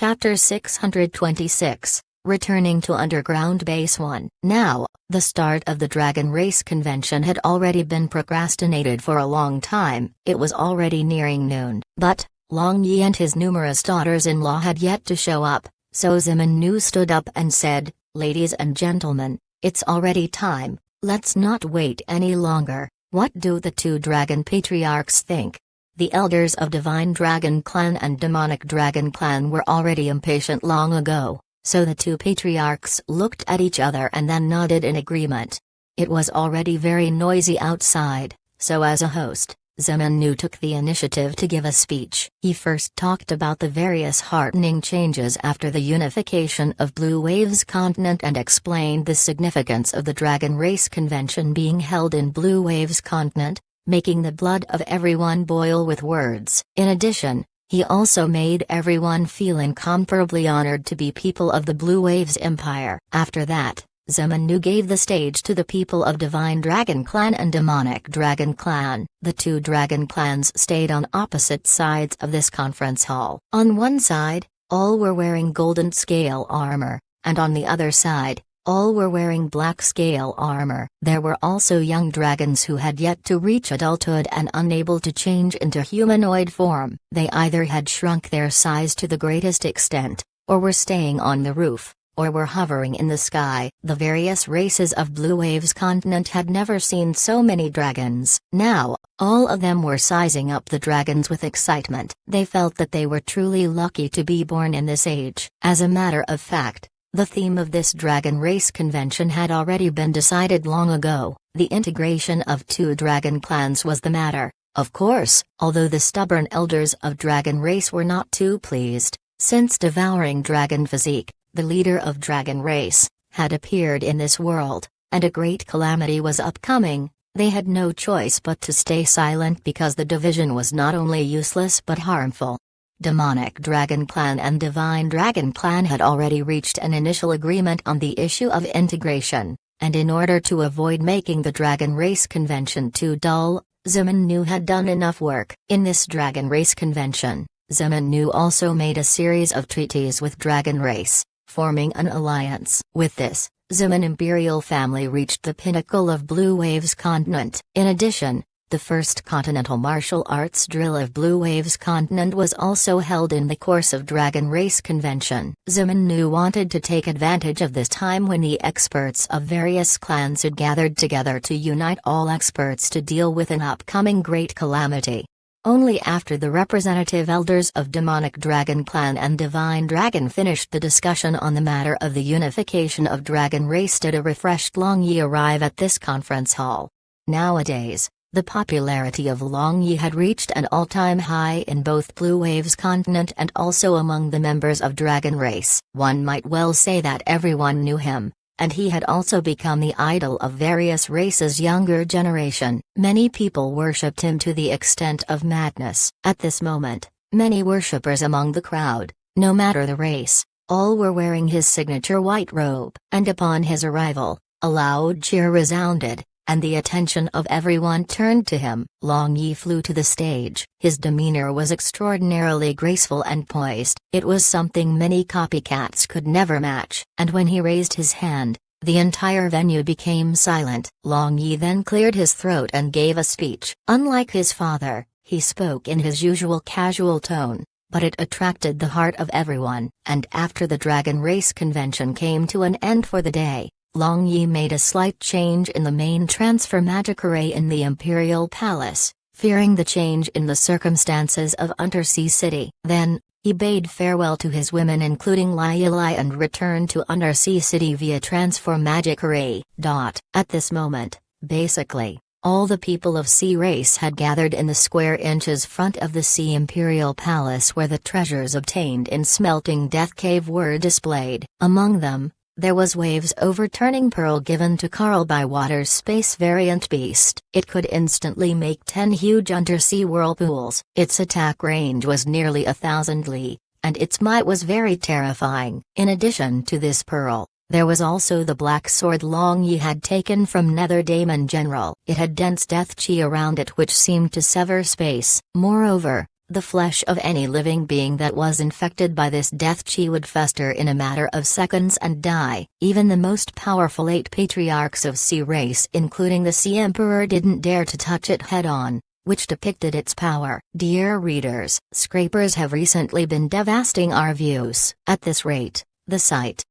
Chapter 626, Returning to Underground Base 1. Now, the start of the Dragon Race Convention had already been procrastinated for a long time. It was already nearing noon. But, Long Yi and his numerous daughters-in-law had yet to show up, so Zemin Nu stood up and said, "Ladies and gentlemen, it's already time, let's not wait any longer. What do the two dragon patriarchs think?" The elders of Divine Dragon Clan and Demonic Dragon Clan were already impatient long ago, so the two patriarchs looked at each other and then nodded in agreement. It was already very noisy outside, so as a host, Zemin Nu took the initiative to give a speech. He first talked about the various heartening changes after the unification of Blue Waves Continent and explained the significance of the Dragon Race Convention being held in Blue Waves Continent, making the blood of everyone boil with words. In addition, he also made everyone feel incomparably honored to be people of the Blue Waves Empire. After that, Zemin Nu gave the stage to the people of Divine Dragon Clan and Demonic Dragon Clan. The two dragon clans stayed on opposite sides of this conference hall. On one side, all were wearing golden scale armor, and on the other side, all were wearing black scale armor. There were also young dragons who had yet to reach adulthood and unable to change into humanoid form. They either had shrunk their size to the greatest extent, or were staying on the roof, or were hovering in the sky. The various races of Blue Waves Continent had never seen so many dragons. Now, all of them were sizing up the dragons with excitement. They felt that they were truly lucky to be born in this age. As a matter of fact, the theme of this Dragon Race Convention had already been decided long ago. The integration of two dragon clans was the matter. Of course, although the stubborn elders of Dragon Race were not too pleased, since devouring Dragon Physique, the leader of Dragon Race, had appeared in this world, and a great calamity was upcoming, they had no choice but to stay silent because the division was not only useless but harmful. Demonic Dragon Clan and Divine Dragon Clan had already reached an initial agreement on the issue of integration, and in order to avoid making the Dragon Race Convention too dull, Zemin Nu had done enough work. In this Dragon Race Convention, Zemin Nu also made a series of treaties with Dragon Race, forming an alliance. With this, Zemin Imperial family reached the pinnacle of Blue Waves Continent. In addition, the first continental martial arts drill of Blue Waves Continent was also held in the course of Dragon Race Convention. Zemin Nu wanted to take advantage of this time when the experts of various clans had gathered together to unite all experts to deal with an upcoming great calamity. Only after the representative elders of Demonic Dragon Clan and Divine Dragon finished the discussion on the matter of the unification of Dragon Race did a refreshed Long Yi arrive at this conference hall. Nowadays, the popularity of Long Yi had reached an all-time high in both Blue Waves Continent and also among the members of Dragon Race. One might well say that everyone knew him, and he had also become the idol of various races' younger generation. Many people worshipped him to the extent of madness. At this moment, many worshippers among the crowd, no matter the race, all were wearing his signature white robe. And upon his arrival, a loud cheer resounded, and the attention of everyone turned to him. Long Yi flew to the stage. His demeanor was extraordinarily graceful and poised. It was something many copycats could never match. And when he raised his hand, the entire venue became silent. Long Yi then cleared his throat and gave a speech. Unlike his father, he spoke in his usual casual tone, but it attracted the heart of everyone. And after the Dragon Race Convention came to an end for the day, Long Yi made a slight change in the main transfer magic array in the Imperial Palace, fearing the change in the circumstances of Undersea City. Then, he bade farewell to his women including Lai Yilai and returned to Undersea City via transfer magic array. At this moment, basically, all the people of Sea Race had gathered in the square inches front of the Sea Imperial Palace where the treasures obtained in Smelting Death Cave were displayed. Among them, there was Waves Overturning Pearl given to Carl by Water's Space Variant Beast. It could instantly make 10 huge undersea whirlpools. Its attack range was nearly 1,000 li, and its might was very terrifying. In addition to this pearl, there was also the black sword Long Yi had taken from Nether Daemon General. It had dense death chi around it which seemed to sever space. Moreover, The flesh of any living being that was infected by this death chi would fester in a matter of seconds and die. Even the most powerful 8 patriarchs of Sea race, including the Sea Emperor, didn't dare to touch it head-on, which depicted its power. Dear readers, scrapers have recently been devastating our views. At this rate, the site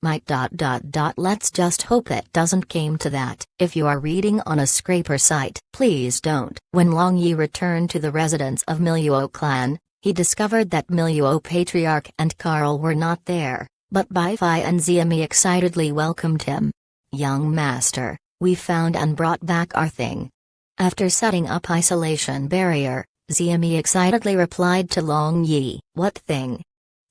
might ... Let's just hope it doesn't came to that. If you are reading on a scraper site, please don't. When Long Yi returned to the residence of Miluo clan, he discovered that Miluo Patriarch and Carl were not there, but Bai Fai and Xiami excitedly welcomed him. Young master, we found and brought back our thing. After setting up isolation barrier, Xiami excitedly replied to Long Yi. What thing?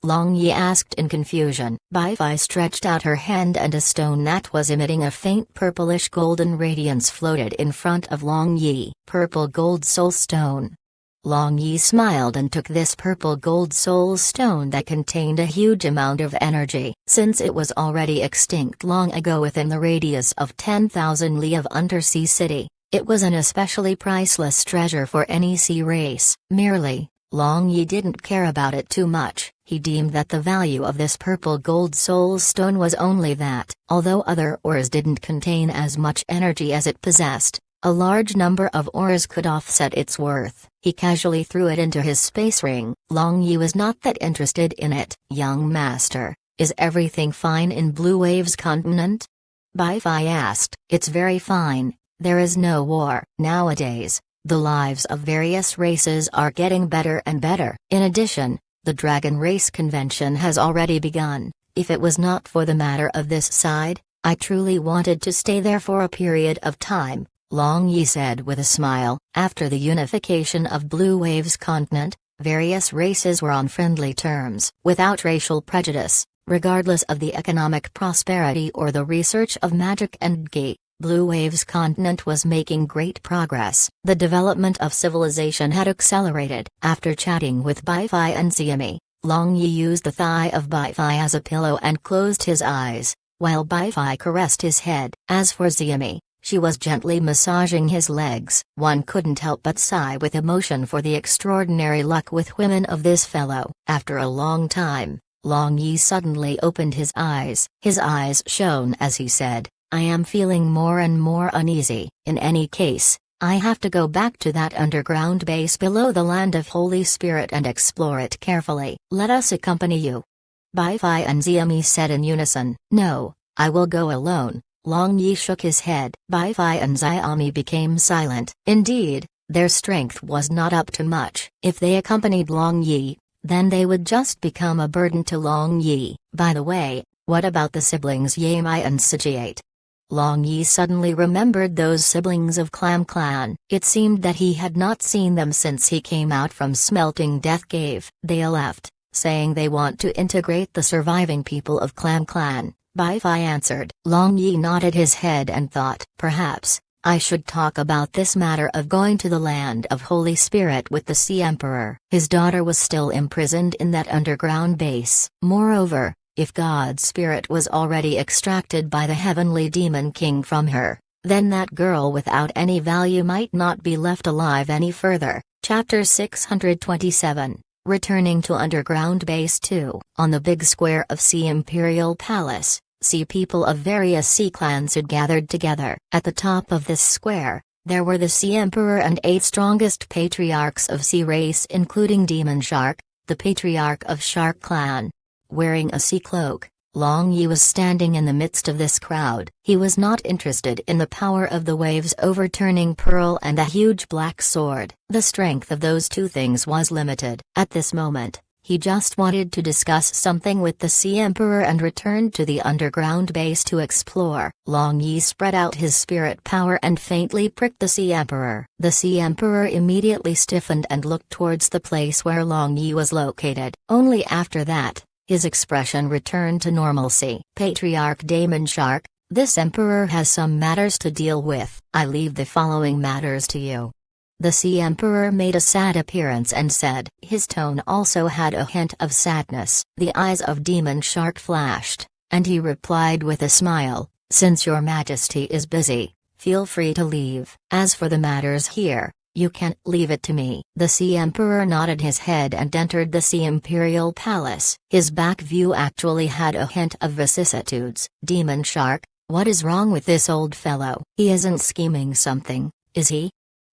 Long Yi asked in confusion. Bai Fai stretched out her hand and a stone that was emitting a faint purplish golden radiance floated in front of Long Yi. Purple gold soul stone. Long Yi smiled and took this purple gold soul stone that contained a huge amount of energy. Since it was already extinct long ago within the radius of 10,000 li of Undersea City, it was an especially priceless treasure for any sea race. Merely, Long Yi didn't care about it too much. He deemed that the value of this purple gold soul stone was only that, although other ores didn't contain as much energy as it possessed, a large number of ores could offset its worth. He casually threw it into his space ring. Long Yi was not that interested in it. Young master, is everything fine in Blue Wave's continent? Bai Fai asked. It's very fine, there is no war. Nowadays, the lives of various races are getting better and better. In addition, the Dragon Race Convention has already begun. If it was not for the matter of this side, I truly wanted to stay there for a period of time, Long Yi said with a smile. After the unification of Blue Wave's continent, various races were on friendly terms, without racial prejudice, regardless of the economic prosperity or the research of magic and Gi. Blue Wave's continent was making great progress. The development of civilization had accelerated. After chatting with Bai Fai and Xiami, Long Yi used the thigh of Bai Fai as a pillow and closed his eyes, while Bai Fai caressed his head. As for Xiami, she was gently massaging his legs. One couldn't help but sigh with emotion for the extraordinary luck with women of this fellow. After a long time, Long Yi suddenly opened his eyes. His eyes shone as he said, I am feeling more and more uneasy. In any case, I have to go back to that underground base below the land of Holy Spirit and explore it carefully. Let us accompany you. Bai Fai and Xiami said in unison. No, I will go alone. Long Yi shook his head. Bai Fai and Xiami became silent. Indeed, their strength was not up to much. If they accompanied Long Yi, then they would just become a burden to Long Yi. By the way, what about the siblings Yamai and Sijiate? Long Yi suddenly remembered those siblings of Clam Clan. It seemed that he had not seen them since he came out from Smelting Death Cave. They left, saying they want to integrate the surviving people of Clam Clan, Bai Fai answered. Long Yi nodded his head and thought, perhaps, I should talk about this matter of going to the land of Holy Spirit with the Sea Emperor. His daughter was still imprisoned in that underground base. Moreover, if God's spirit was already extracted by the heavenly demon king from her, then that girl without any value might not be left alive any further. Chapter 627, Returning to Underground Base 2. On the big square of Sea Imperial Palace, sea people of various sea clans had gathered together. At the top of this square, there were the Sea Emperor and 8 strongest patriarchs of Sea race including Demon Shark, the patriarch of Shark Clan. Wearing a sea cloak, Long Yi was standing in the midst of this crowd. He was not interested in the power of the waves overturning Pearl and a huge black sword. The strength of those two things was limited. At this moment, he just wanted to discuss something with the Sea Emperor and returned to the underground base to explore. Long Yi spread out his spirit power and faintly pricked the Sea Emperor. The Sea Emperor immediately stiffened and looked towards the place where Long Yi was located. Only after that, his expression returned to normalcy. Patriarch Demon Shark, this Emperor has some matters to deal with. I leave the following matters to you. The Sea Emperor made a sad appearance and said. His tone also had a hint of sadness. The eyes of Demon Shark flashed, and he replied with a smile, since your majesty is busy, feel free to leave. As for the matters here, You can't leave it to me." The Sea Emperor nodded his head and entered the Sea Imperial Palace. His back view actually had a hint of vicissitudes. "Demon Shark, what is wrong with this old fellow? He isn't scheming something, is he?"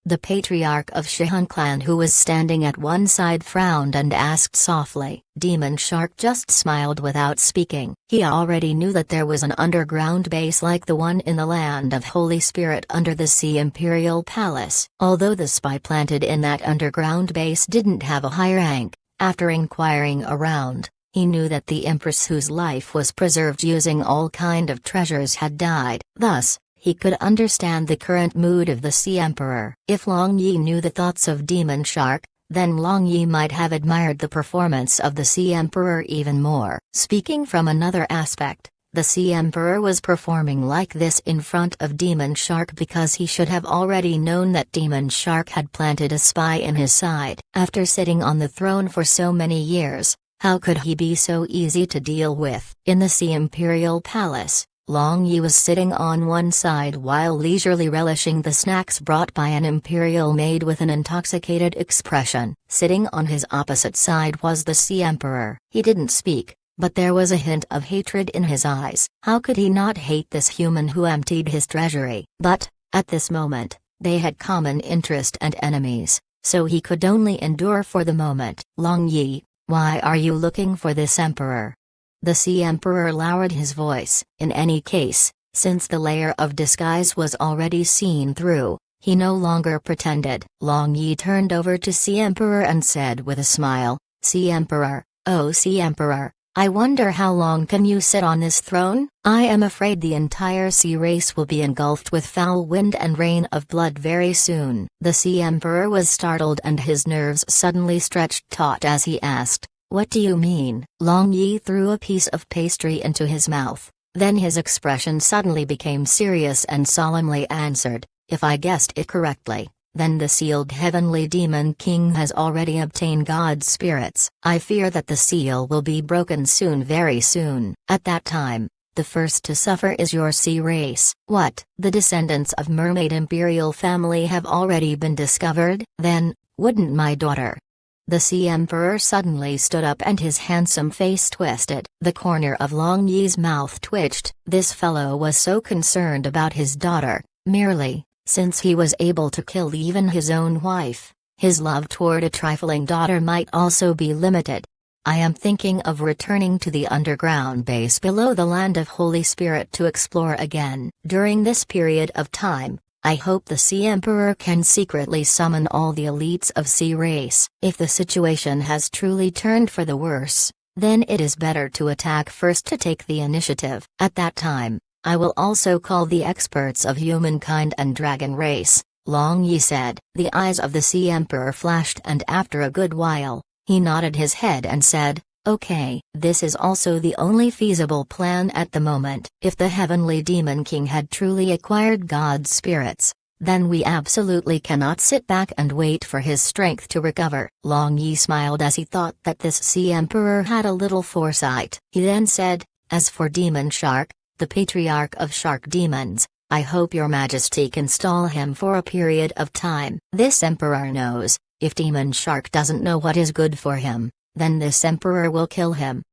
The patriarch of Shihun clan, who was standing at one side, frowned and asked softly. Demon Shark just smiled without speaking. He already knew that there was an underground base like the one in the Land of Holy Spirit under the Sea Imperial Palace. Although the spy planted in that underground base didn't have a high rank, after inquiring around, he knew that the Empress whose life was preserved using all kind of treasures had died. Thus, he could understand the current mood of the Sea Emperor. If Long Yi knew the thoughts of Demon Shark, then Long Yi might have admired the performance of the Sea Emperor even more. Speaking from another aspect, the Sea Emperor was performing like this in front of Demon Shark because he should have already known that Demon Shark had planted a spy in his side. After sitting on the throne for so many years, how could he be so easy to deal with? In the Sea Imperial Palace, Long Yi was sitting on one side while leisurely relishing the snacks brought by an imperial maid with an intoxicated expression. Sitting on his opposite side was the Sea Emperor. He didn't speak, but there was a hint of hatred in his eyes. How could he not hate this human who emptied his treasury? But, at this moment, they had common interest and enemies, so he could only endure for the moment. "Long Yi, why are you looking for this emperor?" The Sea Emperor lowered his voice. In any case, since the layer of disguise was already seen through, he no longer pretended. Long Yi turned over to Sea Emperor and said with a smile, "Sea Emperor, oh Sea Emperor, I wonder how long can you sit on this throne? I am afraid the entire sea race will be engulfed with foul wind and rain of blood very soon." The Sea Emperor was startled and his nerves suddenly stretched taut as he asked, "What do you mean?" Long Yi threw a piece of pastry into his mouth, then his expression suddenly became serious and solemnly answered, "If I guessed it correctly, then the sealed heavenly demon king has already obtained God's spirits. I fear that the seal will be broken soon, very soon. At that time, the first to suffer is your sea race." "What? The descendants of Mermaid Imperial family have already been discovered? Then, wouldn't my daughter—" The Sea Emperor suddenly stood up and his handsome face twisted. The corner of Long Yi's mouth twitched. This fellow was so concerned about his daughter, merely, since he was able to kill even his own wife, his love toward a trifling daughter might also be limited. "I am thinking of returning to the underground base below the Land of Holy Spirit to explore again. During this period of time, I hope the Sea Emperor can secretly summon all the elites of Sea Race. If the situation has truly turned for the worse, then it is better to attack first to take the initiative. At that time, I will also call the experts of humankind and dragon race," Long Yi said. The eyes of the Sea Emperor flashed and after a good while, he nodded his head and said, "Okay, this is also the only feasible plan at the moment. If the Heavenly Demon King had truly acquired God's spirits, then we absolutely cannot sit back and wait for his strength to recover." Long Yi smiled as he thought that this Sea Emperor had a little foresight. He then said, "As for Demon Shark, the patriarch of shark demons, I hope your majesty can stall him for a period of time. This emperor knows, if Demon Shark doesn't know what is good for him, then this emperor will kill him."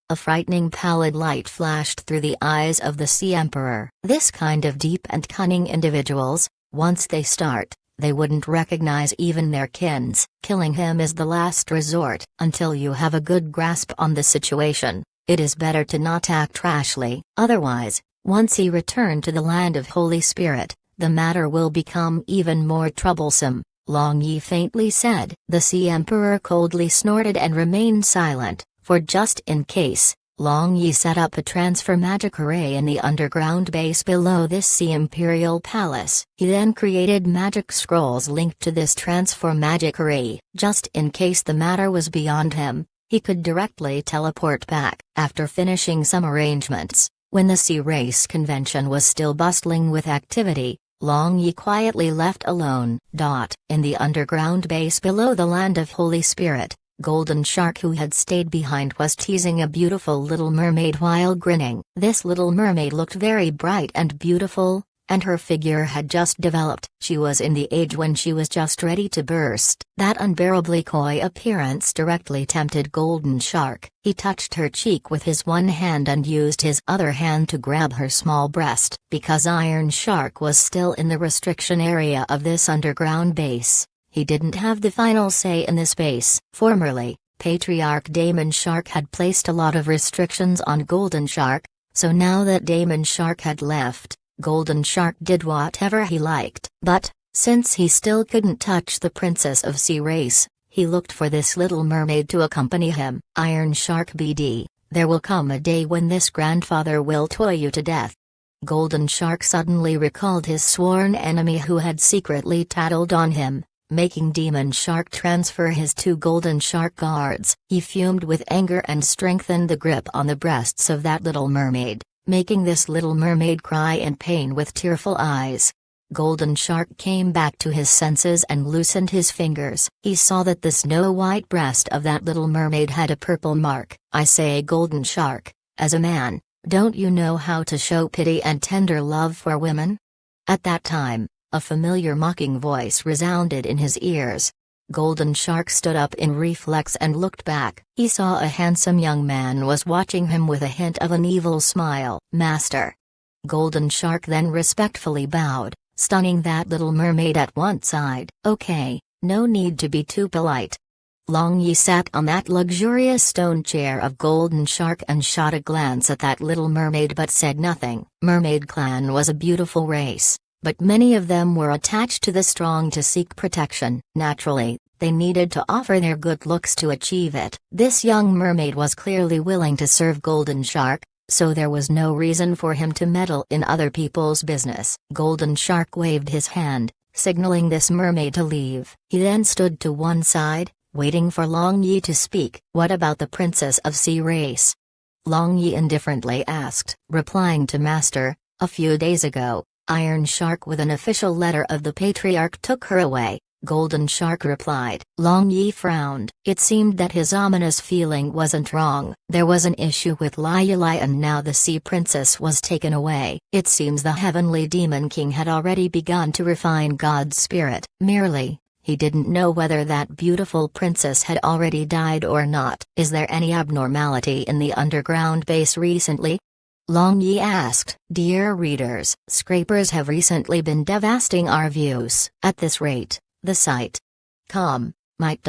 A frightening pallid light flashed through the eyes of the Sea Emperor. This kind of deep and cunning individuals, once they start, they wouldn't recognize even their kins. Killing him is the last resort. Until you have a good grasp on the situation, it is better to not act rashly. Otherwise, once he returned to the Land of Holy Spirit, the matter will become even more troublesome. Long Yi faintly said. The Sea Emperor coldly snorted and remained silent, for just in case, Long Yi set up a transfer magic array in the underground base below this Sea Imperial Palace. He then created magic scrolls linked to this transfer magic array. Just in case the matter was beyond him, he could directly teleport back. After finishing some arrangements, when the Sea Race Convention was still bustling with activity, Long Yi quietly left alone. In the underground base below the Land of Holy Spirit, Golden Shark, who had stayed behind, was teasing a beautiful little mermaid while grinning. This little mermaid looked very bright and beautiful, and her figure had just developed. She was in the age when she was just ready to burst. That unbearably coy appearance directly tempted Golden Shark. He touched her cheek with his one hand and used his other hand to grab her small breast. Because Iron Shark was still in the restriction area of this underground base, he didn't have the final say in this base. Formerly, Patriarch Daemon Shark had placed a lot of restrictions on Golden Shark, so now that Daemon Shark had left, Golden Shark did whatever he liked. But, since he still couldn't touch the Princess of Sea Race, he looked for this little mermaid to accompany him. Iron Shark BD, there will come a day when this grandfather will toy you to death. Golden Shark suddenly recalled his sworn enemy who had secretly tattled on him, making Demon Shark transfer his 2 Golden Shark guards. He fumed with anger and strengthened the grip on the breasts of that little mermaid, making this little mermaid cry in pain with tearful eyes. Golden Shark came back to his senses and loosened his fingers. He saw that the snow-white breast of that little mermaid had a purple mark. I say, Golden Shark, as a man, don't you know how to show pity and tender love for women? At that time, a familiar mocking voice resounded in his ears. Golden Shark stood up in reflex and looked back. He saw a handsome young man was watching him with a hint of an evil smile. Master. Golden Shark then respectfully bowed, stunning that little mermaid at one side. Okay, no need to be too polite. Long Yi sat on that luxurious stone chair of Golden Shark and shot a glance at that little mermaid but said nothing. Mermaid Clan was a beautiful race, but many of them were attached to the strong to seek protection. Naturally, they needed to offer their good looks to achieve it. This young mermaid was clearly willing to serve Golden Shark, so there was no reason for him to meddle in other people's business. Golden Shark waved his hand, signaling this mermaid to leave. He then stood to one side, waiting for Long Yi to speak. What about the Princess of Sea Race? Long Yi indifferently asked. Replying to Master, a few days ago, Iron Shark with an official letter of the Patriarch took her away, Golden Shark replied. Long Yi frowned. It seemed that his ominous feeling wasn't wrong. There was an issue with Lai and now the Sea Princess was taken away. It seems the Heavenly Demon King had already begun to refine God's spirit. Merely, he didn't know whether that beautiful princess had already died or not. Is there any abnormality in the underground base recently? Long Yi asked. Dear readers, scrapers have recently been devastating our views. At this rate, the site might ...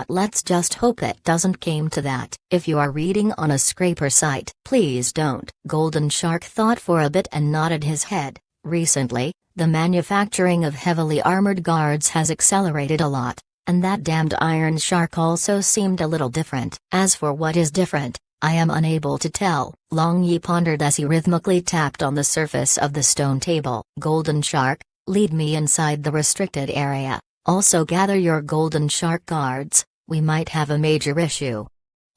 Let's just hope it doesn't came to that. If you are reading on a scraper site, please don't. Golden Shark thought for a bit and nodded his head. Recently, the manufacturing of heavily armored guards has accelerated a lot, and that damned Iron Shark also seemed a little different. As for what is different, I am unable to tell. Long Yi pondered as he rhythmically tapped on the surface of the stone table. Golden Shark, lead me inside the restricted area. Also gather your Golden Shark guards, we might have a major issue.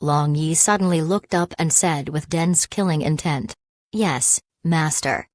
Long Yi suddenly looked up and said with dense killing intent. Yes, Master.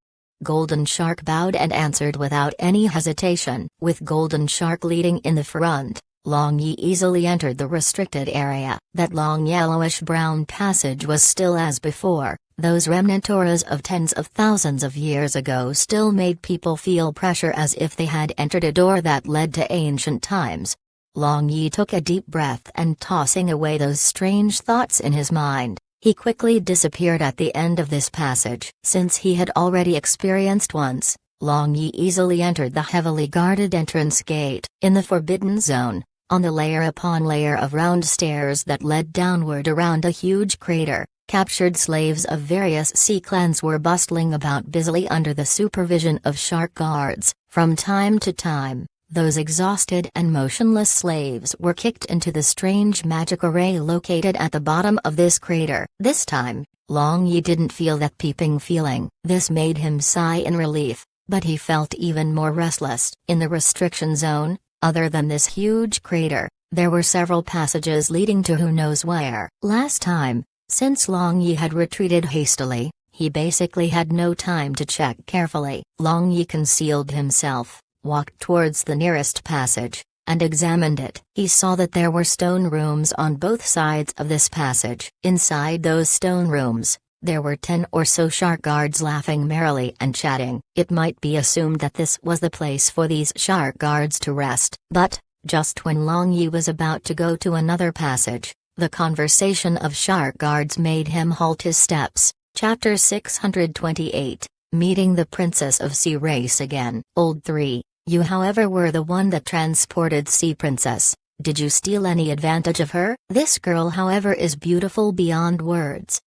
Golden Shark bowed and answered without any hesitation. With Golden Shark leading in the front, Long Yi easily entered the restricted area. That long yellowish-brown passage was still as before. Those remnant auras of tens of thousands of years ago still made people feel pressure as if they had entered a door that led to ancient times. Long Yi took a deep breath and tossing away those strange thoughts in his mind, he quickly disappeared at the end of this passage. Since he had already experienced once, Long Yi easily entered the heavily guarded entrance gate. In the Forbidden Zone, on the layer upon layer of round stairs that led downward around a huge crater, captured slaves of various sea clans were bustling about busily under the supervision of shark guards. From time to time, those exhausted and motionless slaves were kicked into the strange magic array located at the bottom of this crater. This time, Long Yi didn't feel that peeping feeling. This made him sigh in relief, but he felt even more restless. In the restriction zone, other than this huge crater, there were several passages leading to who knows where. Last time, since Long Yi had retreated hastily, he basically had no time to check carefully. Long Yi concealed himself, walked towards the nearest passage, and examined it. He saw that there were stone rooms on both sides of this passage. Inside those stone rooms, There were 10 or so shark guards laughing merrily and chatting. It might be assumed that this was the place for these shark guards to rest, but, just when Long Yi was about to go to another passage, the conversation of shark guards made him halt his steps. Chapter 628, Meeting the Princess of Sea Race again. Old 3, you however were the one that transported Sea Princess. Did you steal any advantage of her? This girl however is beautiful beyond words.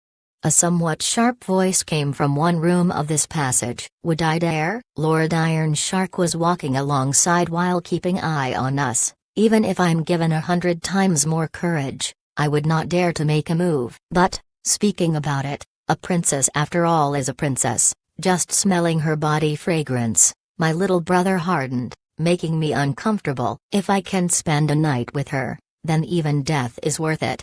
A somewhat sharp voice came from one room of this passage. Would I dare? Lord Iron Shark was walking alongside while keeping eye on us. Even if I'm given 100 times more courage, I would not dare to make a move. But, speaking about it, a princess after all is a princess. Just smelling her body fragrance, my little brother hardened, making me uncomfortable. If I can spend a night with her, then even death is worth it.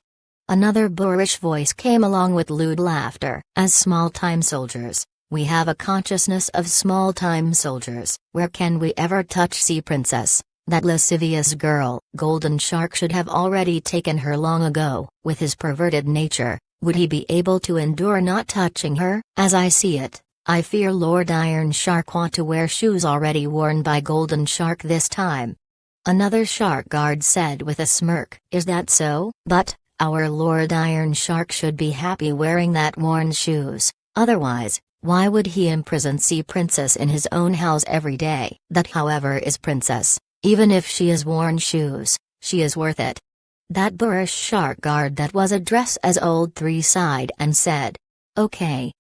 Another boorish voice came along with lewd laughter. As small-time soldiers, we have a consciousness of small-time soldiers. Where can we ever touch Sea Princess? That lascivious girl. Golden Shark should have already taken her long ago. With his perverted nature, would he be able to endure not touching her? As I see it, I fear Lord Iron Shark want to wear shoes already worn by Golden Shark this time. Another shark guard said with a smirk. Is that so? But our Lord Iron Shark should be happy wearing that worn shoes. Otherwise, why would he imprison Sea Princess in his own house every day? That however is Princess. Even if she is worn shoes, she is worth it. That boorish shark guard that was addressed as Old 3 sighed and said, Okay,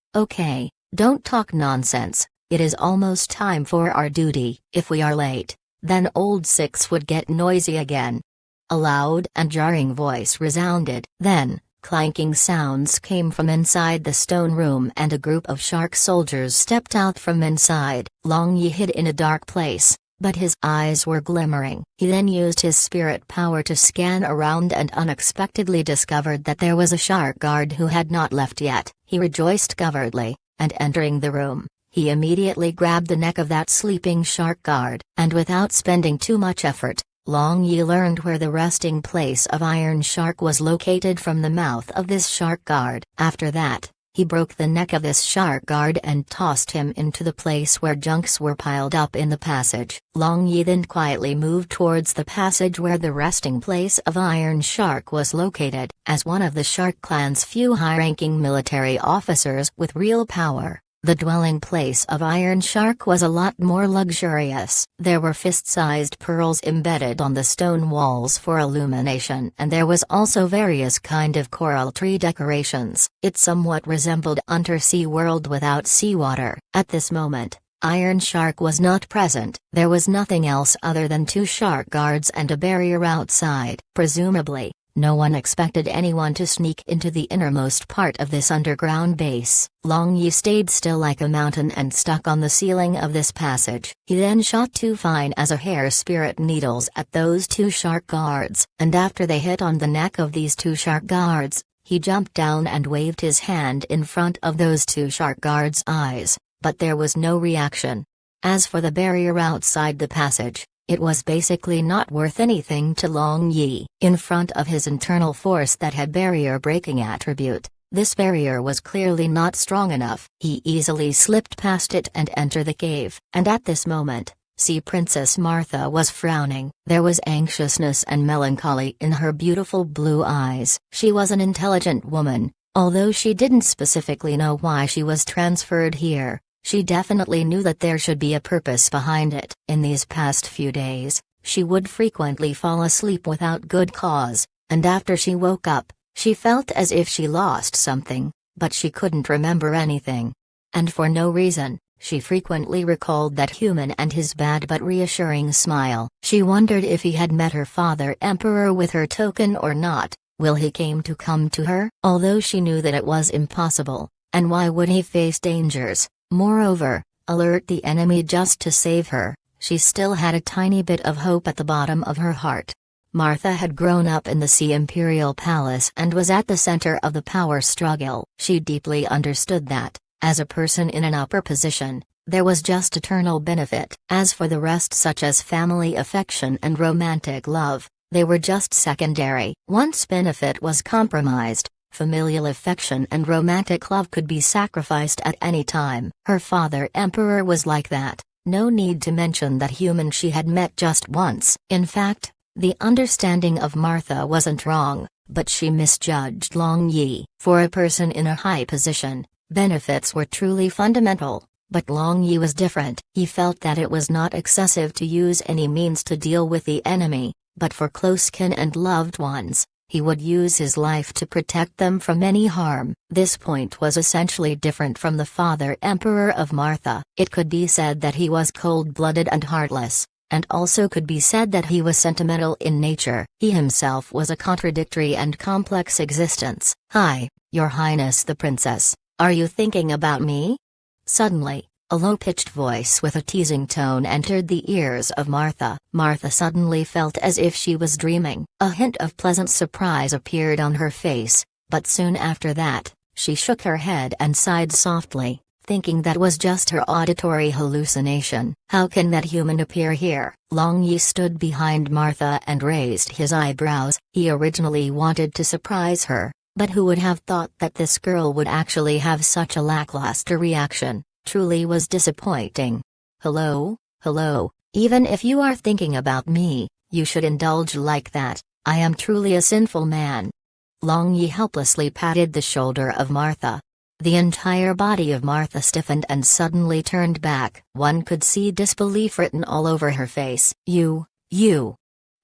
don't talk nonsense, it is almost time for our duty. If we are late, then Old 6 would get noisy again. A loud and jarring voice resounded. Then, clanking sounds came from inside the stone room and a group of shark soldiers stepped out from inside. Long Yi hid in a dark place, but his eyes were glimmering. He then used his spirit power to scan around and unexpectedly discovered that there was a shark guard who had not left yet. He rejoiced covertly, and entering the room, he immediately grabbed the neck of that sleeping shark guard. And without spending too much effort, Long Yi learned where the resting place of Iron Shark was located from the mouth of this shark guard. After that, he broke the neck of this shark guard and tossed him into the place where junks were piled up in the passage. Long Yi then quietly moved towards the passage where the resting place of Iron Shark was located. As one of the Shark clan's few high-ranking military officers with real power, the dwelling place of Iron Shark was a lot more luxurious. There were fist-sized pearls embedded on the stone walls for illumination, and there was also various kind of coral tree decorations. It somewhat resembled undersea world without seawater. At this moment, Iron Shark was not present. There was nothing else other than 2 shark guards and a barrier outside. Presumably, no one expected anyone to sneak into the innermost part of this underground base. Long Yi stayed still like a mountain and stuck on the ceiling of this passage. He then shot 2 fine as a hair spirit needles at those 2 shark guards, and after they hit on the neck of these 2 shark guards, he jumped down and waved his hand in front of those 2 shark guards' eyes, but there was no reaction. As for the barrier outside the passage, it was basically not worth anything to Long Yi. In front of his internal force that had barrier-breaking attribute, this barrier was clearly not strong enough. He easily slipped past it and entered the cave. And at this moment, Sea Princess Martha was frowning. There was anxiousness and melancholy in her beautiful blue eyes. She was an intelligent woman, although she didn't specifically know why she was transferred here. She definitely knew that there should be a purpose behind it. In these past few days, she would frequently fall asleep without good cause, and after she woke up, she felt as if she lost something, but she couldn't remember anything. And for no reason, she frequently recalled that human and his bad but reassuring smile. She wondered if he had met her father Emperor with her token or not. Will he come to her? Although she knew that it was impossible, and why would he face dangers? Moreover, alert the enemy just to save her, she still had a tiny bit of hope at the bottom of her heart. Martha had grown up in the Sea Imperial Palace and was at the center of the power struggle. She deeply understood that, as a person in an upper position, there was just eternal benefit. As for the rest, such as family affection and romantic love, they were just secondary. Once benefit was compromised, Familial affection and romantic love could be sacrificed at any time. Her father Emperor was like that, no need to mention that human she had met just once. In fact, the understanding of Martha wasn't wrong, but she misjudged Long Yi. For a person in a high position, benefits were truly fundamental, but Long Yi was different. He felt that it was not excessive to use any means to deal with the enemy, but for close kin and loved ones, he would use his life to protect them from any harm. This point was essentially different from the father Emperor of Martha. It could be said that he was cold-blooded and heartless, and also could be said that he was sentimental in nature. He himself was a contradictory and complex existence. "Hi, Your Highness the Princess, are you thinking about me?" Suddenly, a low-pitched voice with a teasing tone entered the ears of Martha. Martha suddenly felt as if she was dreaming. A hint of pleasant surprise appeared on her face, but soon after that, she shook her head and sighed softly, thinking that was just her auditory hallucination. "How can that human appear here?" Long Yi stood behind Martha and raised his eyebrows. He originally wanted to surprise her, but who would have thought that this girl would actually have such a lackluster reaction? Truly was disappointing. Hello, even if you are thinking about me, you should indulge like that. I am truly a sinful man." Long Yi helplessly patted the shoulder of Martha. The entire body of Martha stiffened and suddenly turned back. One could see disbelief written all over her face. You.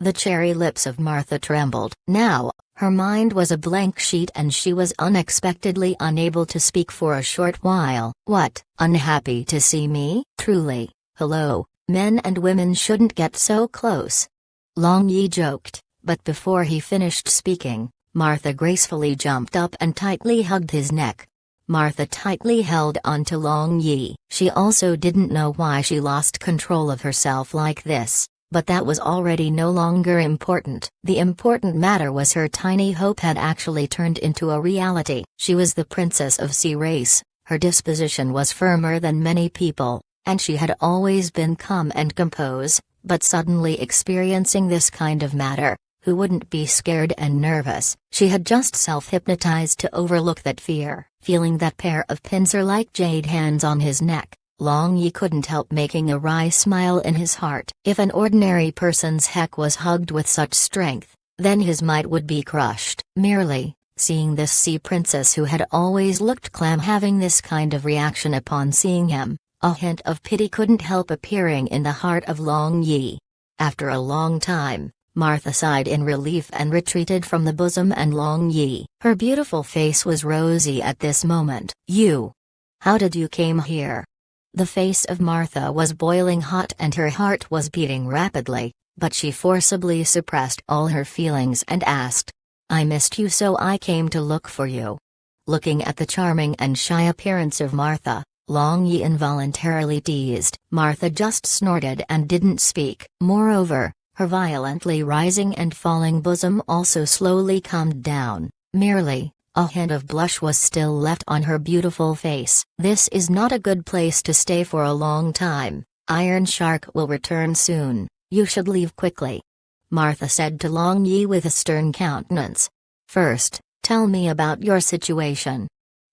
The cherry lips of Martha trembled. Now, her mind was a blank sheet and she was unexpectedly unable to speak for a short while. "What, unhappy to see me?" "Truly, hello, men and women shouldn't get so close." Long Yi joked, but before he finished speaking, Martha gracefully jumped up and tightly hugged his neck. Martha tightly held onto Long Yi. She also didn't know why she lost control of herself like this, but that was already no longer important. The important matter was her tiny hope had actually turned into a reality. She was the princess of Sea Race, her disposition was firmer than many people, and she had always been calm and composed, but suddenly experiencing this kind of matter, who wouldn't be scared and nervous? She had just self-hypnotized to overlook that fear. Feeling that pair of pincer-like jade hands on his neck, Long Yi couldn't help making a wry smile in his heart. If an ordinary person's heck was hugged with such strength, then his might would be crushed. Merely, seeing this sea princess who had always looked calm having this kind of reaction upon seeing him, a hint of pity couldn't help appearing in the heart of Long Yi. After a long time, Martha sighed in relief and retreated from the bosom and Long Yi. Her beautiful face was rosy at this moment. "You? How did you came here?" The face of Martha was boiling hot and her heart was beating rapidly, but she forcibly suppressed all her feelings and asked, "I missed you so I came to look for you." Looking at the charming and shy appearance of Martha, Long Yi involuntarily teased. Martha just snorted and didn't speak. Moreover, her violently rising and falling bosom also slowly calmed down. Merely, a hint of blush was still left on her beautiful face. "This is not a good place to stay for a long time. Iron Shark will return soon. You should leave quickly," Martha said to Long Yi with a stern countenance. "First, tell me about your situation."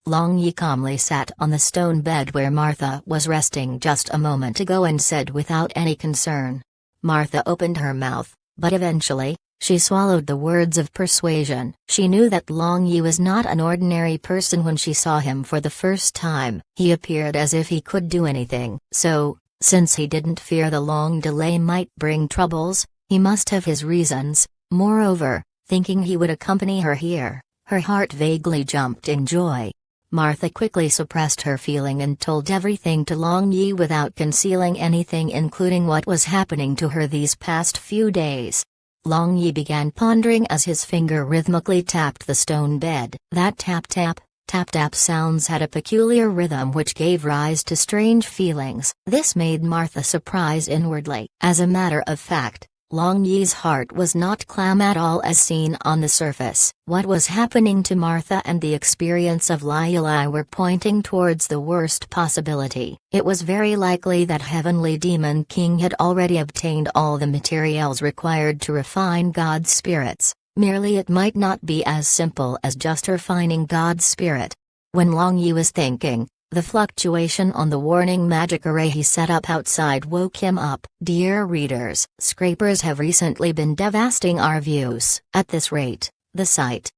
Long Yi calmly sat on the stone bed where Martha was resting just a moment ago and said without any concern. Martha opened her mouth, but eventually, she swallowed the words of persuasion. She knew that Long Yi was not an ordinary person when she saw him for the first time. He appeared as if he could do anything. So, since he didn't fear the long delay might bring troubles, he must have his reasons. Moreover, thinking he would accompany her here, her heart vaguely jumped in joy. Martha quickly suppressed her feeling and told everything to Long Yi without concealing anything, including what was happening to her these past few days. Long Yi began pondering as his finger rhythmically tapped the stone bed. That tap-tap sounds had a peculiar rhythm which gave rise to strange feelings. This made Martha surprise inwardly. As a matter of fact, Long Yi's heart was not calm at all as seen on the surface. What was happening to Martha and the experience of Lai were pointing towards the worst possibility. It was very likely that Heavenly Demon King had already obtained all the materials required to refine God's spirits, Merely it might not be as simple as just refining God's spirit. When Long Yi was thinking, the fluctuation on the warning magic array he set up outside woke him up. Dear readers, scrapers have recently been devastating our views. At this rate, the site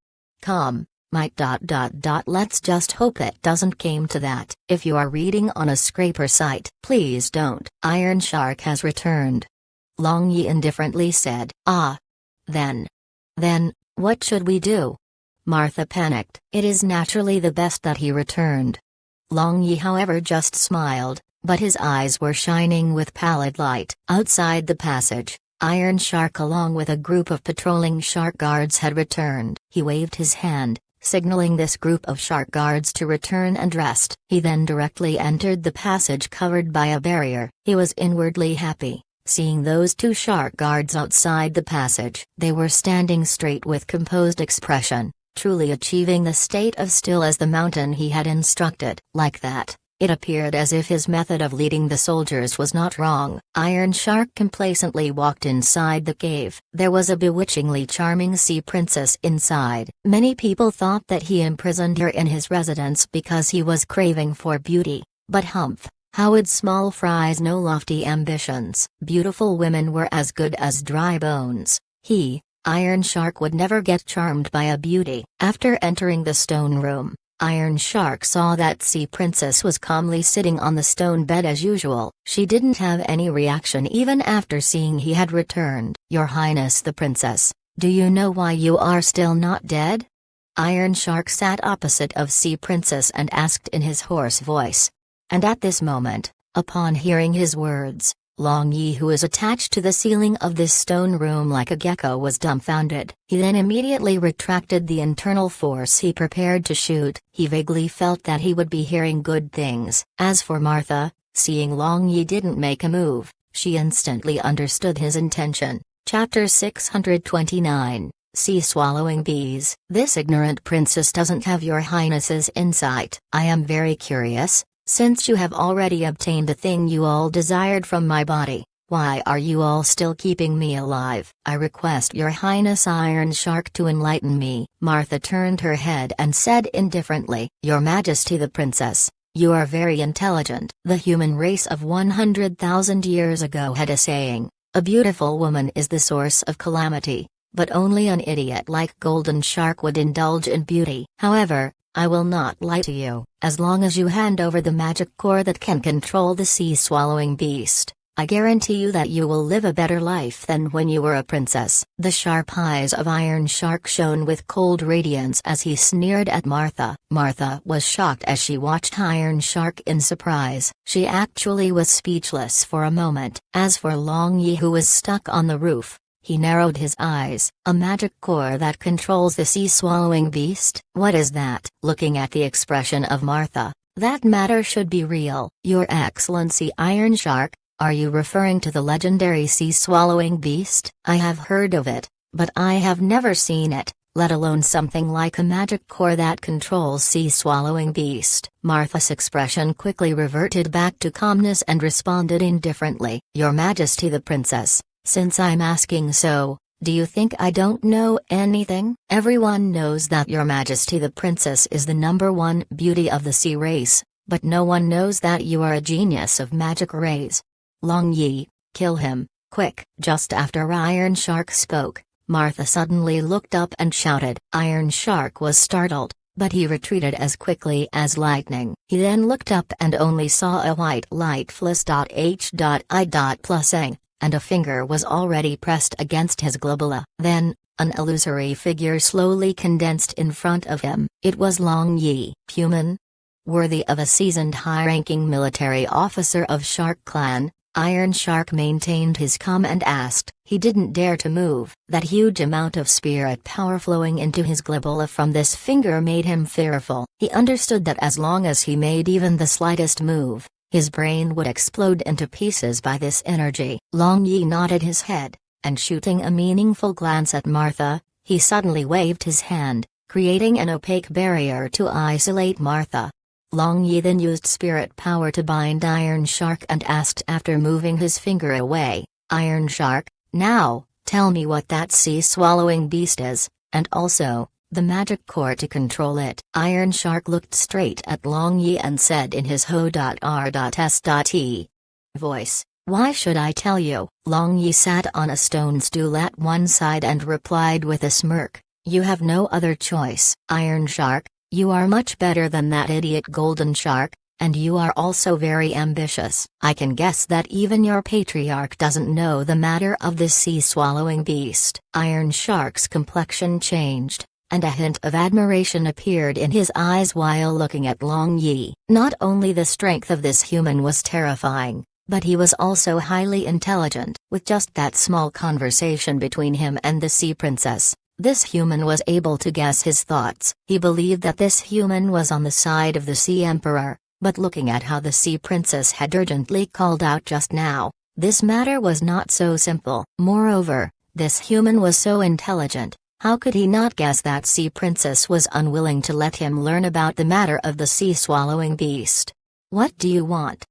might ... Let's just hope it doesn't came to that. If you are reading on a scraper site, please don't. Iron Shark has returned. Long Yi indifferently said. Then, what should we do? Martha panicked. It is naturally the best that he returned. Long Yi however just smiled, but his eyes were shining with pallid light. Outside the passage, Iron Shark along with a group of patrolling shark guards had returned. He waved his hand, signaling this group of shark guards to return and rest. He then directly entered the passage covered by a barrier. He was inwardly happy, seeing those two shark guards outside the passage. They were standing straight with composed expression, truly achieving the state of still as the mountain he had instructed. Like that, it appeared as if his method of leading the soldiers was not wrong. Iron Shark complacently walked inside the cave. There was a bewitchingly charming sea princess inside. Many people thought that he imprisoned her in his residence because he was craving for beauty, but humph. How would small fries know lofty ambitions? Beautiful women were as good as dry bones. Iron Shark would never get charmed by a beauty. After entering the stone room, Iron Shark saw that Sea Princess was calmly sitting on the stone bed as usual. She didn't have any reaction even after seeing he had returned. Your Highness the Princess, do you know why you are still not dead? Iron Shark sat opposite of Sea Princess and asked in his hoarse voice. And at this moment, upon hearing his words, Long Yi, who was attached to the ceiling of this stone room like a gecko, was dumbfounded. He then immediately retracted the internal force he prepared to shoot. He vaguely felt that he would be hearing good things. As for Martha, seeing Long Yi didn't make a move, she instantly understood his intention. Chapter 629, Sea Swallowing Bees. This ignorant princess doesn't have your highness's insight. I am very curious. Since you have already obtained the thing you all desired from my body, why are you all still keeping me alive? I request your highness Iron Shark to enlighten me. Martha turned her head and said indifferently, Your Majesty the Princess, you are very intelligent. The human race of 100,000 years ago had a saying, a beautiful woman is the source of calamity, but only an idiot like Golden Shark would indulge in beauty. However, I will not lie to you. As long as you hand over the magic core that can control the sea-swallowing beast, I guarantee you that you will live a better life than when you were a princess. The sharp eyes of Iron Shark shone with cold radiance as he sneered at Martha. Martha was shocked as she watched Iron Shark in surprise. She actually was speechless for a moment. As for Long Yi, who was stuck on the roof, he narrowed his eyes. A magic core that controls the sea-swallowing beast? What is that? Looking at the expression of Martha, that matter should be real. Your Excellency Iron Shark, are you referring to the legendary sea-swallowing beast? I have heard of it, but I have never seen it, let alone something like a magic core that controls sea-swallowing beast. Martha's expression quickly reverted back to calmness and responded indifferently. Your Majesty the Princess, since I'm asking so, do you think I don't know anything? Everyone knows that Your Majesty the Princess is the #1 beauty of the sea race, but no one knows that you are a genius of magic rays. Long Yi, kill him, quick. Just after Iron Shark spoke, Martha suddenly looked up and shouted. Iron Shark was startled, but he retreated as quickly as lightning. He then looked up and only saw a white light fliss.h.i.+ing. And a finger was already pressed against his globula. Then, an illusory figure slowly condensed in front of him. It was Long Yi. Human? Worthy of a seasoned high-ranking military officer of Shark Clan, Iron Shark maintained his calm and asked. He didn't dare to move. That huge amount of spirit power flowing into his globula from this finger made him fearful. He understood that as long as he made even the slightest move, his brain would explode into pieces by this energy. Long Yi nodded his head, and shooting a meaningful glance at Martha, he suddenly waved his hand, creating an opaque barrier to isolate Martha. Long Yi then used spirit power to bind Iron Shark and asked after moving his finger away, Iron Shark, now, tell me what that sea-swallowing beast is. and also, the magic core to control it. Iron Shark looked straight at Long Yi and said in his ho.r.s.e voice, "Why should I tell you?" Long Yi sat on a stone stool at one side and replied with a smirk, "You have no other choice." Iron Shark, you are much better than that idiot Golden Shark, and you are also very ambitious. I can guess that even your patriarch doesn't know the matter of this sea-swallowing beast. Iron Shark's complexion changed, and a hint of admiration appeared in his eyes while looking at Long Yi. Not only the strength of this human was terrifying, but he was also highly intelligent. With just that small conversation between him and the Sea Princess, this human was able to guess his thoughts. He believed that this human was on the side of the Sea Emperor, but looking at how the Sea Princess had urgently called out just now, this matter was not so simple. Moreover, this human was so intelligent, how could he not guess that Sea Princess was unwilling to let him learn about the matter of the sea-swallowing beast? "What do you want?"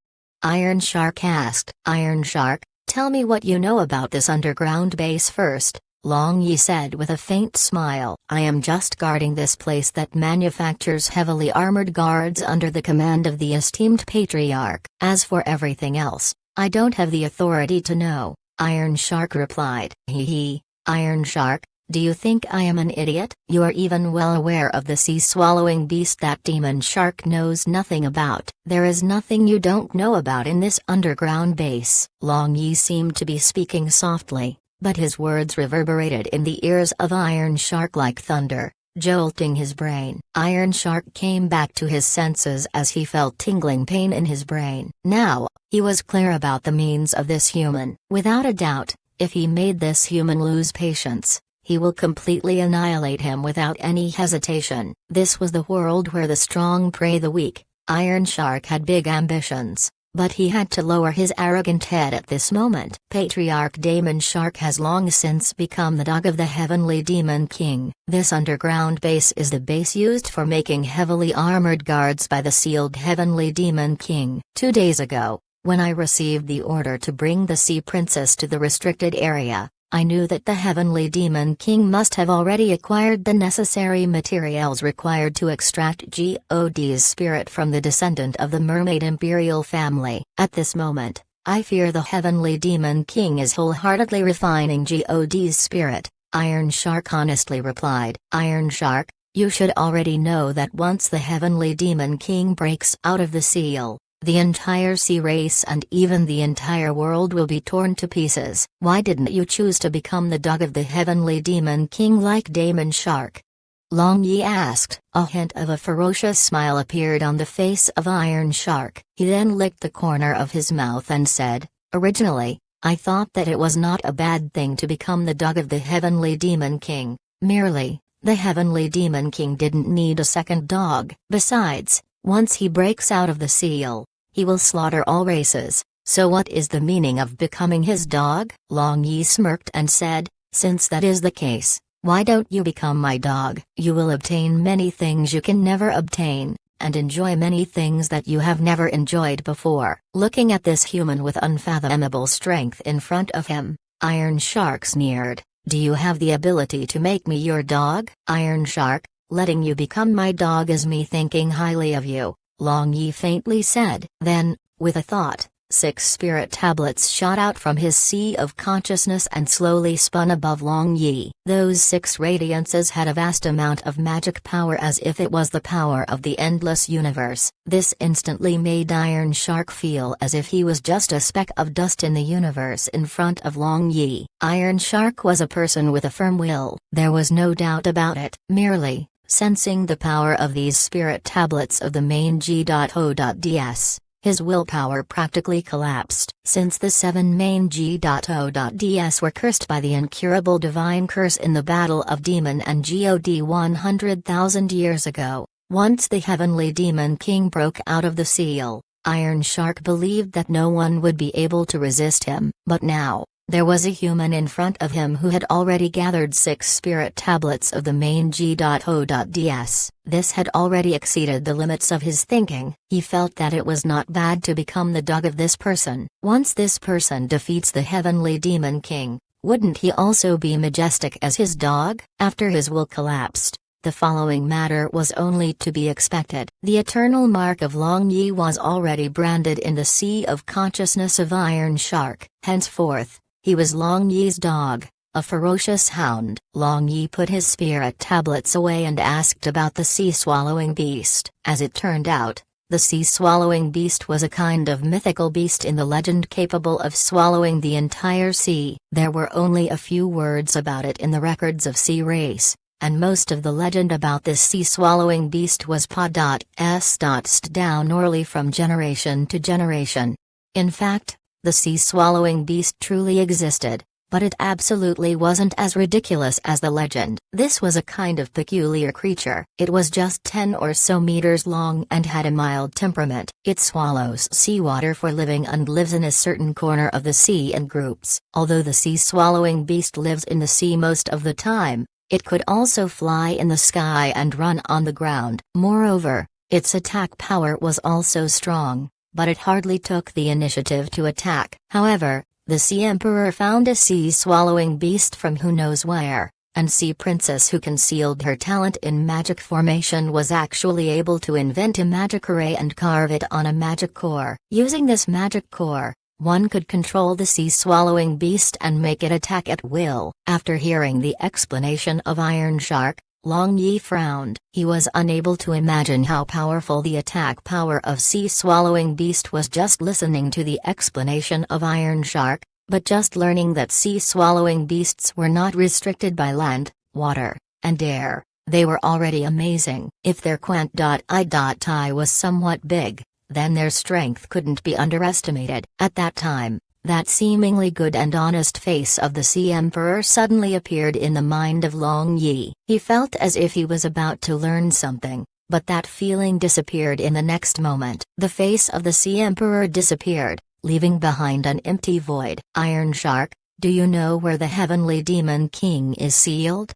Iron Shark asked. "Iron Shark, tell me what you know about this underground base first," Long Yi said with a faint smile. "I am just guarding this place that manufactures heavily armored guards under the command of the esteemed patriarch. As for everything else, I don't have the authority to know," Iron Shark replied. Hee. Iron Shark, do you think I am an idiot? You are even well aware of the sea-swallowing beast that Demon Shark knows nothing about. There is nothing you don't know about in this underground base. Long Yi seemed to be speaking softly, but his words reverberated in the ears of Iron Shark like thunder, jolting his brain. Iron Shark came back to his senses as he felt tingling pain in his brain. Now, he was clear about the means of this human. Without a doubt, if he made this human lose patience, he will completely annihilate him without any hesitation. This was the world where the strong prey the weak. Iron Shark had big ambitions, but he had to lower his arrogant head at this moment. Patriarch Demon Shark has long since become the dog of the Heavenly Demon King. This underground base is the base used for making heavily armored guards by the sealed Heavenly Demon King. 2 days ago, when I received the order to bring the Sea Princess to the restricted area, I knew that the Heavenly Demon King must have already acquired the necessary materials required to extract God's spirit from the descendant of the Mermaid Imperial family. At this moment, I fear the Heavenly Demon King is wholeheartedly refining God's spirit, Iron Shark honestly replied. Iron Shark, you should already know that once the Heavenly Demon King breaks out of the seal, the entire sea race and even the entire world will be torn to pieces. Why didn't you choose to become the dog of the Heavenly Demon King like Demon Shark? Long Yi asked. A hint of a ferocious smile appeared on the face of Iron Shark. He then licked the corner of his mouth and said, "Originally, I thought that it was not a bad thing to become the dog of the Heavenly Demon King. Merely, the Heavenly Demon King didn't need a second dog. Besides, once he breaks out of the seal, he will slaughter all races, so what is the meaning of becoming his dog?" Long Yi smirked and said, "Since that is the case, why don't you become my dog? You will obtain many things you can never obtain, and enjoy many things that you have never enjoyed before." Looking at this human with unfathomable strength in front of him, Iron Shark sneered, "Do you have the ability to make me your dog?" Iron Shark, letting you become my dog is me thinking highly of you, Long Yi faintly said. Then, with a thought, 6 spirit tablets shot out from his sea of consciousness and slowly spun above Long Yi. Those 6 radiances had a vast amount of magic power as if it was the power of the endless universe. This instantly made Iron Shark feel as if he was just a speck of dust in the universe in front of Long Yi. Iron Shark was a person with a firm will. There was no doubt about it. Merely sensing the power of these spirit tablets of the main G.O.DS, his willpower practically collapsed. Since the 7 main G.O.DS were cursed by the incurable divine curse in the Battle of Demon and God 100,000 years ago, once the Heavenly Demon King broke out of the seal, Iron Shark believed that no one would be able to resist him. But now, there was a human in front of him who had already gathered 6 spirit tablets of the main G.O.DS. This had already exceeded the limits of his thinking. He felt that it was not bad to become the dog of this person. Once this person defeats the Heavenly Demon King, Wouldn't he also be majestic as his dog? After his will collapsed, the following matter was only to be expected. The eternal mark of Long Yi was already branded in the sea of consciousness of Iron Shark. Henceforth, he was Long Yi's dog, a ferocious hound. Long Yi put his spirit tablets away and asked about the sea-swallowing beast. As it turned out, the sea-swallowing beast was a kind of mythical beast in the legend capable of swallowing the entire sea. There were only a few words about it in the records of Sea Race, and most of the legend about this sea-swallowing beast was passed down orally from generation to generation. In fact, the sea-swallowing beast truly existed, but it absolutely wasn't as ridiculous as the legend. This was a kind of peculiar creature. It was just 10 or so meters long and had a mild temperament. It swallows seawater for living and lives in a certain corner of the sea in groups. Although the sea-swallowing beast lives in the sea most of the time, it could also fly in the sky and run on the ground. Moreover, its attack power was also strong, but it hardly took the initiative to attack. However, the Sea Emperor found a sea-swallowing beast from who knows where, and Sea Princess, who concealed her talent in magic formation, was actually able to invent a magic array and carve it on a magic core. Using this magic core, one could control the sea-swallowing beast and make it attack at will. After hearing the explanation of Iron Shark, Long Yi frowned. He was unable to imagine how powerful the attack power of sea-swallowing beast was just listening to the explanation of Iron Shark, but just learning that sea-swallowing beasts were not restricted by land, water, and air. They were already amazing. If their quant.I was somewhat big, then their strength couldn't be underestimated. At that time, that seemingly good and honest face of the Sea Emperor suddenly appeared in the mind of Long Yi. He felt as if he was about to learn something, but that feeling disappeared in the next moment. The face of the Sea Emperor disappeared, leaving behind an empty void. Iron Shark, do you know where the Heavenly Demon King is sealed?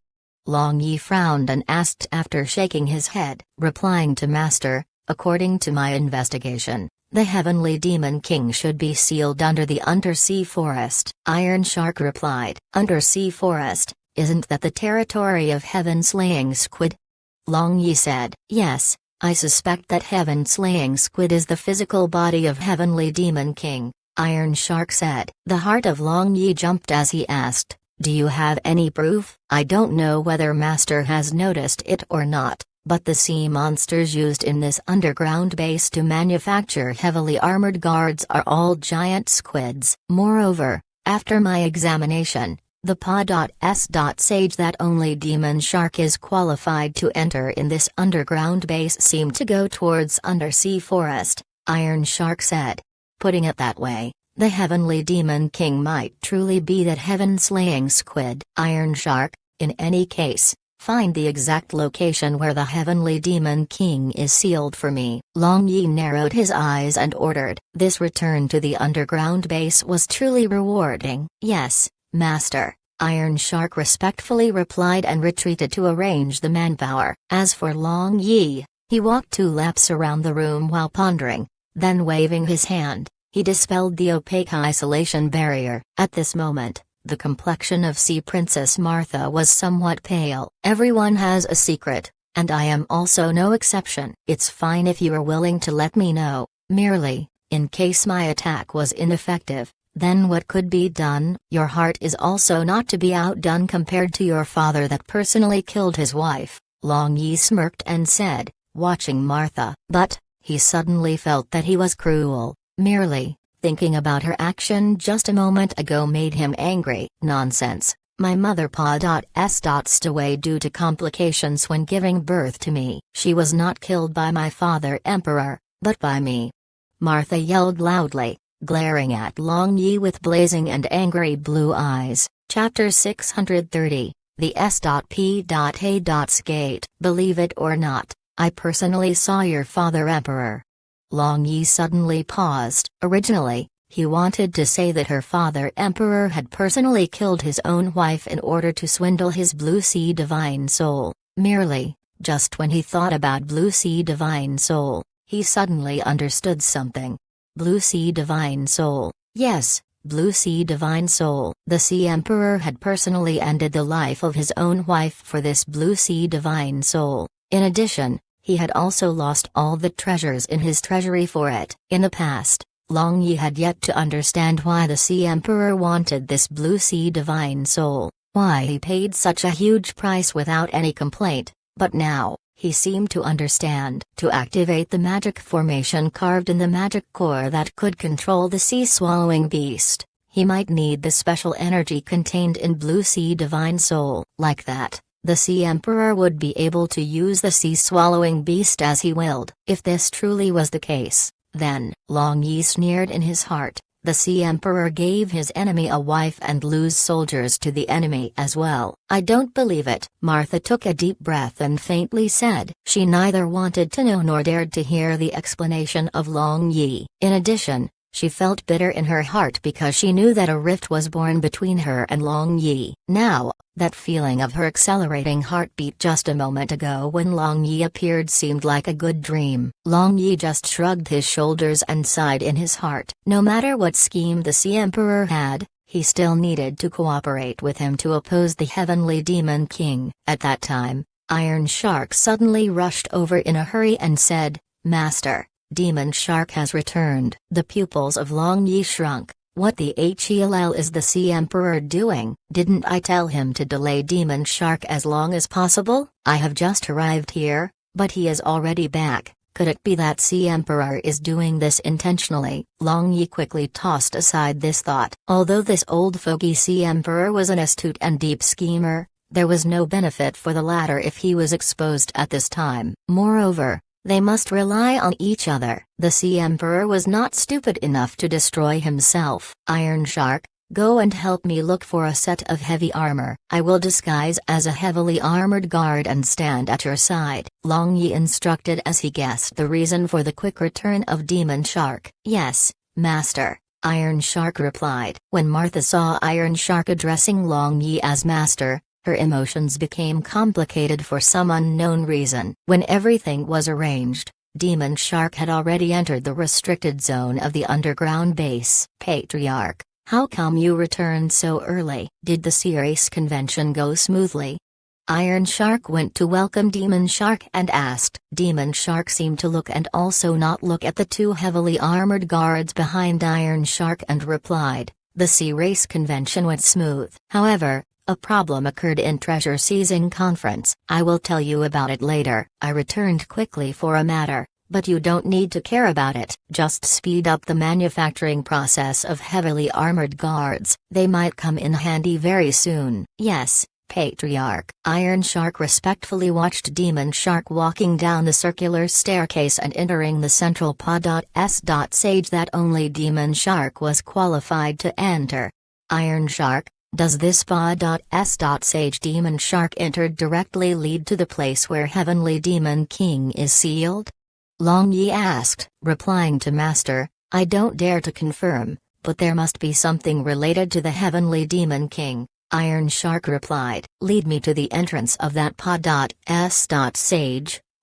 Long Yi frowned and asked after shaking his head. Replying to Master, according to my investigation, the Heavenly Demon King should be sealed under the Undersea Forest. Iron Shark replied. Undersea Forest, isn't that the territory of Heaven-slaying squid? Long Yi said. Yes, I suspect that Heaven-slaying squid is the physical body of Heavenly Demon King, Iron Shark said. The heart of Long Yi jumped as he asked, do you have any proof? I don't know whether Master has noticed it or not, but the sea monsters used in this underground base to manufacture heavily armored guards are all giant squids. Moreover, after my examination, the PA.S. sage that only Demon Shark is qualified to enter in this underground base seem to go towards Undersea Forest, Iron Shark said. Putting it that way, the Heavenly Demon King might truly be that heaven-slaying squid. Iron Shark, in any case, find the exact location where the Heavenly Demon King is sealed for me. Long Yi narrowed his eyes and ordered. This return to the underground base was truly rewarding. Yes, Master, Iron Shark respectfully replied and retreated to arrange the manpower. As for Long Yi, he walked 2 laps around the room while pondering, then waving his hand, he dispelled the opaque isolation barrier. At this moment, the complexion of Sea Princess Martha was somewhat pale. Everyone has a secret, and I am also no exception. It's fine if you are willing to let me know, merely, in case my attack was ineffective, then what could be done? Your heart is also not to be outdone compared to your father that personally killed his wife, Long Yi smirked and said, watching Martha. But, he suddenly felt that he was cruel, merely thinking about her action just a moment ago made him angry. Nonsense, my mother passed away due to complications when giving birth to me. She was not killed by my father Emperor, but by me. Martha yelled loudly, glaring at Long Yi with blazing and angry blue eyes. Chapter 630, the S.P.A.Skate. Believe it or not, I personally saw your father Emperor. Long Yi suddenly paused. Originally, he wanted to say that her father Emperor had personally killed his own wife in order to swindle his Blue Sea Divine Soul. Merely, just when he thought about Blue Sea Divine Soul, he suddenly understood something. Blue Sea Divine Soul, yes, Blue Sea Divine Soul. The Sea Emperor had personally ended the life of his own wife for this Blue Sea Divine Soul. In addition, he had also lost all the treasures in his treasury for it. In the past, Long Yi had yet to understand why the Sea Emperor wanted this Blue Sea Divine Soul, why he paid such a huge price without any complaint, but now, he seemed to understand. To activate the magic formation carved in the magic core that could control the sea-swallowing beast, he might need the special energy contained in Blue Sea Divine Soul. Like that, the Sea Emperor would be able to use the sea-swallowing beast as he willed. If this truly was the case, then, Long Yi sneered in his heart, the Sea Emperor gave his enemy a wife and lose soldiers to the enemy as well. I don't believe it. Martha took a deep breath and faintly said. She neither wanted to know nor dared to hear the explanation of Long Yi. In addition, she felt bitter in her heart because she knew that a rift was born between her and Long Yi. Now, that feeling of her accelerating heartbeat just a moment ago when Long Yi appeared seemed like a good dream. Long Yi just shrugged his shoulders and sighed in his heart. No matter what scheme the Sea Emperor had, he still needed to cooperate with him to oppose the Heavenly Demon King. At that time, Iron Shark suddenly rushed over in a hurry and said, "Master, Demon Shark has returned." The pupils of Long Yi shrunk. What the hell is the Sea Emperor doing? Didn't I tell him to delay Demon Shark as long as possible? I have just arrived here, but he is already back. Could it be that Sea Emperor is doing this intentionally? Long Yi quickly tossed aside this thought. Although this old fogey Sea Emperor was an astute and deep schemer, there was no benefit for the latter if he was exposed at this time. Moreover, they must rely on each other. The Sea Emperor was not stupid enough to destroy himself. Iron Shark, go and help me look for a set of heavy armor. I will disguise as a heavily armored guard and stand at your side. Long Yi instructed as he guessed the reason for the quick return of Demon Shark. Yes, Master, Iron Shark replied. When Martha saw Iron Shark addressing Long Yi as Master, her emotions became complicated for some unknown reason. When everything was arranged, Demon Shark had already entered the restricted zone of the underground base. Patriarch, how come you returned so early? Did the Sea Race convention go smoothly? Iron Shark went to welcome Demon Shark and asked. Demon Shark seemed to look and also not look at the two heavily armored guards behind Iron Shark and replied, the Sea Race convention went smooth. However, a problem occurred in Treasure Seizing Conference. I will tell you about it later. I returned quickly for a matter, but you don't need to care about it. Just speed up the manufacturing process of heavily armored guards. They might come in handy very soon. Yes, Patriarch. Iron Shark respectfully watched Demon Shark walking down the circular staircase and entering the central pod.s.sage that only Demon Shark was qualified to enter. Iron Shark, does this pod.s.sage Demon Shark entered directly lead to the place where Heavenly Demon King is sealed? Long Yi asked, replying to Master, I don't dare to confirm, but there must be something related to the Heavenly Demon King. Iron Shark replied, lead me to the entrance of that pod.s.sage.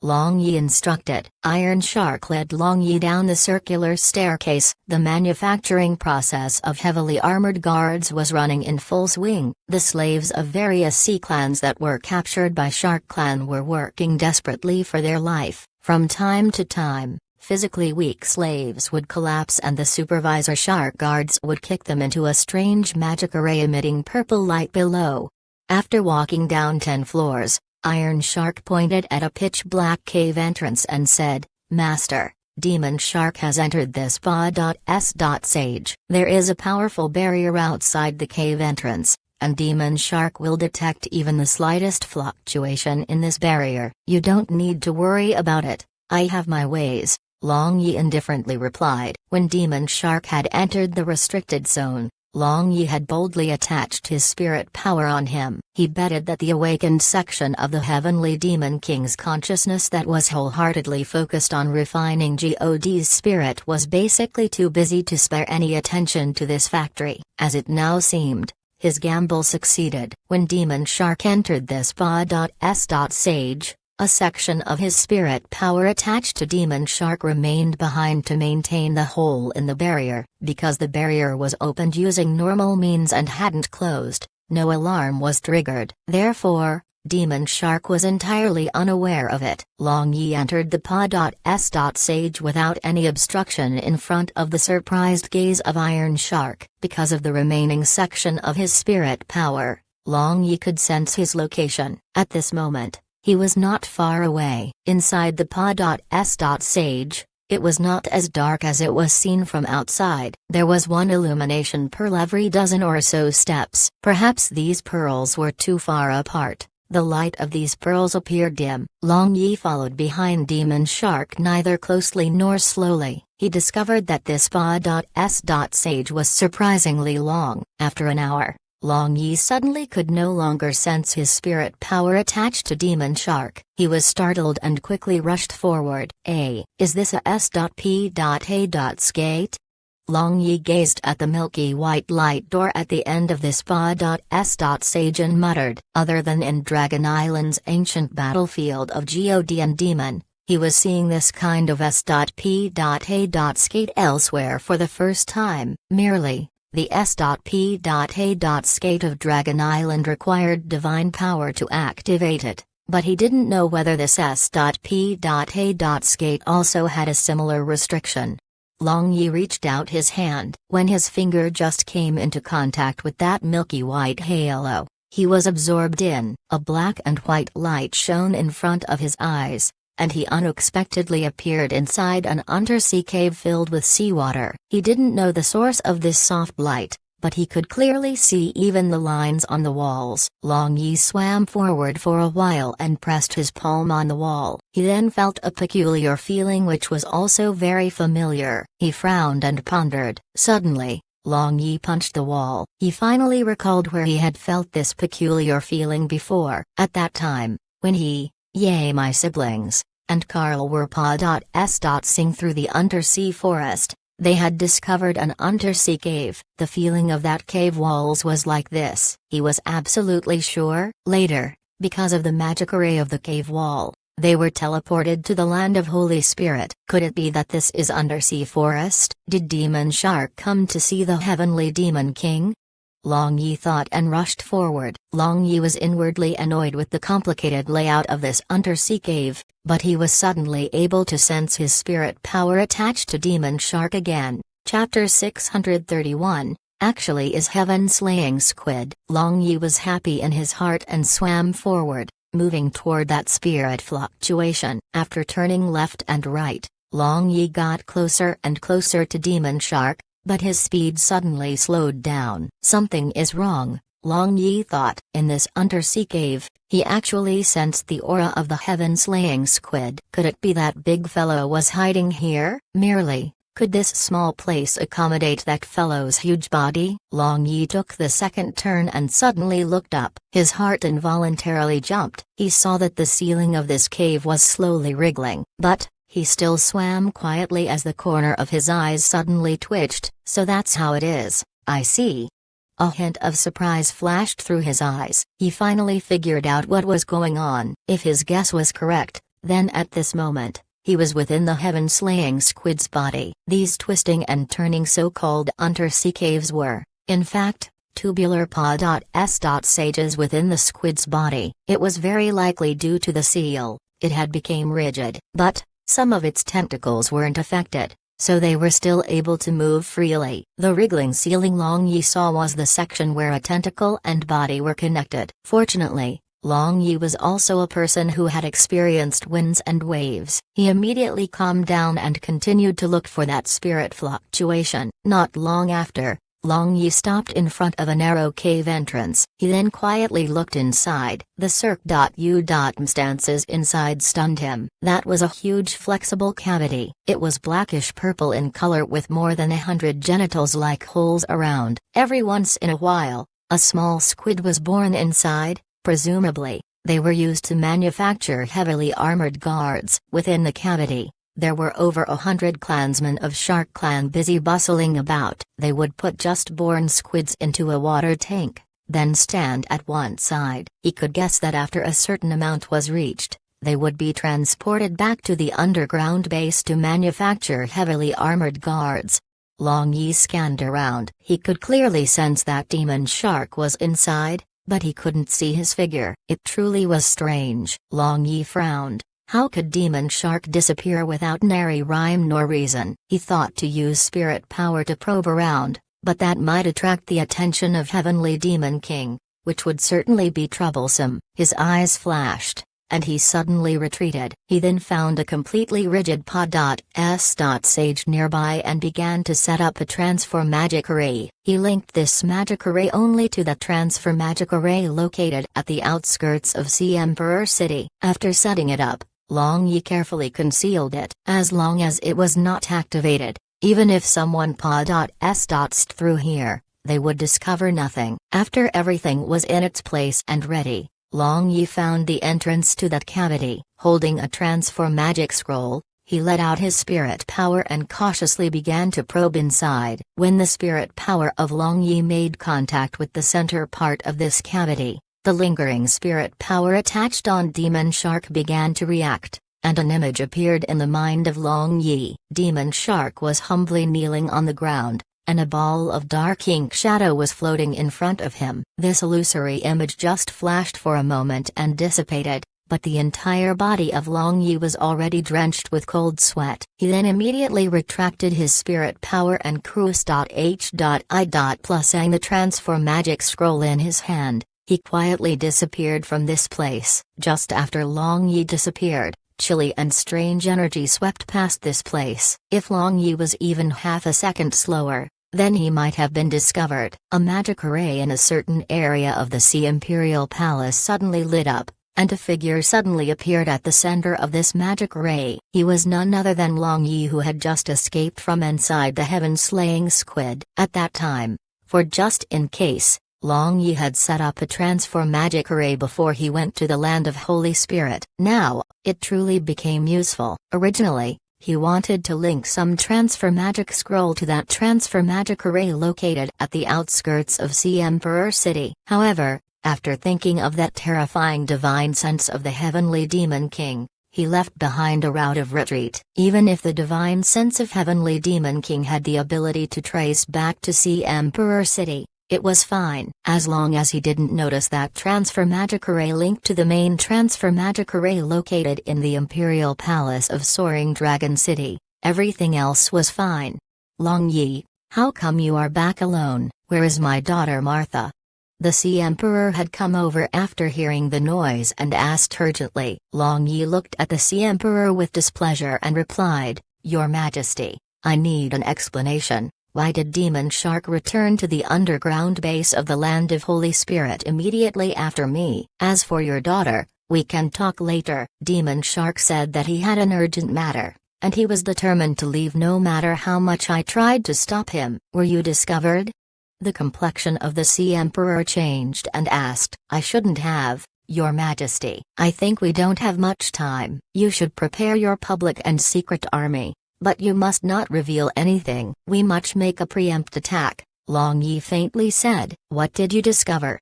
Long Yi instructed. Iron Shark led Long Yi down the circular staircase. The manufacturing process of heavily armored guards was running in full swing. The slaves of various sea clans that were captured by Shark Clan were working desperately for their life. From time to time, physically weak slaves would collapse and the supervisor Shark guards would kick them into a strange magic array emitting purple light below. After walking down 10 floors, Iron Shark pointed at a pitch-black cave entrance and said, Master, Demon Shark has entered this pod.s.sage. There is a powerful barrier outside the cave entrance, and Demon Shark will detect even the slightest fluctuation in this barrier. You don't need to worry about it, I have my ways, Long Yi indifferently replied. When Demon Shark had entered the restricted zone, Long Yi had boldly attached his spirit power on him. He betted that the awakened section of the Heavenly Demon King's consciousness that was wholeheartedly focused on refining God's spirit was basically too busy to spare any attention to this factory. As it now seemed, his gamble succeeded. When Demon Shark entered this pod.s.sage, A section of his spirit power attached to Demon Shark remained behind to maintain the hole in the barrier. Because the barrier was opened using normal means and hadn't closed, no alarm was triggered. Therefore, Demon Shark was entirely unaware of it. Long Yi entered the Pa.S. Sage without any obstruction in front of the surprised gaze of Iron Shark. Because of the remaining section of his spirit power, Long Yi could sense his location. At this moment, he was not far away. Inside the Pa.S. Sage, it was not as dark as it was seen from outside. There was one illumination pearl every dozen or so steps. Perhaps these pearls were too far apart. The light of these pearls appeared dim. Long Yi followed behind Demon Shark neither closely nor slowly. He discovered that this Pa.S. Sage was surprisingly long. After an hour, Long Yi suddenly could no longer sense his spirit power attached to Demon Shark. He was startled and quickly rushed forward. Is this a S.P.A. skate? Long Yi gazed at the milky white light door at the end of this Pa.S. Sage and muttered. Other than in Dragon Island's ancient battlefield of God and Demon, he was seeing this kind of S.P.A. skate elsewhere for the first time. Merely, the S.P.A. skate of Dragon Island required divine power to activate it, but he didn't know whether this S.P.A. skate also had a similar restriction. Long Yi reached out his hand. When his finger just came into contact with that milky white halo, he was absorbed in. A black and white light shone in front of his eyes, and he unexpectedly appeared inside an undersea cave filled with seawater. He didn't know the source of this soft light, but he could clearly see even the lines on the walls. Long Yi swam forward for a while and pressed his palm on the wall. He then felt a peculiar feeling which was also very familiar. He frowned and pondered. Suddenly, Long Yi punched the wall. He finally recalled where he had felt this peculiar feeling before. At that time, when he, my siblings, and Carl were Pa.S.ing through the undersea forest, they had discovered an undersea cave. The feeling of that cave walls was like this. He was absolutely sure. Later, because of the magic array of the cave wall, they were teleported to the land of Holy Spirit. Could it be that this is undersea forest? Did Demon Shark come to see the heavenly Demon King? Long Yi thought and rushed forward. Long Yi was inwardly annoyed with the complicated layout of this undersea cave, but he was suddenly able to sense his spirit power attached to Demon Shark again. Chapter 631, Actually is Heaven Slaying Squid. Long Yi was happy in his heart and swam forward, moving toward that spirit fluctuation. After turning left and right, Long Yi got closer and closer to Demon Shark, but his speed suddenly slowed down. Something is wrong, Long Yi thought. In this undersea cave, he actually sensed the aura of the heaven-slaying squid. Could it be that big fellow was hiding here? Merely, could this small place accommodate that fellow's huge body? Long Yi took the second turn and suddenly looked up. His heart involuntarily jumped. He saw that the ceiling of this cave was slowly wriggling, but he still swam quietly as the corner of his eyes suddenly twitched. So that's how it is, I see. A hint of surprise flashed through his eyes. He finally figured out what was going on. If his guess was correct, then at this moment, he was within the heaven-slaying squid's body. These twisting and turning so-called undersea caves were, in fact, tubular Pa.S. sages within the squid's body. It was very likely due to the seal. It had become rigid, but some of its tentacles weren't affected, so they were still able to move freely. The wriggling ceiling Long Yi saw was the section where a tentacle and body were connected. Fortunately, Long Yi was also a person who had experienced winds and waves. He immediately calmed down and continued to look for that spirit fluctuation. Not long after, Long Yi stopped in front of a narrow cave entrance. He then quietly looked inside. The circumstances inside stunned him. That was a huge flexible cavity. It was blackish purple in color with more than 100 genitals-like holes around. Every once in a while, a small squid was born inside. Presumably, they were used to manufacture heavily armored guards. Within the cavity, there were over 100 clansmen of Shark Clan busy bustling about. They would put just born squids into a water tank, then stand at one side. He could guess that after a certain amount was reached, they would be transported back to the underground base to manufacture heavily armored guards. Long Yi scanned around. He could clearly sense that Demon Shark was inside, but he couldn't see his figure. It truly was strange. Long Yi frowned. How could Demon Shark disappear without nary rhyme nor reason? He thought to use spirit power to probe around, but that might attract the attention of Heavenly Demon King, which would certainly be troublesome. His eyes flashed, and he suddenly retreated. He then found a completely rigid pod.s.sage nearby and began to set up a transfer magic array. He linked this magic array only to the transfer magic array located at the outskirts of Sea Emperor City. After setting it up, Long Yi carefully concealed it. As long as it was not activated, even if someone pod.s.st through here, they would discover nothing. After everything was in its place and ready, Long Yi found the entrance to that cavity. Holding a transfer magic scroll, he let out his spirit power and cautiously began to probe inside. When the spirit power of Long Yi made contact with the center part of this cavity, the lingering spirit power attached on Demon Shark began to react, and an image appeared in the mind of Long Yi. Demon Shark was humbly kneeling on the ground, and a ball of dark ink shadow was floating in front of him. This illusory image just flashed for a moment and dissipated, but the entire body of Long Yi was already drenched with cold sweat. He then immediately retracted his spirit power and cruise.h.i. the transfer magic scroll in his hand. He quietly disappeared from this place. Just after Long Yi disappeared, chilly and strange energy swept past this place. If Long Yi was even half a second slower, then he might have been discovered. A magic array in a certain area of the Sea Imperial Palace suddenly lit up, and a figure suddenly appeared at the center of this magic array. He was none other than Long Yi, who had just escaped from inside the heaven-slaying squid. At that time, for just in case, Long Yi had set up a transfer magic array before he went to the land of Holy Spirit. Now, it truly became useful. Originally, he wanted to link some transfer magic scroll to that transfer magic array located at the outskirts of Sea Emperor City. However, after thinking of that terrifying divine sense of the Heavenly Demon King, he left behind a route of retreat. Even if the divine sense of Heavenly Demon King had the ability to trace back to Sea Emperor City, it was fine. As long as he didn't notice that transfer magic array linked to the main transfer magic array located in the Imperial Palace of Soaring Dragon City, everything else was fine. Long Yi, how come you are back alone? Where is my daughter Martha? The Sea Emperor had come over after hearing the noise and asked urgently. Long Yi looked at the Sea Emperor with displeasure and replied, Your Majesty, I need an explanation. Why did Demon Shark return to the underground base of the Land of Holy Spirit immediately after me? As for your daughter, we can talk later. Demon Shark said that he had an urgent matter, and he was determined to leave no matter how much I tried to stop him. Were you discovered? The complexion of the Sea Emperor changed and asked, I shouldn't have, Your Majesty. I think we don't have much time. You should prepare your public and secret army. But you must not reveal anything. We must make a preempt attack, Long Yi faintly said. What did you discover?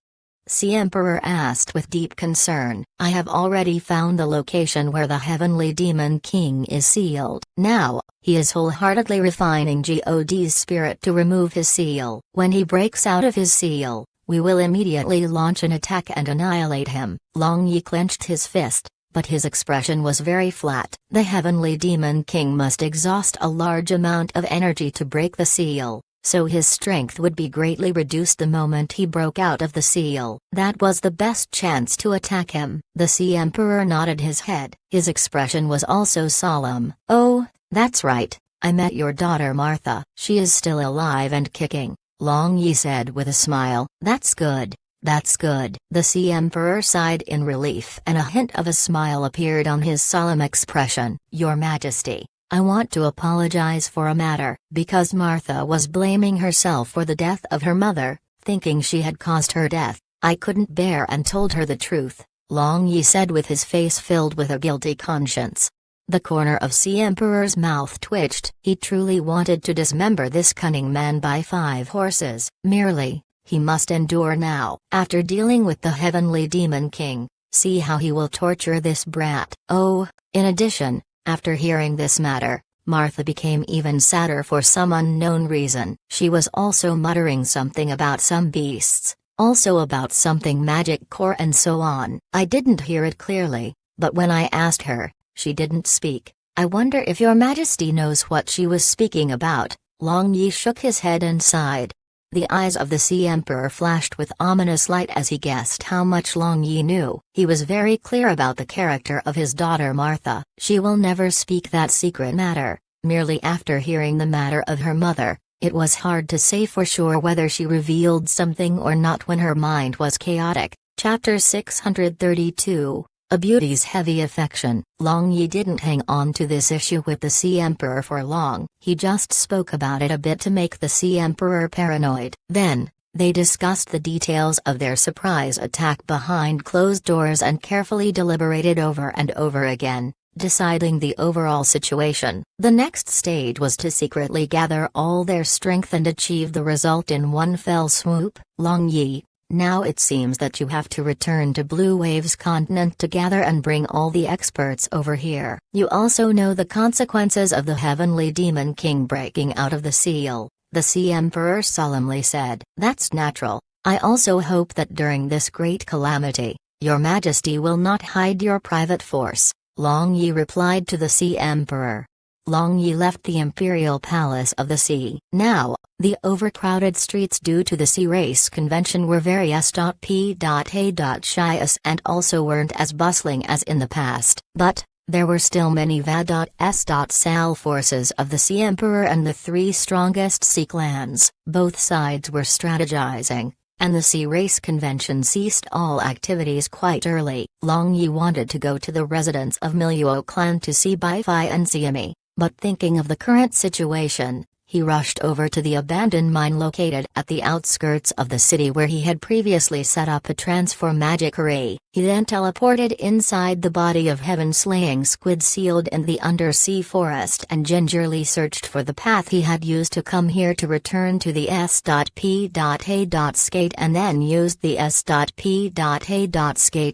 Sea Emperor asked with deep concern. I have already found the location where the Heavenly Demon King is sealed. Now, he is wholeheartedly refining God's spirit to remove his seal. When he breaks out of his seal, we will immediately launch an attack and annihilate him. Long Yi clenched his fist, but his expression was very flat. The Heavenly Demon King must exhaust a large amount of energy to break the seal, so his strength would be greatly reduced the moment he broke out of the seal. That was the best chance to attack him. The Sea Emperor nodded his head. His expression was also solemn. Oh, that's right, I met your daughter Martha. She is still alive and kicking, Long Yi said with a smile. That's good. That's good. The Sea Emperor sighed in relief and a hint of a smile appeared on his solemn expression. Your Majesty, I want to apologize for a matter. Because Martha was blaming herself for the death of her mother, thinking she had caused her death, I couldn't bear and told her the truth, Long Yi said with his face filled with a guilty conscience. The corner of Sea Emperor's mouth twitched. He truly wanted to dismember this cunning man by 5 horses. Merely, he must endure now. After dealing with the Heavenly Demon King, See how he will torture this brat. Oh, in addition, after hearing this matter, Martha became even sadder for some unknown reason. She was also muttering something about some beasts, also about something magic core and so on. I didn't hear it clearly, but when I asked her, she didn't speak. I wonder if your majesty knows what she was speaking about. Long Yi shook his head and sighed. The eyes of the Sea Emperor flashed with ominous light as he guessed how much Long Yi knew. He was very clear about the character of his daughter Martha. She will never speak that secret matter. Merely after hearing the matter of her mother, it was hard to say for sure whether she revealed something or not when her mind was chaotic. Chapter 632. A Beauty's Heavy Affection. Long Yi didn't hang on to this issue with the Sea Emperor for long. He just spoke about it a bit to make the Sea Emperor paranoid. Then, they discussed the details of their surprise attack behind closed doors and carefully deliberated over and over again, deciding the overall situation. The next stage was to secretly gather all their strength and achieve the result in one fell swoop. Long Yi, now it seems that you have to return to Blue Wave's continent to gather and bring all the experts over here. You also know the consequences of the Heavenly Demon King breaking out of the seal, the Sea Emperor solemnly said. That's natural. I also hope that during this great calamity, your majesty will not hide your private force, Long Yi replied to the Sea Emperor. Long Yi left the Imperial Palace of the Sea. Now, the overcrowded streets due to the Sea Race Convention were very s.p.a.shyous and also weren't as bustling as in the past. But, there were still many VA.S.Sal forces of the Sea Emperor and the three strongest sea clans. Both sides were strategizing, and the Sea Race Convention ceased all activities quite early. Long Yi wanted to go to the residence of Miluo clan to see Bai-Fi and Xiami. But thinking of the current situation, he rushed over to the abandoned mine located at the outskirts of the city where he had previously set up a transfer magic array. He then teleported inside the body of heaven-slaying squid sealed in the undersea forest and gingerly searched for the path he had used to come here to return to the S.P.A.skate and then used the S.P.A.skate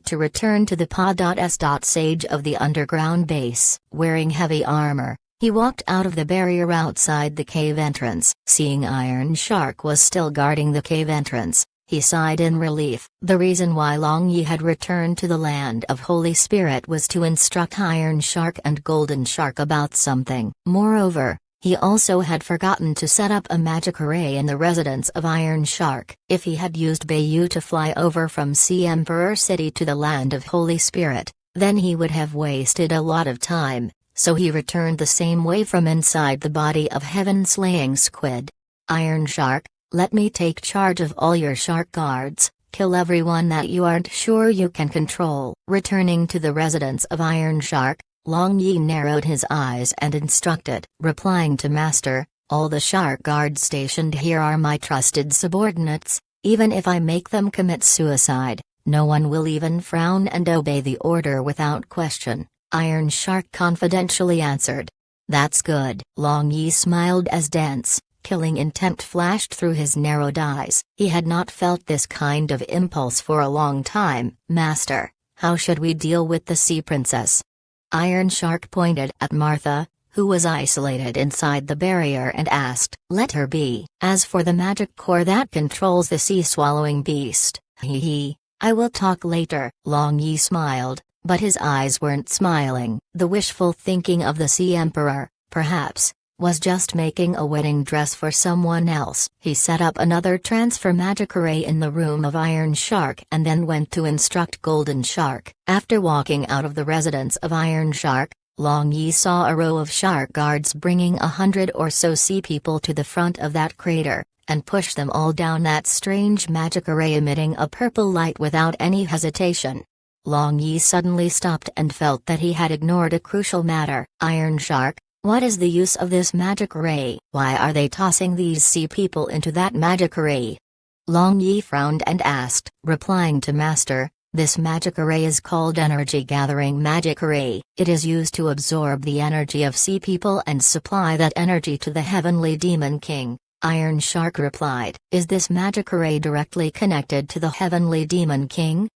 to return to the Pa.S.Sage of the underground base. Wearing heavy armor, he walked out of the barrier outside the cave entrance. Seeing Iron Shark was still guarding the cave entrance, he sighed in relief. The reason why Long Yi had returned to the land of Holy Spirit was to instruct Iron Shark and Golden Shark about something. Moreover, he also had forgotten to set up a magic array in the residence of Iron Shark. If he had used Bayu to fly over from Sea Emperor City to the land of Holy Spirit, then he would have wasted a lot of time. So he returned the same way from inside the body of heaven-slaying squid. Iron Shark, let me take charge of all your shark guards, kill everyone that you aren't sure you can control. Returning to the residence of Iron Shark, Long Yi narrowed his eyes and instructed. Replying to Master, all the shark guards stationed here are my trusted subordinates. Even if I make them commit suicide, no one will even frown and obey the order without question. Iron Shark confidentially answered. That's good. Long Yi smiled as dense, killing intent flashed through his narrowed eyes. He had not felt this kind of impulse for a long time. Master, how should we deal with the Sea Princess? Iron Shark pointed at Martha, who was isolated inside the barrier and asked. Let her be. As for the magic core that controls the sea-swallowing beast, I will talk later. Long Yi smiled. But his eyes weren't smiling. The wishful thinking of the Sea Emperor, perhaps, was just making a wedding dress for someone else. He set up another transfer magic array in the room of Iron Shark and then went to instruct Golden Shark. After walking out of the residence of Iron Shark, Long Yi saw a row of shark guards bringing 100 or so sea people to the front of that crater, and push them all down that strange magic array emitting a purple light without any hesitation. Long Yi suddenly stopped and felt that he had ignored a crucial matter. Iron Shark, what is the use of this magic array? Why are they tossing these sea people into that magic array? Long Yi frowned and asked. Replying to Master, this magic array is called Energy Gathering Magic Array. It is used to absorb the energy of sea people and supply that energy to the Heavenly Demon King. Iron Shark replied. Is this magic array directly connected to the Heavenly Demon King?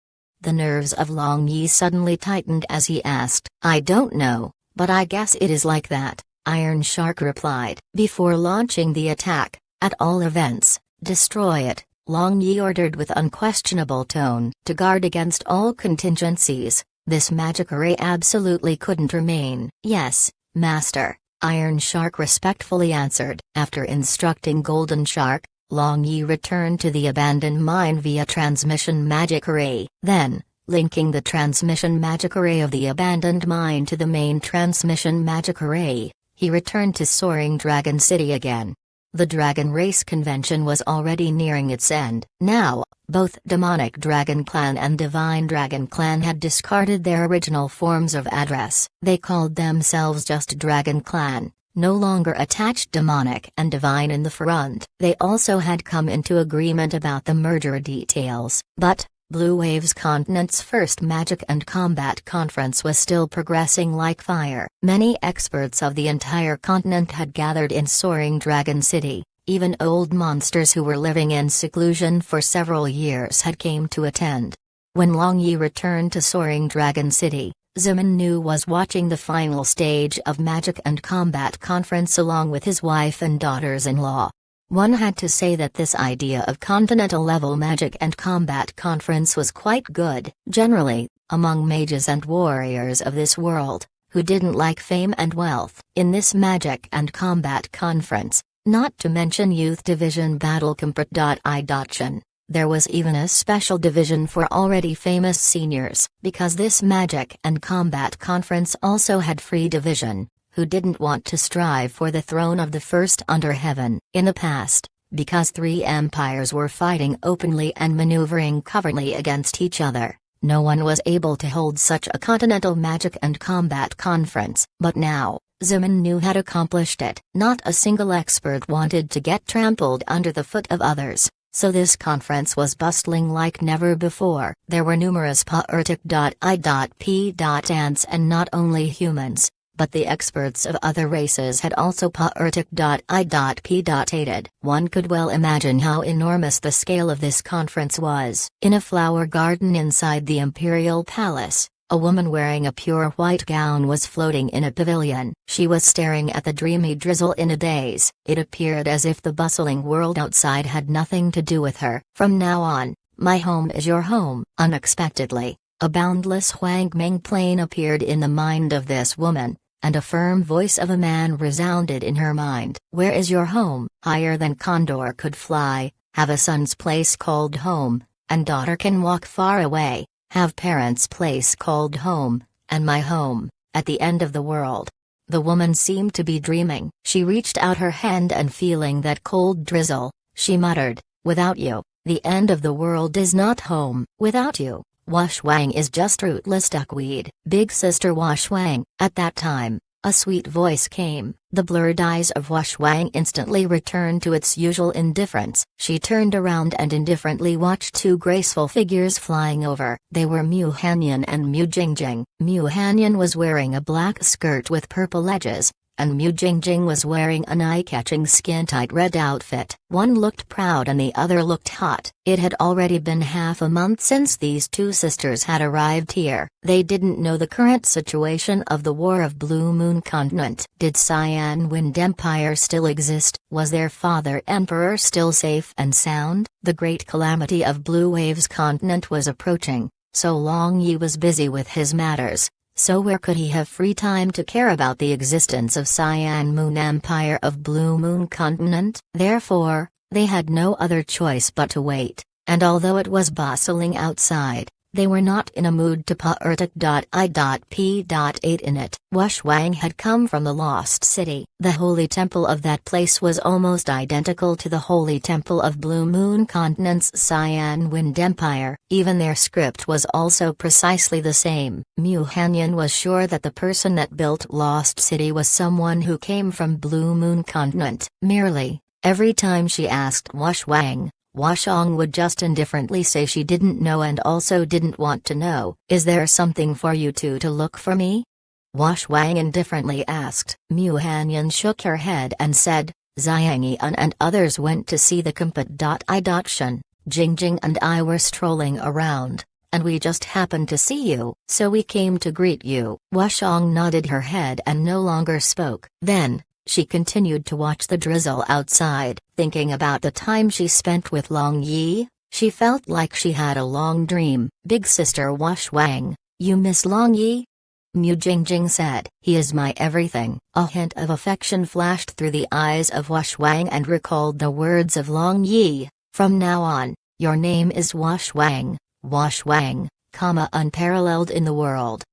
The nerves of Long Yi suddenly tightened as he asked. I don't know, but I guess it is like that, Iron Shark replied. Before launching the attack, at all events, destroy it, Long Yi ordered with unquestionable tone. To guard against all contingencies, this magic array absolutely couldn't remain. Yes, Master, Iron Shark respectfully answered. After instructing Golden Shark, Long Yi returned to the abandoned mine via transmission magic array. Then, linking the transmission magic array of the abandoned mine to the main transmission magic array, he returned to Soaring Dragon City again. The Dragon Race Convention was already nearing its end. Now, both Demonic Dragon Clan and Divine Dragon Clan had discarded their original forms of address. They called themselves just Dragon Clan, no longer attached Demonic and Divine in the front. They also had come into agreement about the merger details. But, Blue Waves Continent's first Magic and Combat Conference was still progressing like fire. Many experts of the entire continent had gathered in Soaring Dragon City. Even old monsters who were living in seclusion for several years had came to attend. When Long Yi returned to Soaring Dragon City, Zemin Nu was watching the final stage of Magic and Combat Conference along with his wife and daughters-in-law. One had to say that this idea of continental-level Magic and Combat Conference was quite good. Generally, among mages and warriors of this world, who didn't like fame and wealth. In this Magic and Combat Conference, not to mention Youth Division Battle Comprat.I. There was even a special division for already famous seniors. Because this Magic and Combat Conference also had free division, who didn't want to strive for the throne of the first under heaven. In the past, because three empires were fighting openly and maneuvering covertly against each other, no one was able to hold such a continental Magic and Combat Conference. But now, Zemin Nu had accomplished it. Not a single expert wanted to get trampled under the foot of others, so this conference was bustling like never before. There were numerous Paurtic.I.P. ants, and not only humans, but the experts of other races had also Paurtic.I.P. One could well imagine how enormous the scale of this conference was. In a flower garden inside the Imperial Palace, a woman wearing a pure white gown was floating in a pavilion. She was staring at the dreamy drizzle in a daze. It appeared as if the bustling world outside had nothing to do with her. From now on, my home is your home. Unexpectedly, a boundless Huangming plane appeared in the mind of this woman, and a firm voice of a man resounded in her mind. Where is your home? Higher than Condor could fly, have a son's place called home, and daughter can walk far away. Have parents' place called home, and my home, at the end of the world. The woman seemed to be dreaming. She reached out her hand and feeling that cold drizzle, she muttered, without you, the end of the world is not home. Without you, Washuang is just rootless duckweed. Big sister Washuang. At that time, a sweet voice came. The blurred eyes of Washuang instantly returned to its usual indifference. She turned around and indifferently watched two graceful figures flying over. They were Mu Hanyan and Mu Jingjing. Mu Hanyan was wearing a black skirt with purple edges, and Mu Jingjing was wearing an eye-catching skin-tight red outfit. One looked proud and the other looked hot. It had already been half a month since these two sisters had arrived here. They didn't know the current situation of the War of Blue Moon Continent. Did Cyan Wind Empire still exist? Was their father Emperor still safe and sound? The great calamity of Blue Waves Continent was approaching, so Long Yi was busy with his matters. So where could he have free time to care about the existence of Cyan Moon Empire of Blue Moon Continent? Therefore, they had no other choice but to wait, and although it was bustling outside, they were not in a mood to Paurtic.I.P.8 in it. Washuang had come from the Lost City. The holy temple of that place was almost identical to the holy temple of Blue Moon Continent's Cyan Wind Empire. Even their script was also precisely the same. Mu Hanyan was sure that the person that built Lost City was someone who came from Blue Moon Continent. Merely, every time she asked Washuang, Washong would just indifferently say she didn't know and also didn't want to know. Is there something for you two to look for me? Washuang indifferently asked. Mu Hanyan shook her head and said, Xiangyan and others went to see the Compat.I. Jingjing and I were strolling around, and we just happened to see you, so we came to greet you." Washong nodded her head and no longer spoke. Then, she continued to watch the drizzle outside, thinking about the time she spent with Long Yi. She felt like she had a long dream. "Big sister Washwang, you miss Long Yi?" Mu Jingjing said. "He is my everything." A hint of affection flashed through the eyes of Washwang and recalled the words of Long Yi. "From now on, your name is Washwang, Washwang, unparalleled in the world,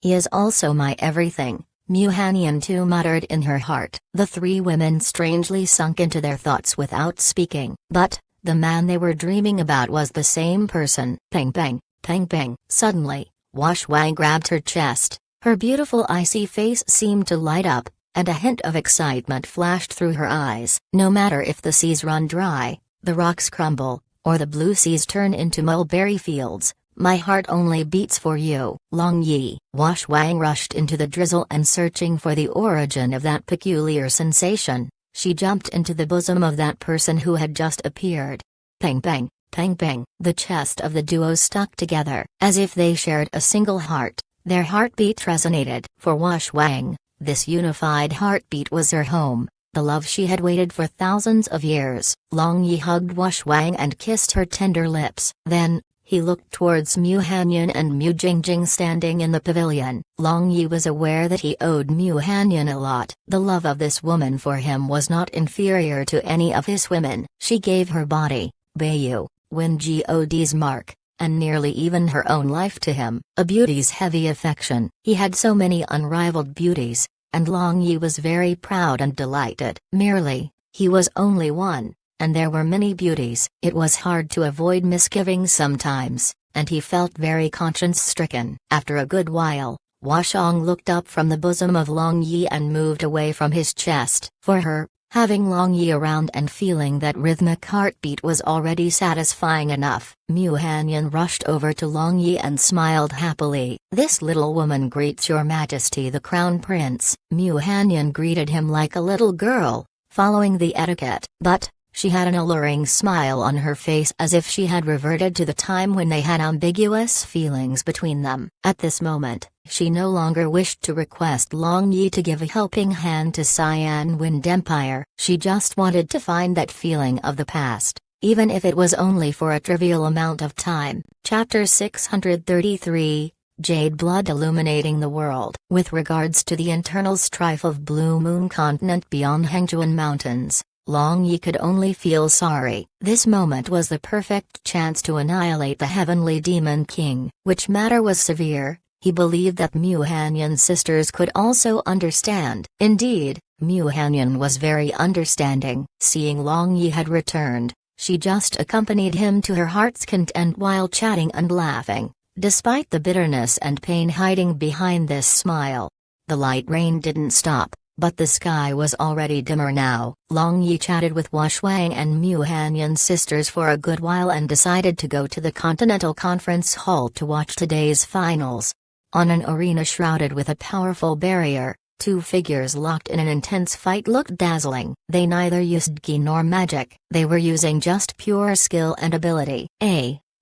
He is also my everything," Mu Hanyan too muttered in her heart. The three women strangely sunk into their thoughts without speaking. But, the man they were dreaming about was the same person. Ping ping, ping ping. Suddenly, Washwang grabbed her chest. Her beautiful icy face seemed to light up, and a hint of excitement flashed through her eyes. "No matter if the seas run dry, the rocks crumble, or the blue seas turn into mulberry fields, my heart only beats for you." Long Yi. Washwang rushed into the drizzle and searching for the origin of that peculiar sensation, she jumped into the bosom of that person who had just appeared. Ping ping, ping ping. The chest of the duo stuck together. As if they shared a single heart, their heartbeat resonated. For Washwang, this unified heartbeat was her home, the love she had waited for thousands of years. Long Yi hugged Washwang and kissed her tender lips. Then, he looked towards Mu Hanyan and Mu Jingjing standing in the pavilion. Long Yi was aware that he owed Mu Hanyan a lot. The love of this woman for him was not inferior to any of his women. She gave her body, Bayu, Wen God's mark, and nearly even her own life to him. A beauty's heavy affection. He had so many unrivaled beauties, and Long Yi was very proud and delighted. Merely, he was only one, and there were many beauties. It was hard to avoid misgivings sometimes, and he felt very conscience-stricken. After a good while, Washong looked up from the bosom of Long Yi and moved away from his chest. For her, having Long Yi around and feeling that rhythmic heartbeat was already satisfying enough. Mu Hanyan rushed over to Long Yi and smiled happily. "This little woman greets your majesty the crown prince." Mu Hanyan greeted him like a little girl, following the etiquette. But, she had an alluring smile on her face as if she had reverted to the time when they had ambiguous feelings between them. At this moment, she no longer wished to request Long Yi to give a helping hand to Cyan Wind Empire. She just wanted to find that feeling of the past, even if it was only for a trivial amount of time. Chapter 633, Jade Blood Illuminating the World. With regards to the internal strife of Blue Moon Continent beyond Hengjuan Mountains, Long Yi could only feel sorry. This moment was the perfect chance to annihilate the Heavenly Demon King. Which matter was severe, he believed that Mu Hanyan's sisters could also understand. Indeed, Mu Hanyan was very understanding. Seeing Long Yi had returned, she just accompanied him to her heart's content while chatting and laughing, despite the bitterness and pain hiding behind this smile. The light rain didn't stop, but the sky was already dimmer now. Long Yi chatted with Washwang and Mu Hanyan's sisters for a good while and decided to go to the Continental Conference Hall to watch today's finals. On an arena shrouded with a powerful barrier, two figures locked in an intense fight looked dazzling. They neither used Gi nor magic, they were using just pure skill and ability.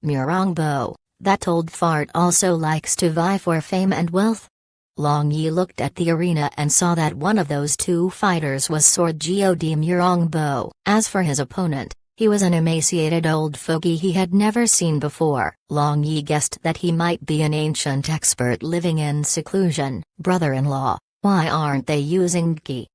Murongbo, that old fart also likes to vie for fame and wealth? Long Yi looked at the arena and saw that one of those two fighters was Sword God Murongbo. As for his opponent, he was an emaciated old fogey he had never seen before. Long Yi guessed that he might be an ancient expert living in seclusion. "Brother-in-law, why aren't they using Gi?"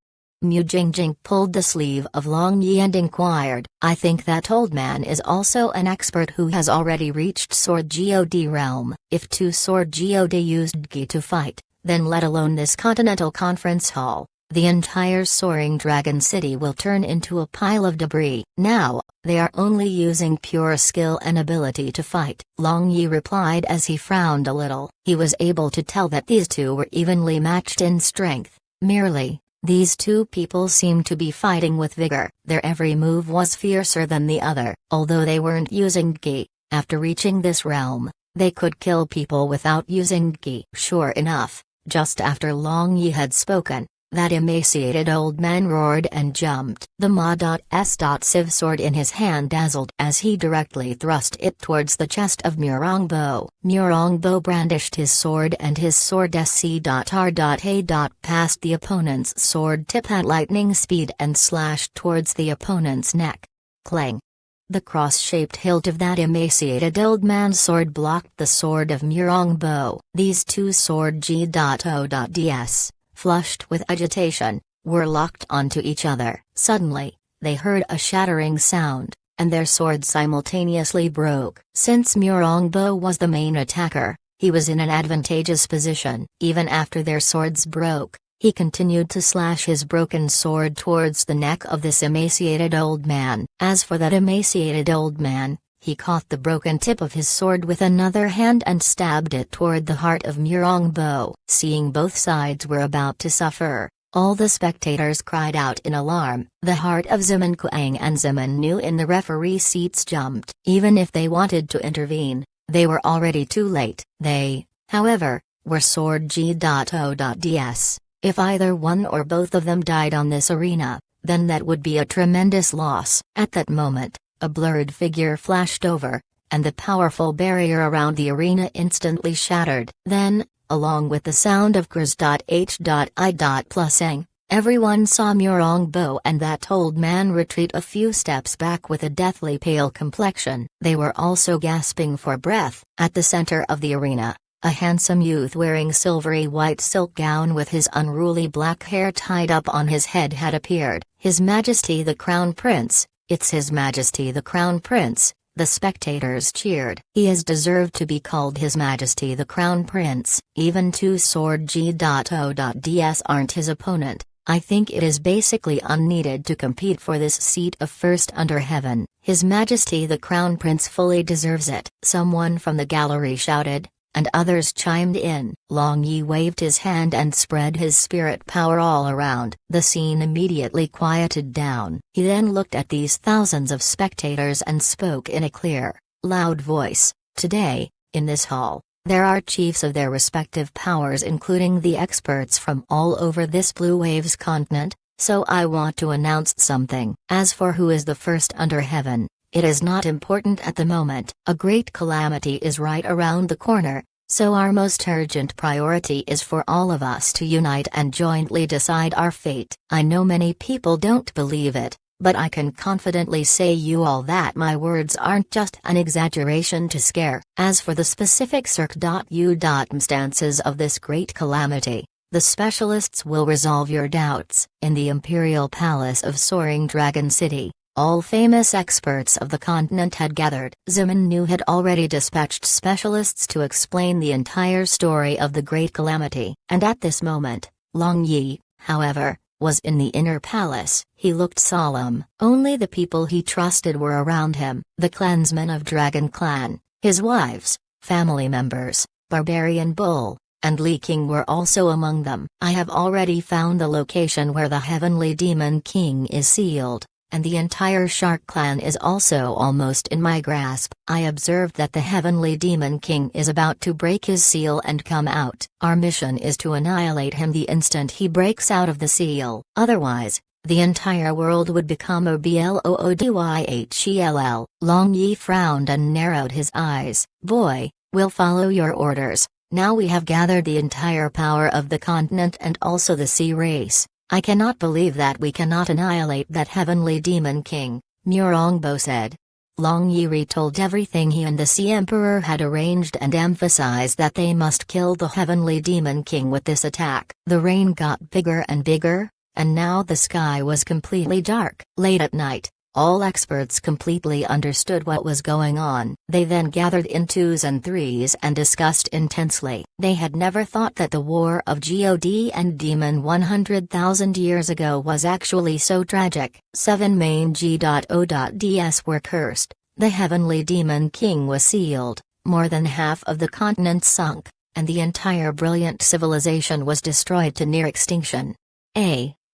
Mu Jingjing pulled the sleeve of Long Yi and inquired. "I think that old man is also an expert who has already reached Sword God realm. If two Sword God used Gi to fight, then let alone this Continental Conference Hall, the entire Soaring Dragon City will turn into a pile of debris. Now, they are only using pure skill and ability to fight." Long Yi replied as he frowned a little. He was able to tell that these two were evenly matched in strength. Merely, these two people seemed to be fighting with vigor. Their every move was fiercer than the other. Although they weren't using Gi, after reaching this realm, they could kill people without using Gi. Sure enough, just after Long Yi had spoken, That emaciated old man roared and jumped. The Ma.S. Civ sword in his hand dazzled as he directly thrust it towards the chest of Murongbo. Murongbo brandished his sword and his sword SC.R.A. passed the opponent's sword tip at lightning speed and slashed towards the opponent's neck. Clang! The cross-shaped hilt of that emaciated old man's sword blocked the sword of Murongbo. These two sword G.O.DS, flushed with agitation, were locked onto each other. Suddenly, they heard a shattering sound, and their swords simultaneously broke. Since Murongbo was the main attacker, he was in an advantageous position. Even after their swords broke, he continued to slash his broken sword towards the neck of this emaciated old man. As for that emaciated old man, he caught the broken tip of his sword with another hand and stabbed it toward the heart of Murongbo. Seeing both sides were about to suffer, all the spectators cried out in alarm. The heart of Ziman Kuang and Ziman Nu in the referee seats jumped. Even if they wanted to intervene, they were already too late. They, however, were sword G.O.DS. If either one or both of them died on this arena, then that would be a tremendous loss. At that moment, a blurred figure flashed over, and the powerful barrier around the arena instantly shattered. Then, along with the sound of Grs.H.I.+ing, everyone saw Murongbo and that old man retreat a few steps back with a deathly pale complexion. They were also gasping for breath. At the center of the arena, a handsome youth wearing silvery white silk gown with his unruly black hair tied up on his head had appeared. His Majesty the Crown Prince, it's His Majesty the Crown Prince, the spectators cheered. He has deserved to be called His Majesty the Crown Prince. Even two sword G.O.DS aren't his opponent. I think it is basically unneeded to compete for this seat of first under heaven. His Majesty the Crown Prince fully deserves it. Someone from the gallery shouted, and others chimed in. Long Yi waved his hand and spread his spirit power all around. The scene immediately quieted down. He then looked at these thousands of spectators and spoke in a clear, loud voice. Today, in this hall, there are chiefs of their respective powers including the experts from all over this Blue Waves continent, so I want to announce something. As for who is the first under heaven, it is not important at the moment. A great calamity is right around the corner, so our most urgent priority is for all of us to unite and jointly decide our fate. I know many people don't believe it, but I can confidently say you all that my words aren't just an exaggeration to scare. As for the specific circumstances of this great calamity, the specialists will resolve your doubts. In the Imperial Palace of Soaring Dragon City, all famous experts of the continent had gathered. Ziman Nu had already dispatched specialists to explain the entire story of the great calamity. And at this moment, Long Yi, however, was in the inner palace. He looked solemn. Only the people he trusted were around him. The clansmen of Dragon Clan, his wives, family members, Barbarian Bull, and Li King were also among them. I have already found the location where the Heavenly Demon King is sealed, and the entire Shark clan is also almost in my grasp. I observed that the Heavenly Demon King is about to break his seal and come out. Our mission is to annihilate him the instant he breaks out of the seal. Otherwise, the entire world would become a BLOODYHELL. Long Yi frowned and narrowed his eyes. Boy, we'll follow your orders. Now we have gathered the entire power of the continent and also the sea race. I cannot believe that we cannot annihilate that Heavenly Demon King, Murongbo said. Long Yi retold everything he and the Sea Emperor had arranged and emphasized that they must kill the Heavenly Demon King with this attack. The rain got bigger and bigger, and now the sky was completely dark. Late at night, all experts completely understood what was going on. They then gathered in twos and threes and discussed intensely. They had never thought that the war of God and Demon 100,000 years ago was actually so tragic. 7 main G.O.DS were cursed, the Heavenly Demon King was sealed, more than half of the continent sunk, and the entire brilliant civilization was destroyed to near extinction.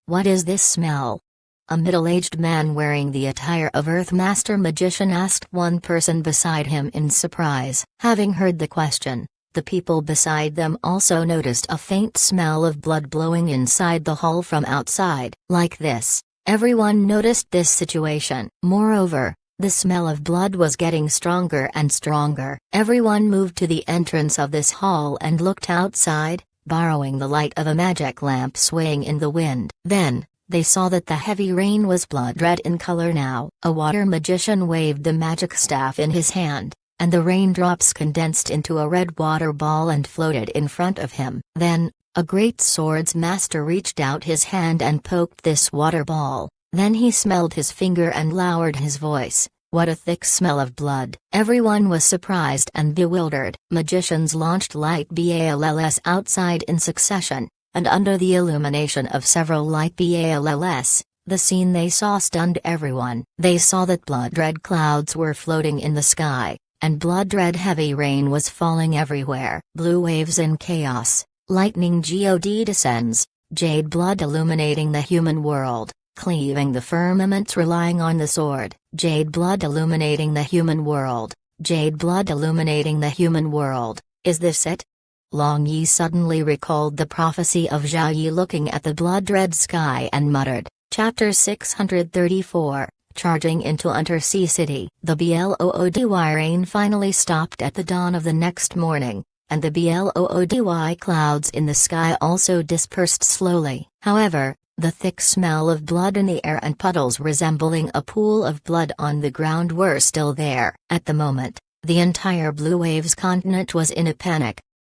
What is this smell? A middle-aged man wearing the attire of Earthmaster Magician asked one person beside him in surprise. Having heard the question, The people beside them also noticed a faint smell of blood blowing inside the hall from outside. Like this, everyone noticed this situation. Moreover, the smell of blood was getting stronger and stronger. Everyone moved to the entrance of this hall and looked outside, borrowing the light of a magic lamp swaying in the wind. Then, they saw that the heavy rain was blood red in color now. A water magician waved the magic staff in his hand, and the raindrops condensed into a red water ball and floated in front of him. Then, a great swords master reached out his hand and poked this water ball. Then he smelled his finger and lowered his voice. What a thick smell of blood. Everyone was surprised and bewildered. Magicians launched light balls outside in succession, and under the illumination of several light balls, the scene they saw stunned everyone. They saw that blood-red clouds were floating in the sky, and blood-red heavy rain was falling everywhere. Blue waves in chaos, lightning god descends, jade blood illuminating the human world, cleaving the firmament relying on the sword. Jade blood illuminating the human world, jade blood illuminating the human world. Is this it? Long Yi suddenly recalled the prophecy of Zhao Yi looking at the blood-red sky and muttered. Chapter 634, Charging into Undersea City. The Bloody rain finally stopped at the dawn of the next morning, and the Bloody clouds in the sky also dispersed slowly. However, the thick smell of blood in the air and puddles resembling a pool of blood on the ground were still there. At the moment, the entire Blue Waves continent was in a panic.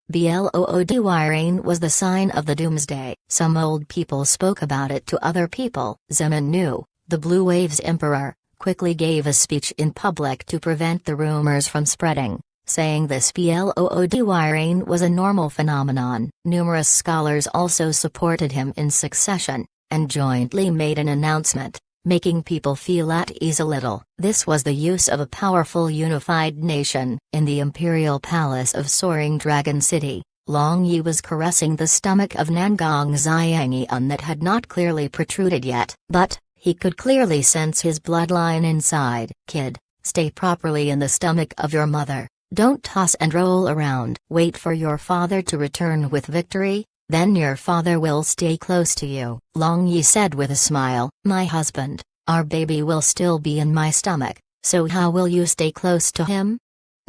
Bloody rain was the sign of the doomsday. Some old people spoke about it to other people. Zeman Nu, the Blue Waves emperor, quickly gave a speech in public to prevent the rumors from spreading, saying this Bloody rain was a normal phenomenon. Numerous scholars also supported him in succession, and jointly made an announcement, making people feel at ease a little. This was the use of a powerful unified nation. In the imperial palace of Soaring Dragon City, Long Yi was caressing the stomach of Nangong Xiangyun that had not clearly protruded yet, but he could clearly sense his bloodline inside. Kid, stay properly in the stomach of your mother. Don't toss and roll around. Wait for your father to return with victory, then your father will stay close to you. Long Yi said with a smile. My husband, our baby will still be in my stomach, so how will you stay close to him?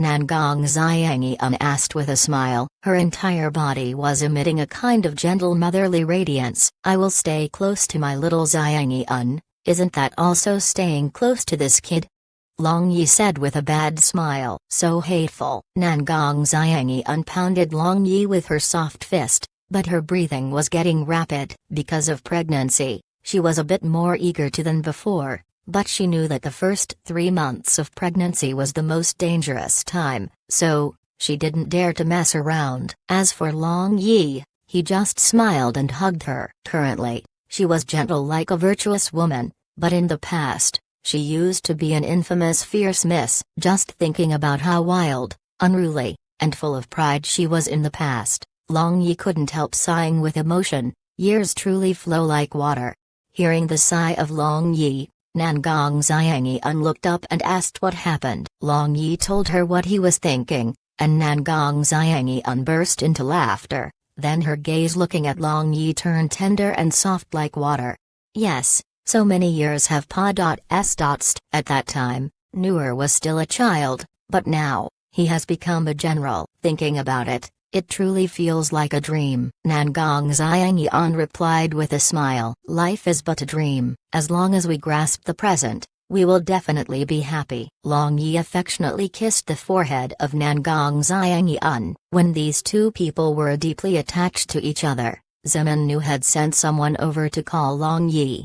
Nangong Xiangyun asked with a smile. Her entire body was emitting a kind of gentle motherly radiance. I will stay close to my little Xiangyun. Isn't that also staying close to this kid? Long Yi said with a bad smile. So hateful. Nangong Xiangyun pounded Long Yi with her soft fist, but her breathing was getting rapid. Because of pregnancy, she was a bit more eager than before, but she knew that the first 3 months of pregnancy was the most dangerous time, so she didn't dare to mess around. As for Long Yi, he just smiled and hugged her. Currently, she was gentle like a virtuous woman, but in the past, she used to be an infamous fierce miss. Just thinking about how wild, unruly, and full of pride she was in the past, Long Yi couldn't help sighing with emotion. Years truly flow like water. Hearing the sigh of Long Yi, Nangong Xiangyun looked up and asked what happened. Long Yi told her what he was thinking, and Nangong Xiangyun burst into laughter. Then her gaze looking at Long Yi turned tender and soft like water. Yes, so many years have passed. At that time, Nuer was still a child, but now, he has become a general. Thinking about it, it truly feels like a dream. Nangong Xiangyun replied with a smile. Life is but a dream. As long as we grasp the present, we will definitely be happy. Long Yi affectionately kissed the forehead of Nangong Xiangyun. When these two people were deeply attached to each other, Zeman Nu had sent someone over to call Long Yi.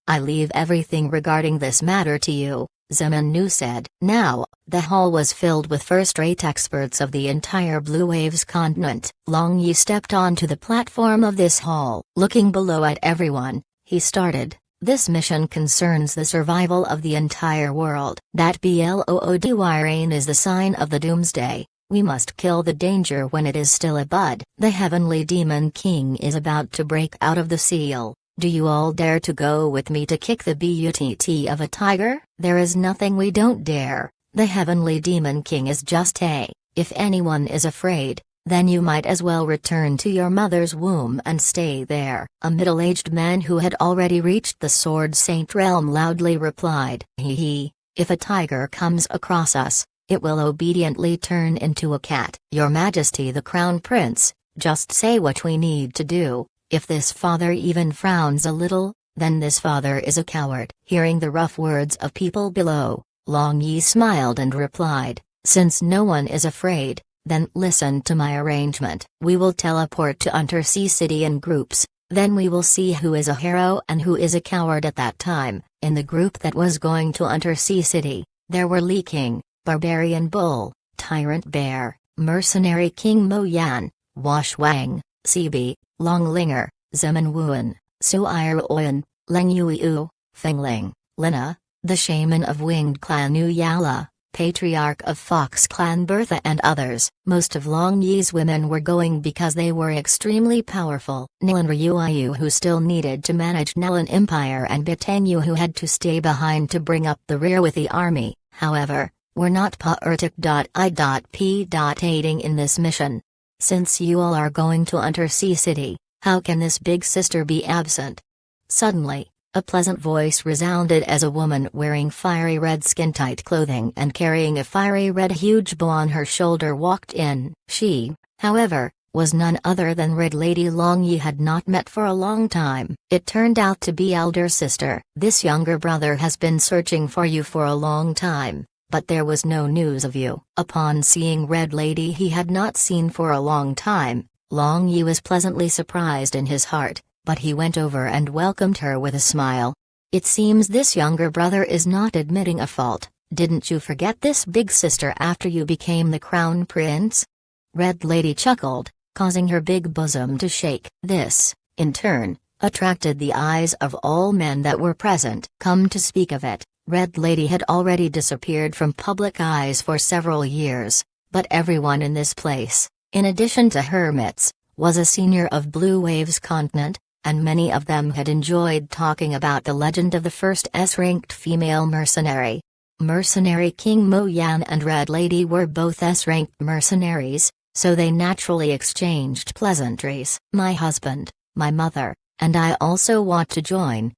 I leave everything regarding this matter to you, Zeman Nu said. Now, the hall was filled with first-rate experts of the entire Blue Waves continent. Long Yi stepped onto the platform of this hall. Looking below at everyone, he started. This mission concerns the survival of the entire world. That Bloody rain is the sign of the doomsday. We must kill the danger when it is still a bud. The Heavenly Demon King is about to break out of the seal. Do you all dare to go with me to kick the butt of a tiger? There is nothing we don't dare. The Heavenly Demon King is just a If anyone is afraid, then you might as well return to your mother's womb and stay there." A middle-aged man who had already reached the Sword Saint realm loudly replied, "He, if a tiger comes across us, it will obediently turn into a cat." "Your Majesty the Crown Prince, just say what we need to do. If this father even frowns a little, then this father is a coward." Hearing the rough words of people below, Long Yi smiled and replied, "Since no one is afraid, then listen to my arrangement. We will teleport to Undersea City in groups, then we will see who is a hero and who is a coward at that time." In the group that was going to Undersea City, there were Li King, Barbarian Bull, Tyrant Bear, Mercenary King Mo Yan, Wash Wang, Sibi, Long Linger, Zeman Wuan, Su Oyan, Leng Yuiu, Fengling, Lina, the Shaman of Winged Clan Yala, Patriarch of Fox Clan Bertha and others. Most of Long Yi's women were going because they were extremely powerful. Nilan Ryuayu, who still needed to manage Nilan Empire, and Bitanyu, who had to stay behind to bring up the rear with the army, however, were not aiding in this mission. "Since you all are going to Undersea City, how can this big sister be absent?" Suddenly, a pleasant voice resounded as a woman wearing fiery red skin-tight clothing and carrying a fiery red huge bow on her shoulder walked in. She, however, was none other than Red Lady Long Yi had not met for a long time. It turned out to be elder sister. "This younger brother has been searching for you for a long time, but there was no news of you." Upon seeing Red Lady he had not seen for a long time, Long Yi was pleasantly surprised in his heart, but he went over and welcomed her with a smile. "It seems this younger brother is not admitting a fault. Didn't you forget this big sister after you became the Crown Prince?" Red Lady chuckled, causing her big bosom to shake. This, in turn, attracted the eyes of all men that were present. Come to speak of it, Red Lady had already disappeared from public eyes for several years, but everyone in this place, in addition to hermits, was a senior of Blue Waves Continent, and many of them had enjoyed talking about the legend of the first S-ranked female mercenary. Mercenary King Mo Yan and Red Lady were both S-ranked mercenaries, so they naturally exchanged pleasantries. "My husband, my mother, and I also want to join."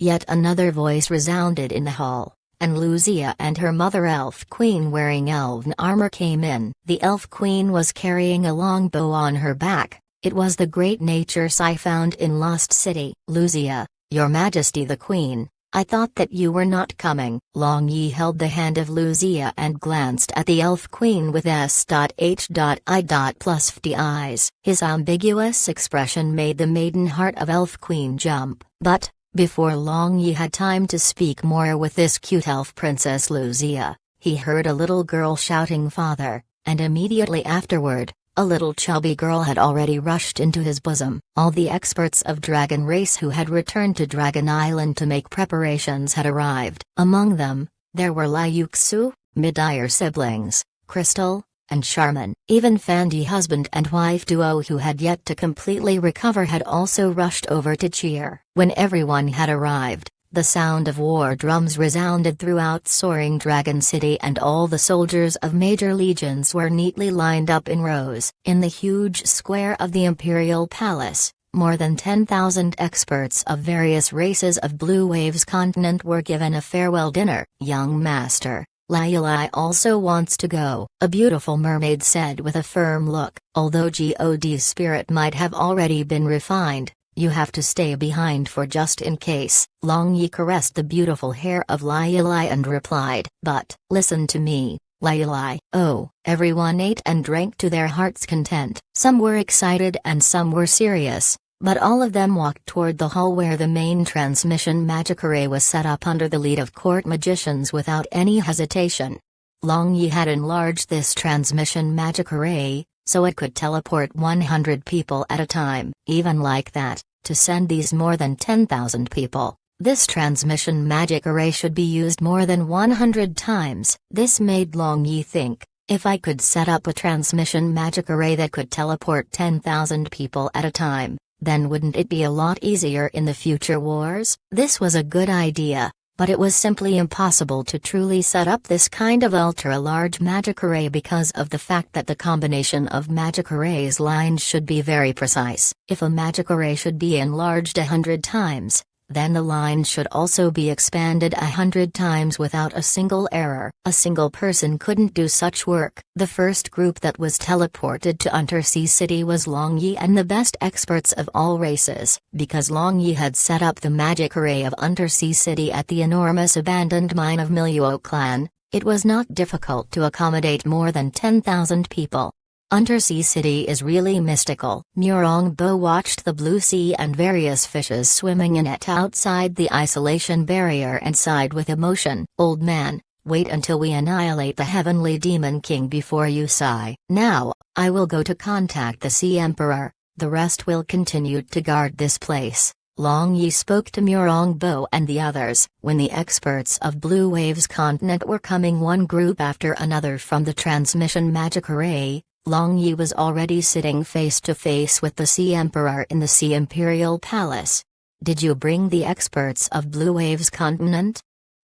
Yet another voice resounded in the hall, and Luzia and her mother Elf Queen wearing elven armor came in. The Elf Queen was carrying a long bow on her back. It was the great nature Sai found in Lost City. "Luzia, Your Majesty the Queen, I thought that you were not coming." Long Yi held the hand of Luzia and glanced at the Elf Queen with S.H.I.+50 eyes. His ambiguous expression made the maiden heart of Elf Queen jump. But, before Long Yi had time to speak more with this cute elf princess Luzia, he heard a little girl shouting "Father," and immediately afterward, a little chubby girl had already rushed into his bosom. All the experts of Dragon Race who had returned to Dragon Island to make preparations had arrived. Among them, there were Liu Xu, Midire siblings, Crystal, and Charmin. Even Fandi husband and wife duo who had yet to completely recover had also rushed over to cheer. When everyone had arrived, the sound of war drums resounded throughout Soaring Dragon City, and all the soldiers of major legions were neatly lined up in rows. In the huge square of the Imperial Palace, more than 10,000 experts of various races of Blue Waves Continent were given a farewell dinner. "Young master, Lai also wants to go," a beautiful mermaid said with a firm look. "Although God's spirit might have already been refined, you have to stay behind for just in case." Long Yi caressed the beautiful hair of Lai and replied, "But, listen to me, Lai." Oh, everyone ate and drank to their heart's content. Some were excited and some were serious, but all of them walked toward the hall where the main transmission magic array was set up under the lead of court magicians without any hesitation. Long Yi had enlarged this transmission magic array, so it could teleport 100 people at a time. Even like that, to send these more than 10,000 people, this transmission magic array should be used more than 100 times. This made Long Yi think, if I could set up a transmission magic array that could teleport 10,000 people at a time, then wouldn't it be a lot easier in the future wars? This was a good idea, but it was simply impossible to truly set up this kind of ultra-large magic array because of the fact that the combination of magic arrays lines should be very precise. If a magic array should be enlarged 100 times, then the line should also be expanded 100 times without a single error. A single person couldn't do such work. The first group that was teleported to Undersea City was Long Yi and the best experts of all races. Because Long Yi had set up the magic array of Undersea City at the enormous abandoned mine of Miluo clan, it was not difficult to accommodate more than 10,000 people. Undersea City is really mystical. Murongbo watched the blue sea and various fishes swimming in it outside the isolation barrier and sighed with emotion. Old man, wait until we annihilate the heavenly demon king before you sigh. Now, I will go to contact the Sea Emperor, the rest will continue to guard this place. Long Yi spoke to Murongbo and the others. When the experts of Blue Waves continent were coming one group after another from the transmission magic array, Long Yi was already sitting face to face with the Sea Emperor in the Sea Imperial Palace. Did you bring the experts of Blue Waves continent?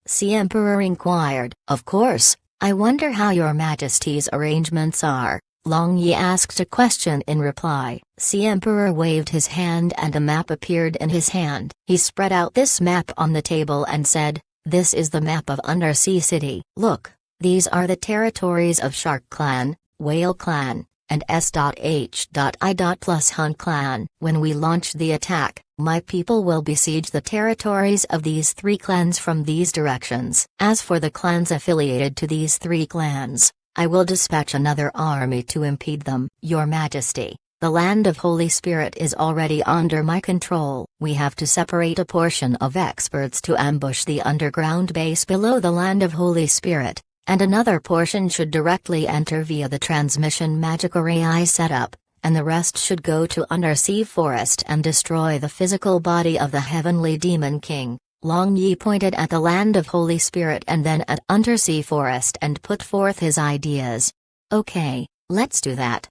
Sea Emperor inquired. Of course. I wonder how your Majesty's arrangements are. Long Yi asked a question in reply. Sea Emperor waved his hand and a map appeared in his hand. He spread out this map on the table and said, "This is the map of Undersea City. Look, these are the territories of Shark Clan, Whale Clan, and S.H.I. plus Hun Clan. When we launch the attack, my people will besiege the territories of these three clans from these directions. As for the clans affiliated to these three clans, I will dispatch another army to impede them. Your Majesty, the land of Holy Spirit is already under my control. We have to separate a portion of experts to ambush the underground base below the land of Holy Spirit, and another portion should directly enter via the transmission magic array I set up, and the rest should go to Undersea Forest and destroy the physical body of the heavenly demon king." Long Yi pointed at the land of Holy Spirit and then at Undersea Forest and put forth his ideas. Okay, let's do that.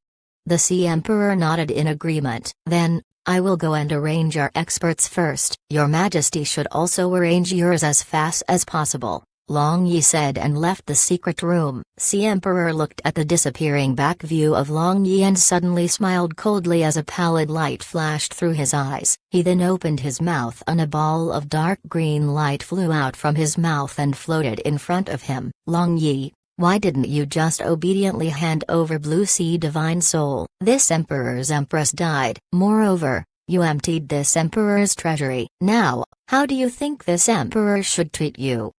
The Sea Emperor nodded in agreement. Then, I will go and arrange our experts first. Your Majesty should also arrange yours as fast as possible, Long Yi said and left the secret room. Sea Emperor looked at the disappearing back view of Long Yi and suddenly smiled coldly as a pallid light flashed through his eyes. He then opened his mouth and a ball of dark green light flew out from his mouth and floated in front of him. Long Yi, why didn't you just obediently hand over Blue Sea Divine Soul? This Emperor's Empress died. Moreover, you emptied this Emperor's treasury. Now, how do you think this Emperor should treat you?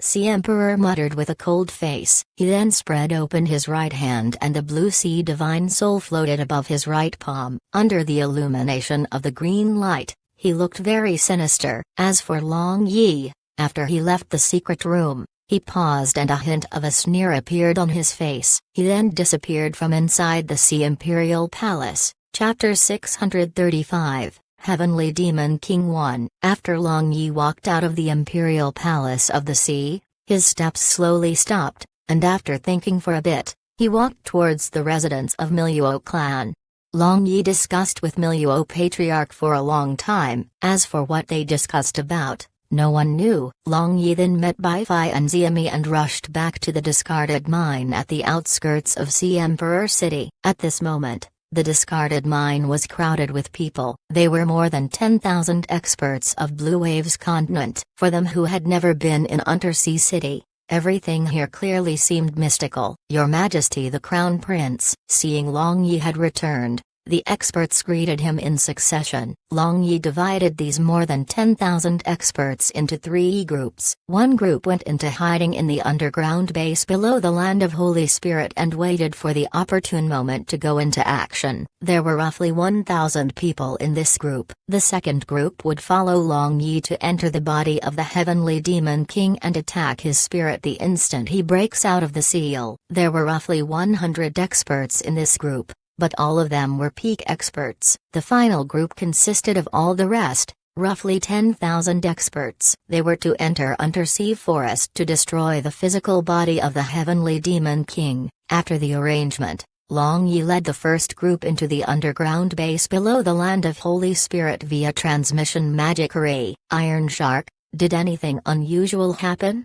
Sea Emperor muttered with a cold face. He then spread open his right hand and the Blue Sea Divine Soul floated above his right palm. Under the illumination of the green light, he looked very sinister. As for Long Yi, after he left the secret room, he paused and a hint of a sneer appeared on his face. He then disappeared from inside the Sea Imperial Palace. Chapter 635. Heavenly Demon King 1. After Long Yi walked out of the Imperial Palace of the Sea, his steps slowly stopped, and after thinking for a bit, he walked towards the residence of Miluo clan. Long Yi discussed with Miluo Patriarch for a long time. As for what they discussed about, no one knew. Long Yi then met Baifei and Xiami and rushed back to the discarded mine at the outskirts of Sea Emperor City. At this moment, the discarded mine was crowded with people. They were more than 10,000 experts of Blue Waves continent. For them who had never been in Undersea City, everything here clearly seemed mystical. Your Majesty the Crown Prince. Seeing Long Yi had returned, the experts greeted him in succession. Long Yi divided these more than 10,000 experts into 3 groups. One group went into hiding in the underground base below the land of Holy Spirit and waited for the opportune moment to go into action. There were roughly 1,000 people in this group. The second group would follow Long Yi to enter the body of the heavenly demon king and attack his spirit the instant he breaks out of the seal. There were roughly 100 experts in this group, but all of them were peak experts. The final group consisted of all the rest, roughly 10,000 experts. They were to enter Undersea Forest to destroy the physical body of the heavenly demon king. After the arrangement, Long Yi led the first group into the underground base below the land of Holy Spirit via transmission magic array. Iron Shark, Did anything unusual happen?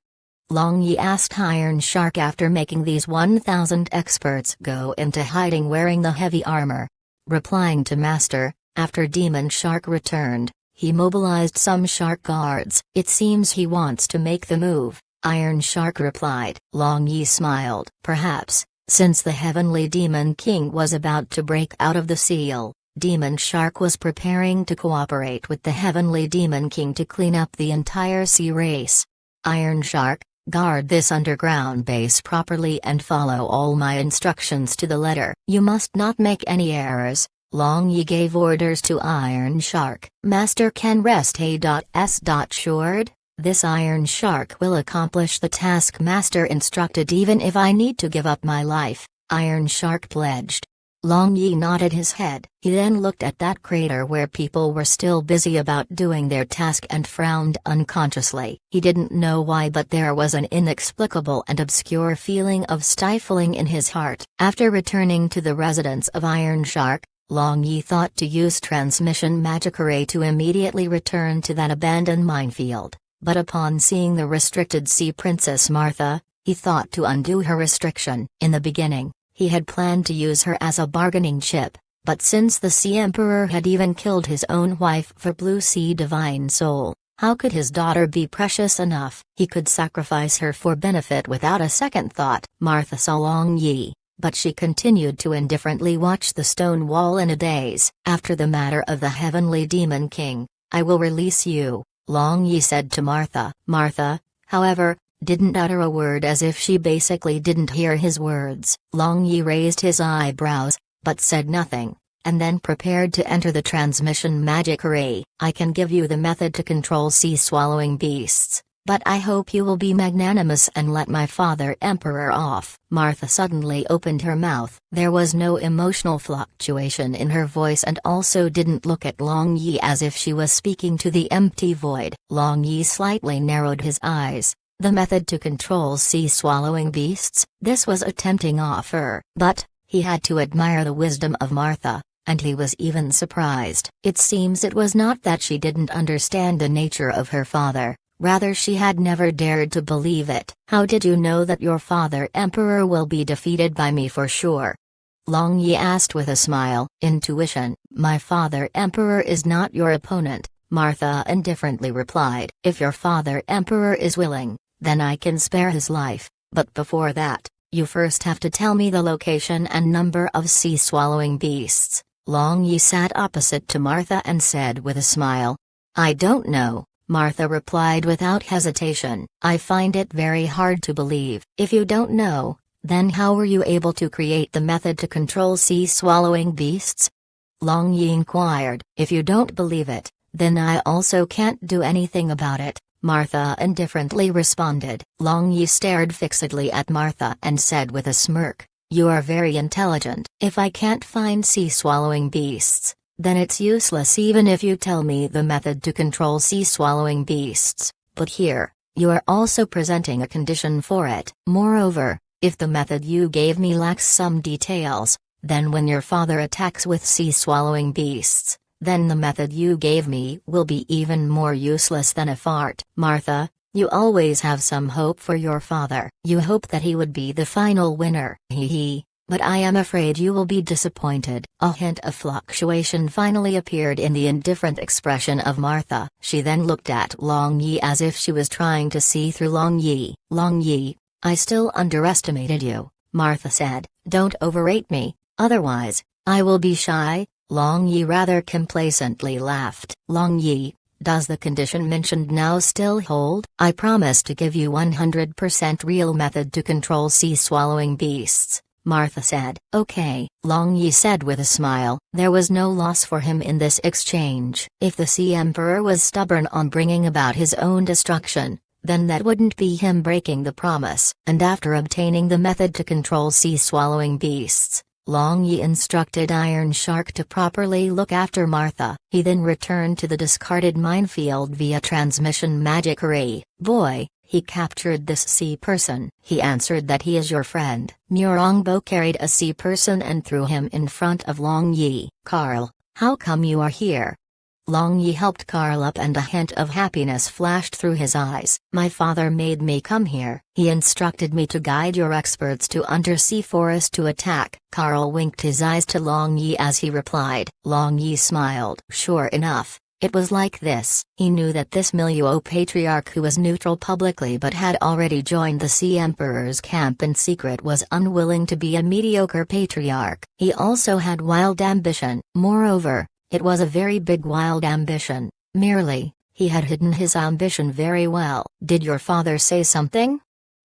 Long Yi asked Iron Shark after making these 1,000 experts go into hiding wearing the heavy armor. Replying to Master, after Demon Shark returned, he mobilized some shark guards. It seems he wants to make the move, Iron Shark replied. Long Yi smiled. Perhaps, since the Heavenly Demon King was about to break out of the seal, Demon Shark was preparing to cooperate with the Heavenly Demon King to clean up the entire sea race. Iron Shark, guard this underground base properly and follow all my instructions to the letter. You must not make any errors. Long Yi gave orders to Iron Shark. Master can rest assured. This Iron Shark will accomplish the task Master instructed even if I need to give up my life, Iron Shark pledged. Long Yi nodded his head. He then looked at that crater where people were still busy about doing their task and frowned unconsciously. He didn't know why, but there was an inexplicable and obscure feeling of stifling in his heart. After returning to the residence of Iron Shark, Long Yi thought to use transmission magic array to immediately return to that abandoned minefield, but upon seeing the restricted Sea Princess Martha, he thought to undo her restriction. In the beginning, he had planned to use her as a bargaining chip, but since the Sea Emperor had even killed his own wife for Blue Sea Divine Soul, how could his daughter be precious enough? He could sacrifice her for benefit without a second thought. Martha saw Long Yi, but she continued to indifferently watch the stone wall in a daze. After the matter of the Heavenly Demon King, I will release you, Long Yi said to Martha. Martha, however, didn't utter a word, as if she basically didn't hear his words. Long Yi raised his eyebrows, but said nothing, and then prepared to enter the transmission magic array. I can give you the method to control sea-swallowing beasts, but I hope you will be magnanimous and let my father Emperor off. Martha suddenly opened her mouth. There was no emotional fluctuation in her voice and also didn't look at Long Yi as if she was speaking to the empty void. Long Yi slightly narrowed his eyes. The method to control sea-swallowing beasts? This was a tempting offer, but he had to admire the wisdom of Martha, and he was even surprised. It seems it was not that she didn't understand the nature of her father, rather she had never dared to believe it. How did you know that your father Emperor will be defeated by me for sure? Long Yi asked with a smile. Intuition. My father Emperor is not your opponent, Martha indifferently replied. If your father Emperor is willing, then I can spare his life, but before that, you first have to tell me the location and number of sea-swallowing beasts. Long Yi sat opposite to Martha and said with a smile. I don't know, Martha replied without hesitation. I find it very hard to believe. If you don't know, then how were you able to create the method to control sea-swallowing beasts? Long Yi inquired. If you don't believe it, then I also can't do anything about it, Martha indifferently responded. Long Yi stared fixedly at Martha and said with a smirk, you are very intelligent. If I can't find sea-swallowing beasts, then it's useless even if you tell me the method to control sea-swallowing beasts. But here, you are also presenting a condition for it. Moreover, if the method you gave me lacks some details, then when your father attacks with sea-swallowing beasts, then the method you gave me will be even more useless than a fart. Martha, you always have some hope for your father. You hope that he would be the final winner. But I am afraid you will be disappointed. A hint of fluctuation finally appeared in the indifferent expression of Martha. She then looked at Long Yi as if she was trying to see through Long Yi. Long Yi, I still underestimated you, Martha said. Don't overrate me, otherwise, I will be shy. Long Yi rather complacently laughed. Long Yi, does the condition mentioned now still hold? I promise to give you 100% real method to control sea-swallowing beasts, Martha said. Okay, Long Yi said with a smile. There was no loss for him in this exchange. If the Sea Emperor was stubborn on bringing about his own destruction, then that wouldn't be him breaking the promise. And after obtaining the method to control sea-swallowing beasts, Long Yi instructed Iron Shark to properly look after Martha. He then returned to the discarded minefield via transmission magic array. Boy, he captured this sea person. He answered that he is your friend. Murongbo carried a sea person and threw him in front of Long Yi. Carl, how come you are here? Long Yi helped Carl up and a hint of happiness flashed through his eyes. My father made me come here. He instructed me to guide your experts to undersea forest to attack. Carl winked his eyes to Long Yi as he replied. Long Yi smiled. Sure enough, it was like this. He knew that this Miluo patriarch who was neutral publicly but had already joined the Sea Emperor's camp in secret was unwilling to be a mediocre patriarch. He also had wild ambition. Moreover, it was a very big wild ambition. Merely, he had hidden his ambition very well. Did your father say something?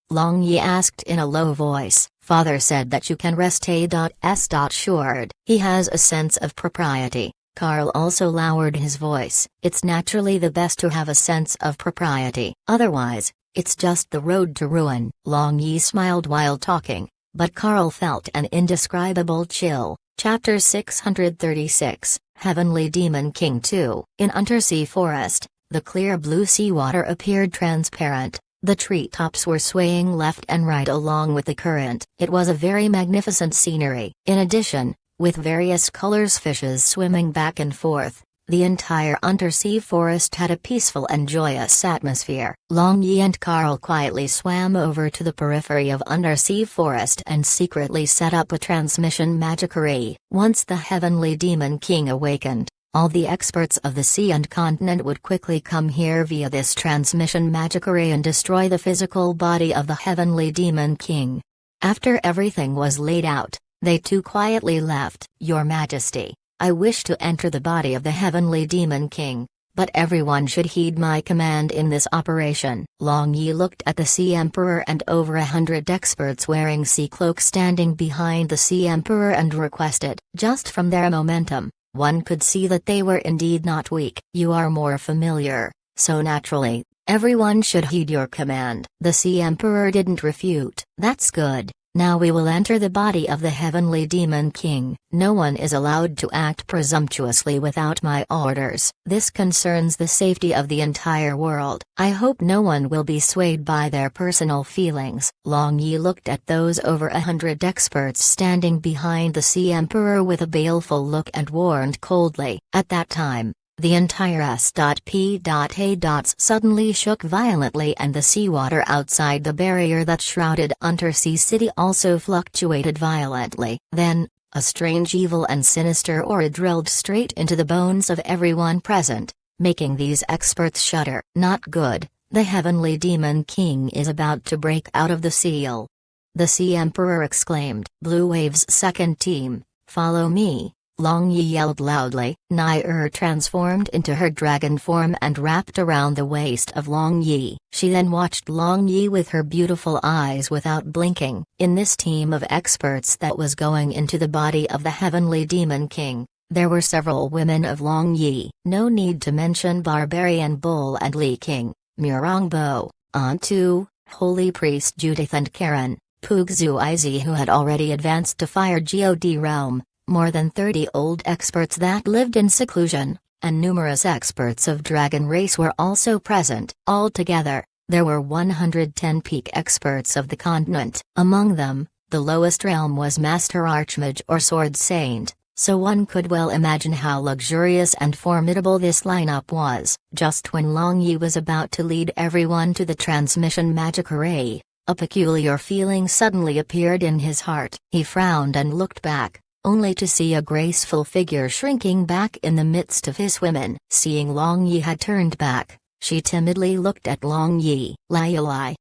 Long Yi asked in a low voice. Father said that you can rest assured. He has a sense of propriety. Carl also lowered his voice. It's naturally the best to have a sense of propriety. Otherwise, it's just the road to ruin. Long Yi smiled while talking, but Carl felt an indescribable chill. Chapter 636, Heavenly Demon King 2. In Untersea Forest, the clear blue seawater appeared transparent. The treetops were swaying left and right along with the current. It was a very magnificent scenery. In addition, with various colors fishes swimming back and forth, the entire Untersea Forest had a peaceful and joyous atmosphere. Long Yi and Carl quietly swam over to the periphery of Untersea Forest and secretly set up a transmission magic array. Once the Heavenly Demon King awakened, all the experts of the sea and continent would quickly come here via this transmission magic array and destroy the physical body of the Heavenly Demon King. After everything was laid out, they too quietly left. Your Majesty, I wish to enter the body of the Heavenly Demon King, but everyone should heed my command in this operation. Long Yi looked at the Sea Emperor and over 100 experts wearing sea cloaks standing behind the Sea Emperor and requested. Just from their momentum, one could see that they were indeed not weak. You are more familiar, so naturally, everyone should heed your command. The Sea Emperor didn't refute. That's good. Now we will enter the body of the Heavenly Demon King. No one is allowed to act presumptuously without my orders. This concerns the safety of the entire world. I hope no one will be swayed by their personal feelings. Long Yi looked at those over 100 experts standing behind the Sea Emperor with a baleful look and warned coldly. At that time, the entire S.P.A. suddenly shook violently and the seawater outside the barrier that shrouded Untersea City also fluctuated violently. Then, a strange evil and sinister aura drilled straight into the bones of everyone present, making these experts shudder. Not good, the Heavenly Demon King is about to break out of the seal. The Sea Emperor exclaimed. Blue Wave's second team, follow me. Long Yi yelled loudly. Nair transformed into her dragon form and wrapped around the waist of Long Yi. She then watched Long Yi with her beautiful eyes without blinking. In this team of experts that was going into the body of the Heavenly Demon King, there were several women of Long Yi. No need to mention Barbarian Bull and Li King, Murongbo, Antu, Holy Priest Judith and Karen, Pugzu Izi who had already advanced to Fire God realm. More than 30 old experts that lived in seclusion, and numerous experts of dragon race were also present. Altogether, there were 110 peak experts of the continent. Among them, the lowest realm was Master Archmage or Sword Saint, so one could well imagine how luxurious and formidable this lineup was. Just when Long Yi was about to lead everyone to the transmission magic array, a peculiar feeling suddenly appeared in his heart. He frowned and looked back, only to see a graceful figure shrinking back in the midst of his women. Seeing Long Yi had turned back, she timidly looked at Long Yi. Lai.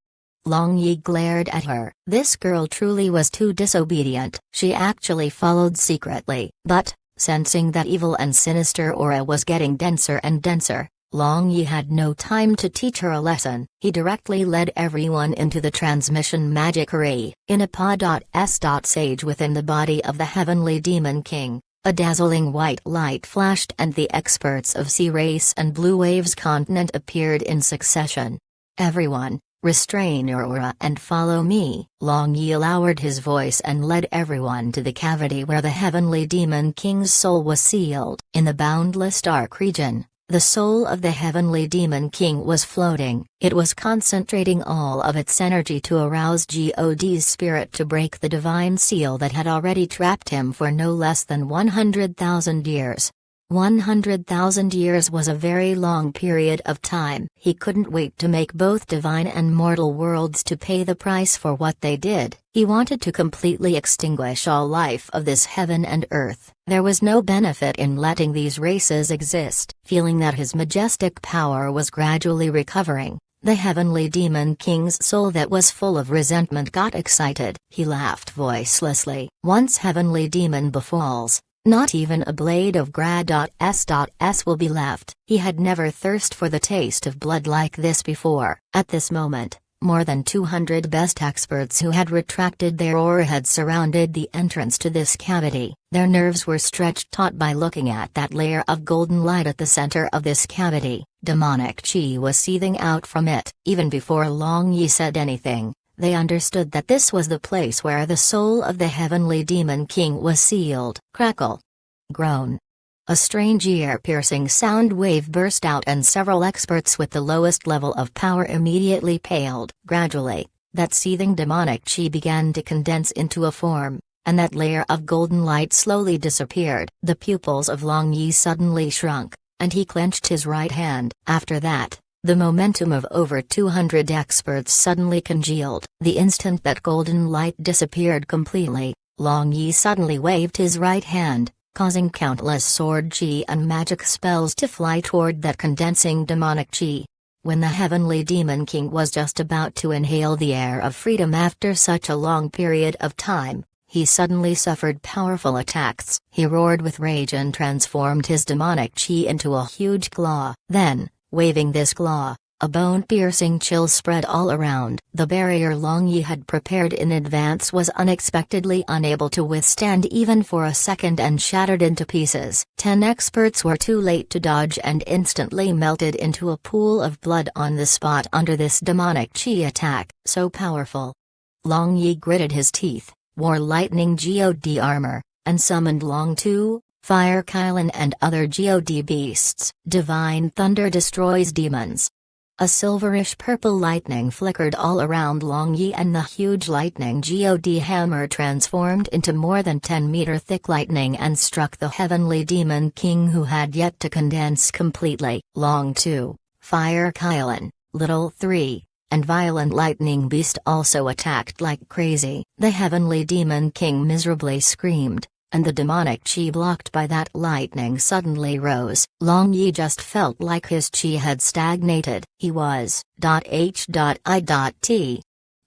Long Yi glared at her. This girl truly was too disobedient. She actually followed secretly. But, sensing that evil and sinister aura was getting denser and denser, Long Yi had no time to teach her a lesson. He directly led everyone into the transmission magic array. In a pod.s.sage within the body of the Heavenly Demon King, a dazzling white light flashed and the experts of Sea Race and Blue Waves continent appeared in succession. Everyone, restrain your aura and follow me. Long Yi lowered his voice and led everyone to the cavity where the Heavenly Demon King's soul was sealed. In the boundless dark region, the soul of the Heavenly Demon King was floating. It was concentrating all of its energy to arouse God's spirit to break the divine seal that had already trapped him for no less than 100,000 years. 100,000 years was a very long period of time. He couldn't wait to make both divine and mortal worlds to pay the price for what they did. He wanted to completely extinguish all life of this heaven and earth. There was no benefit in letting these races exist. Feeling that his majestic power was gradually recovering, the heavenly demon king's soul that was full of resentment got excited. He laughed voicelessly. Once heavenly demon befalls, not even a blade of Gra.S.S will be left. He had never thirsted for the taste of blood like this before. At this moment, more than 200 best experts who had retracted their aura had surrounded the entrance to this cavity. Their nerves were stretched taut by looking at that layer of golden light at the center of this cavity. Demonic chi was seething out from it. Even before Long Yi said anything, they understood that this was the place where the soul of the heavenly demon king was sealed. Crackle. Groan. A strange ear-piercing sound wave burst out and several experts with the lowest level of power immediately paled. Gradually, that seething demonic chi began to condense into a form, and that layer of golden light slowly disappeared. The pupils of Long Yi suddenly shrunk, and he clenched his right hand. After that, the momentum of over 200 experts suddenly congealed. The instant that golden light disappeared completely, Long Yi suddenly waved his right hand, causing countless sword chi and magic spells to fly toward that condensing demonic chi. When the heavenly demon king was just about to inhale the air of freedom after such a long period of time, he suddenly suffered powerful attacks. He roared with rage and transformed his demonic chi into a huge claw. Then, waving this claw, a bone-piercing chill spread all around. The barrier Long Yi had prepared in advance was unexpectedly unable to withstand even for a second and shattered into pieces. 10 experts were too late to dodge and instantly melted into a pool of blood on the spot under this demonic chi attack. So powerful. Long Yi gritted his teeth, wore lightning God armor, and summoned Long Tu, Fire Kylan and other God beasts. Divine thunder destroys demons. A silverish purple lightning flickered all around Long Yi and the huge lightning God hammer transformed into more than 10-meter thick lightning and struck the heavenly demon king who had yet to condense completely. Long Tu, Fire Kylan, Little 3, and Violent Lightning Beast also attacked like crazy. The heavenly demon king miserably screamed, and the demonic chi blocked by that lightning suddenly rose. Long Yi just felt like his chi had stagnated. He was H.I.T.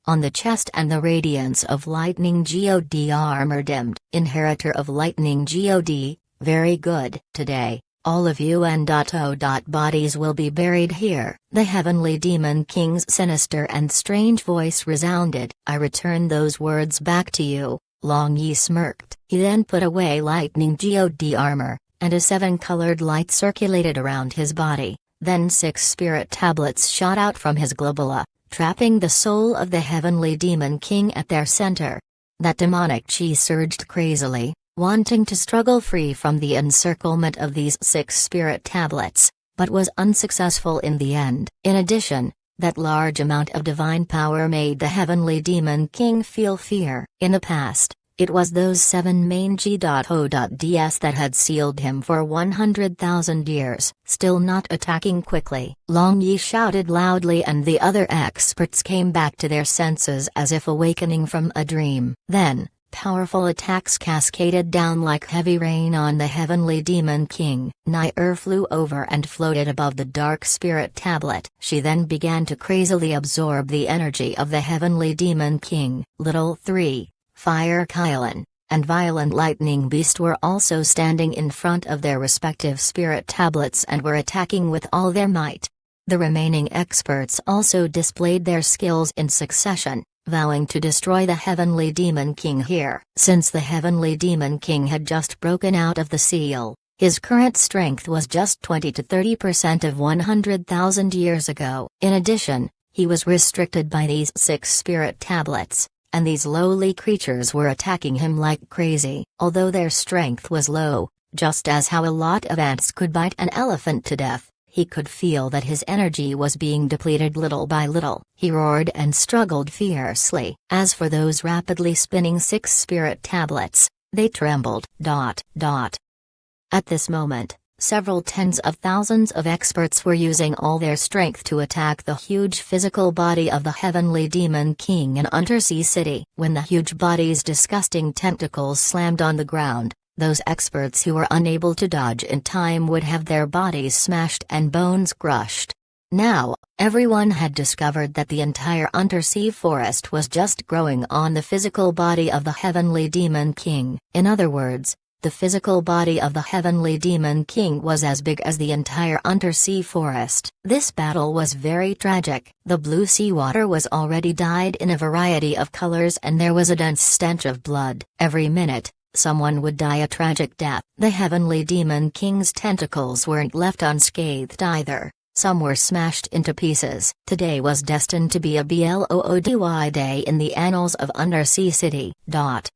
on the chest, and the radiance of lightning God armor dimmed. Inheritor of lightning God, very good. Today, all of you and O. Bodies will be buried here. The heavenly demon king's sinister and strange voice resounded. I return those words back to you. Long Yi smirked. He then put away lightning God armor, and a 7-colored light circulated around his body. Then 6 spirit tablets shot out from his globula, trapping the soul of the heavenly demon king at their center. That demonic chi surged crazily, wanting to struggle free from the encirclement of these 6 spirit tablets, but was unsuccessful in the end. In addition, that large amount of divine power made the heavenly demon king feel fear. In the past, it was those 7 main G.O.ds that had sealed him for 100,000 years. Still not attacking quickly, Long Yi shouted loudly, and the other experts came back to their senses as if awakening from a dream. Then, powerful attacks cascaded down like heavy rain on the heavenly demon king. Nair flew over and floated above the dark spirit tablet. She then began to crazily absorb the energy of the heavenly demon king. Little 3, Fire Kylan, and Violent Lightning Beast were also standing in front of their respective spirit tablets and were attacking with all their might. The remaining experts also displayed their skills in succession, vowing to destroy the heavenly demon king here. Since the heavenly demon king had just broken out of the seal, his current strength was just 20 to 30% of 100,000 years ago. In addition, he was restricted by these 6 spirit tablets, and these lowly creatures were attacking him like crazy. Although their strength was low, just as how a lot of ants could bite an elephant to death, he could feel that his energy was being depleted little by little. He roared and struggled fiercely. As for those rapidly spinning 6 spirit tablets, they trembled. At this moment, several tens of thousands of experts were using all their strength to attack the huge physical body of the Heavenly Demon King in Undersea City. When the huge body's disgusting tentacles slammed on the ground, those experts who were unable to dodge in time would have their bodies smashed and bones crushed. Now, everyone had discovered that the entire undersea forest was just growing on the physical body of the Heavenly Demon King. In other words, the physical body of the Heavenly Demon King was as big as the entire undersea forest. This battle was very tragic. The blue seawater was already dyed in a variety of colors and there was a dense stench of blood. Every minute, someone would die a tragic death. The Heavenly Demon King's tentacles weren't left unscathed either. Some were smashed into pieces. Today was destined to be a bloody day in the annals of Undersea City.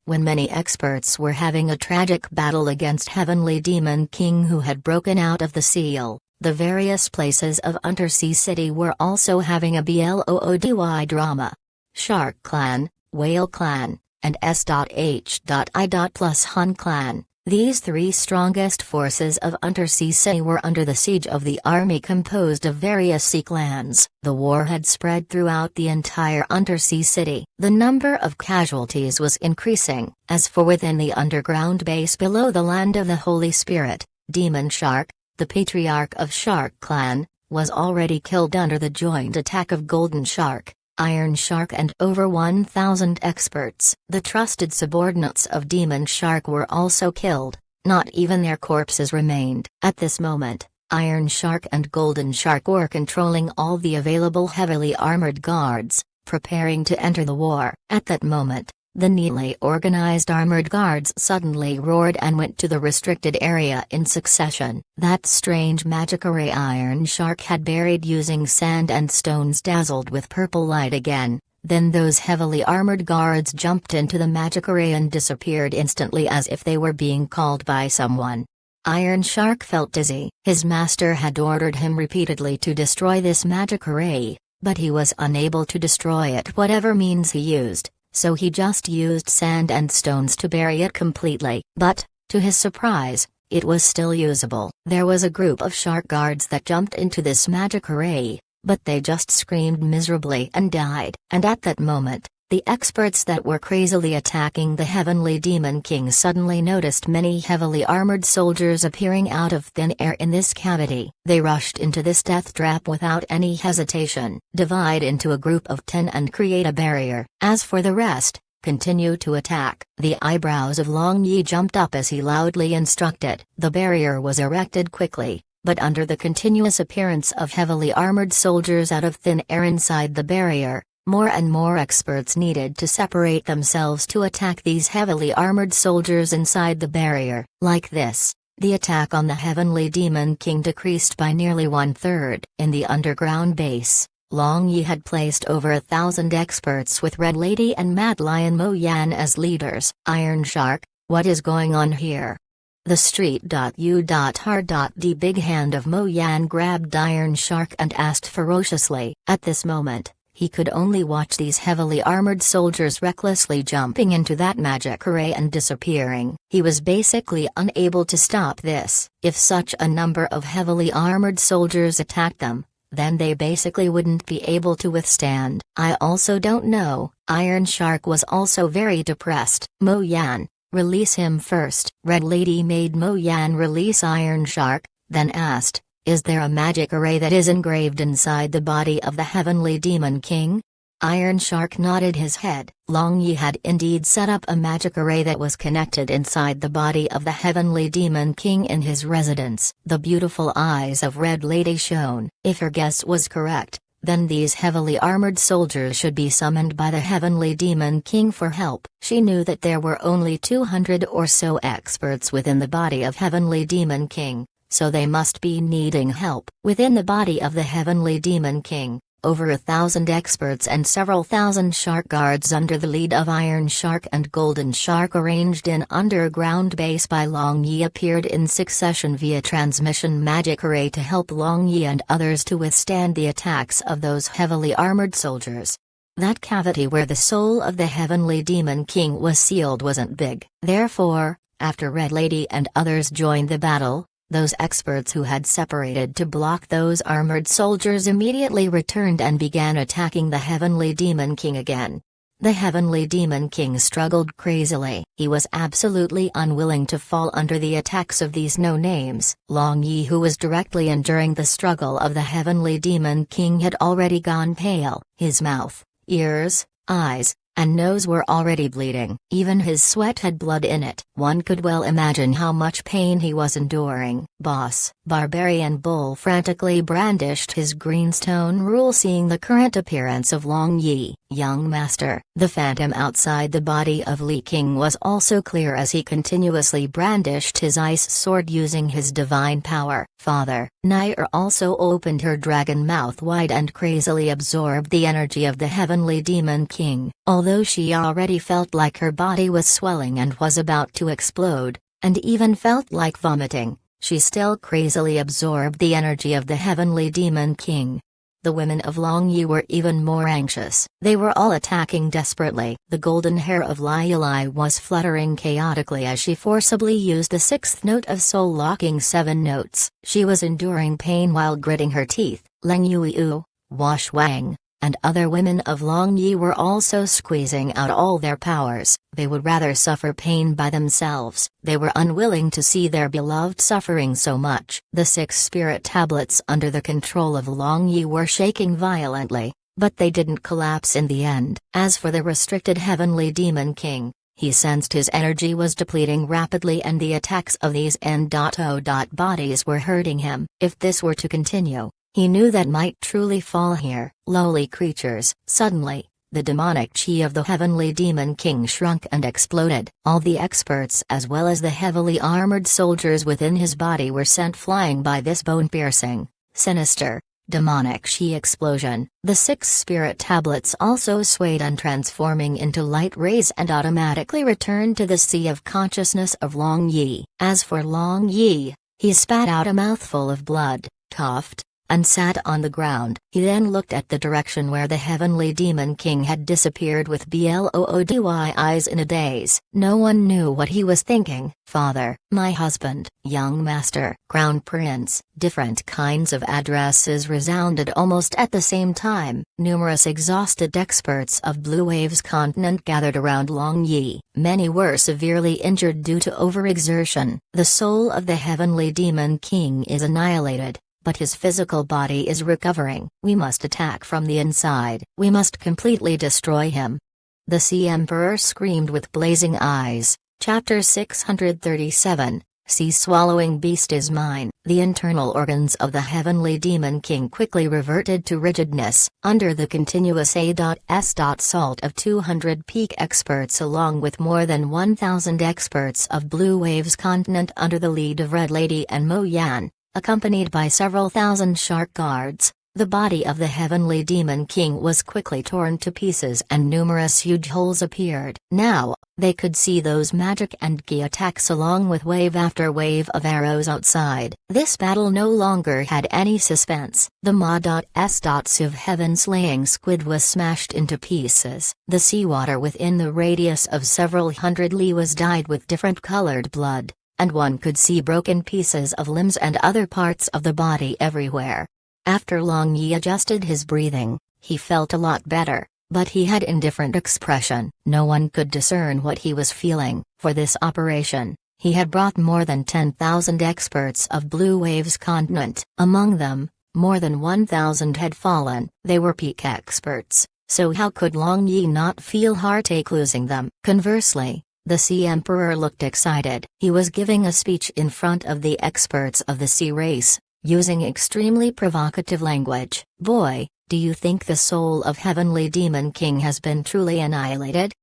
When many experts were having a tragic battle against Heavenly Demon King who had broken out of the seal, the various places of Undersea City were also having a bloody drama. Shark Clan, Whale Clan, and S.H.I. plus Hun Clan. These three strongest forces of Undersea City were under the siege of the army composed of various sea clans. The war had spread throughout the entire Undersea City. The number of casualties was increasing. As for within the underground base below the land of the Holy Spirit, Demon Shark, the patriarch of Shark Clan, was already killed under the joint attack of Golden Shark, Iron Shark and over 1,000 experts. The trusted subordinates of Demon Shark were also killed, not even their corpses remained. At this moment, Iron Shark and Golden Shark were controlling all the available heavily armored guards, preparing to enter the war. At that moment, the neatly organized armored guards suddenly roared and went to the restricted area in succession. That strange magic array Iron Shark had buried using sand and stones dazzled with purple light again. Then those heavily armored guards jumped into the magic array and disappeared instantly as if they were being called by someone. Iron Shark felt dizzy. His master had ordered him repeatedly to destroy this magic array, but he was unable to destroy it whatever means he used. So he just used sand and stones to bury it completely. But, to his surprise, it was still usable. There was a group of shark guards that jumped into this magic array, but they just screamed miserably and died. And at that moment, the experts that were crazily attacking the Heavenly Demon King suddenly noticed many heavily armored soldiers appearing out of thin air in this cavity. They rushed into this death trap without any hesitation. Divide into a group of 10 and create a barrier. As for the rest, continue to attack. The eyebrows of Long Yi jumped up as he loudly instructed. The barrier was erected quickly, but under the continuous appearance of heavily armored soldiers out of thin air inside the barrier, more and more experts needed to separate themselves to attack these heavily armored soldiers inside the barrier. Like this, the attack on the Heavenly Demon King decreased by nearly 1/3. In the underground base, Long Yi had placed over 1,000 experts with Red Lady and Mad Lion Mo Yan as leaders. Iron Shark, what is going on here? The street.u.r.d big hand of Mo Yan grabbed Iron Shark and asked ferociously. At this moment, he could only watch these heavily armored soldiers recklessly jumping into that magic array and disappearing. He was basically unable to stop this. If such a number of heavily armored soldiers attacked them, then they basically wouldn't be able to withstand. I also don't know. Iron Shark was also very depressed. Mo Yan, release him first. Red Lady made Mo Yan release Iron Shark, then asked, is there a magic array that is engraved inside the body of the Heavenly Demon King? Iron Shark nodded his head. Long Yi had indeed set up a magic array that was connected inside the body of the Heavenly Demon King in his residence. The beautiful eyes of Red Lady shone. If her guess was correct, then these heavily armored soldiers should be summoned by the Heavenly Demon King for help. She knew that there were only 200 or so experts within the body of Heavenly Demon King, so they must be needing help. Within the body of the Heavenly Demon King, over 1,000 experts and several thousand shark guards under the lead of Iron Shark and Golden Shark arranged in underground base by Long Yi appeared in succession via transmission magic array to help Long Yi and others to withstand the attacks of those heavily armored soldiers. That cavity where the soul of the Heavenly Demon King was sealed wasn't big. Therefore, after Red Lady and others joined the battle, Those experts who had separated to block those armored soldiers immediately returned and began attacking the Heavenly Demon King again. The Heavenly Demon King struggled crazily. He was absolutely unwilling to fall under the attacks of these no-names. Long Yi, who was directly enduring the struggle of the Heavenly Demon King, had already gone pale. His mouth, ears, eyes, and nose were already bleeding. Even his sweat had blood in it. One could well imagine how much pain he was enduring. Boss Barbarian Bull frantically brandished his greenstone rule, seeing the current appearance of Long Yi. Young master. The phantom outside the body of Li King was also clear as he continuously brandished his ice sword using his divine power. Father. Nair also opened her dragon mouth wide and crazily absorbed the energy of the Heavenly Demon King. Although she already felt like her body was swelling and was about to explode, and even felt like vomiting, she still crazily absorbed the energy of the Heavenly Demon King. The women of Long Yi were even more anxious. They were all attacking desperately. The golden hair of Lai Lai was fluttering chaotically as she forcibly used the sixth note of soul-locking 7 notes. She was enduring pain while gritting her teeth. Leng Yuiu, Wash Wang, and other women of Long Yi were also squeezing out all their powers. They would rather suffer pain by themselves. They were unwilling to see their beloved suffering so much. The 6 spirit tablets under the control of Long Yi were shaking violently, but they didn't collapse in the end. As for the restricted Heavenly Demon King, he sensed his energy was depleting rapidly and the attacks of these N.O. bodies were hurting him. If this were to continue, he knew that might truly fall here. Lowly creatures. Suddenly, the demonic chi of the Heavenly Demon King shrunk and exploded. All the experts as well as the heavily armored soldiers within his body were sent flying by this bone-piercing, sinister, demonic chi explosion. The 6 spirit tablets also swayed and transforming into light rays and automatically returned to the sea of consciousness of Long Yi. As for Long Yi, he spat out a mouthful of blood, coughed, and sat on the ground. He then looked at the direction where the Heavenly Demon King had disappeared with bloody eyes in a daze. No one knew what he was thinking. Father, my husband, young master, crown prince. Different kinds of addresses resounded almost at the same time. Numerous exhausted experts of Blue Wave's continent gathered around Long Yi. Many were severely injured due to overexertion. The soul of the Heavenly Demon King is annihilated, but his physical body is recovering. We must attack from the inside. We must completely destroy him. The Sea Emperor screamed with blazing eyes. Chapter 637, Sea-swallowing beast is mine. The internal organs of the Heavenly Demon King quickly reverted to rigidness. Under the continuous assault of 200 peak experts along with more than 1,000 experts of Blue Wave's continent under the lead of Red Lady and Mo Yan, accompanied by several thousand shark guards, the body of the Heavenly Demon King was quickly torn to pieces and numerous huge holes appeared. Now, they could see those magic and ki attacks along with wave after wave of arrows outside. This battle no longer had any suspense. The Ma.S. heaven-slaying squid was smashed into pieces. The seawater within the radius of several hundred li was dyed with different colored blood, and one could see broken pieces of limbs and other parts of the body everywhere. After Long Yi adjusted his breathing, he felt a lot better, but he had indifferent expression. No one could discern what he was feeling. For this operation, he had brought more than 10,000 experts of Blue Wave's continent. Among them, more than 1,000 had fallen. They were peak experts, so how could Long Yi not feel heartache losing them? Conversely, the Sea Emperor looked excited. He was giving a speech in front of the experts of the sea race, using extremely provocative language. Boy, do you think the soul of Heavenly Demon King has been truly annihilated?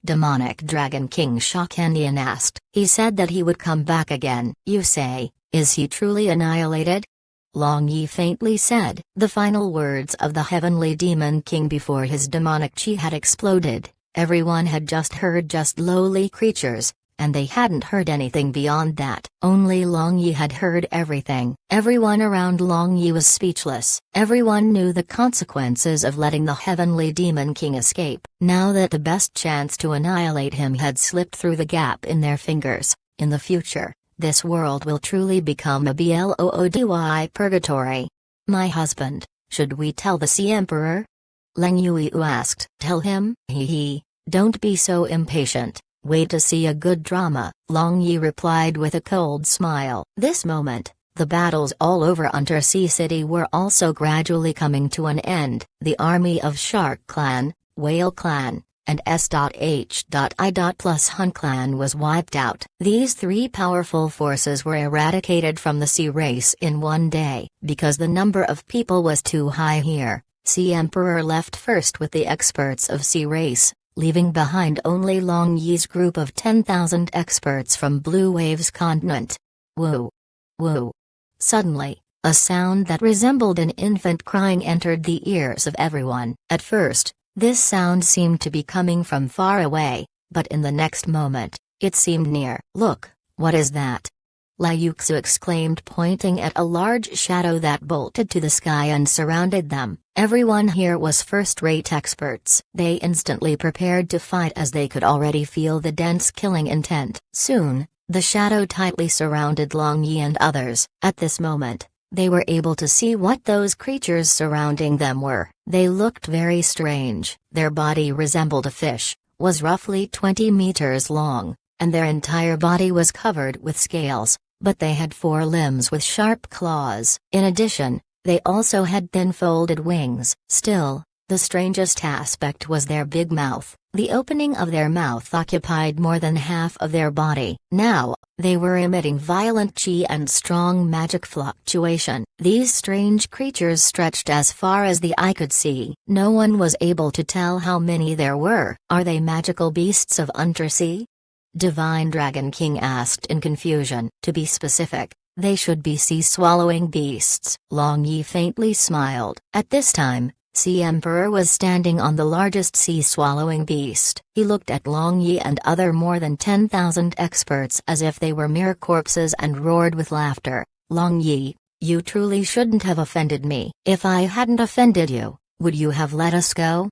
Demonic Dragon King Shokenian asked. He said that he would come back again. You say, is he truly annihilated? Long Yi faintly said. The final words of the Heavenly Demon King before his demonic chi had exploded. Everyone had just heard just lowly creatures, and they hadn't heard anything beyond that. Only Long Yi had heard everything. Everyone around Long Yi was speechless. Everyone knew the consequences of letting the Heavenly Demon King escape. Now that the best chance to annihilate him had slipped through the gap in their fingers, in the future, This world will truly become a bloody purgatory. My husband, should we tell the Sea Emperor? Lang Yu asked. Tell him? He. Don't be so impatient. Wait to see a good drama, Long Yi replied with a cold smile. This moment, the battles all over Undersea City were also gradually coming to an end. The army of Shark Clan, Whale Clan, and S.H.I. plus Hun Clan was wiped out. These three powerful forces were eradicated from the sea race in one day. Because the number of people was too high here, Sea Emperor left first with the experts of sea race, leaving behind only Long Yi's group of 10,000 experts from Blue Waves continent. Woo! Woo! Suddenly, a sound that resembled an infant crying entered the ears of everyone. At first, this sound seemed to be coming from far away, but in the next moment, it seemed near. Look, what is that? Lai Yuxu exclaimed, pointing at a large shadow that bolted to the sky and surrounded them. Everyone here was first-rate experts. They instantly prepared to fight as they could already feel the dense killing intent. Soon, the shadow tightly surrounded Long Yi and others. At this moment, they were able to see what those creatures surrounding them were. They looked very strange. Their body resembled a fish, was roughly 20 meters long, and their entire body was covered with scales, but they had 4 limbs with sharp claws. In addition, they also had thin folded wings. Still, the strangest aspect was their big mouth. The opening of their mouth occupied more than half of their body. Now, they were emitting violent chi and strong magic fluctuation. These strange creatures stretched as far as the eye could see. No one was able to tell how many there were. Are they magical beasts of undersea? Divine Dragon King asked in confusion. To be specific, they should be sea-swallowing beasts. Long Yi faintly smiled. At this time, Sea Emperor was standing on the largest sea-swallowing beast. He looked at Long Yi and other more than 10,000 experts as if they were mere corpses and roared with laughter. Long Yi, you truly shouldn't have offended me. If I hadn't offended you, would you have let us go?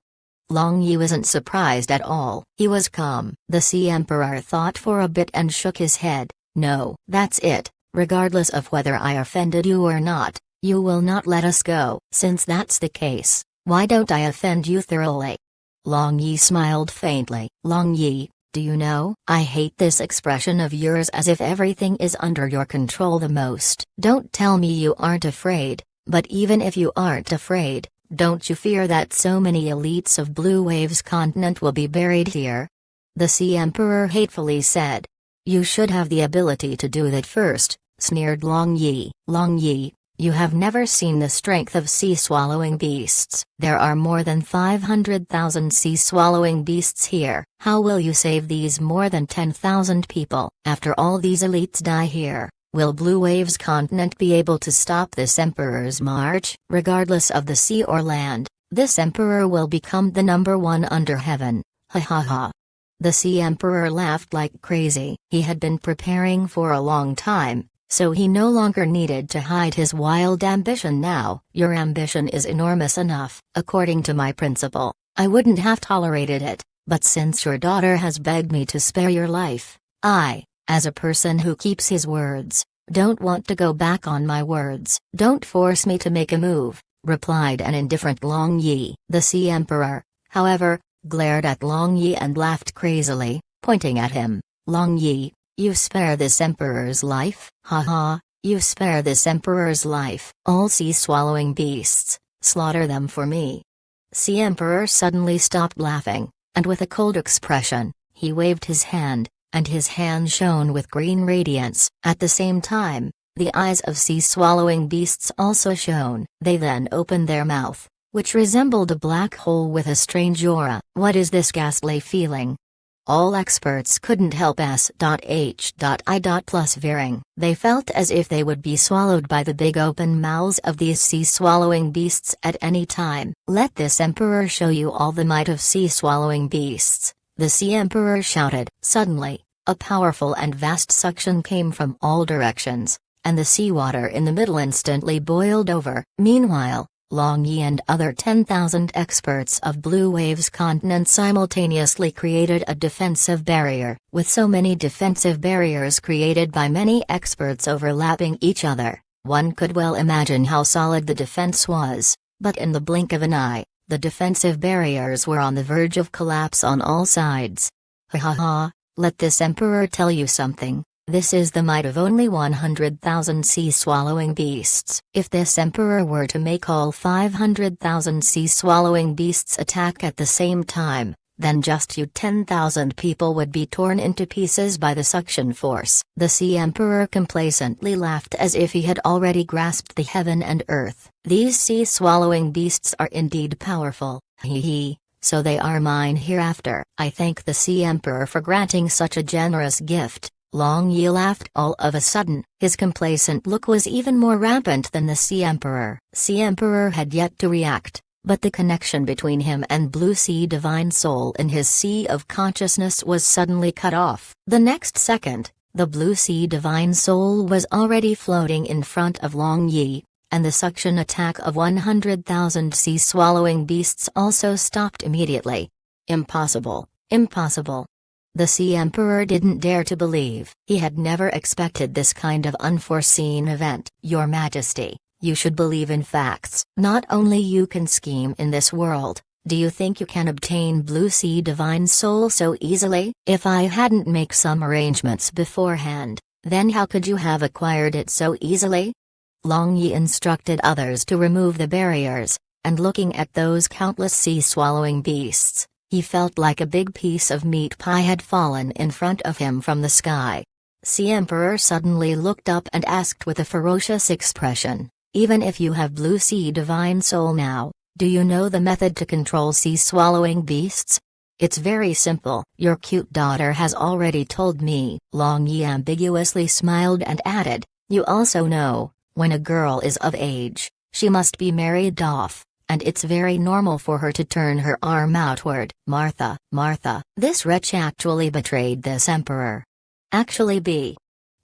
Long Yi wasn't surprised at all. He was calm. The Sea Emperor thought for a bit and shook his head. No, that's it. Regardless of whether I offended you or not, you will not let us go. Since that's the case, why don't I offend you thoroughly? Long Yi smiled faintly. Long Yi, do you know? I hate this expression of yours as if everything is under your control the most. Don't tell me you aren't afraid, but even if you aren't afraid, don't you fear that so many elites of Blue Waves continent will be buried here? The Sea Emperor hatefully said. You should have the ability to do that first, sneered Long Yi. Long Yi, you have never seen the strength of sea-swallowing beasts. There are more than 500,000 sea-swallowing beasts here. How will you save these more than 10,000 people? After all these elites die here, will Blue Waves continent be able to stop this emperor's march? Regardless of the sea or land, this emperor will become the #1 under heaven. Ha ha ha. The Sea Emperor laughed like crazy. He had been preparing for a long time, so he no longer needed to hide his wild ambition now. Your ambition is enormous enough. According to my principle, I wouldn't have tolerated it, but since your daughter has begged me to spare your life, I, as a person who keeps his words, don't want to go back on my words. Don't force me to make a move, replied an indifferent Long Yi. The Sea Emperor, however, glared at Long Yi and laughed crazily, pointing at him. Long Yi, you spare this emperor's life? Ha ha, you spare this emperor's life. All sea-swallowing beasts, slaughter them for me. Sea Emperor suddenly stopped laughing, and with a cold expression, he waved his hand, and his hand shone with green radiance. At the same time, the eyes of sea-swallowing beasts also shone. They then opened their mouth, which resembled a black hole with a strange aura. What is this ghastly feeling? All experts couldn't help S.H.I. plus veering. They felt as if they would be swallowed by the big open mouths of these sea-swallowing beasts at any time. Let this emperor show you all the might of sea-swallowing beasts, the Sea Emperor shouted. Suddenly, a powerful and vast suction came from all directions, and the seawater in the middle instantly boiled over. Meanwhile, Long Yi and other 10,000 experts of Blue Waves continent simultaneously created a defensive barrier. With so many defensive barriers created by many experts overlapping each other, one could well imagine how solid the defense was, but in the blink of an eye, the defensive barriers were on the verge of collapse on all sides. Ha ha ha, let this emperor tell you something. This is the might of only 100,000 sea-swallowing beasts. If this emperor were to make all 500,000 sea-swallowing beasts attack at the same time, then just you 10,000 people would be torn into pieces by the suction force. The sea emperor complacently laughed as if he had already grasped the heaven and earth. These sea-swallowing beasts are indeed powerful, hee hee, so they are mine hereafter. I thank the sea emperor for granting such a generous gift. Long Yi laughed all of a sudden. His complacent look was even more rampant than the Sea Emperor. Sea Emperor had yet to react, but the connection between him and Blue Sea Divine Soul in his sea of consciousness was suddenly cut off. The next second, the Blue Sea Divine Soul was already floating in front of Long Yi, and the suction attack of 100,000 sea-swallowing beasts also stopped immediately. Impossible, impossible. The Sea Emperor didn't dare to believe. He had never expected this kind of unforeseen event. Your Majesty, you should believe in facts. Not only you can scheme in this world, do you think you can obtain Blue Sea Divine Soul so easily? If I hadn't make some arrangements beforehand, then how could you have acquired it so easily? Long Yi instructed others to remove the barriers, and looking at those countless sea-swallowing beasts, he felt like a big piece of meat pie had fallen in front of him from the sky. Sea Emperor suddenly looked up and asked with a ferocious expression, even if you have Blue Sea Divine Soul now, do you know the method to control sea-swallowing beasts? It's very simple. Your cute daughter has already told me. Long Yi ambiguously smiled and added, you also know, when a girl is of age, she must be married off. And it's very normal for her to turn her arm outward. Martha, Martha, this wretch actually betrayed this emperor. Actually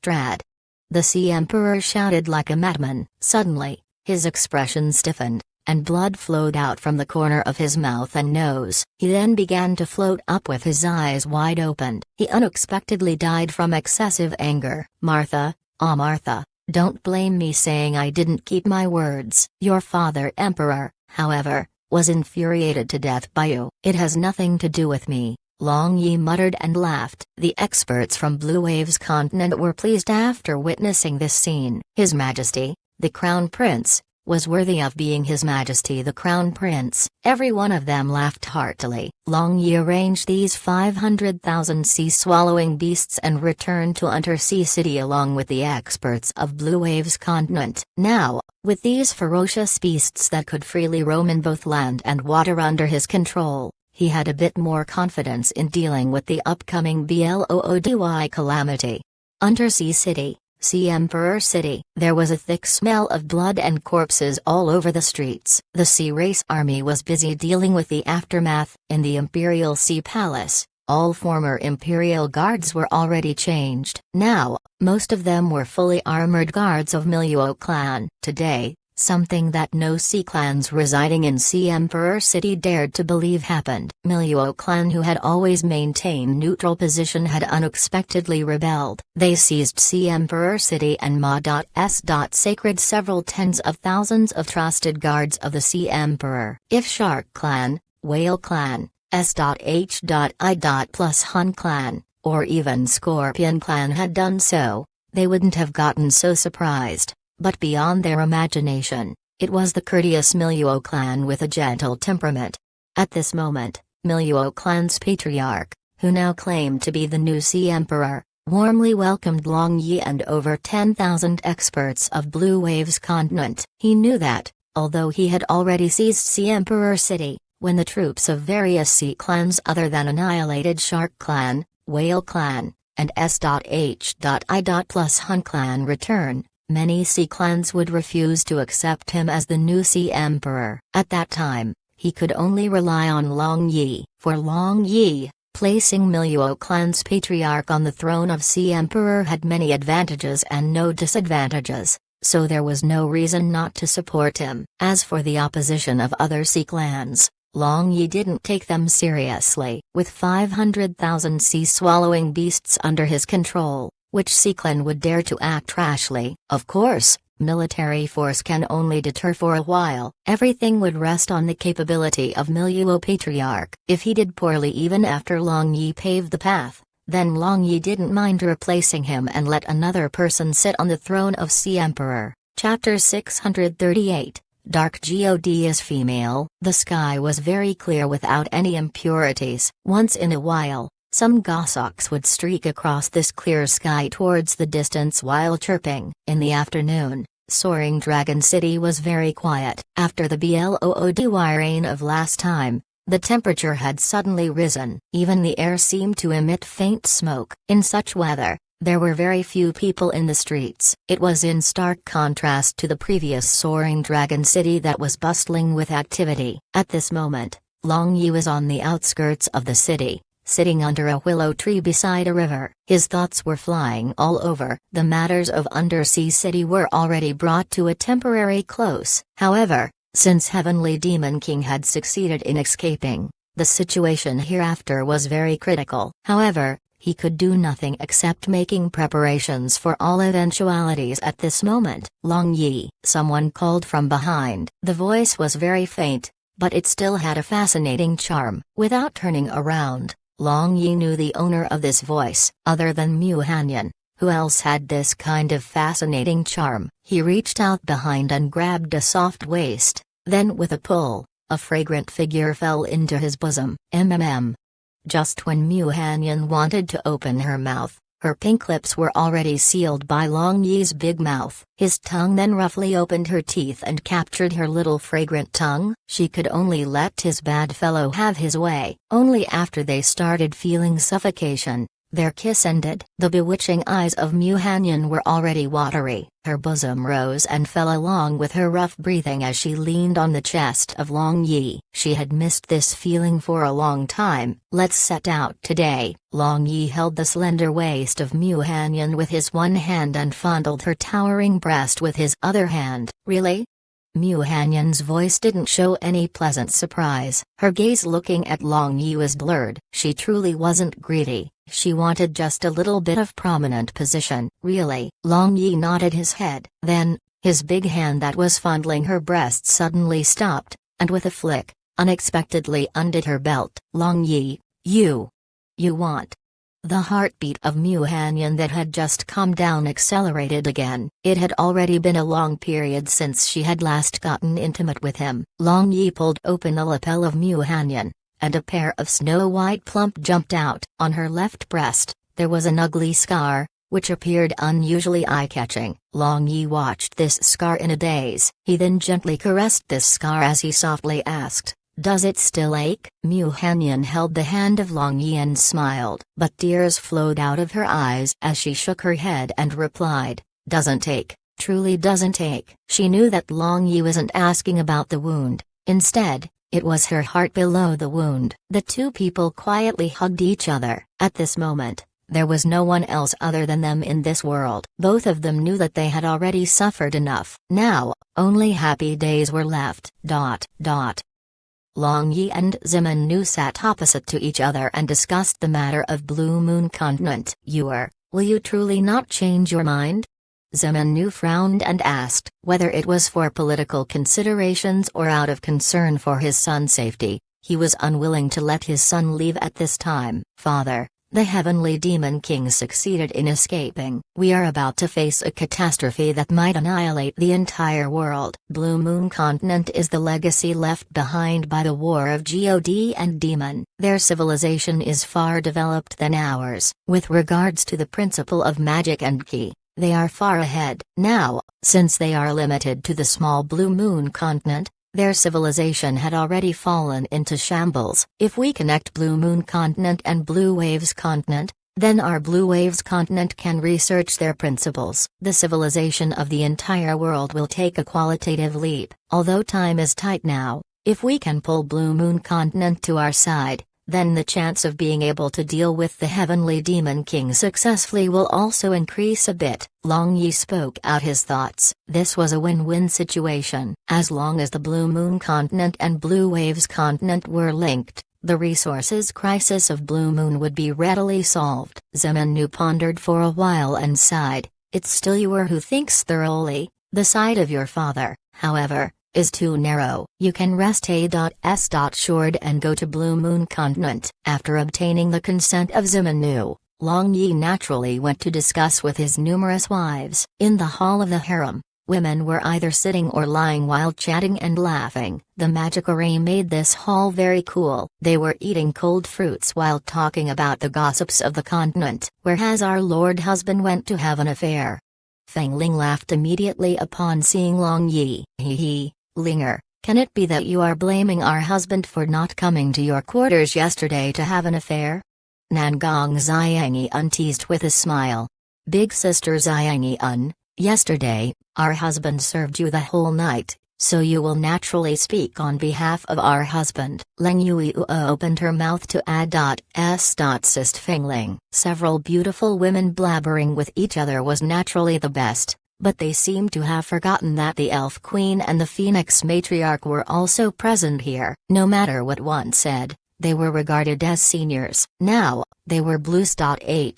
Drad. The Sea Emperor shouted like a madman. Suddenly, his expression stiffened, and blood flowed out from the corner of his mouth and nose. He then began to float up with his eyes wide opened. He unexpectedly died from excessive anger. Martha, ah Martha, don't blame me saying I didn't keep my words. Your father Emperor, however, was infuriated to death by you. It has nothing to do with me, Long Yi muttered and laughed. The experts from Blue Waves continent were pleased after witnessing this scene. His Majesty, the Crown Prince, was worthy of being His Majesty the Crown Prince. Every one of them laughed heartily. Long Yi arranged these 500,000 sea-swallowing beasts and returned to Undersea City along with the experts of Blue Waves continent. Now, with these ferocious beasts that could freely roam in both land and water under his control, he had a bit more confidence in dealing with the upcoming Bloody calamity. Undersea City. Sea Emperor City. There was a thick smell of blood and corpses all over the streets. The Sea Race Army was busy dealing with the aftermath. In the Imperial Sea Palace, all former Imperial guards were already changed. Now, most of them were fully armored guards of Miluo clan. Today, something that no sea clans residing in Sea Emperor City dared to believe happened. Miluo clan, who had always maintained neutral position, had unexpectedly rebelled. They seized Sea Emperor City and Ma.S. Sacred several tens of thousands of trusted guards of the Sea Emperor. If Shark clan, Whale clan, S.H.I. plus Hun clan, or even Scorpion clan had done so, they wouldn't have gotten so surprised. But beyond their imagination, it was the courteous Miluo clan with a gentle temperament. At this moment, Miluo clan's patriarch, who now claimed to be the new Sea Emperor, warmly welcomed Long Yi and over 10,000 experts of Blue Waves continent. He knew that, although he had already seized Sea Emperor City, when the troops of various sea clans other than annihilated Shark clan, Whale clan, and S.H.I. plus Hun clan return, many sea clans would refuse to accept him as the new Sea Emperor. At that time, he could only rely on Long Yi. For Long Yi, placing Miluo clan's patriarch on the throne of Sea Emperor had many advantages and no disadvantages. so there was no reason not to support him. As for the opposition of other sea clans, Long Yi didn't take them seriously. With 500,000 sea-swallowing beasts under his control, which sea clan would dare to act rashly? Of course, military force can only deter for a while. Everything would rest on the capability of Miluo Patriarch. If he did poorly even after Long Yi paved the path, then Long Yi didn't mind replacing him and let another person sit on the throne of Sea Emperor. Chapter 638, Dark God is female. The sky was very clear without any impurities. Once in a while, some goshawks would streak across this clear sky towards the distance while chirping. In the afternoon, Soaring Dragon City was very quiet. After the bloody rain of last time, the temperature had suddenly risen. Even the air seemed to emit faint smoke. In such weather, there were very few people in the streets. It was in stark contrast to the previous Soaring Dragon City that was bustling with activity. At this moment, Long Yi was on the outskirts of the city, sitting under a willow tree beside a river. His thoughts were flying all over. The matters of Undersea City were already brought to a temporary close. However, since Heavenly Demon King had succeeded in escaping, the situation hereafter was very critical. However, he could do nothing except making preparations for all eventualities at this moment. Long Yi, someone called from behind. The voice was very faint, but it still had a fascinating charm. Without turning around, Long Yi knew the owner of this voice. Other than Mu Hanyan, who else had this kind of fascinating charm? He reached out behind and grabbed a soft waist, then with a pull, a fragrant figure fell into his bosom. Just when Mu Hanyan wanted to open her mouth, her pink lips were already sealed by Long Yi's big mouth. His tongue then roughly opened her teeth and captured her little fragrant tongue. She could only let his bad fellow have his way. Only after they started feeling suffocation, their kiss ended. The bewitching eyes of Mu Hanyan were already watery. Her bosom rose and fell along with her rough breathing as she leaned on the chest of Long Yi. She had missed this feeling for a long time. Let's set out today. Long Yi held the slender waist of Mu Hanyan with his one hand and fondled her towering breast with his other hand. Really? Mu Hanyan's voice didn't show any pleasant surprise. Her gaze looking at Long Yi was blurred. She truly wasn't greedy. She wanted just a little bit of prominent position. Really? Long Yi nodded his head. Then, his big hand that was fondling her breast suddenly stopped, and with a flick, unexpectedly undid her belt. Long Yi, you want? The heartbeat of Mu Hanyan that had just calmed down accelerated again. It had already been a long period since she had last gotten intimate with him. Long Yi pulled open the lapel of Mu Hanyan, and a pair of snow-white plump jumped out. On her left breast, there was an ugly scar, which appeared unusually eye-catching. Long Yi watched this scar in a daze. He then gently caressed this scar as he softly asked, "Does it still ache?" Mu Hanyan held the hand of Long Yi and smiled, but tears flowed out of her eyes as she shook her head and replied, "Doesn't ache, truly doesn't ache." She knew that Long Yi wasn't asking about the wound. Instead, it was her heart below the wound. The two people quietly hugged each other. At this moment, there was no one else other than them in this world. Both of them knew that they had already suffered enough. Now, only happy days were left. Long Yi and Zeman Nu sat opposite to each other and discussed the matter of Blue Moon Continent. Will you truly not change your mind? Zeman Nu frowned and asked whether it was for political considerations or out of concern for his son's safety. He was unwilling to let his son leave at this time. "Father, the Heavenly Demon King succeeded in escaping. We are about to face a catastrophe that might annihilate the entire world. Blue Moon Continent is the legacy left behind by the War of God and Demon. Their civilization is far developed than ours. With regards to the principle of magic and ki, they are far ahead. Now, since they are limited to the small Blue Moon Continent, their civilization had already fallen into shambles. If we connect Blue Moon Continent and Blue Waves Continent, then our Blue Waves Continent can research their principles. The civilization of the entire world will take a qualitative leap. Although time is tight now, if we can pull Blue Moon Continent to our side, then the chance of being able to deal with the Heavenly Demon King successfully will also increase a bit. Long Yi spoke out his thoughts. This was a win-win situation. As long as the Blue Moon Continent and Blue Waves Continent were linked, the resources crisis of Blue Moon would be readily solved. Zimenu pondered for a while and sighed. It's still you who thinks thoroughly. The side of your father, however, is too narrow. You can rest A.S. Short and go to Blue Moon Continent. After obtaining the consent of Zimenu, Long Yi naturally went to discuss with his numerous wives. In the hall of the harem, women were either sitting or lying while chatting and laughing. The magic array made this hall very cool. They were eating cold fruits while talking about the gossips of the continent. Where has our lord husband went to have an affair? Feng Ling laughed immediately upon seeing Long Yi. Hee, Linger, can it be that you are blaming our husband for not coming to your quarters yesterday to have an affair? Nangong Xiangyi teased with a smile. Big sister Xiangyi, yesterday, our husband served you the whole night, so you will naturally speak on behalf of our husband. Leng Yui opened her mouth to add "Sist Feng Ling." Several beautiful women blabbering with each other was naturally the best, but they seemed to have forgotten that the Elf Queen and the Phoenix Matriarch were also present here. No matter what one said, they were regarded as seniors. Now, they were blues.h.I.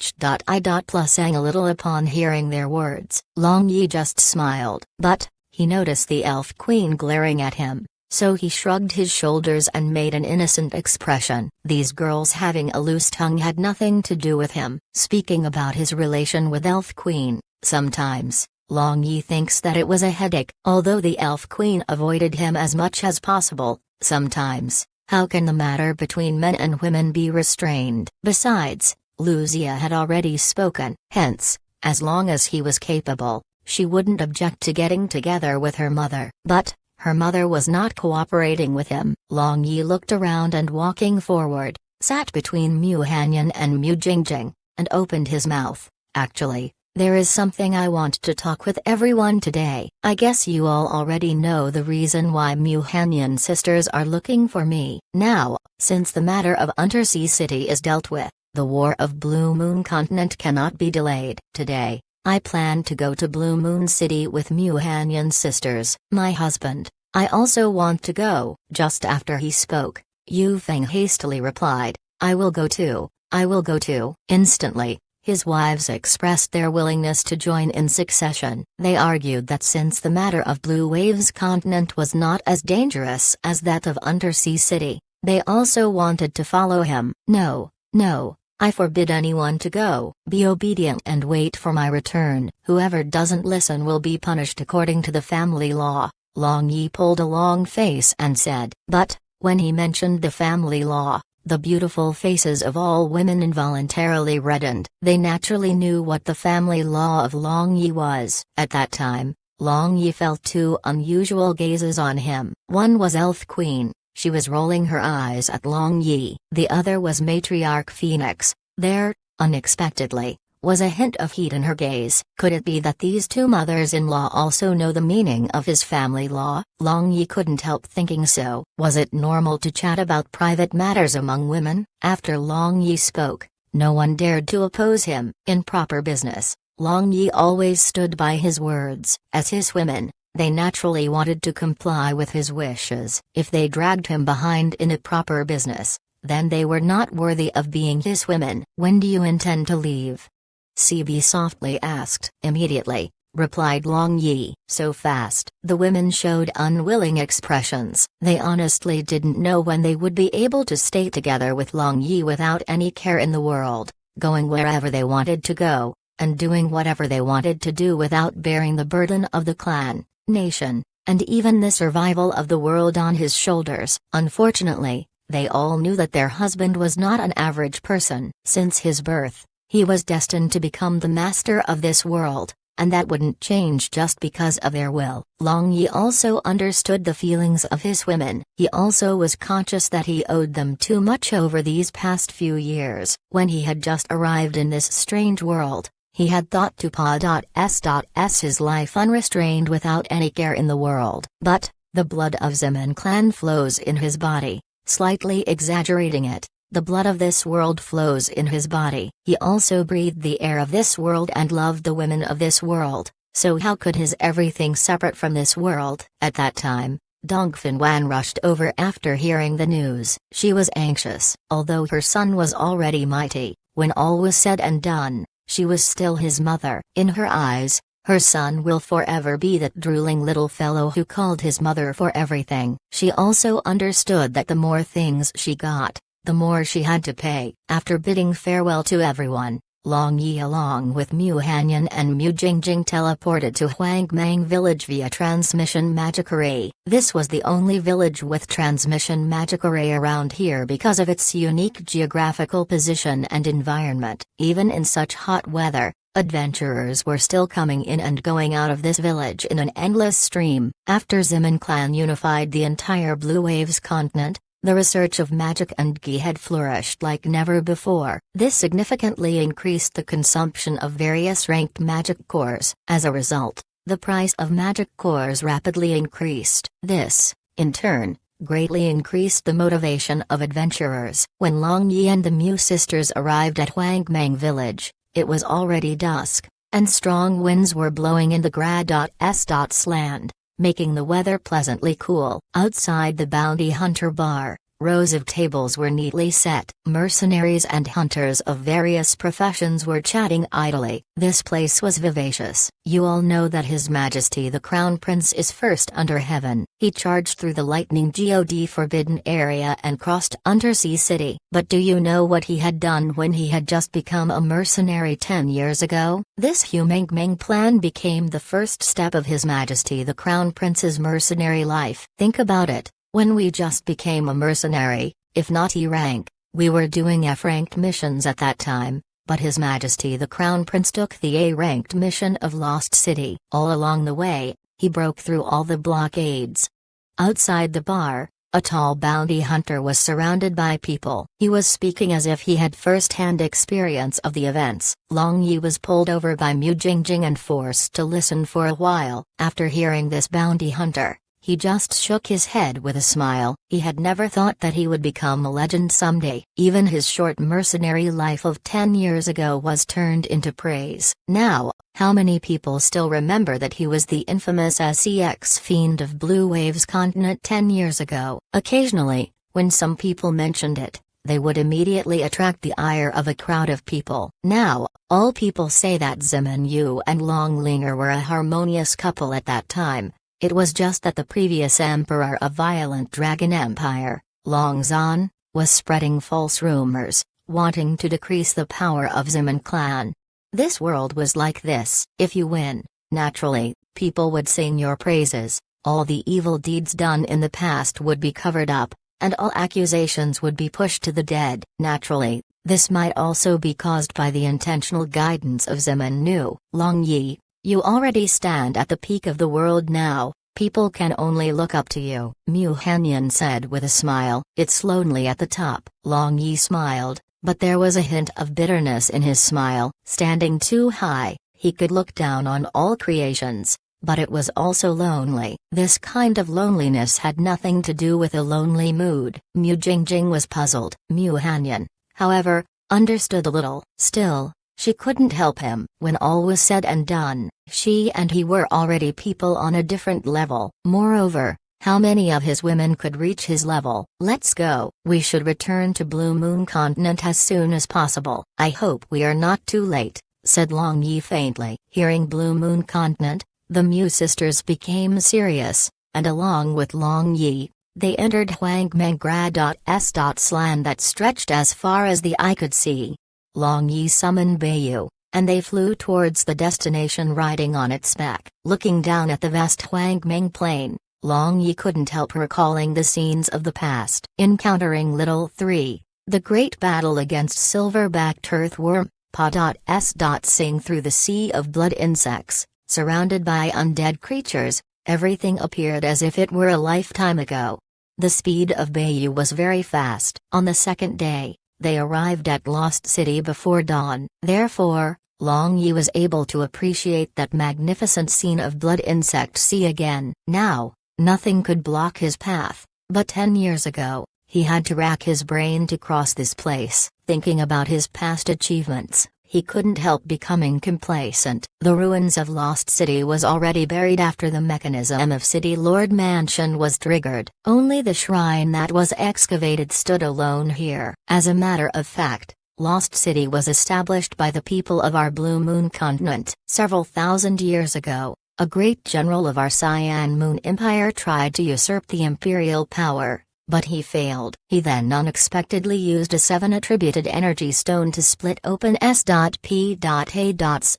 Plusing a little upon hearing their words. Long Yi just smiled. But, he noticed the Elf Queen glaring at him, so he shrugged his shoulders and made an innocent expression. These girls having a loose tongue had nothing to do with him. Speaking about his relation with Elf Queen, sometimes, Long Yi thinks that it was a headache. Although the Elf Queen avoided him as much as possible, sometimes, how can the matter between men and women be restrained? Besides, Lucia had already spoken. Hence, as long as he was capable, she wouldn't object to getting together with her mother. But, her mother was not cooperating with him. Long Yi looked around and walking forward, sat between Mu Hanyan and Mu Jingjing, and opened his mouth. Actually, there is something I want to talk with everyone today. I guess you all already know the reason why Mu Hanyan sisters are looking for me. Now, since the matter of Undersea City is dealt with, the war of Blue Moon Continent cannot be delayed. Today, I plan to go to Blue Moon City with Mu Hanyan sisters. My husband, I also want to go. Just after he spoke, Yu Feng hastily replied, I will go too, I will go too. Instantly, his wives expressed their willingness to join in succession. They argued that since the matter of Blue Waves Continent was not as dangerous as that of Undersea City, they also wanted to follow him. No, no. I forbid anyone to go. Be obedient and wait for my return. Whoever doesn't listen will be punished according to the family law. Long Yi pulled a long face and said. But, when he mentioned the family law, the beautiful faces of all women involuntarily reddened. They naturally knew what the family law of Long Yi was. At that time, Long Yi felt two unusual gazes on him. One was Elf Queen. She was rolling her eyes at Long Yi. The other was Matriarch Phoenix. There, unexpectedly, was a hint of heat in her gaze. Could it be that these two mothers-in-law also know the meaning of his family law? Long Yi couldn't help thinking so. Was it normal to chat about private matters among women? After Long Yi spoke, no one dared to oppose him. In proper business, Long Yi always stood by his words. As his women, they naturally wanted to comply with his wishes. If they dragged him behind in a proper business, then they were not worthy of being his women. When do you intend to leave? CB softly asked. Immediately, replied Long Yi. So fast. The women showed unwilling expressions. They honestly didn't know when they would be able to stay together with Long Yi without any care in the world, going wherever they wanted to go, and doing whatever they wanted to do without bearing the burden of the clan, nation, and even the survival of the world on his shoulders. Unfortunately, they all knew that their husband was not an average person. Since his birth, he was destined to become the master of this world, and that wouldn't change just because of their will. Long Yi also understood the feelings of his women. He also was conscious that he owed them too much over these past few years. When he had just arrived in this strange world, he had thought to pa.s his life unrestrained without any care in the world. But, the blood of Zeman clan flows in his body, slightly exaggerating it, The blood of this world flows in his body. He also breathed the air of this world and loved the women of this world, so how could his everything separate from this world? At that time, Dongfeng Wan rushed over after hearing the news. She was anxious. Although her son was already mighty, when all was said and done, she was still his mother. In her eyes, her son will forever be that drooling little fellow who called his mother for everything. She also understood that the more things she got, the more she had to pay. After bidding farewell to everyone, Long Yi along with Mu Hanyan and Mu Jingjing teleported to Huangmang village via transmission magic array. This was the only village with transmission magic array around here because of its unique geographical position and environment. Even in such hot weather, adventurers were still coming in and going out of this village in an endless stream. After Zimin clan unified the entire Blue Waves continent, the research of magic and Gi had flourished like never before. This significantly increased the consumption of various ranked magic cores. As a result, the price of magic cores rapidly increased. This, in turn, greatly increased the motivation of adventurers. When Long Yi and the Mu sisters arrived at Huangmang village, it was already dusk, and strong winds were blowing in the Gra.S. land, making the weather pleasantly cool. Outside the Bounty Hunter bar, rows of tables were neatly set. Mercenaries and hunters of various professions were chatting idly. This place was vivacious. You all know that His Majesty the Crown Prince is first under heaven. He charged through the lightning God forbidden area and crossed Undersea City. But do you know what he had done when he had just become a mercenary 10 years ago? This Humengmeng plan became the first step of His Majesty the Crown Prince's mercenary life. Think about it. When we just became a mercenary, if not E-rank, we were doing F-ranked missions at that time, but His Majesty the Crown Prince took the A-ranked mission of Lost City. All along the way, he broke through all the blockades. Outside the bar, a tall bounty hunter was surrounded by people. He was speaking as if he had first-hand experience of the events. Long Yi was pulled over by Mu Jingjing and forced to listen for a while. After hearing this bounty hunter, he just shook his head with a smile. He had never thought that he would become a legend someday. Even his short mercenary life of 10 years ago was turned into praise. Now, how many people still remember that he was the infamous SEX fiend of Blue Waves continent 10 years ago? Occasionally, when some people mentioned it, they would immediately attract the ire of a crowd of people. Now, all people say that Zimin Yu and Long Linger were a harmonious couple at that time. It was just that the previous emperor of Violent Dragon Empire, Long Zan, was spreading false rumors, wanting to decrease the power of Zimin clan. This world was like this. If you win, naturally, people would sing your praises, all the evil deeds done in the past would be covered up, and all accusations would be pushed to the dead. Naturally, this might also be caused by the intentional guidance of Zimin Yu. Long Yi, you already stand at the peak of the world now, people can only look up to you. Mu Hanyan said with a smile. It's lonely at the top. Long Yi smiled, but there was a hint of bitterness in his smile. Standing too high, he could look down on all creations, but it was also lonely. This kind of loneliness had nothing to do with a lonely mood. Mu Jingjing was puzzled. Mu Hanyan, however, understood a little. Still, she couldn't help him. When all was said and done, she and he were already people on a different level. Moreover, how many of his women could reach his level? Let's go. We should return to Blue Moon Continent as soon as possible. I hope we are not too late, said Long Yi faintly. Hearing Blue Moon Continent, the Mu sisters became serious, and along with Long Yi, they entered Huangmeng Gra.S. land that stretched as far as the eye could see. Long Yi summoned Beiyu, and they flew towards the destination riding on its back. Looking down at the vast Huangmeng plain, Long Yi couldn't help recalling the scenes of the past. Encountering Little 3, the great battle against silver-backed earthworm, Pa.S. Sing through the sea of blood insects, surrounded by undead creatures, everything appeared as if it were a lifetime ago. The speed of Beiyu was very fast. On the second day, they arrived at Lost City before dawn. Therefore, Long Yi was able to appreciate that magnificent scene of blood insect sea again. Now, nothing could block his path, but 10 years ago, He had to rack his brain to cross this place. Thinking about his past achievements, he couldn't help becoming complacent. The ruins of Lost City was already buried after the mechanism of City Lord Mansion was triggered. Only the shrine that was excavated stood alone here. As a matter of fact, Lost City was established by the people of our Blue Moon continent. Several thousand years ago, a great general of our Cyan Moon Empire tried to usurp the imperial power, but he failed. He then unexpectedly used a 7-attributed energy stone to split open S.P.A.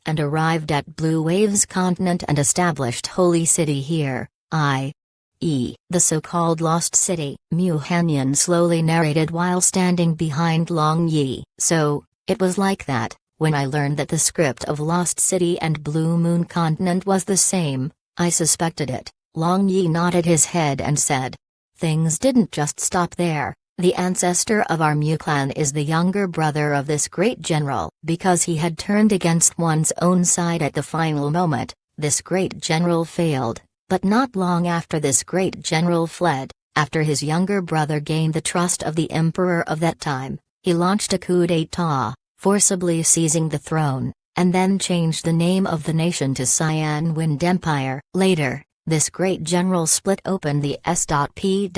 and arrived at Blue Waves continent and established Holy City here, i.e., the so-called Lost City. Mu Hanyan slowly narrated while standing behind Long Yi. So, it was like that. When I learned that the script of Lost City and Blue Moon continent was the same, I suspected it. Long Yi nodded his head and said, "Things didn't just stop there. The ancestor of our Mu clan is the younger brother of this great general." Because he had turned against one's own side at the final moment, this great general failed, but not long after this great general fled, after his younger brother gained the trust of the emperor of that time, he launched a coup d'état, forcibly seizing the throne, and then changed the name of the nation to Cyan Wind Empire. Later, this great general split open the S.P.A.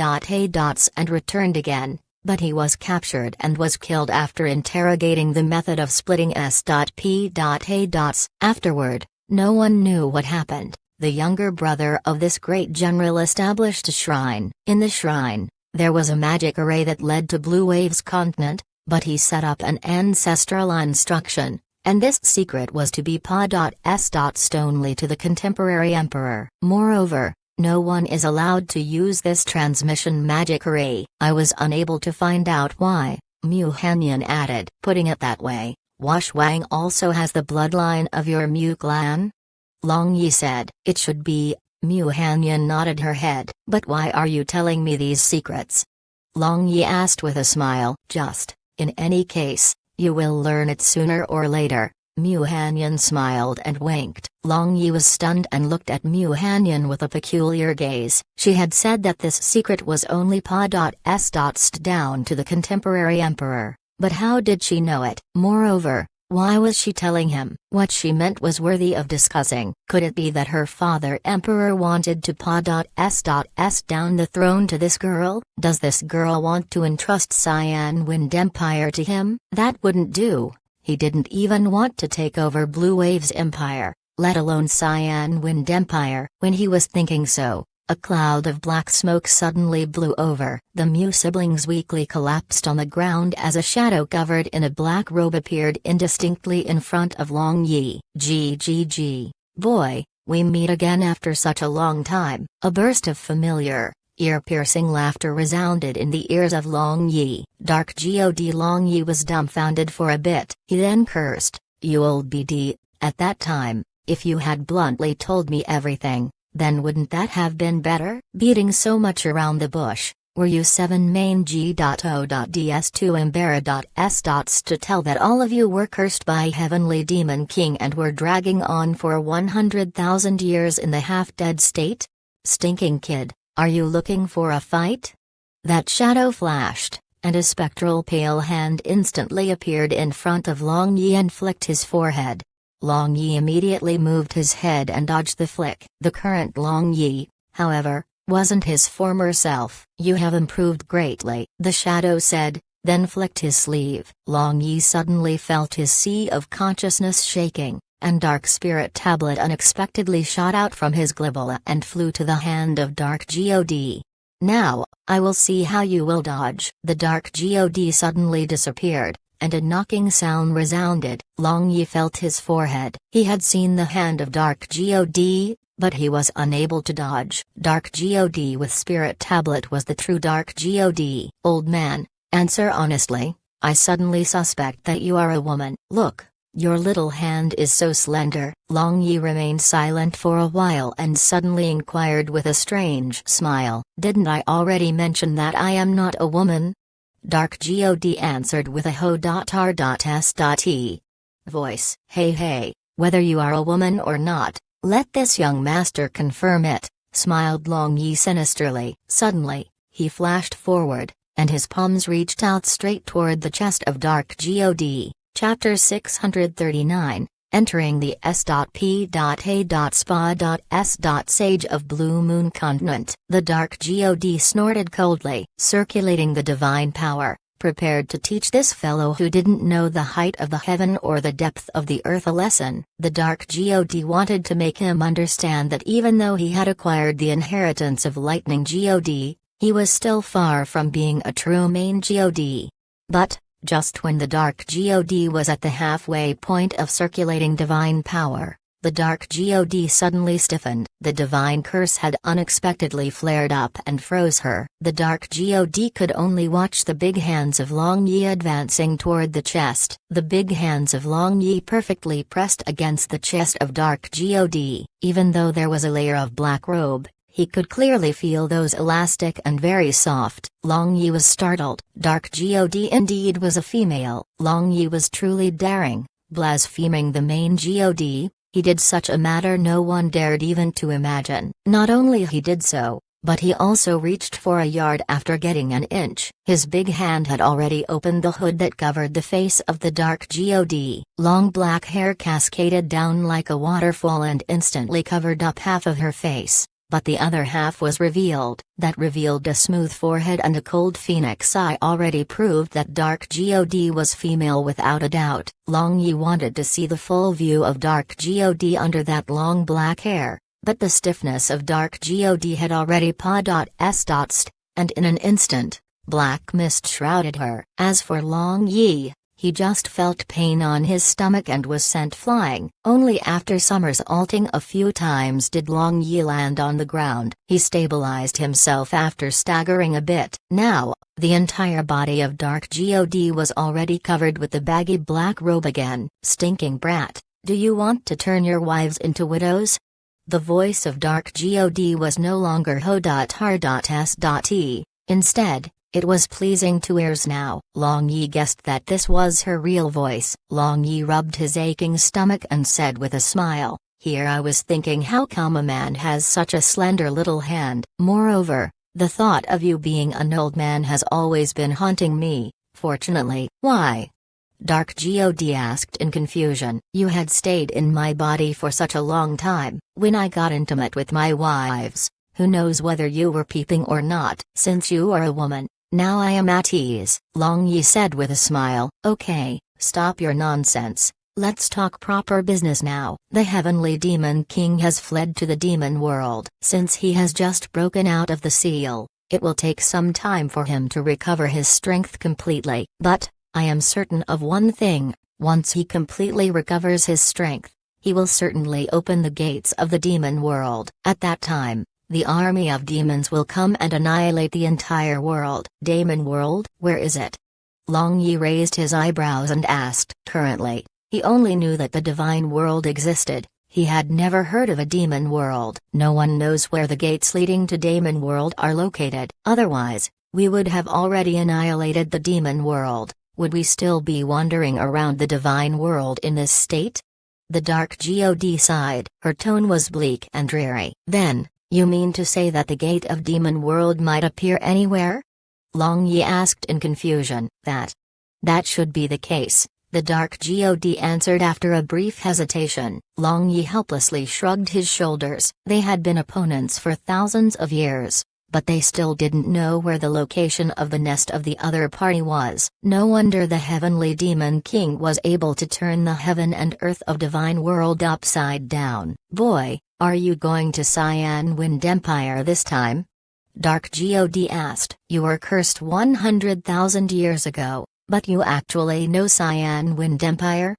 and returned again, but he was captured and was killed after interrogating the method of splitting S.P.A. Afterward, no one knew what happened. The younger brother of this great general established a shrine. In the shrine, there was a magic array that led to Blue Waves continent, but he set up an ancestral instruction, and this secret was to be Pa.S.Stonely to the contemporary emperor. Moreover, no one is allowed to use this transmission magic array. I was unable to find out why, Mu Hanyan added. Putting it that way, Wash Wang also has the bloodline of your Mu clan? Long Yi said. It should be. Mu Hanyan nodded her head. But why are you telling me these secrets? Long Yi asked with a smile. Just, in any case, you will learn it sooner or later. Mu Hanyan smiled and winked. Long Yi was stunned and looked at Mu Hanyan with a peculiar gaze. She had said that this secret was only Pa.S. down to the contemporary emperor, but how did she know it? Moreover, why was she telling him? What she meant was worthy of discussing. Could it be that her father emperor wanted to Pa.S. down the throne to this girl? Does this girl want to entrust Cyan Wind Empire to him? That wouldn't do. He didn't even want to take over Blue Waves Empire, let alone Cyan Wind Empire. When he was thinking so, a cloud of black smoke suddenly blew over. The Mu siblings weakly collapsed on the ground as a shadow covered in a black robe appeared indistinctly in front of Long Yi. Gg. Boy, we meet again after such a long time. A burst of familiar, ear-piercing laughter resounded in the ears of Long Yi. Dark God. Long Yi was dumbfounded for a bit. He then cursed, "You old BD, at that time, if you had bluntly told me everything, then wouldn't that have been better?" Beating so much around the bush, were you 7 main G.O.DS2 Embera.S. to tell that all of you were cursed by Heavenly Demon King and were dragging on for 100,000 years in the half-dead state? Stinking kid, are you looking for a fight? That shadow flashed, and a spectral pale hand instantly appeared in front of Long Yi and flicked his forehead. Long Yi immediately moved his head and dodged the flick. The current Long Yi, however, wasn't his former self. "You have improved greatly," the shadow said, then flicked his sleeve. Long Yi suddenly felt his sea of consciousness shaking, and Dark Spirit Tablet unexpectedly shot out from his glibella and flew to the hand of Dark God. "Now, I will see how you will dodge." The Dark God suddenly disappeared, and a knocking sound resounded. Long Yi felt his forehead. He had seen the hand of Dark God, but he was unable to dodge. Dark God with Spirit Tablet was the true Dark God. "Old man, answer honestly, I suddenly suspect that you are a woman." "Look, your little hand is so slender." Long Yi remained silent for a while and suddenly inquired with a strange smile, "Didn't I already mention that I am not a woman?" Dark God answered with a ho.r.s.e voice. Hey, whether you are a woman or not, let this young master confirm it," smiled Long Yi sinisterly. Suddenly, he flashed forward, and his palms reached out straight toward the chest of Dark God. Chapter 639, Entering the S.P.A.Spa.S. Sage of Blue Moon Continent. The Dark God snorted coldly, circulating the divine power, prepared to teach this fellow who didn't know the height of the heaven or the depth of the earth a lesson. The Dark God wanted to make him understand that even though he had acquired the inheritance of Lightning God, he was still far from being a true main God. But, just when the Dark God was at the halfway point of circulating divine power, the Dark God suddenly stiffened. The divine curse had unexpectedly flared up and froze her. The Dark God could only watch the big hands of Long Yi advancing toward the chest. The big hands of Long Yi perfectly pressed against the chest of Dark God. Even though there was a layer of black robe, he could clearly feel those elastic and very soft. Long Yi was startled. Dark God indeed was a female. Long Yi was truly daring, blaspheming the main God. He did such a matter no one dared even to imagine. Not only he did so, but he also reached for a yard after getting an inch. His big hand had already opened the hood that covered the face of the Dark God. Long black hair cascaded down like a waterfall and instantly covered up half of her face. But the other half was revealed. That revealed a smooth forehead and a cold phoenix eye already proved that Dark God was female without a doubt. Long Yi wanted to see the full view of Dark God under that long black hair, but the stiffness of Dark God had already st, and in an instant, black mist shrouded her. As for Long Yi, he just felt pain on his stomach and was sent flying. Only after somersaulting a few times did Long Yi land on the ground. He stabilized himself after staggering a bit. Now, the entire body of Dark God was already covered with the baggy black robe again. Stinking brat, do you want to turn your wives into widows? The voice of Dark God was no longer ho.har.s.e. Instead, it was pleasing to ears now. Long Yi guessed that this was her real voice. Long Yi rubbed his aching stomach and said with a smile, "Here I was thinking how come a man has such a slender little hand. Moreover, the thought of you being an old man has always been haunting me, fortunately." "Why?" Dark God asked in confusion. "You had stayed in my body for such a long time. When I got intimate with my wives, who knows whether you were peeping or not? Since you are a woman, now I am at ease," Long Yi said with a smile. "Okay, stop your nonsense. Let's talk proper business now. The Heavenly Demon King has fled to the demon world. Since he has just broken out of the seal, it will take some time for him to recover his strength completely. But, I am certain of one thing, once he completely recovers his strength, he will certainly open the gates of the demon world. At that time, the army of demons will come and annihilate the entire world." "Demon world? Where is it?" Long Yi raised his eyebrows and asked. Currently, he only knew that the divine world existed. He had never heard of a demon world. No one knows where the gates leading to demon world are located. Otherwise, we would have already annihilated the demon world. Would we still be wandering around the divine world in this state? The Dark God sighed. Her tone was bleak and dreary. "Then, you mean to say that the gate of demon world might appear anywhere?" Long Yi asked in confusion. That should be the case," the Dark God answered after a brief hesitation. Long Yi helplessly shrugged his shoulders. They had been opponents for thousands of years, but they still didn't know where the location of the nest of the other party was. No wonder the Heavenly Demon King was able to turn the heaven and earth of divine world upside down. "Boy, are you going to Cyan Wind Empire this time?" Dark God asked. "You were cursed 100,000 years ago, but you actually know Cyan Wind Empire?"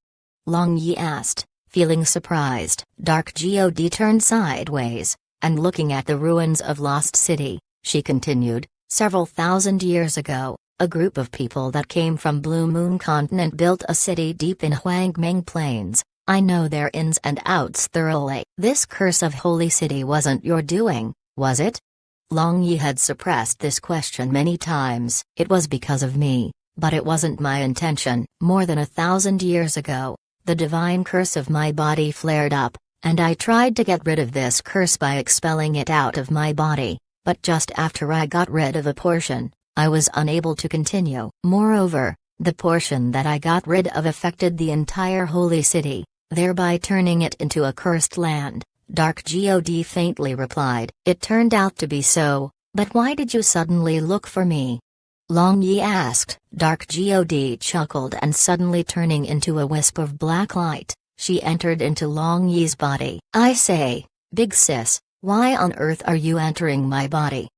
Long Yi asked, feeling surprised. Dark God turned sideways, and looking at the ruins of Lost City, she continued, "Several thousand years ago, a group of people that came from Blue Moon Continent built a city deep in Huangming Plains. I know their ins and outs thoroughly. This curse of Holy City wasn't your doing, was it?" Long Yi had suppressed this question many times. "It was because of me, but it wasn't my intention. More than 1,000 years ago, the divine curse of my body flared up, and I tried to get rid of this curse by expelling it out of my body, but just after I got rid of a portion, I was unable to continue. Moreover, the portion that I got rid of affected the entire holy city, thereby turning it into a cursed land. Dark God faintly replied. It turned out to be so, but why did you suddenly look for me? Long Yi asked. Dark God chuckled, and suddenly turning into a wisp of black light, she entered into Long Yi's body. I say, big sis, why on earth are you entering my body?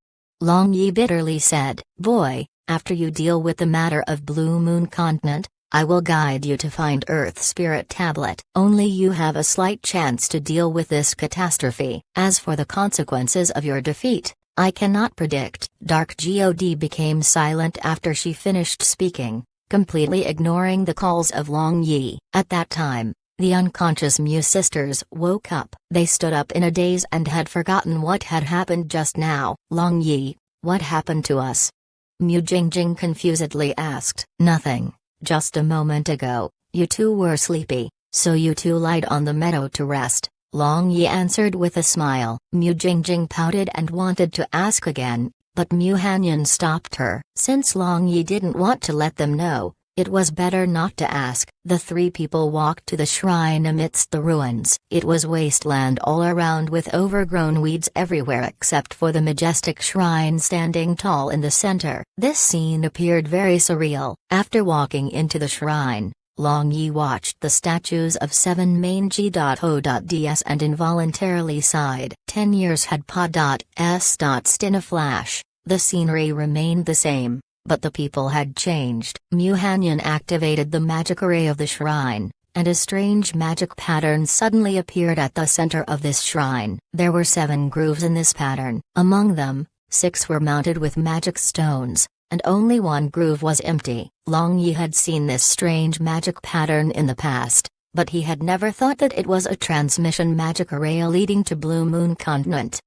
Long Yi bitterly said. Boy, after you deal with the matter of Blue Moon Continent, I will guide you to find Earth Spirit Tablet. Only you have a slight chance to deal with this catastrophe. As for the consequences of your defeat, I cannot predict. Dark God became silent after she finished speaking, completely ignoring the calls of Long Yi. At that time, the unconscious Mu sisters woke up. They stood up in a daze and had forgotten what had happened just now. Long Yi, what happened to us? Mu Jingjing confusedly asked. Nothing, just a moment ago, you two were sleepy, so you two lied on the meadow to rest, Long Yi answered with a smile. Mu Jingjing pouted and wanted to ask again, but Mu Hanyan stopped her. Since Long Yi didn't want to let them know, it was better not to ask. The three people walked to the shrine amidst the ruins. It was wasteland all around with overgrown weeds everywhere except for the majestic shrine standing tall in the center. This scene appeared very surreal. After walking into the shrine, Long Yi watched the statues of 7 Manji.O.ds and involuntarily sighed. 10 years had passed. In a flash, the scenery remained the same, but the people had changed. Mu Hanyan activated the magic array of the shrine, and a strange magic pattern suddenly appeared at the center of this shrine. There were 7 grooves in this pattern. Among them, 6 were mounted with magic stones, and only 1 groove was empty. Long Yi had seen this strange magic pattern in the past, but he had never thought that it was a transmission magic array leading to Blue Moon Continent.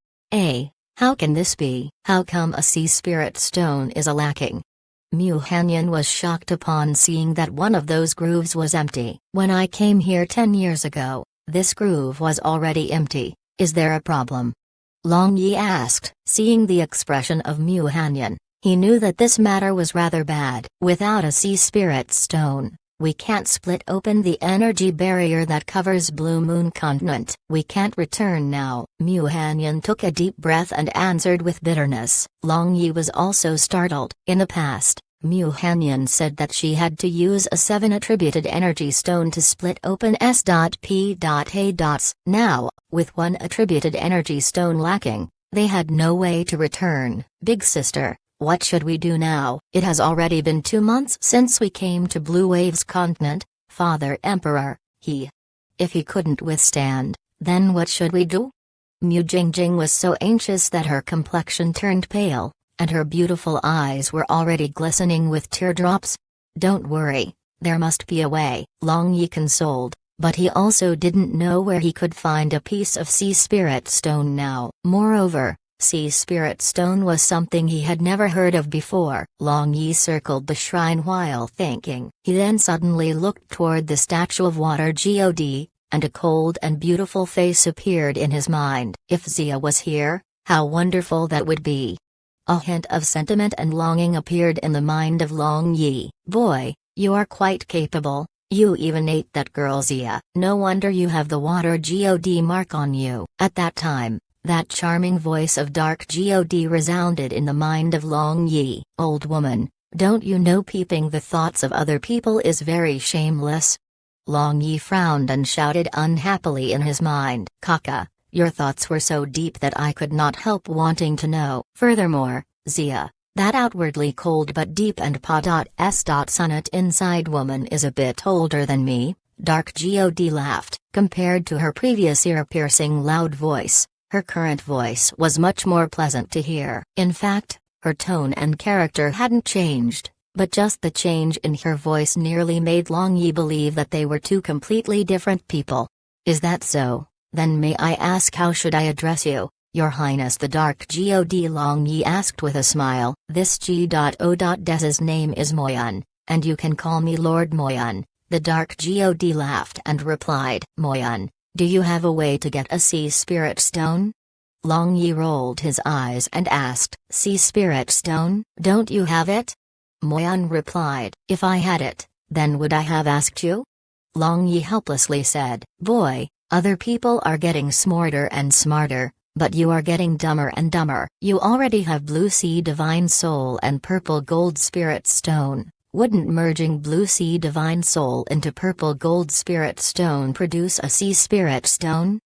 How can this be? How come a sea spirit stone is lacking? Mu Hanyan was shocked upon seeing that one of those grooves was empty. When I came here 10 years ago, this groove was already empty. Is there a problem? Long Yi asked. Seeing the expression of Mu Hanyan, he knew that this matter was rather bad. Without a sea spirit stone, we can't split open the energy barrier that covers Blue Moon Continent. We can't return now. Mu Hanyan took a deep breath and answered with bitterness. Long Yi was also startled. In the past, Mu Hanyan said that she had to use a 7 attributed energy stone to split open S.P.A. Now, with 1 attributed energy stone lacking, they had no way to return. Big sister, what should we do now? It has already been 2 months since we came to Blue Waves Continent, Father Emperor. If he couldn't withstand, then what should we do? Mu Jingjing was so anxious that her complexion turned pale, and her beautiful eyes were already glistening with teardrops. Don't worry, there must be a way, Long Yi consoled, but he also didn't know where he could find a piece of sea spirit stone now. Moreover, sea spirit stone was something he had never heard of before. Long Yi circled the shrine while thinking. He then suddenly looked toward the statue of Water God, and a cold and beautiful face appeared in his mind. If Xia was here, how wonderful that would be. A hint of sentiment and longing appeared in the mind of Long Yi. Boy, you are quite capable. You even ate that girl Xia. No wonder you have the Water God mark on you. At that time, that charming voice of Dark God resounded in the mind of Long Yi. Old woman, don't you know peeping the thoughts of other people is very shameless? Long Yi frowned and shouted unhappily in his mind. Kaka, your thoughts were so deep that I could not help wanting to know. Furthermore, Xia, that outwardly cold but deep and sonnet inside woman is a bit older than me. Dark God laughed. Compared to her previous ear-piercing loud voice, her current voice was much more pleasant to hear. In fact, her tone and character hadn't changed, but just the change in her voice nearly made Long Yi believe that they were 2 completely different people. Is that so? Then may I ask how should I address you, Your Highness? The Dark God Long Yi asked with a smile. This G.O.Des's name is Moyan, and you can call me Lord Moyan. The Dark God laughed and replied. Moyan, do you have a way to get a sea spirit stone? Long Yi rolled his eyes and asked, "Sea Spirit Stone, don't you have it?" Moyan replied, "If I had it, then would I have asked you?" Long Yi helplessly said, "Boy, other people are getting smarter and smarter, but you are getting dumber and dumber. You already have Blue Sea Divine Soul and Purple Gold Spirit Stone. Wouldn't merging Blue Sea Divine Soul into Purple Gold Spirit Stone produce a Sea Spirit Stone?"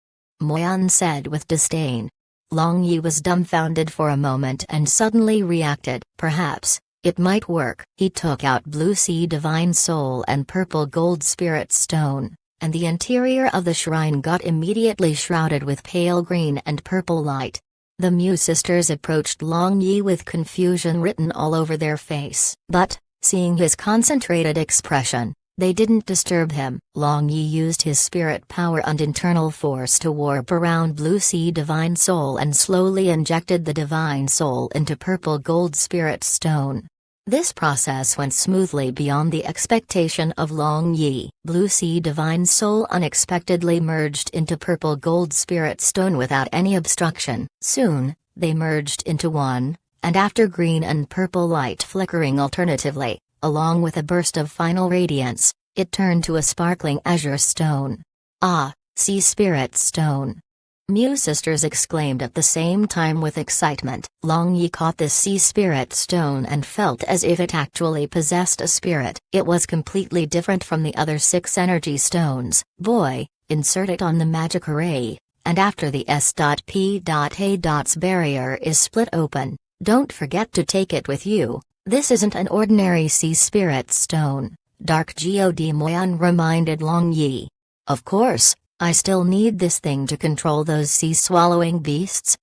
Moyan said with disdain. Long Yi was dumbfounded for a moment and suddenly reacted, "Perhaps it might work." He took out Blue Sea Divine Soul and Purple Gold Spirit Stone, and the interior of the shrine got immediately shrouded with pale green and purple light. The Mu sisters approached Long Yi with confusion written all over their face. But, seeing his concentrated expression, they didn't disturb him. Long Yi used his spirit power and internal force to warp around Blue Sea Divine Soul and slowly injected the Divine Soul into Purple Gold Spirit Stone. This process went smoothly beyond the expectation of Long Yi. Blue Sea Divine Soul unexpectedly merged into Purple Gold Spirit Stone without any obstruction. Soon, they merged into one, and after green and purple light flickering alternatively, along with a burst of final radiance, it turned to a sparkling azure stone. "Ah, Sea Spirit Stone!" Mu sisters exclaimed at the same time with excitement. Long Yi caught this Sea Spirit Stone and felt as if it actually possessed a spirit. It was completely different from the other 6 energy stones. "Boy, insert it on the magic array, and after the S.P.A.'s barrier is split open, don't forget to take it with you. This isn't an ordinary Sea Spirit Stone," Dark God Moyan reminded Long Yi. "Of course, I still need this thing to control those sea-swallowing beasts."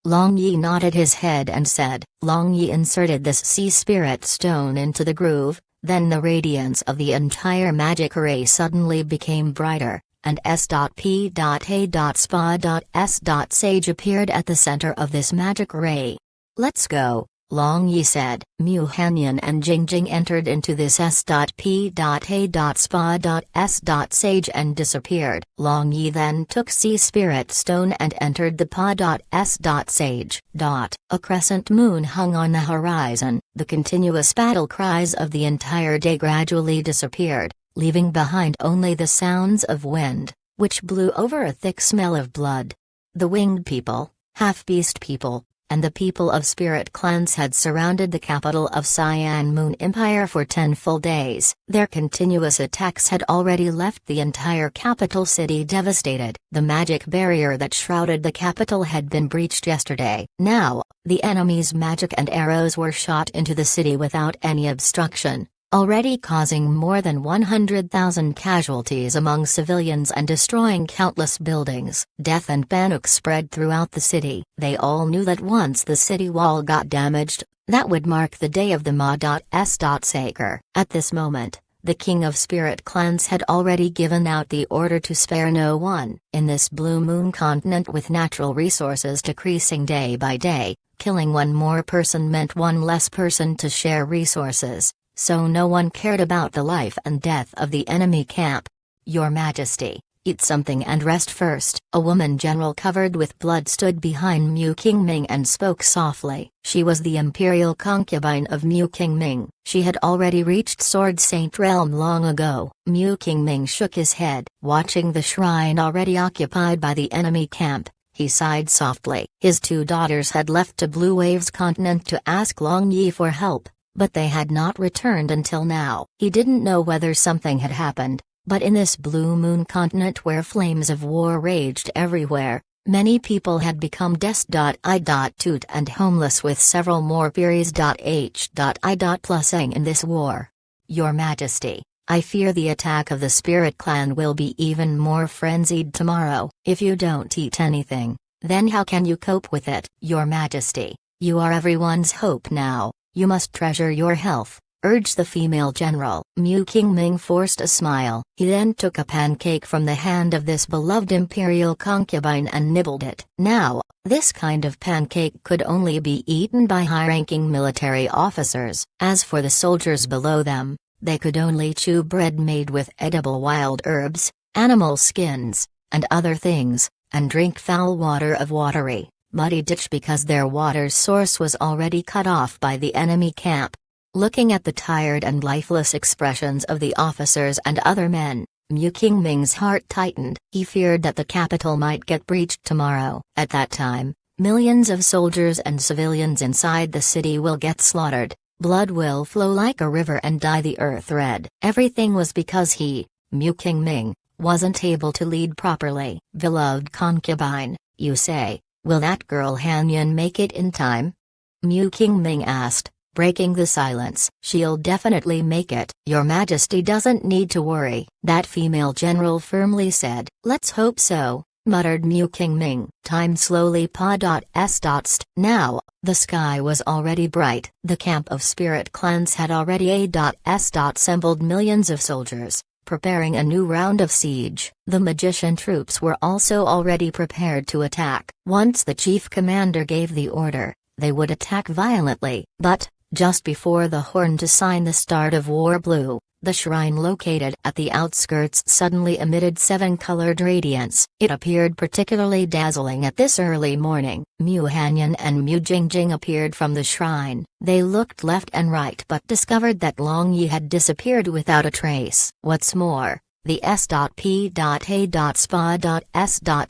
Long Yi nodded his head and said. Long Yi inserted this Sea Spirit Stone into the groove, then the radiance of the entire magic array suddenly became brighter, and S.P.A.Spa.S.Sage appeared at the center of this magic array. "Let's go," Long Yi said. Mu Hanyan and Jingjing entered into this S.P.A.Spa.S.Sage and disappeared. Long Yi then took Sea Spirit Stone and entered the Pa.S.Sage. A crescent moon hung on the horizon. The continuous battle cries of the entire day gradually disappeared, leaving behind only the sounds of wind, which blew over a thick smell of blood. The winged people, half-beast people, and the people of spirit clans had surrounded the capital of Cyan Moon Empire for 10 full days. Their continuous attacks had already left the entire capital city devastated. The magic barrier that shrouded the capital had been breached yesterday. Now, the enemy's magic and arrows were shot into the city without any obstruction, already causing more than 100,000 casualties among civilians and destroying countless buildings. Death and panic spread throughout the city. They all knew that once the city wall got damaged, that would mark the day of the Ma.S.Saker. At this moment, the king of spirit clans had already given out the order to spare no one. In this blue moon continent with natural resources decreasing day by day, killing one more person meant one less person to share resources. So no one cared about the life and death of the enemy camp. "Your Majesty, eat something and rest first." A woman general covered with blood stood behind Mu Qingming and spoke softly. She was the imperial concubine of Mu Qingming. She had already reached Sword Saint Realm long ago. Mu Qingming shook his head. Watching the shrine already occupied by the enemy camp, he sighed softly. His 2 daughters had left to Blue Waves continent to ask Long Yi for help, but they had not returned until now. He didn't know whether something had happened, but in this blue moon continent where flames of war raged everywhere, many people had become des.I.toot and homeless with several more Peries.H.I. plusing in this war. "Your Majesty, I fear the attack of the Spirit Clan will be even more frenzied tomorrow. If you don't eat anything, then how can you cope with it?" "Your Majesty, you are everyone's hope now. You must treasure your health," urged the female general. Mu Qingming forced a smile. He then took a pancake from the hand of this beloved imperial concubine and nibbled it. Now, this kind of pancake could only be eaten by high-ranking military officers. As for the soldiers below them, they could only chew bread made with edible wild herbs, animal skins, and other things, and drink foul water of watery, muddy ditch because their water source was already cut off by the enemy camp. Looking at the tired and lifeless expressions of the officers and other men, Mu Qingming's heart tightened. He feared that the capital might get breached tomorrow. At that time, millions of soldiers and civilians inside the city will get slaughtered. Blood will flow like a river and dye the earth red. Everything was because he, Mu Qingming, wasn't able to lead properly. Beloved concubine, you say, will that girl Hanyan make it in time? Mu Qingming asked, breaking the silence. She'll definitely make it. Your Majesty doesn't need to worry, that female general firmly said. Let's hope so, muttered Mu Qingming. Time slowly passed. Now, the sky was already bright. The camp of spirit clans had already assembled millions of soldiers, preparing a new round of siege. The magician troops were also already prepared to attack. Once the chief commander gave the order, they would attack violently. But, just before the horn to sign the start of war blew, the shrine located at the outskirts suddenly emitted 7-colored radiance. It appeared particularly dazzling at this early morning. Mu Hanyan and Mu Jingjing appeared from the shrine. They looked left and right but discovered that Long Yi had disappeared without a trace. What's more, the S.P.A.Spa.S.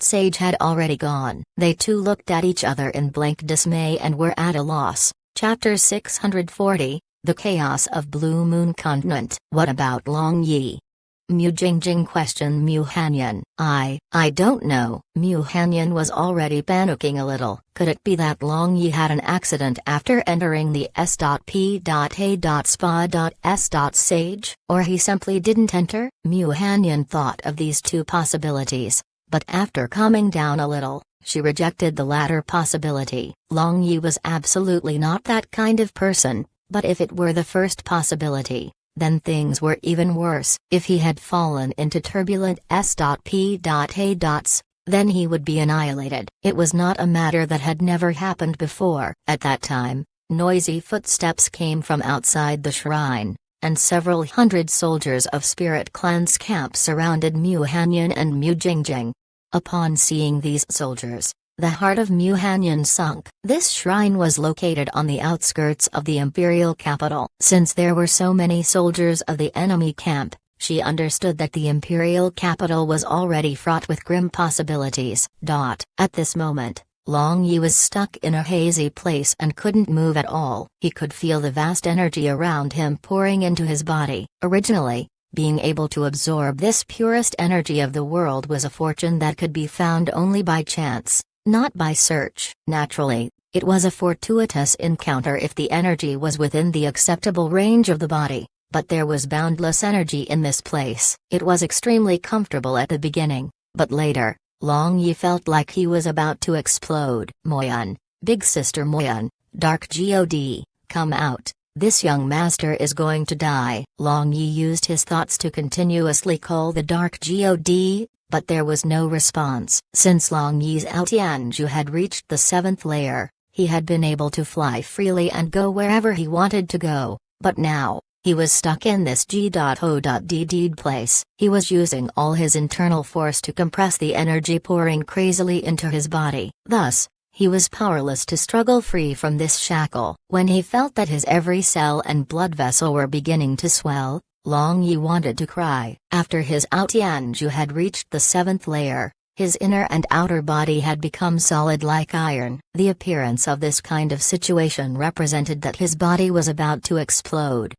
Sage had already gone. They too looked at each other in blank dismay and were at a loss. Chapter 640, The Chaos of Blue Moon Continent. What about Long Yi? Mu Jingjing questioned Mu Hanyan. I don't know. Mu Hanyan was already panicking a little. Could it be that Long Yi had an accident after entering the S.P.A.Spa.S. Sage? Or he simply didn't enter? Mu Hanyan thought of these two possibilities, but after calming down a little, she rejected the latter possibility. Long Yi was absolutely not that kind of person, but if it were the first possibility, then things were even worse. If he had fallen into turbulent S.P.A. then he would be annihilated. It was not a matter that had never happened before. At that time, noisy footsteps came from outside the shrine, and several hundred soldiers of Spirit Clan's camp surrounded Mu Hanyan and Mu Jingjing. Upon seeing these soldiers, the heart of Mu Hanyan sunk. This shrine was located on the outskirts of the imperial capital. Since there were so many soldiers of the enemy camp, she understood that the imperial capital was already fraught with grim possibilities. At this moment, Long Yi was stuck in a hazy place and couldn't move at all. He could feel the vast energy around him pouring into his body. Originally, being able to absorb this purest energy of the world was a fortune that could be found only by chance, not by search. Naturally, it was a fortuitous encounter if the energy was within the acceptable range of the body, but there was boundless energy in this place. It was extremely comfortable at the beginning, but later, Long Yi felt like he was about to explode. Moyan, Big Sister Moyan, Dark God, come out. This young master is going to die. Long Yi used his thoughts to continuously call the Dark God, but there was no response. Since Long Yi's Tianzhu had reached the 7th layer, he had been able to fly freely and go wherever he wanted to go, but now, he was stuck in this G.O.D place. He was using all his internal force to compress the energy pouring crazily into his body. Thus, he was powerless to struggle free from this shackle. When he felt that his every cell and blood vessel were beginning to swell, Long Yi wanted to cry. After his Tianzhu had reached the 7th layer, his inner and outer body had become solid like iron. The appearance of this kind of situation represented that his body was about to explode.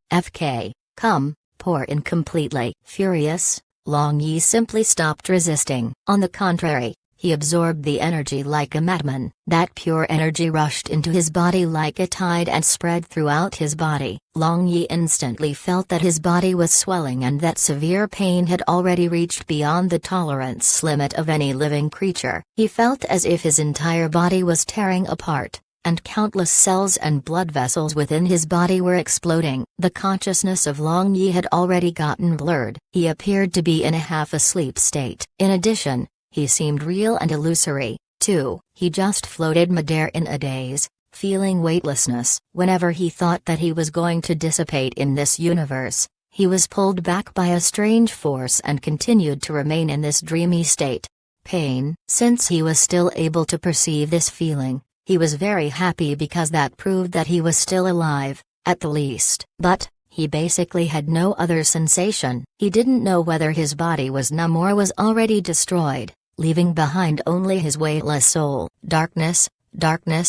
Come, pour in completely. Furious, Long Yi simply stopped resisting. On the contrary, he absorbed the energy like a madman. That pure energy rushed into his body like a tide and spread throughout his body. Long Yi instantly felt that his body was swelling and that severe pain had already reached beyond the tolerance limit of any living creature. He felt as if his entire body was tearing apart, and countless cells and blood vessels within his body were exploding. The consciousness of Long Yi had already gotten blurred. He appeared to be in a half-asleep state. In addition, he seemed real and illusory, too. He just floated midair in a daze, feeling weightlessness. Whenever he thought that he was going to dissipate in this universe, he was pulled back by a strange force and continued to remain in this dreamy state. pain. Since he was still able to perceive this feeling, he was very happy because that proved that he was still alive, at the least. But he basically had no other sensation. He didn't know whether his body was numb or was already destroyed, leaving behind only his weightless soul. Darkness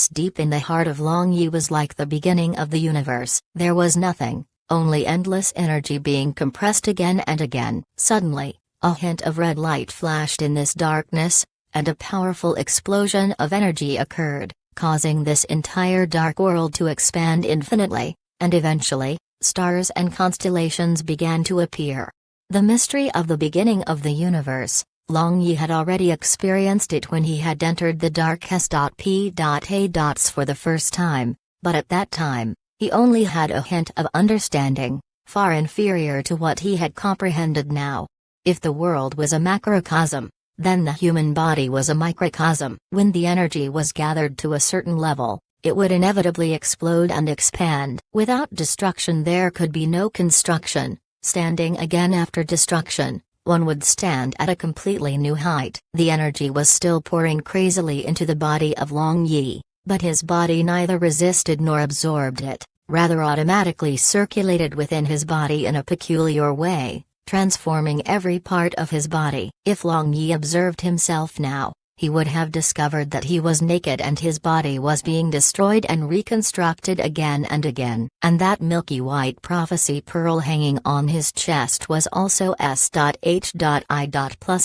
deep in the heart of Long Yi was like the beginning of the universe. There was nothing, only endless energy being compressed again and again. Suddenly, a hint of red light flashed in this darkness, and a powerful explosion of energy occurred, causing this entire dark world to expand infinitely, and eventually, stars and constellations began to appear. The mystery of the beginning of the universe, Long Yi had already experienced it when he had entered the dark S.P.A. for the first time, but at that time, he only had a hint of understanding, far inferior to what he had comprehended now. If the world was a macrocosm, then the human body was a microcosm. When the energy was gathered to a certain level, it would inevitably explode and expand. Without destruction there could be no construction. Standing again after destruction, one would stand at a completely new height. The energy was still pouring crazily into the body of Long Yi, but his body neither resisted nor absorbed it, rather automatically circulated within his body in a peculiar way, transforming every part of his body. If Long Yi observed himself now, he would have discovered that he was naked and his body was being destroyed and reconstructed again and again. And that milky white prophecy pearl hanging on his chest was also S.H.I.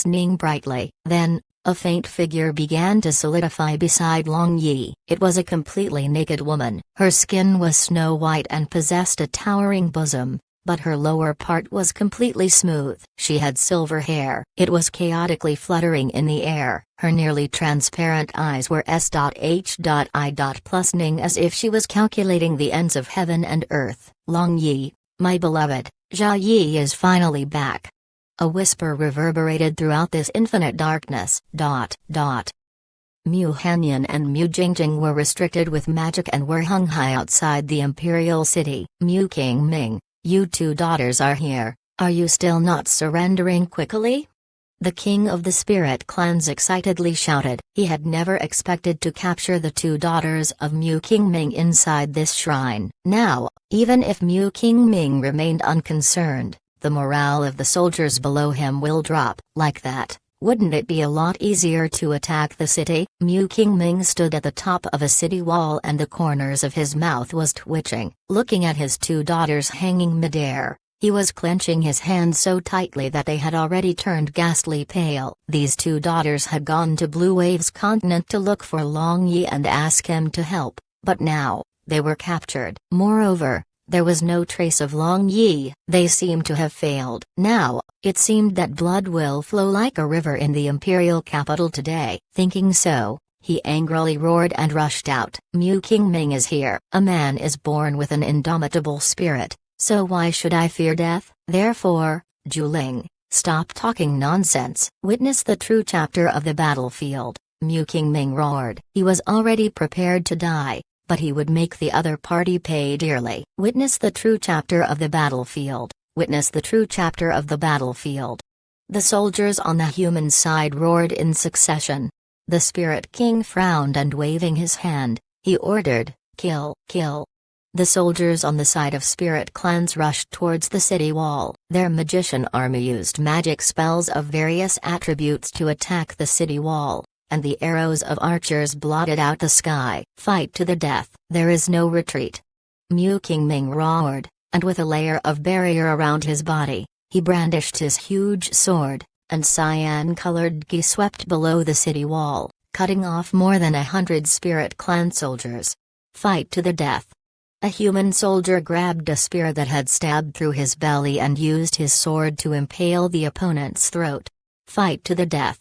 Ning brightly. Then, a faint figure began to solidify beside Long Yi. It was a completely naked woman. Her skin was snow white and possessed a towering bosom, but her lower part was completely smooth. She had silver hair. It was chaotically fluttering in the air. Her nearly transparent eyes were S.H.I. Ning as if she was calculating the ends of heaven and earth. Long Yi, my beloved, Zhao Yi is finally back. A whisper reverberated throughout this infinite darkness. Mu Hanyan and Mu Jingjing were restricted with magic and were hung high outside the imperial city. Mu Qingming, you two daughters are here, are you still not surrendering quickly? The king of the spirit clans excitedly shouted. He had never expected to capture the two daughters of Mu Qingming inside this shrine. Now, even if Mu Qingming remained unconcerned, the morale of the soldiers below him will drop. Like that, wouldn't it be a lot easier to attack the city? Mu Qingming stood at the top of a city wall and the corners of his mouth was twitching. Looking at his two daughters hanging midair, he was clenching his hands so tightly that they had already turned ghastly pale. These two daughters had gone to Blue Wave's continent to look for Long Yi and ask him to help, but now, they were captured. Moreover, there was no trace of Long Yi. They seemed to have failed. Now, it seemed that blood will flow like a river in the imperial capital today. Thinking so, he angrily roared and rushed out. Mu Qingming is here. A man is born with an indomitable spirit, so why should I fear death? Therefore, Juling, stop talking nonsense. Witness the true chapter of the battlefield. Mu Qingming roared. He was already prepared to die, but he would make the other party pay dearly. Witness the true chapter of the battlefield. Witness the true chapter of the battlefield. The soldiers on the human side roared in succession. The Spirit King frowned and waving his hand, he ordered, kill, kill. The soldiers on the side of spirit clans rushed towards the city wall. Their magician army used magic spells of various attributes to attack the city wall, and the arrows of archers blotted out the sky. Fight to the death. There is no retreat. Mu Qingming roared, and with a layer of barrier around his body, he brandished his huge sword, and cyan-colored gi swept below the city wall, cutting off more than 100 spirit clan soldiers. Fight to the death. A human soldier grabbed a spear that had stabbed through his belly and used his sword to impale the opponent's throat. Fight to the death.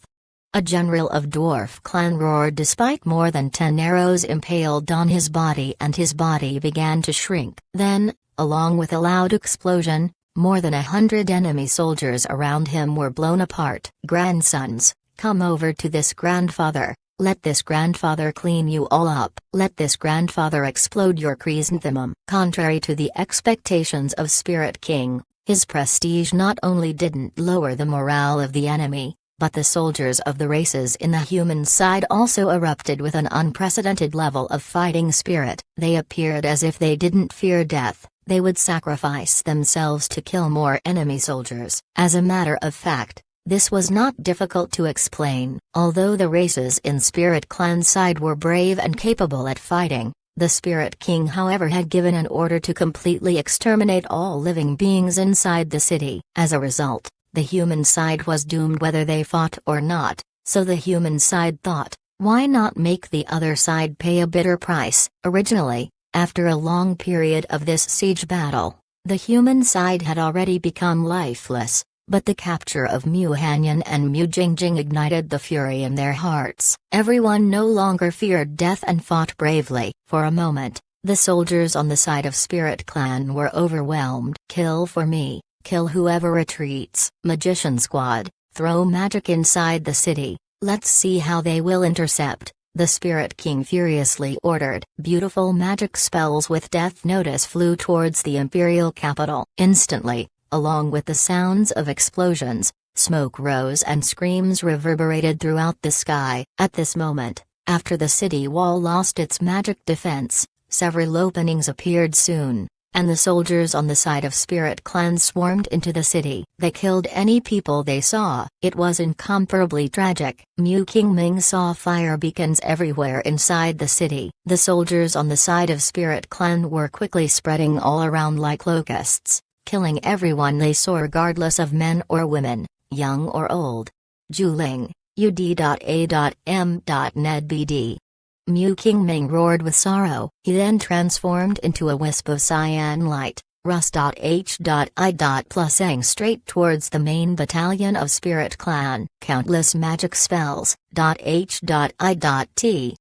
A general of dwarf clan roared despite more than 10 arrows impaled on his body, and his body began to shrink. Then, along with a loud explosion, more than 100 enemy soldiers around him were blown apart. Grandsons, come over to this grandfather. Let this grandfather clean you all up. Let this grandfather explode your chrysanthemum. Contrary to the expectations of Spirit King, his prestige not only didn't lower the morale of the enemy, but the soldiers of the races in the human side also erupted with an unprecedented level of fighting spirit. They appeared as if they didn't fear death. They would sacrifice themselves to kill more enemy soldiers. As a matter of fact, this was not difficult to explain. Although the races in Spirit Clan side were brave and capable at fighting, the Spirit King however had given an order to completely exterminate all living beings inside the city. As a result, the human side was doomed whether they fought or not, so the human side thought, why not make the other side pay a bitter price? Originally, after a long period of this siege battle, the human side had already become lifeless, but the capture of Mu Hanyan and Mu Jingjing ignited the fury in their hearts. Everyone no longer feared death and fought bravely. For a moment, the soldiers on the side of Spirit Clan were overwhelmed. Kill for me, kill whoever retreats. Magician Squad, throw magic inside the city, let's see how they will intercept, the Spirit King furiously ordered. Beautiful magic spells with death notice flew towards the imperial capital. Instantly, along with the sounds of explosions, smoke rose and screams reverberated throughout the sky. At this moment, after the city wall lost its magic defense, several openings appeared soon, and the soldiers on the side of Spirit Clan swarmed into the city. They killed any people they saw. It was incomparably tragic. Mu Qingming saw fire beacons everywhere inside the city. The soldiers on the side of Spirit Clan were quickly spreading all around like locusts, killing everyone they saw regardless of men or women, young or old. Juling, ud.a.m.nedbd. Mu Qingming roared with sorrow. He then transformed into a wisp of cyan light, Rus.H.I. Plusing straight towards the main battalion of Spirit Clan. Countless magic spells, H.I.T.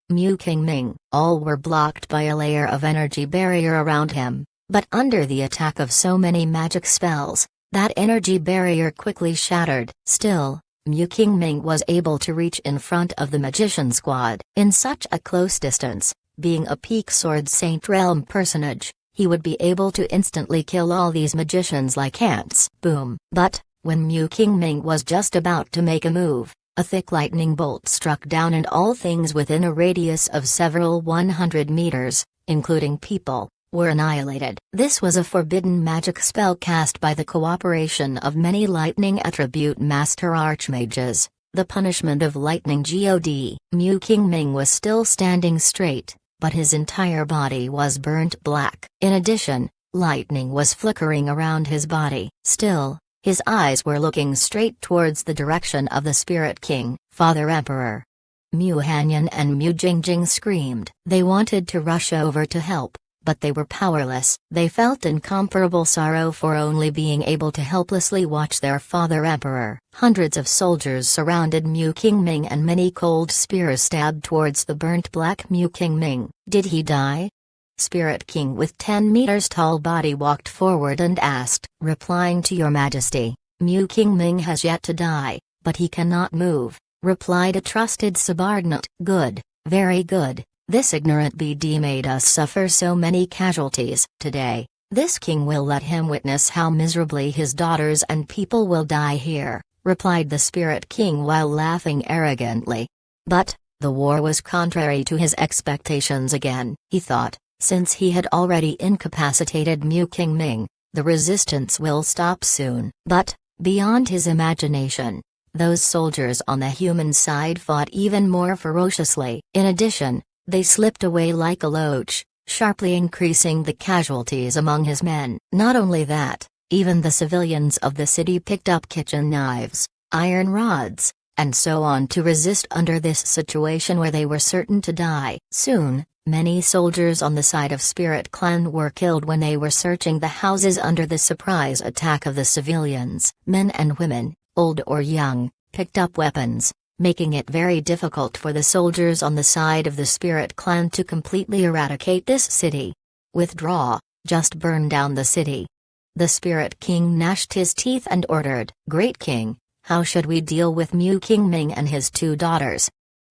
Mu Qingming. All were blocked by a layer of energy barrier around him, but under the attack of so many magic spells, that energy barrier quickly shattered. Still, Mu Qingming was able to reach in front of the Magician Squad. In such a close distance, being a peak sword Saint Realm personage, he would be able to instantly kill all these magicians like ants. Boom! But, when Mu Qingming was just about to make a move, a thick lightning bolt struck down and all things within a radius of several 100 meters, including people, were annihilated. This was a forbidden magic spell cast by the cooperation of many lightning attribute master archmages, the punishment of lightning god. Mu Qingming was still standing straight, but his entire body was burnt black. In addition, lightning was flickering around his body. Still, his eyes were looking straight towards the direction of the Spirit King. Father Emperor. Mu Hanyan and Mu Jingjing screamed. They wanted to rush over to help, but they were powerless. They felt incomparable sorrow for only being able to helplessly watch their father emperor. Hundreds of soldiers surrounded Mu Qingming and many cold spears stabbed towards the burnt black Mu Qingming. Did he die? Spirit King with 10 meters tall body walked forward and asked. Replying to your majesty, Mu Qingming has yet to die, but he cannot move, replied a trusted subordinate. Good, very good. This ignorant BD made us suffer so many casualties. Today, this king will let him witness how miserably his daughters and people will die here, replied the Spirit King while laughing arrogantly. But, the war was contrary to his expectations again. He thought, since he had already incapacitated Mu Qingming, the resistance will stop soon. But, beyond his imagination, those soldiers on the human side fought even more ferociously. In addition, they slipped away like a loach, sharply increasing the casualties among his men. Not only that, even the civilians of the city picked up kitchen knives, iron rods, and so on to resist under this situation where they were certain to die. Soon, many soldiers on the side of Spirit Clan were killed when they were searching the houses under the surprise attack of the civilians. Men and women, old or young, picked up weapons, making it very difficult for the soldiers on the side of the Spirit Clan to completely eradicate this city. Withdraw, just burn down the city. The Spirit King gnashed his teeth and ordered, Great King, how should we deal with Mu Qingming and his 2 daughters?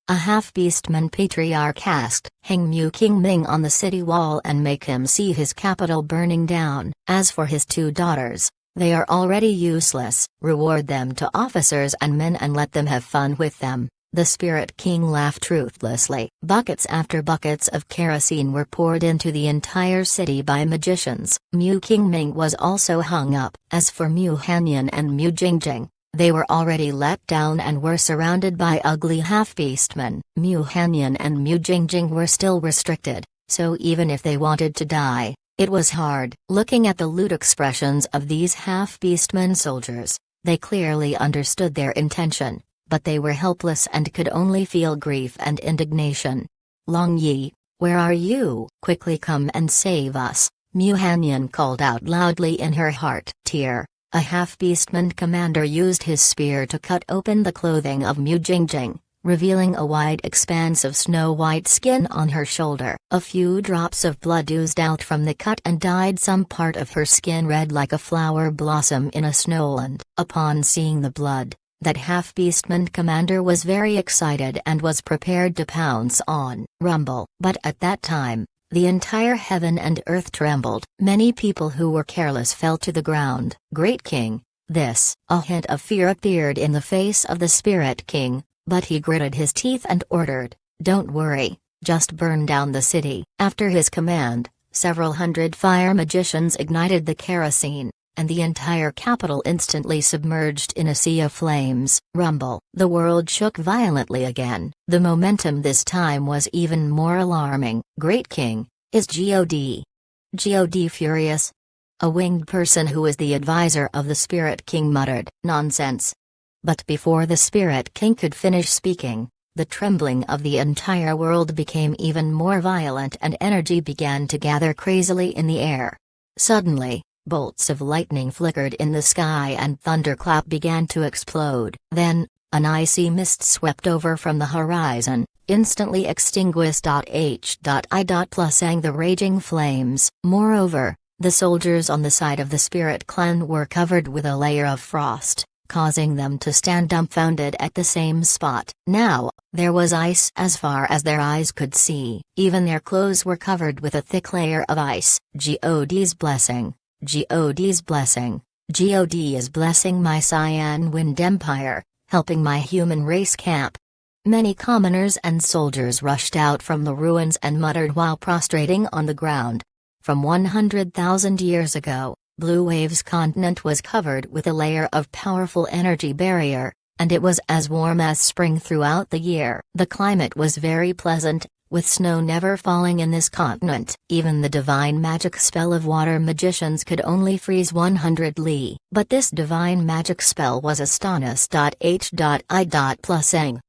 A half-beastman patriarch asked. Hang Mu Qingming on the city wall and make him see his capital burning down. As for his 2 daughters, They are already useless. Reward them to officers and men and let them have fun with them." The Spirit King laughed ruthlessly. Buckets after buckets of kerosene were poured into the entire city by magicians. Mu Qingming was also hung up. As for Mu Hanyan and Mu Jingjing, they were already let down and were surrounded by ugly half-beastmen. Mu Hanyan and Mu Jingjing were still restricted, so even if they wanted to die, it was hard. Looking at the lewd expressions of these half-beastmen soldiers, they clearly understood their intention, but they were helpless and could only feel grief and indignation. "Long Yi, where are you? Quickly come and save us," Mu Hanyan called out loudly in her heart. Tear. A half-beastman commander used his spear to cut open the clothing of Mu Jingjing, revealing a wide expanse of snow-white skin on her shoulder. A few drops of blood oozed out from the cut and dyed some part of her skin red like a flower blossom in a snowland. Upon seeing the blood, that half-beastman commander was very excited and was prepared to pounce on Rumble. But at that time, the entire heaven and earth trembled. Many people who were careless fell to the ground. "Great King, this." A hint of fear appeared in the face of the Spirit King, but he gritted his teeth and ordered, "Don't worry, just burn down the city." After his command, several hundred fire magicians ignited the kerosene, and the entire capital instantly submerged in a sea of flames. Rumble. The world shook violently again. The momentum this time was even more alarming. "Great King, is God furious?" A winged person who is the advisor of the Spirit King muttered, "Nonsense." But before the Spirit King could finish speaking, the trembling of the entire world became even more violent and energy began to gather crazily in the air. Suddenly, bolts of lightning flickered in the sky and thunderclap began to explode. Then, an icy mist swept over from the horizon, instantly extinguished H.I.+ing the raging flames. Moreover, the soldiers on the side of the Spirit Clan were covered with a layer of frost, causing them to stand dumbfounded at the same spot. Now, there was ice as far as their eyes could see. Even their clothes were covered with a thick layer of ice. God's blessing. God's blessing. God is blessing my Cyan Wind Empire, helping my human race camp. Many commoners and soldiers rushed out from the ruins and muttered while prostrating on the ground. From 100,000 years ago, Blue Wave's continent was covered with a layer of powerful energy barrier, and it was as warm as spring throughout the year. The climate was very pleasant, with snow never falling in this continent. Even the divine magic spell of water magicians could only freeze 100 li. But this divine magic spell was H.I.+ing.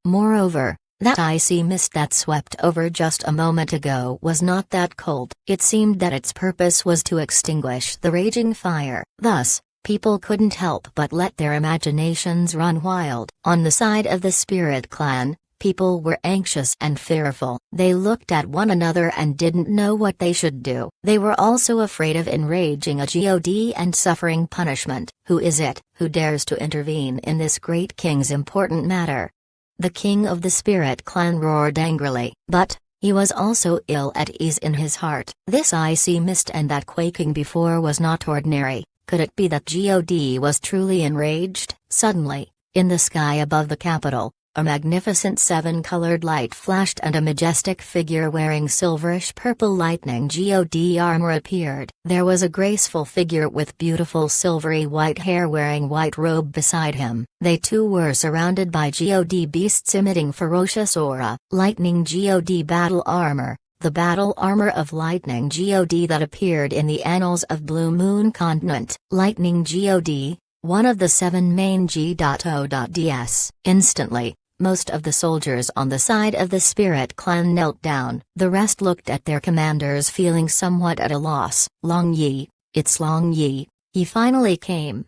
Moreover, that icy mist that swept over just a moment ago was not that cold. It seemed that its purpose was to extinguish the raging fire. Thus, people couldn't help but let their imaginations run wild. On the side of the Spirit Clan, people were anxious and fearful. They looked at one another and didn't know what they should do. They were also afraid of enraging a God and suffering punishment. Who is it who dares to intervene in this great king's important matter? The king of the Spirit Clan roared angrily, but he was also ill at ease in his heart. This icy mist and that quaking before was not ordinary. Could it be that God was truly enraged? Suddenly, in the sky above the capital, a magnificent seven-colored light flashed and a majestic figure wearing silverish-purple lightning God armor appeared. There was a graceful figure with beautiful silvery white hair wearing white robe beside him. They too were surrounded by God beasts emitting ferocious aura. Lightning God battle armor. The battle armor of Lightning God that appeared in the annals of Blue Moon Continent. Lightning God, one of the 7 main G.O.ds. Instantly, most of the soldiers on the side of the Spirit Clan knelt down. The rest looked at their commanders feeling somewhat at a loss. Long Yi, it's Long Yi, he finally came.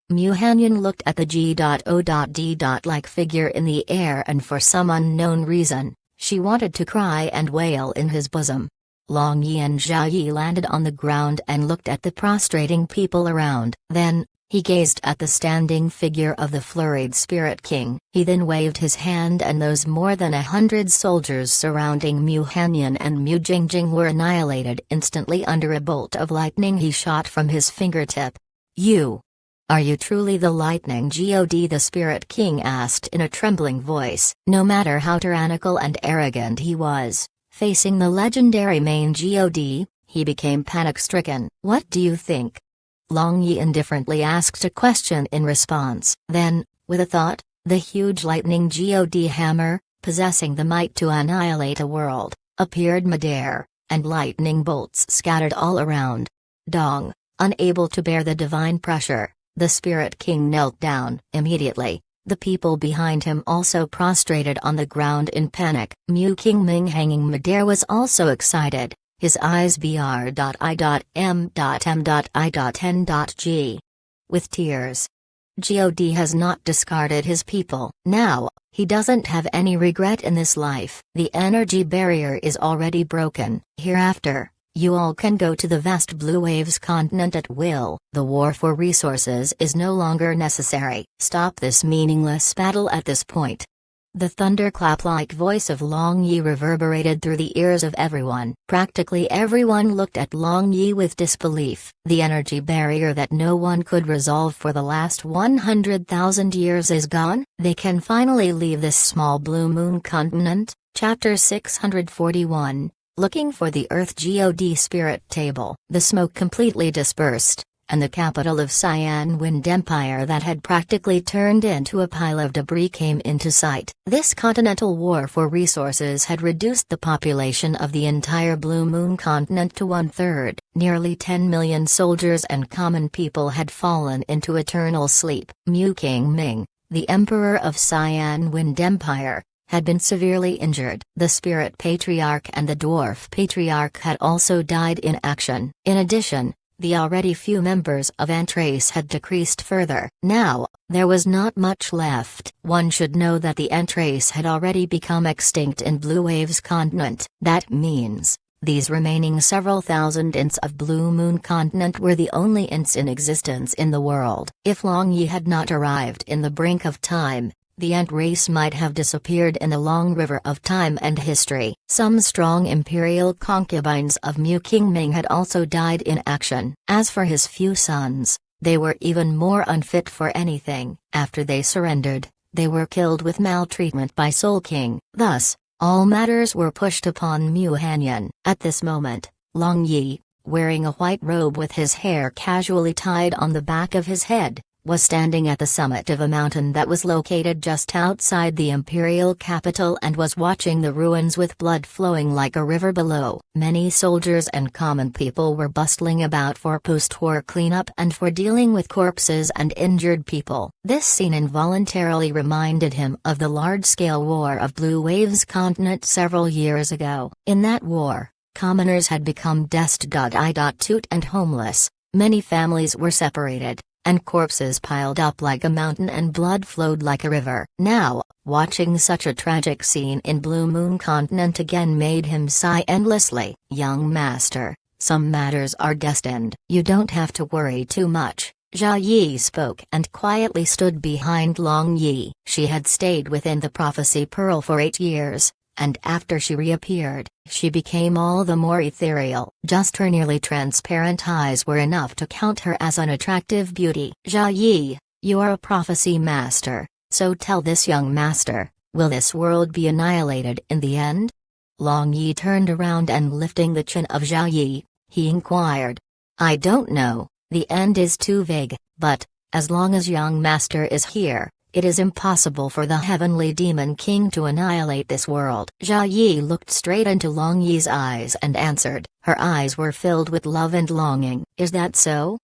Mu Hanyan looked at the G.O.D. like figure in the air and for some unknown reason, she wanted to cry and wail in his bosom. Long Yi and Zhao Yi landed on the ground and looked at the prostrating people around. Then, he gazed at the standing figure of the flurried Spirit King. He then waved his hand and those more than 100 soldiers surrounding Mu Hanyan and Mu Jingjing were annihilated instantly under a bolt of lightning he shot from his fingertip. "You! Are you truly the Lightning God? The Spirit King asked in a trembling voice. No matter how tyrannical and arrogant he was, facing the legendary main God, he became panic-stricken. What do you think? Long Yi indifferently asked a question in response. Then, with a thought, the huge Lightning God hammer, possessing the might to annihilate a world, appeared midair, and lightning bolts scattered all around. Dong, unable to bear the divine pressure, the Spirit King knelt down. Immediately, the people behind him also prostrated on the ground in panic. Mu Qingming hanging midair was also excited, his eyes br.i.m.m.i.n.g. with tears. God has not discarded his people. Now, he doesn't have any regret in this life. The energy barrier is already broken. Hereafter, you all can go to the vast Blue Waves continent at will. The war for resources is no longer necessary. Stop this meaningless battle at this point. The thunderclap-like voice of Long Yi reverberated through the ears of everyone. Practically everyone looked at Long Yi with disbelief. The energy barrier that no one could resolve for the last 100,000 years is gone? They can finally leave this small blue moon continent? Chapter 641. Looking for the Earth God Spirit Table. The smoke completely dispersed, and the capital of Cyan Wind Empire that had practically turned into a pile of debris came into sight. This continental war for resources had reduced the population of the entire Blue Moon continent to 1/3. Nearly 10 million soldiers and common people had fallen into eternal sleep. Mu Qingming, the emperor of Cyan Wind Empire, had been severely injured. The Spirit Patriarch and the Dwarf Patriarch had also died in action. In addition, the already few members of Ant race had decreased further. Now, there was not much left. One should know that the Ant race had already become extinct in Blue Waves continent. That means, these remaining several thousand Ints of Blue Moon continent were the only Ints in existence in the world. If Long Yi had not arrived in the brink of time, the Ant race might have disappeared in the long river of time and history. Some strong imperial concubines of Mu Qingming had also died in action. As for his few sons, they were even more unfit for anything. After they surrendered, they were killed with maltreatment by Soul King. Thus, all matters were pushed upon Mu Hanyan. At this moment, Long Yi, wearing a white robe with his hair casually tied on the back of his head, was standing at the summit of a mountain that was located just outside the imperial capital and was watching the ruins with blood flowing like a river below. Many soldiers and common people were bustling about for post-war cleanup and for dealing with corpses and injured people. This scene involuntarily reminded him of the large-scale war of Blue Waves continent several years ago. In that war, commoners had become destitute and homeless, many families were separated, and corpses piled up like a mountain and blood flowed like a river. Now, watching such a tragic scene in Blue Moon continent again made him sigh endlessly. Young master, some matters are destined. You don't have to worry too much. Jia Yi spoke and quietly stood behind Long Yi. She had stayed within the prophecy pearl for 8 years, and after she reappeared, she became all the more ethereal. Just her nearly transparent eyes were enough to count her as an attractive beauty. Jia Yi, you are a prophecy master, so tell this young master, will this world be annihilated in the end? Long Yi turned around and lifting the chin of Jia Yi, he inquired. I don't know, the end is too vague, but, as long as young master is here, it is impossible for the Heavenly Demon King to annihilate this world. Jia Yi looked straight into Long Yi's eyes and answered. Her eyes were filled with love and longing. Is that so?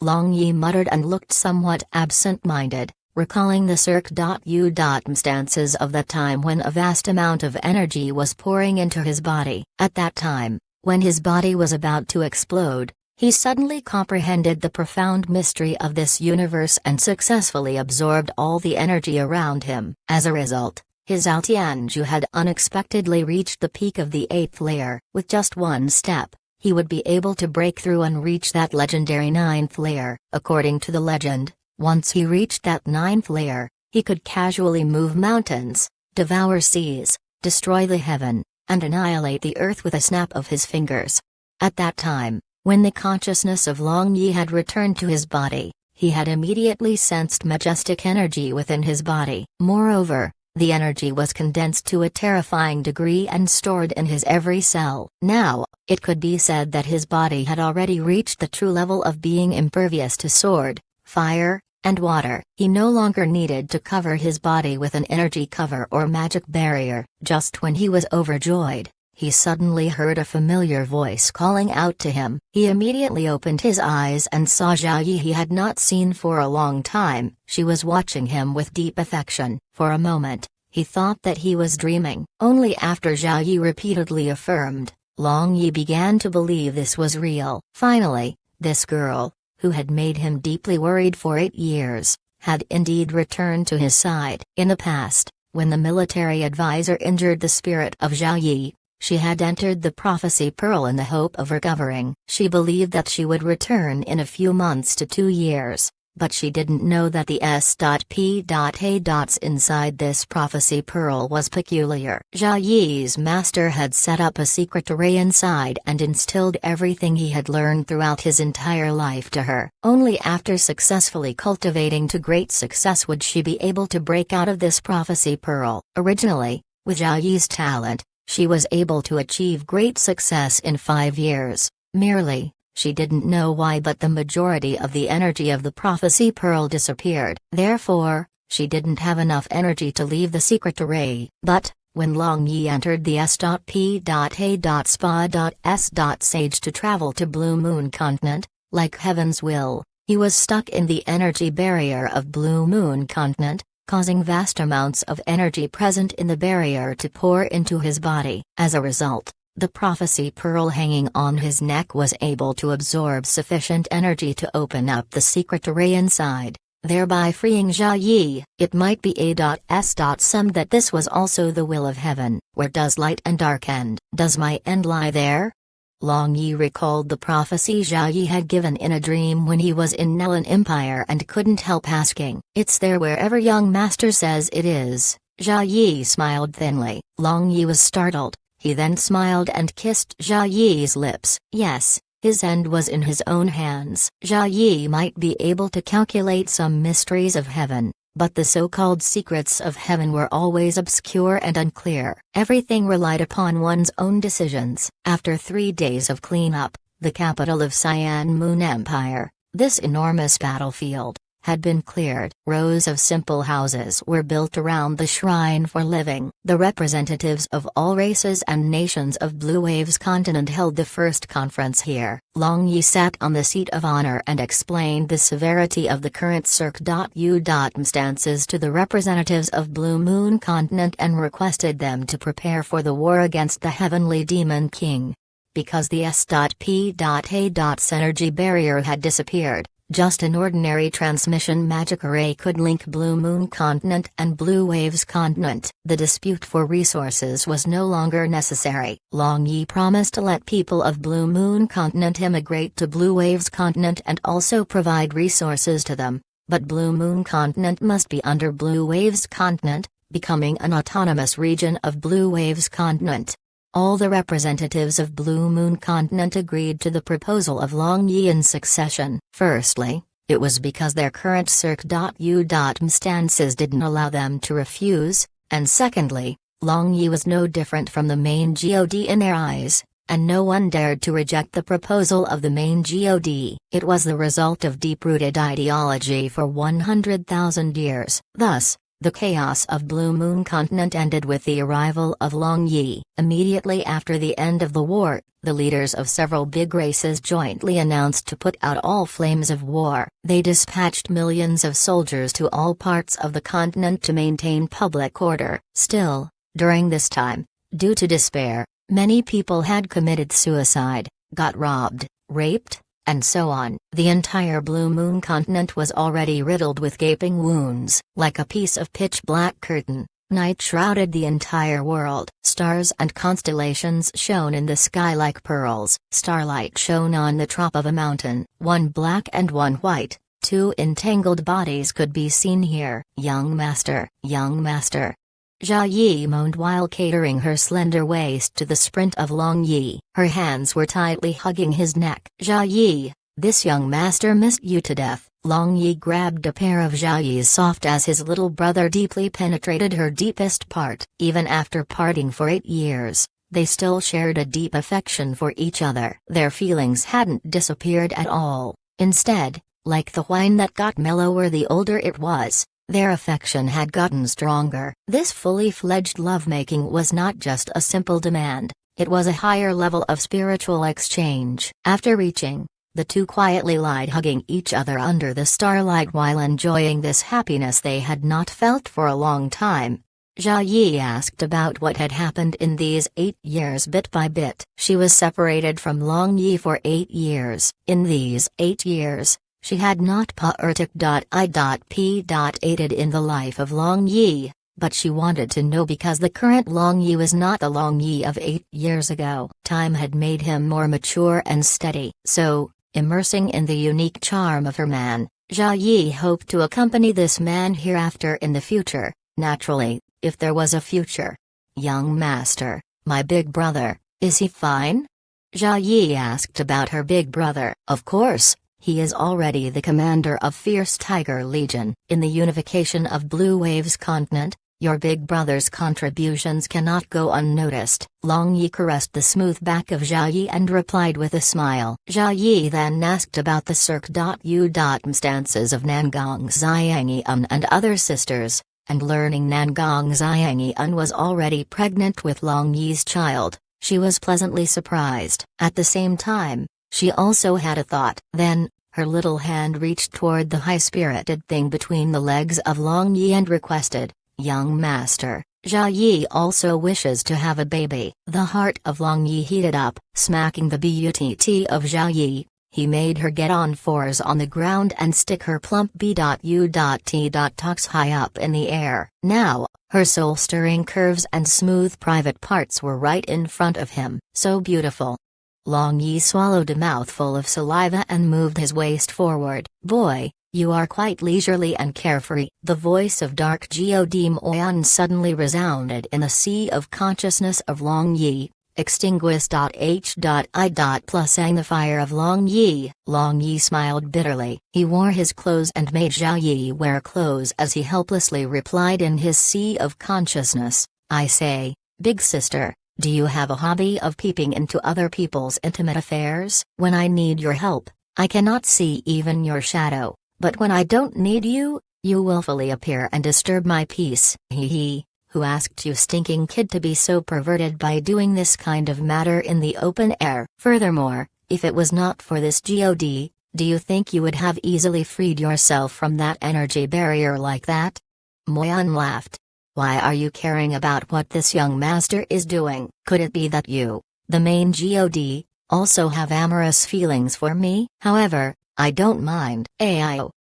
Long Yi muttered and looked somewhat absent-minded, recalling the circumstances of that time when a vast amount of energy was pouring into his body. At that time, when his body was about to explode, he suddenly comprehended the profound mystery of this universe and successfully absorbed all the energy around him. As a result, his Altianju had unexpectedly reached the peak of the 8th layer. With just one step, he would be able to break through and reach that legendary 9th layer. According to the legend, once he reached that 9th layer, he could casually move mountains, devour seas, destroy the heaven, and annihilate the earth with a snap of his fingers. At that time, when the consciousness of Long Yi had returned to his body, he had immediately sensed majestic energy within his body. Moreover, the energy was condensed to a terrifying degree and stored in his every cell. Now, it could be said that his body had already reached the true level of being impervious to sword, fire, and water. He no longer needed to cover his body with an energy cover or magic barrier. Just when he was overjoyed, he suddenly heard a familiar voice calling out to him. He immediately opened his eyes and saw Zhao Yi he had not seen for a long time. She was watching him with deep affection. For a moment, he thought that he was dreaming. Only after Zhao Yi repeatedly affirmed, Long Yi began to believe this was real. Finally, this girl, who had made him deeply worried for 8 years, had indeed returned to his side. In the past, when the military advisor injured the spirit of Zhao Yi, she had entered the prophecy pearl in the hope of recovering. She believed that she would return in a few months to 2 years, but she didn't know that the S.P.A. inside this prophecy pearl was peculiar. Zhao Yi's master had set up a secret array inside and instilled everything he had learned throughout his entire life to her. Only after successfully cultivating to great success would she be able to break out of this prophecy pearl. Originally, with Zhao Yi's talent, she was able to achieve great success in 5 years, merely. She didn't know why, but the majority of the energy of the prophecy pearl disappeared. Therefore, she didn't have enough energy to leave the secret array. But, when Long Yi entered the S.P.A.Spa.S.Sage to travel to Blue Moon Continent, like heaven's will, he was stuck in the energy barrier of Blue Moon Continent, causing vast amounts of energy present in the barrier to pour into his body. As a result, the prophecy pearl hanging on his neck was able to absorb sufficient energy to open up the secret array inside, thereby freeing Zhao Yi. It might be A.S.Some that this was also the will of heaven. Where does light and dark end? Does my end lie there? Long Yi recalled the prophecy Zhao Yi had given in a dream when he was in Nelan Empire and couldn't help asking. It's there wherever young master says it is. Zhao Yi smiled thinly. Long Yi was startled. He then smiled and kissed Zhao Yi's lips. Yes, his end was in his own hands. Zhao Yi might be able to calculate some mysteries of heaven, but the so-called secrets of heaven were always obscure and unclear. Everything relied upon one's own decisions. After 3 days of cleanup, the capital of Cyan Moon Empire, this enormous battlefield, had been cleared. Rows of simple houses were built around the shrine for living. The representatives of all races and nations of Blue Waves continent held the first conference here. Long Yi sat on the seat of honor and explained the severity of the current circumstances to the representatives of Blue Moon continent and requested them to prepare for the war against the heavenly demon king. Because the S.P.A.'s energy barrier had disappeared, just an ordinary transmission magic array could link Blue Moon Continent and Blue Waves Continent. The dispute for resources was no longer necessary. Long Yi promised to let people of Blue Moon Continent immigrate to Blue Waves Continent and also provide resources to them, but Blue Moon Continent must be under Blue Waves Continent, becoming an autonomous region of Blue Waves Continent. All the representatives of Blue Moon Continent agreed to the proposal of Long Yi in succession. Firstly, it was because their current circumstances didn't allow them to refuse, and secondly, Long Yi was no different from the main god in their eyes, and no one dared to reject the proposal of the main god. It was the result of deep-rooted ideology for 100,000 years. Thus, the chaos of Blue Moon Continent ended with the arrival of Long Yi. Immediately after the end of the war, the leaders of several big races jointly announced to put out all flames of war. They dispatched millions of soldiers to all parts of the continent to maintain public order. Still, during this time, due to despair, many people had committed suicide, got robbed, raped, and so on. The entire Blue Moon Continent was already riddled with gaping wounds. Like a piece of pitch-black curtain, night shrouded the entire world. Stars and constellations shone in the sky like pearls. Starlight shone on the top of a mountain. One black and one white, 2 entangled bodies could be seen here. Young master, young master. Zhao Yi moaned while catering her slender waist to the sprint of Long Yi. Her hands were tightly hugging his neck. Zhao Yi, this young master missed you to death. Long Yi grabbed a pair of Zhao Yi's soft as his little brother deeply penetrated her deepest part. Even after parting for 8 years, they still shared a deep affection for each other. Their feelings hadn't disappeared at all. Instead, like the wine that got mellower the older it was, their affection had gotten stronger. This fully fledged lovemaking was not just a simple demand, it was a higher level of spiritual exchange. After reaching, the two quietly lied hugging each other under the starlight while enjoying this happiness they had not felt for a long time. Zhao Yi asked about what had happened in these 8 years bit by bit. She was separated from Long Yi for 8 years. In these 8 years, she had not aided in the life of Long Yi, but she wanted to know because the current Long Yi was not the Long Yi of 8 years ago. Time had made him more mature and steady. So, immersing in the unique charm of her man, Zhao Yi hoped to accompany this man hereafter in the future, naturally, if there was a future. "Young master, my big brother, is he fine?" Zhao Yi asked about her big brother. "Of course, he is already the commander of Fierce Tiger Legion. In the unification of Blue Wave's continent, your big brother's contributions cannot go unnoticed." Long Yi caressed the smooth back of Zhao Yi and replied with a smile. Zhao Yi then asked about the circumstances of Nangong Xiangyan and other sisters, and learning Nangong Xiangyan was already pregnant with Long Yi's child, she was pleasantly surprised. At the same time, she also had a thought. Then, her little hand reached toward the high-spirited thing between the legs of Long Yi and requested, "Young master, Zhao Yi also wishes to have a baby." The heart of Long Yi heated up. Smacking the butt of Zhao Yi, he made her get on 4s on the ground and stick her plump butt high up in the air. Now, her soul-stirring curves and smooth private parts were right in front of him. So beautiful. Long Yi swallowed a mouthful of saliva and moved his waist forward. "Boy, you are quite leisurely and carefree." The voice of Dark God Moyan suddenly resounded in the sea of consciousness of Long Yi. Extinguis.h.i. Plusang the fire of Long Yi. Long Yi smiled bitterly. He wore his clothes and made Zhao Yi wear clothes as he helplessly replied in his sea of consciousness, "I say, big sister, do you have a hobby of peeping into other people's intimate affairs? When I need your help, I cannot see even your shadow, but when I don't need you, you willfully appear and disturb my peace." He. "Who asked you, stinking kid, to be so perverted by doing this kind of matter in the open air? Furthermore, if it was not for this God, do you think you would have easily freed yourself from that energy barrier like that?" Moyan laughed. "Why are you caring about what this young master is doing? Could it be that you, the main God, also have amorous feelings for me? However, I don't mind." Ao.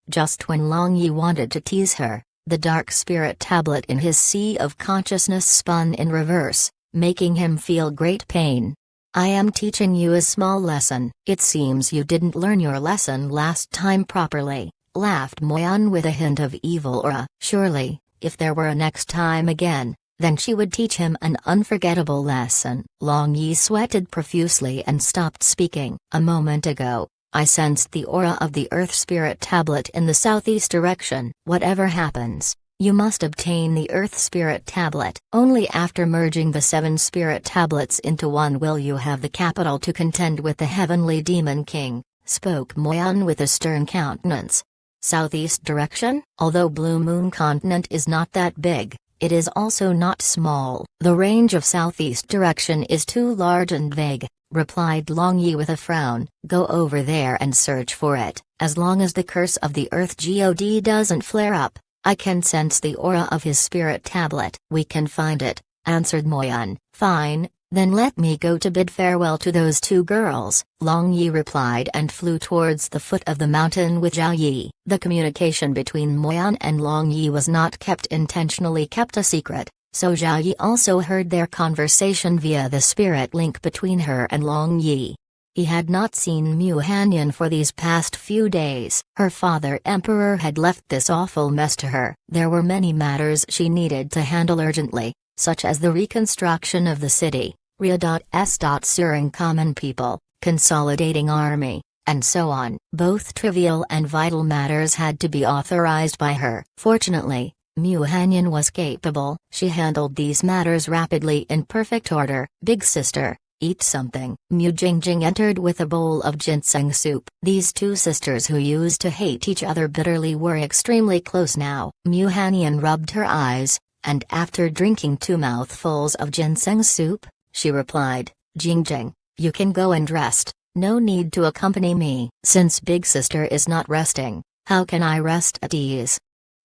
Just when Long Yi wanted to tease her, the dark spirit tablet in his sea of consciousness spun in reverse, making him feel great pain. "I am teaching you a small lesson." "It seems you didn't learn your lesson last time properly," laughed Moyan with a hint of evil aura. Surely, if there were a next time again, then she would teach him an unforgettable lesson. Long Yi sweated profusely and stopped speaking. "A moment ago, I sensed the aura of the Earth Spirit Tablet in the southeast direction. Whatever happens, you must obtain the Earth Spirit Tablet. Only after merging the 7 Spirit Tablets into one will you have the capital to contend with the Heavenly Demon King," spoke Moyan with a stern countenance. Southeast direction? Although Blue Moon Continent is not that big, it is also not small. "The range of southeast direction is too large and vague," replied Long Yi with a frown. "Go over there and search for it. As long as the curse of the Earth God doesn't flare up, I can sense the aura of his spirit tablet." "We can find it," answered Moyan. "Fine, then let me go to bid farewell to those 2 girls," Long Yi replied and flew towards the foot of the mountain with Zhao Yi. The communication between Moyan and Long Yi was not intentionally kept a secret, so Zhao Yi also heard their conversation via the spirit link between her and Long Yi. He had not seen Mu Hanyan for these past few days. Her father Emperor had left this awful mess to her. There were many matters she needed to handle urgently, such as the reconstruction of the city, Ria.S. Suring common people, consolidating army, and so on. Both trivial and vital matters had to be authorized by her. Fortunately, Mu Hanyan was capable. She handled these matters rapidly in perfect order. Big sister, eat something. Mu Jingjing entered with a bowl of ginseng soup. These two sisters who used to hate each other bitterly were extremely close now. Mu Hanyan rubbed her eyes, and after drinking 2 mouthfuls of ginseng soup, she replied, Jingjing, you can go and rest. No need to accompany me. Since big sister is not resting, how can I rest at ease?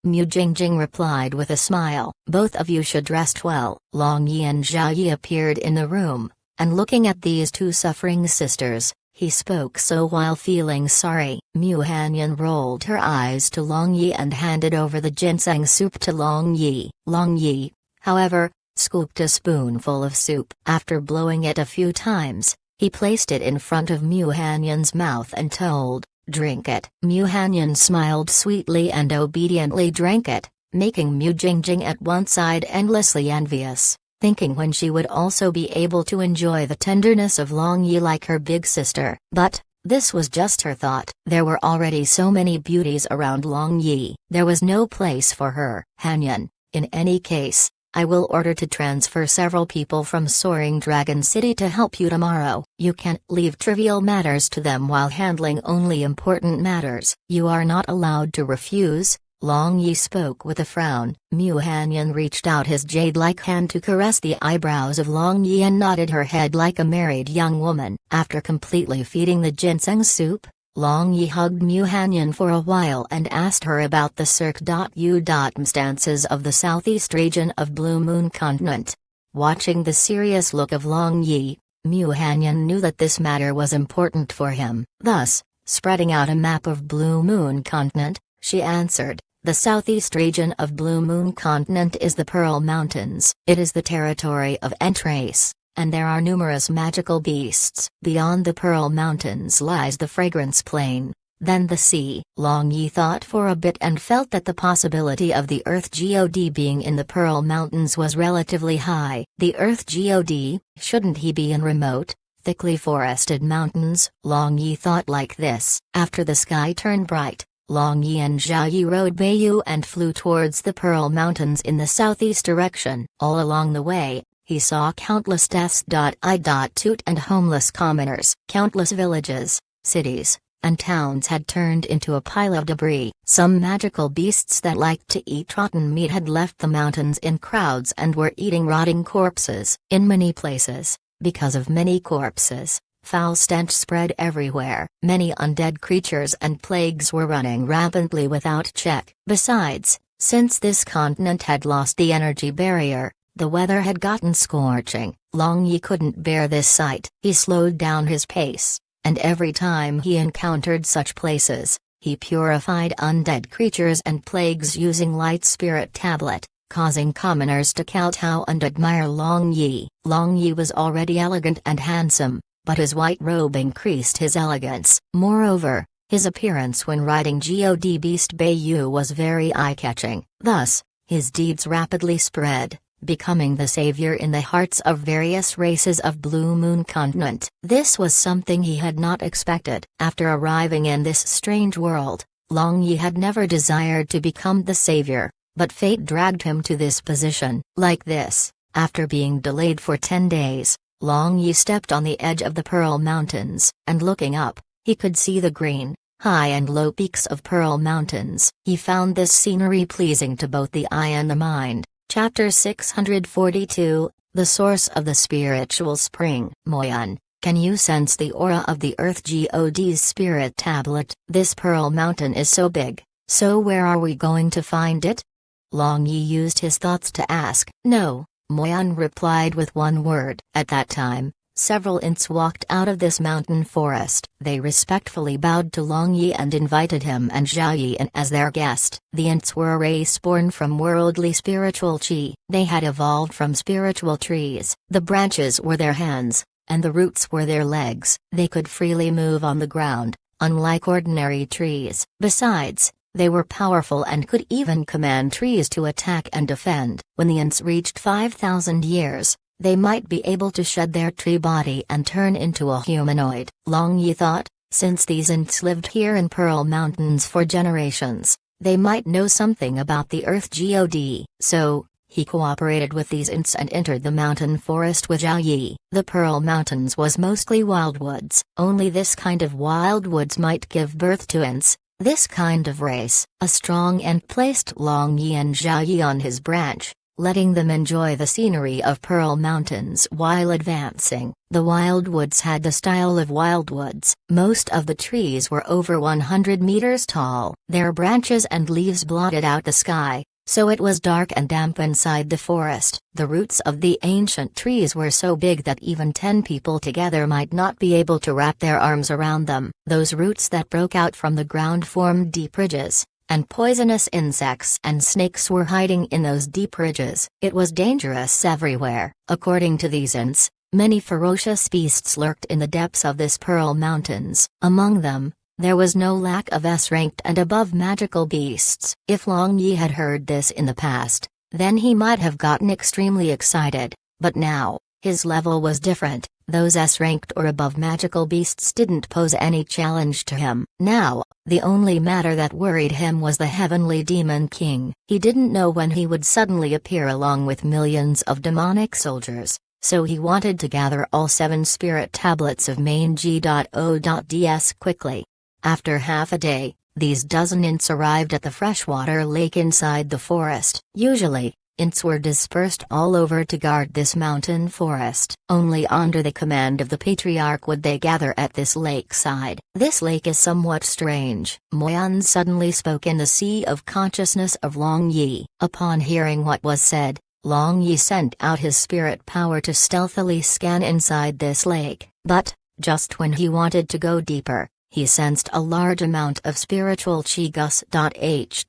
Mu Jingjing replied with a smile. Both of you should rest well. Long Yi and Zhao Yi appeared in the room, and looking at these two suffering sisters, he spoke so while feeling sorry. Mu Hanyan rolled her eyes to Long Yi and handed over the ginseng soup to Long Yi. Long Yi, however, scooped a spoonful of soup. After blowing it a few times, he placed it in front of Mu Hanyan's mouth and told, drink it. Mu Hanyan smiled sweetly and obediently drank it, making Mu Jingjing at one side endlessly envious, thinking when she would also be able to enjoy the tenderness of Long Yi like her big sister. But this was just her thought. There were already so many beauties around Long Yi. There was no place for her. Hanyan, in any case, I will order to transfer several people from Soaring Dragon City to help you tomorrow. You can't leave trivial matters to them while handling only important matters. You are not allowed to refuse. Long Yi spoke with a frown. Mu Hanyan reached out his jade-like hand to caress the eyebrows of Long Yi and nodded her head like a married young woman. After completely feeding the ginseng soup, Long Yi hugged Mu Hanyan for a while and asked her about the circumstances of the southeast region of Blue Moon Continent. Watching the serious look of Long Yi, Mu Hanyan knew that this matter was important for him. Thus, spreading out a map of Blue Moon Continent, she answered, the southeast region of Blue Moon Continent is the Pearl Mountains. It is the territory of Entrace, and there are numerous magical beasts. Beyond the Pearl Mountains lies the Fragrance Plain, then the sea. Long Yi thought for a bit and felt that the possibility of the Earth God being in the Pearl Mountains was relatively high. The Earth God, shouldn't he be in remote, thickly forested mountains? Long Yi thought like this. After the sky turned bright, Long Yi and Zhao Yi rode Beiyu and flew towards the Pearl Mountains in the southeast direction. All along the way, he saw countless deaths.I.toot and homeless commoners. Countless villages, cities, and towns had turned into a pile of debris. Some magical beasts that liked to eat rotten meat had left the mountains in crowds and were eating rotting corpses. In many places, because of many corpses, foul stench spread everywhere. Many undead creatures and plagues were running rampantly without check. Besides, since this continent had lost the energy barrier, the weather had gotten scorching. Long Yi couldn't bear this sight. He slowed down his pace, and every time he encountered such places, he purified undead creatures and plagues using Light Spirit Tablet, causing commoners to kowtow and admire Long Yi. Long Yi was already elegant and handsome, but his white robe increased his elegance. Moreover, his appearance when riding God Beast Beiyu was very eye-catching. Thus, his deeds rapidly spread, becoming the savior in the hearts of various races of Blue Moon Continent. This was something he had not expected. After arriving in this strange world, Long Yi had never desired to become the savior, but fate dragged him to this position. Like this, after being delayed for 10 days, Long Yi stepped on the edge of the Pearl Mountains, and looking up, he could see the green, high and low peaks of Pearl Mountains. He found this scenery pleasing to both the eye and the mind. Chapter 642, The Source of the Spiritual Spring. Moyan, can you sense the aura of the Earth God's Spirit Tablet? This Pearl Mountain is so big, so where are we going to find it? Long Yi used his thoughts to ask. No, Moyan replied with one word. At that time, several Ints walked out of this mountain forest. They respectfully bowed to Long Yi and invited him and Zhao Yi in as their guest. The Ints were a race born from worldly spiritual chi. They had evolved from spiritual trees. The branches were their hands, and the roots were their legs. They could freely move on the ground, unlike ordinary trees. Besides, they were powerful and could even command trees to attack and defend. When the Ints reached 5,000 years, they might be able to shed their tree body and turn into a humanoid. Long Yi thought, Since these Ents lived here in Pearl Mountains for generations, they might know something about the Earth God. So, he cooperated with these Ents and entered the mountain forest with Zhao Yi. The Pearl Mountains was mostly wildwoods. Only this kind of wildwoods might give birth to Ents. This kind of race. A strong Ent placed Long Yi and Zhao Yi on his branch, letting them enjoy the scenery of Pearl Mountains while advancing. The wildwoods had the style of wildwoods. Most of the trees were over 100 meters tall. Their branches and leaves blotted out the sky, so it was dark and damp inside the forest. The roots of the ancient trees were so big that even 10 people together might not be able to wrap their arms around them. Those roots that broke out from the ground formed deep ridges, and poisonous insects and snakes were hiding in those deep ridges. It was dangerous everywhere. According to these Ents, many ferocious beasts lurked in the depths of this Pearl Mountains. Among them, there was no lack of S-ranked and above magical beasts. If Long Yi had heard this in the past, then he might have gotten extremely excited, but now, his level was different. Those S-ranked or above magical beasts didn't pose any challenge to him. Now, the only matter that worried him was the Heavenly Demon King. He didn't know when he would suddenly appear along with millions of demonic soldiers, so he wanted to gather all 7 spirit tablets of Main-G.O.ds quickly. After half a day, these dozen Ents arrived at the freshwater lake inside the forest. Usually, Ents were dispersed all over to guard this mountain forest. Only under the command of the Patriarch would they gather at this lakeside. This lake is somewhat strange. Moyan suddenly spoke in the sea of consciousness of Long Yi. Upon hearing what was said, Long Yi sent out his spirit power to stealthily scan inside this lake. But, just when he wanted to go deeper, he sensed a large amount of spiritual chi gus.h.i.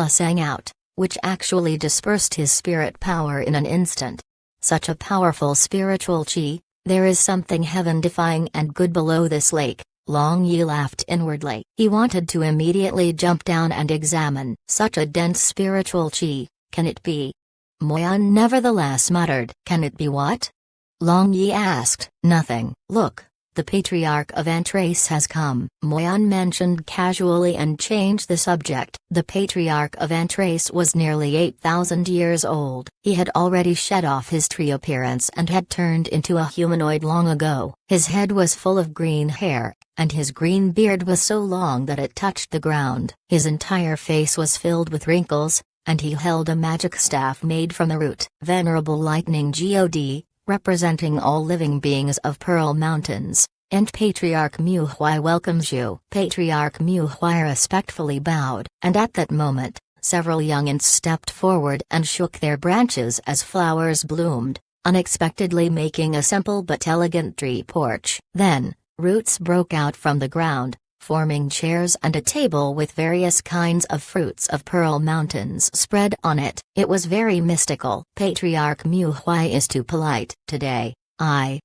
sang out, which actually dispersed his spirit power in an instant. Such a powerful spiritual chi, there is something heaven-defying and good below this lake. Long Yi laughed inwardly. He wanted to immediately jump down and examine. Such a dense spiritual chi, can it be? Moyan nevertheless muttered. Can it be what? Long Yi asked. Nothing. Look. The Patriarch of Antrace has come, Moyan mentioned casually and changed the subject. The Patriarch of Antrace was nearly 8,000 years old. He had already shed off his tree appearance and had turned into a humanoid long ago. His head was full of green hair, and his green beard was so long that it touched the ground. His entire face was filled with wrinkles, and he held a magic staff made from the root. Venerable Lightning God, representing all living beings of Pearl Mountains, and Patriarch Mu Huai welcomes you. Patriarch Mu Huai respectfully bowed, and at that moment, several young Ents stepped forward and shook their branches as flowers bloomed, unexpectedly making a simple but elegant tree porch. Then, roots broke out from the ground, forming chairs and a table with various kinds of fruits of Pearl Mountains spread on it. It was very mystical. Patriarch Mu Huai is too polite today.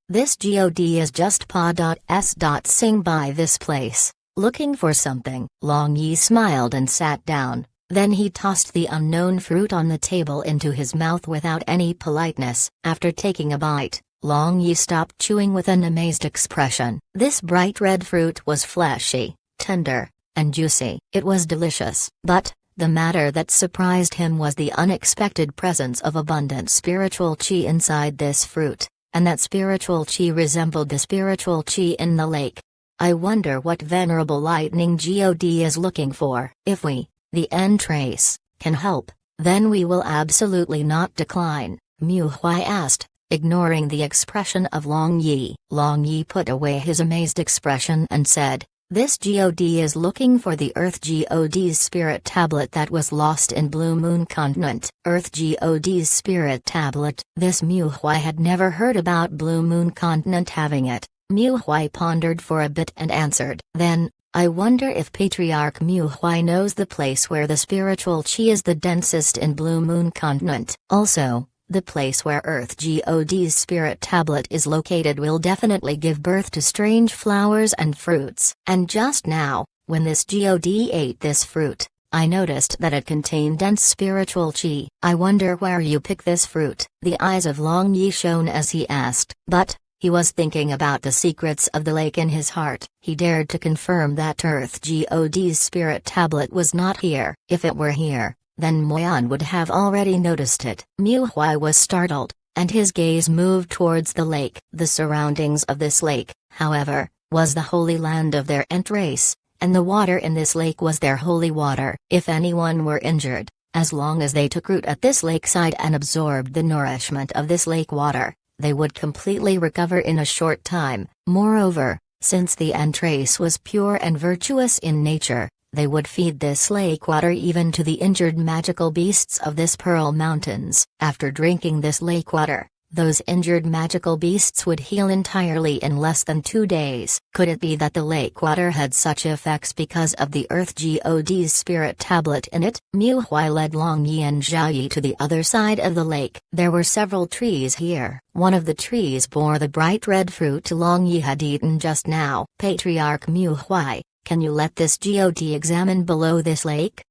This God is just pa.s.sing by this place, looking for something. Long Yi smiled and sat down, then he tossed the unknown fruit on the table into his mouth without any politeness. After taking a bite, Long Yi stopped chewing with an amazed expression. This bright red fruit was fleshy, tender, and juicy. It was delicious. But, the matter that surprised him was the unexpected presence of abundant spiritual chi inside this fruit, and that spiritual chi resembled the spiritual chi in the lake. I wonder what Venerable Lightning God is looking for. If we, the Antrace, can help, then we will absolutely not decline, Mu Huai asked, ignoring the expression of Long Yi. Long Yi put away his amazed expression and said, this God is looking for the Earth God's spirit tablet that was lost in Blue Moon Continent. Earth God's spirit tablet. This Mu Huai had never heard about Blue Moon Continent having it. Mu Huai pondered for a bit and answered. Then, I wonder if Patriarch Mu Huai knows the place where the spiritual chi is the densest in Blue Moon Continent. Also, the place where Earth God's spirit tablet is located will definitely give birth to strange flowers and fruits. And just now, when this God ate this fruit, I noticed that it contained dense spiritual chi. I wonder where you pick this fruit. The eyes of Long Yi shone as he asked. But, He was thinking about the secrets of the lake in his heart. He dared to confirm that Earth God's spirit tablet was not here. If it were here, then Moyan would have already noticed it. Mu Huai was startled, and his gaze moved towards the lake. The surroundings of this lake, however, was the holy land of their Ent race, and the water in this lake was their holy water. If anyone were injured, as long as they took root at this lakeside and absorbed the nourishment of this lake water, they would completely recover in a short time. Moreover, since the Ent race was pure and virtuous in nature, they would feed this lake water even to the injured magical beasts of this Pearl Mountains. After drinking this lake water, those injured magical beasts would heal entirely in less than 2 days. Could it be that the lake water had such effects because of the Earth God's spirit tablet in it? Mu Huai led Long Yi and Zhao Yi to the other side of the lake. There were several trees here. One of the trees bore the bright red fruit Long Yi had eaten just now. Patriarch Mu Huai, can you let this God examine below this lake?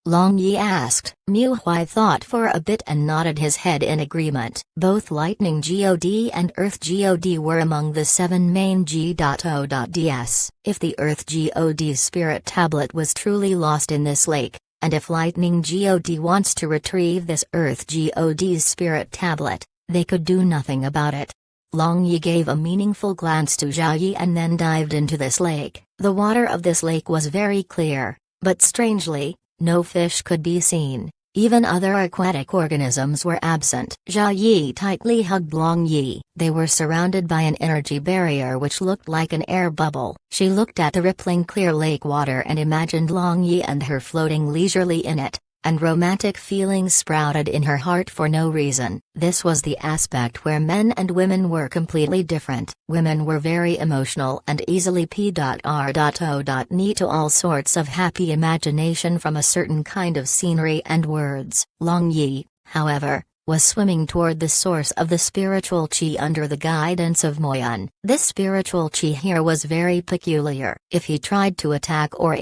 Long Yi asked. Mu Huai thought for a bit and nodded his head in agreement. Both Lightning God and Earth God were among the 7 main G.O.ds. If the Earth God's spirit tablet was truly lost in this lake, and if Lightning God wants to retrieve this Earth God's spirit tablet, they could do nothing about it. Long Yi gave a meaningful glance to Zhao Yi and then dived into this lake. The water of this lake was very clear, but strangely, no fish could be seen. Even other aquatic organisms were absent. Zhao Yi tightly hugged Long Yi. They were surrounded by an energy barrier which looked like an air bubble. She looked at the rippling clear lake water and imagined Long Yi and her floating leisurely in it, and romantic feelings sprouted in her heart for no reason. This was the aspect where men and women were completely different. Women were very emotional and easily p.r.o.knee to all sorts of happy imagination from a certain kind of scenery and words. Long Yi, however, was swimming toward the source of the spiritual qi under the guidance of Moyan. This spiritual qi here was very peculiar. If he tried to attack or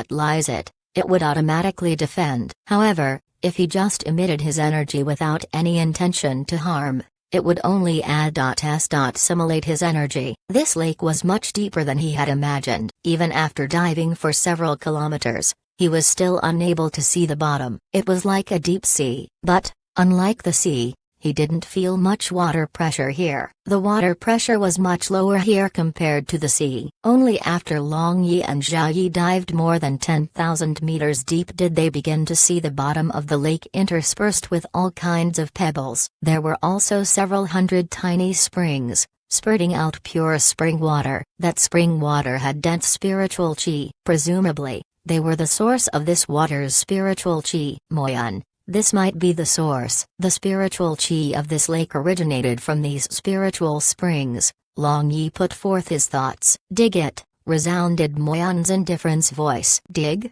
lies it would automatically defend. However, if he just emitted his energy without any intention to harm, it would only simulate his energy. This lake was much deeper than he had imagined. Even after diving for several kilometers, he was still unable to see the bottom. It was like a deep sea. But, unlike the sea, he didn't feel much water pressure here. The water pressure was much lower here compared to the sea. Only after Long Yi and Zhao Yi dived more than 10,000 meters deep did they begin to see the bottom of the lake interspersed with all kinds of pebbles. There were also several hundred tiny springs, spurting out pure spring water. That spring water had dense spiritual qi. Presumably, they were the source of this water's spiritual qi. Moyan, this might be the source. The spiritual qi of this lake originated from these spiritual springs. Long Yi put forth his thoughts. Dig it, resounded Moyan's indifference voice. Dig?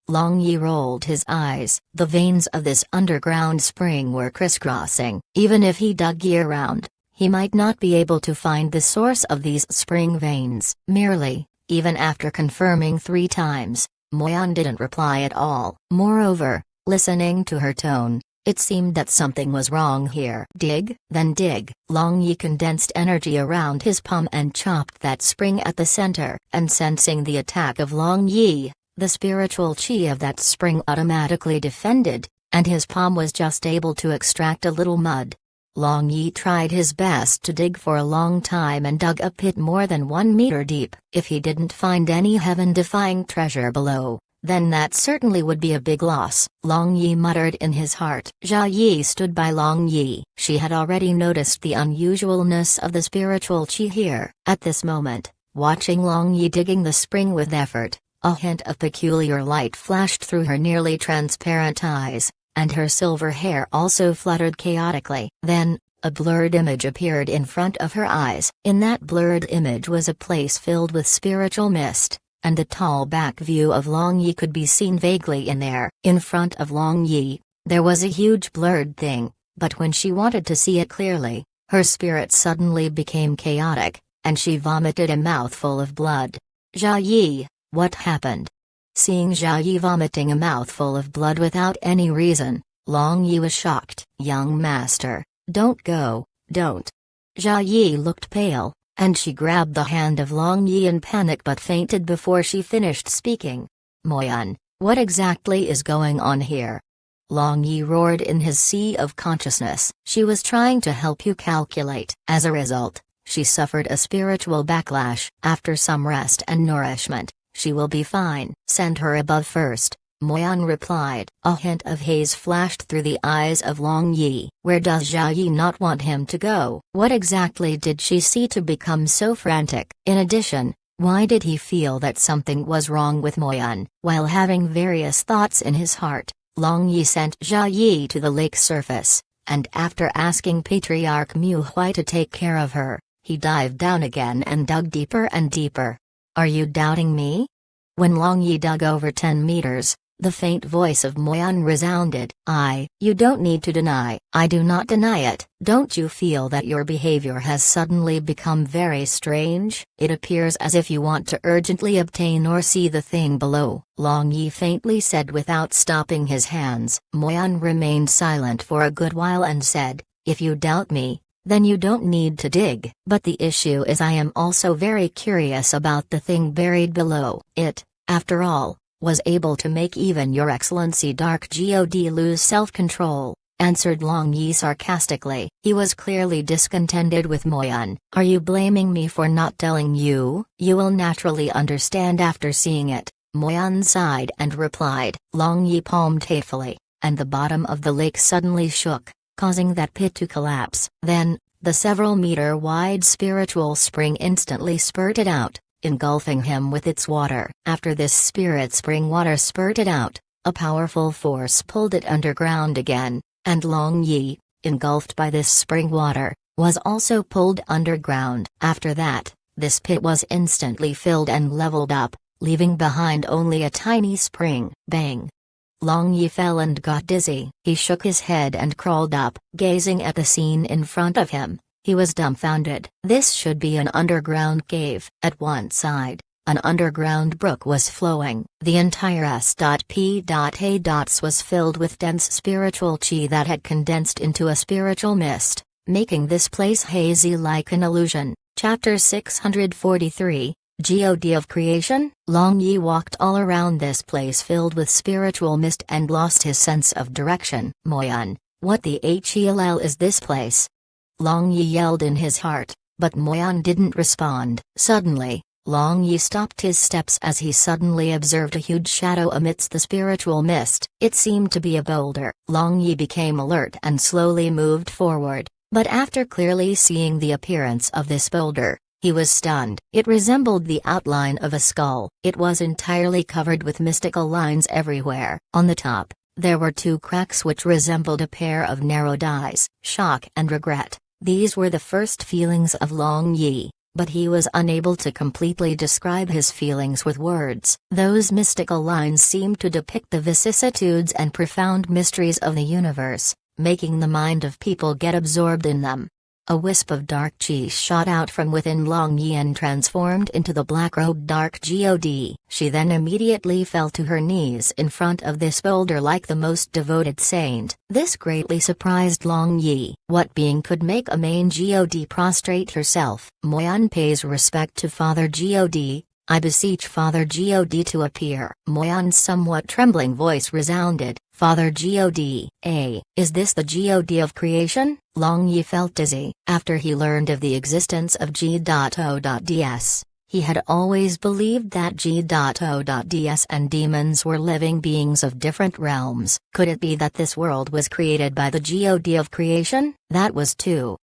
Long Yi rolled his eyes. The veins of this underground spring were crisscrossing. Even if he dug year-round, he might not be able to find the source of these spring veins. Merely, even after confirming 3 times, Moyan didn't reply at all. Moreover, listening to her tone, it seemed that something was wrong here. Dig? Then dig. Long Yi condensed energy around his palm and chopped that spring at the center. And sensing the attack of Long Yi, the spiritual qi of that spring automatically defended, and his palm was just able to extract a little mud. Long Yi tried his best to dig for a long time and dug a pit more than 1 meter deep. If he didn't find any heaven-defying treasure below, then that certainly would be a big loss. Long Yi muttered in his heart. Zhao Yi stood by Long Yi. She had already noticed the unusualness of the spiritual qi here. At this moment, watching Long Yi digging the spring with effort, a hint of peculiar light flashed through her nearly transparent eyes, and her silver hair also fluttered chaotically. Then, a blurred image appeared in front of her eyes. In that blurred image was a place filled with spiritual mist, and the tall back view of Long Yi could be seen vaguely in there. In front of Long Yi, there was a huge blurred thing, but when she wanted to see it clearly, her spirit suddenly became chaotic, and she vomited a mouthful of blood. Zhao Yi, what happened? Seeing Zhao Yi vomiting a mouthful of blood without any reason, Long Yi was shocked. Young master, don't go, don't. Jia Yi looked pale, and she grabbed the hand of Long Yi in panic but fainted before she finished speaking. Moyan, what exactly is going on here? Long Yi roared in his sea of consciousness. She was trying to help you calculate. As a result, she suffered a spiritual backlash. After some rest and nourishment, she will be fine. Send her above first, Moyan replied. A hint of haze flashed through the eyes of Long Yi. Where does Jia Yi not want him to go? What exactly did she see to become so frantic? In addition, why did he feel that something was wrong with Moyan? While having various thoughts in his heart, Long Yi sent Jia Yi to the lake surface, and after asking Patriarch Mu Hui to take care of her, he dived down again and dug deeper and deeper. Are you doubting me? When Long Yi dug over 10 meters, the faint voice of Moyan resounded. You don't need to deny. I do not deny it. Don't you feel that your behavior has suddenly become very strange? It appears as if you want to urgently obtain or see the thing below, Long Yi faintly said without stopping his hands. Moyan remained silent for a good while and said, if you doubt me, then you don't need to dig. But the issue is I am also very curious about the thing buried below. It, after all, was able to make even your excellency Dark God lose self-control, answered Long Yi sarcastically. He was clearly discontented with Moyan. Are you blaming me for not telling you? You will naturally understand after seeing it, Moyan sighed and replied. Long Yi palmed hatefully, and the bottom of the lake suddenly shook, causing that pit to collapse. Then, the several-meter-wide spiritual spring instantly spurted out, engulfing him with its water. After this spirit spring water spurted out, a powerful force pulled it underground again, and Long Yi, engulfed by this spring water, was also pulled underground. After that, this pit was instantly filled and leveled up, leaving behind only a tiny spring. Bang! Long Yi fell and got dizzy. He shook his head and crawled up. Gazing at the scene in front of him, he was dumbfounded. This should be an underground cave. At one side, an underground brook was flowing. The entire S.P.A. was filled with dense spiritual chi that had condensed into a spiritual mist, making this place hazy like an illusion. Chapter 643, God of Creation? Long Yi walked all around this place filled with spiritual mist and lost his sense of direction. Moyan, what the hell is this place? Long Yi yelled in his heart, but Moyan didn't respond. Suddenly, Long Yi stopped his steps as he suddenly observed a huge shadow amidst the spiritual mist. It seemed to be a boulder. Long Yi became alert and slowly moved forward, but after clearly seeing the appearance of this boulder, he was stunned. It resembled the outline of a skull. It was entirely covered with mystical lines everywhere. On the top, there were 2 cracks which resembled a pair of narrowed eyes. Shock and regret. These were the first feelings of Long Yi, but he was unable to completely describe his feelings with words. Those mystical lines seemed to depict the vicissitudes and profound mysteries of the universe, making the mind of people get absorbed in them. A wisp of dark chi shot out from within Long Yi and transformed into the black-robed Dark God. She then immediately fell to her knees in front of this boulder like the most devoted saint. This greatly surprised Long Yi. What being could make a main God prostrate herself? Moyan pays respect to Father God. I beseech Father God to appear. Moyan's somewhat trembling voice resounded. Father God. Is this the God of creation? Long Yi felt dizzy. After he learned of the existence of G.O.DS, he had always believed that G.O.DS and demons were living beings of different realms. Could it be that this world was created by the God of creation? That was too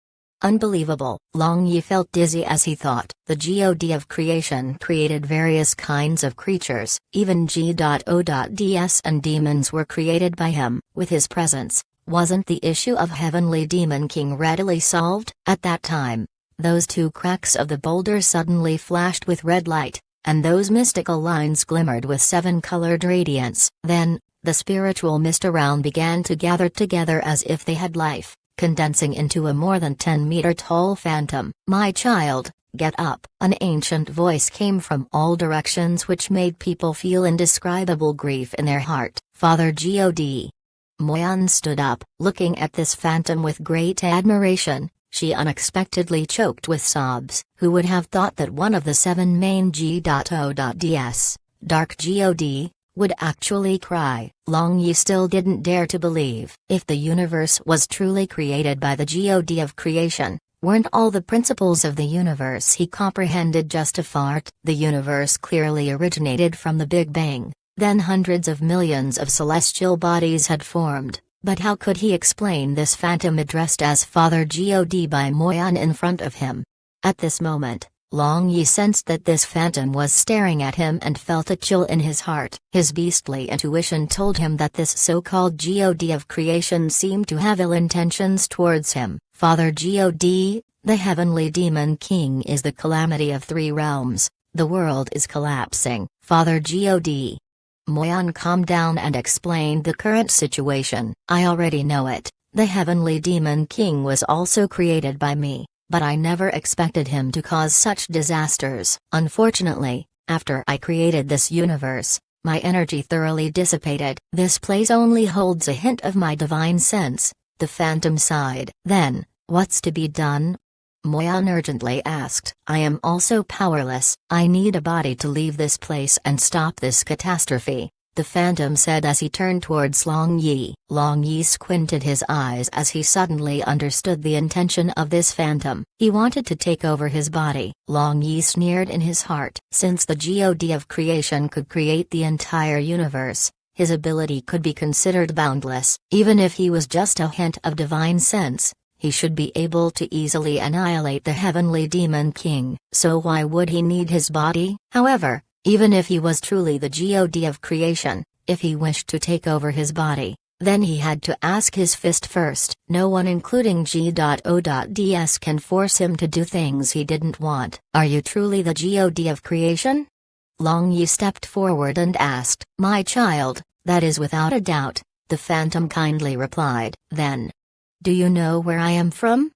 unbelievable. Long Yi felt dizzy as he thought. The God of creation created various kinds of creatures. Even G.O.DS and demons were created by him. With his presence, wasn't the issue of Heavenly Demon King readily solved? At that time, those 2 cracks of the boulder suddenly flashed with red light, and those mystical lines glimmered with 7-colored radiance. Then, the spiritual mist around began to gather together as if they had life, condensing into a more than 10-meter-tall phantom. My child, get up. An ancient voice came from all directions which made people feel indescribable grief in their heart. Father God. Moyan stood up, looking at this phantom with great admiration. She unexpectedly choked with sobs. Who would have thought that one of the 7 main G.O.ds, Dark God, would actually cry? Long Yi still didn't dare to believe. If the universe was truly created by the God of creation, weren't all the principles of the universe he comprehended just a fart? The universe clearly originated from the Big Bang, then hundreds of millions of celestial bodies had formed. But how could he explain this phantom addressed as Father God by Moyan in front of him? At this moment, Long Yi sensed that this phantom was staring at him and felt a chill in his heart. His beastly intuition told him that this so-called God of creation seemed to have ill intentions towards him. Father God, the heavenly demon king, is the calamity of 3 realms. The world is collapsing. Father God. Moyan calmed down and explained the current situation. I already know it. The heavenly demon king was also created by me, but I never expected him to cause such disasters. Unfortunately, after I created this universe, my energy thoroughly dissipated. This place only holds a hint of my divine sense. The phantom sighed. Then, what's to be done? Moyan urgently asked. I am also powerless. I need a body to leave this place and stop this catastrophe, the phantom said as he turned towards Long Yi. Long Yi squinted his eyes as he suddenly understood the intention of this phantom. He wanted to take over his body. Long Yi sneered in his heart. Since the God of creation could create the entire universe, his ability could be considered boundless. Even if he was just a hint of divine sense, he should be able to easily annihilate the heavenly demon king. So why would he need his body? However, even if he was truly the God of creation, if he wished to take over his body, then he had to ask his fist first. No one including G.O.ds can force him to do things he didn't want. Are you truly the God of creation? Long Yi stepped forward and asked. My child, that is without a doubt, the phantom kindly replied. Then, do you know where I am from?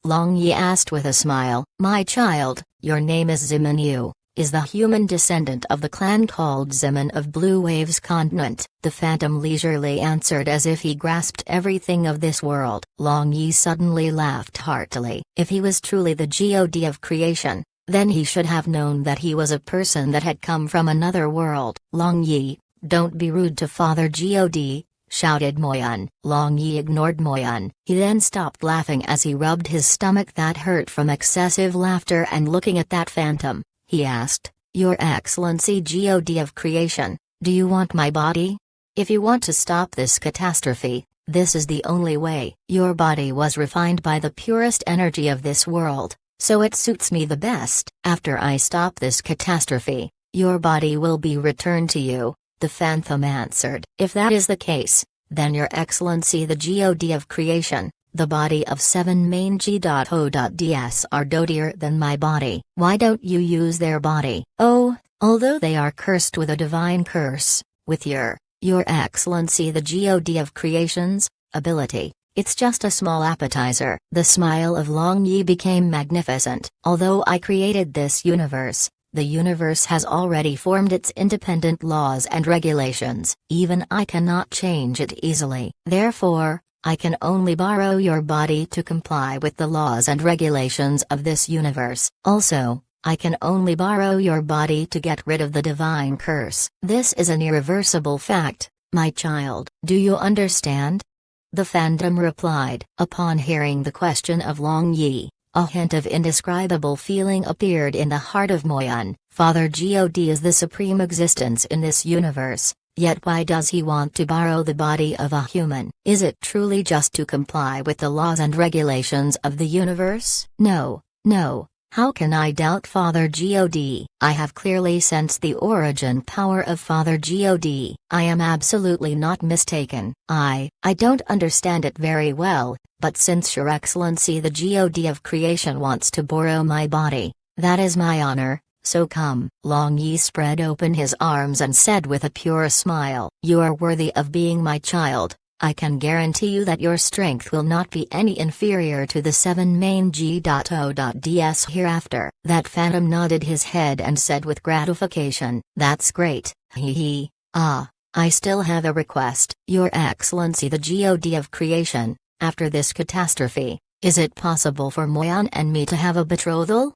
Long Yi asked with a smile. My child, your name is Zimin Yu, is the human descendant of the clan called Zimin of Blue Waves Continent. The phantom leisurely answered as if he grasped everything of this world. Long Yi suddenly laughed heartily. If he was truly the God of creation, then he should have known that he was a person that had come from another world. Long Yi, don't be rude to Father God, shouted Moyan. Long Yi ignored Moyan. He then stopped laughing as he rubbed his stomach that hurt from excessive laughter, and looking at that phantom, he asked, Your Excellency God of creation, do you want my body? If you want to stop this catastrophe, this is the only way. Your body was refined by the purest energy of this world, so it suits me the best. After I stop this catastrophe, your body will be returned to you, the phantom answered. If that is the case, then Your Excellency the God of creation, the body of 7 main G.O.ds are dirtier than my body. Why don't you use their body? Oh, although they are cursed with a divine curse, with Your Excellency the God of creation's ability, it's just a small appetizer. The smile of Long Yi became magnificent. Although I created this universe, the universe has already formed its independent laws and regulations. Even I cannot change it easily. Therefore, I can only borrow your body to comply with the laws and regulations of this universe. Also, I can only borrow your body to get rid of the divine curse. This is an irreversible fact, my child. Do you understand? The phantom replied. Upon hearing the question of Long Yi, a hint of indescribable feeling appeared in the heart of Moyan. Father God is the supreme existence in this universe, yet why does he want to borrow the body of a human? Is it truly just to comply with the laws and regulations of the universe? No, no. How can I doubt Father God? I have clearly sensed the origin power of Father God. I am absolutely not mistaken. I don't understand it very well, but since Your Excellency the God of creation wants to borrow my body, that is my honor, so come. Long Yi spread open his arms and said with a pure smile, You are worthy of being my child. I can guarantee you that your strength will not be any inferior to the 7 main G.O.ds hereafter. That phantom nodded his head and said with gratification, That's great, he. I still have a request. Your Excellency the God of creation, after this catastrophe, Is it possible for Moyan and me to have a betrothal?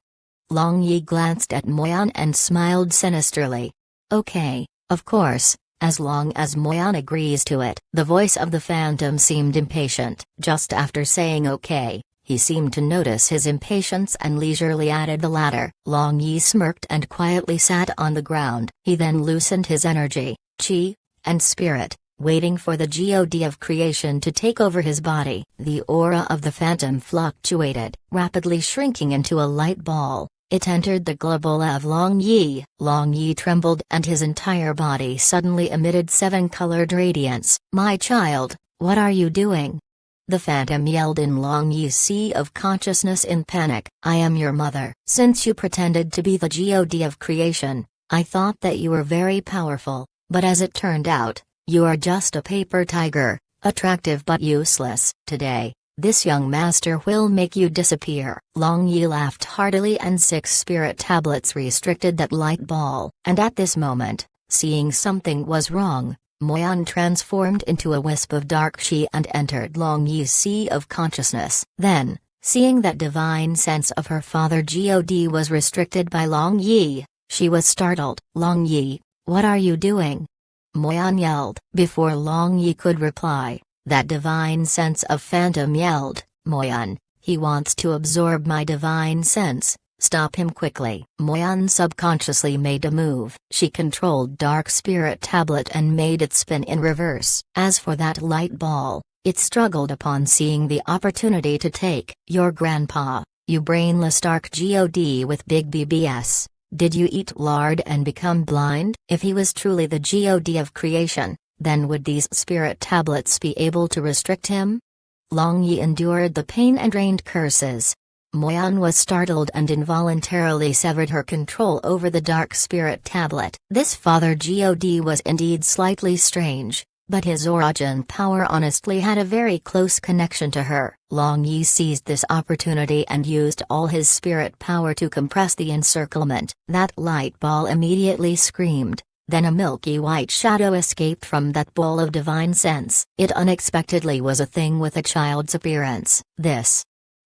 Long Yi glanced at Moyan and smiled sinisterly. Okay, of course, as long as Moyan agrees to it. The voice of the phantom seemed impatient. Just after saying okay, he seemed to notice his impatience and leisurely added the latter. Long Yi smirked and quietly sat on the ground. He then loosened his energy, chi, and spirit, waiting for the god of creation to take over his body. The aura of the phantom fluctuated, rapidly shrinking into a light ball. It entered the globola of Long Yi. Long Yi trembled and his entire body suddenly emitted 7-colored radiance. My child, what are you doing? The phantom yelled in Long Yi's sea of consciousness in panic. I am your mother. Since you pretended to be the god of creation, I thought that you were very powerful, but as it turned out, you are just a paper tiger, attractive but useless. Today, this young master will make you disappear. Long Yi laughed heartily and 6 spirit tablets restricted that light ball. And at this moment, seeing something was wrong, Moyan transformed into a wisp of dark chi and entered Long Yi's sea of consciousness. Then, seeing that divine sense of her father god was restricted by Long Yi, she was startled. Long Yi, what are you doing? Moyan yelled. Before Long Yi could reply, that divine sense of phantom yelled, Moyan, he wants to absorb my divine sense. Stop him quickly. Moyan subconsciously made a move. She controlled Dark Spirit Tablet and made it spin in reverse. As for that light ball, it struggled upon seeing the opportunity to take. Your grandpa, you brainless dark god with big BBS. Did you eat lard and become blind? If he was truly the god of creation, then would these spirit tablets be able to restrict him? Long Yi endured the pain and rained curses. Moyan was startled and involuntarily severed her control over the dark spirit tablet. This father god was indeed slightly strange, but his origin power honestly had a very close connection to her. Long Yi seized this opportunity and used all his spirit power to compress the encirclement. That light ball immediately screamed. Then a milky white shadow escaped from that ball of divine sense. It unexpectedly was a thing with a child's appearance.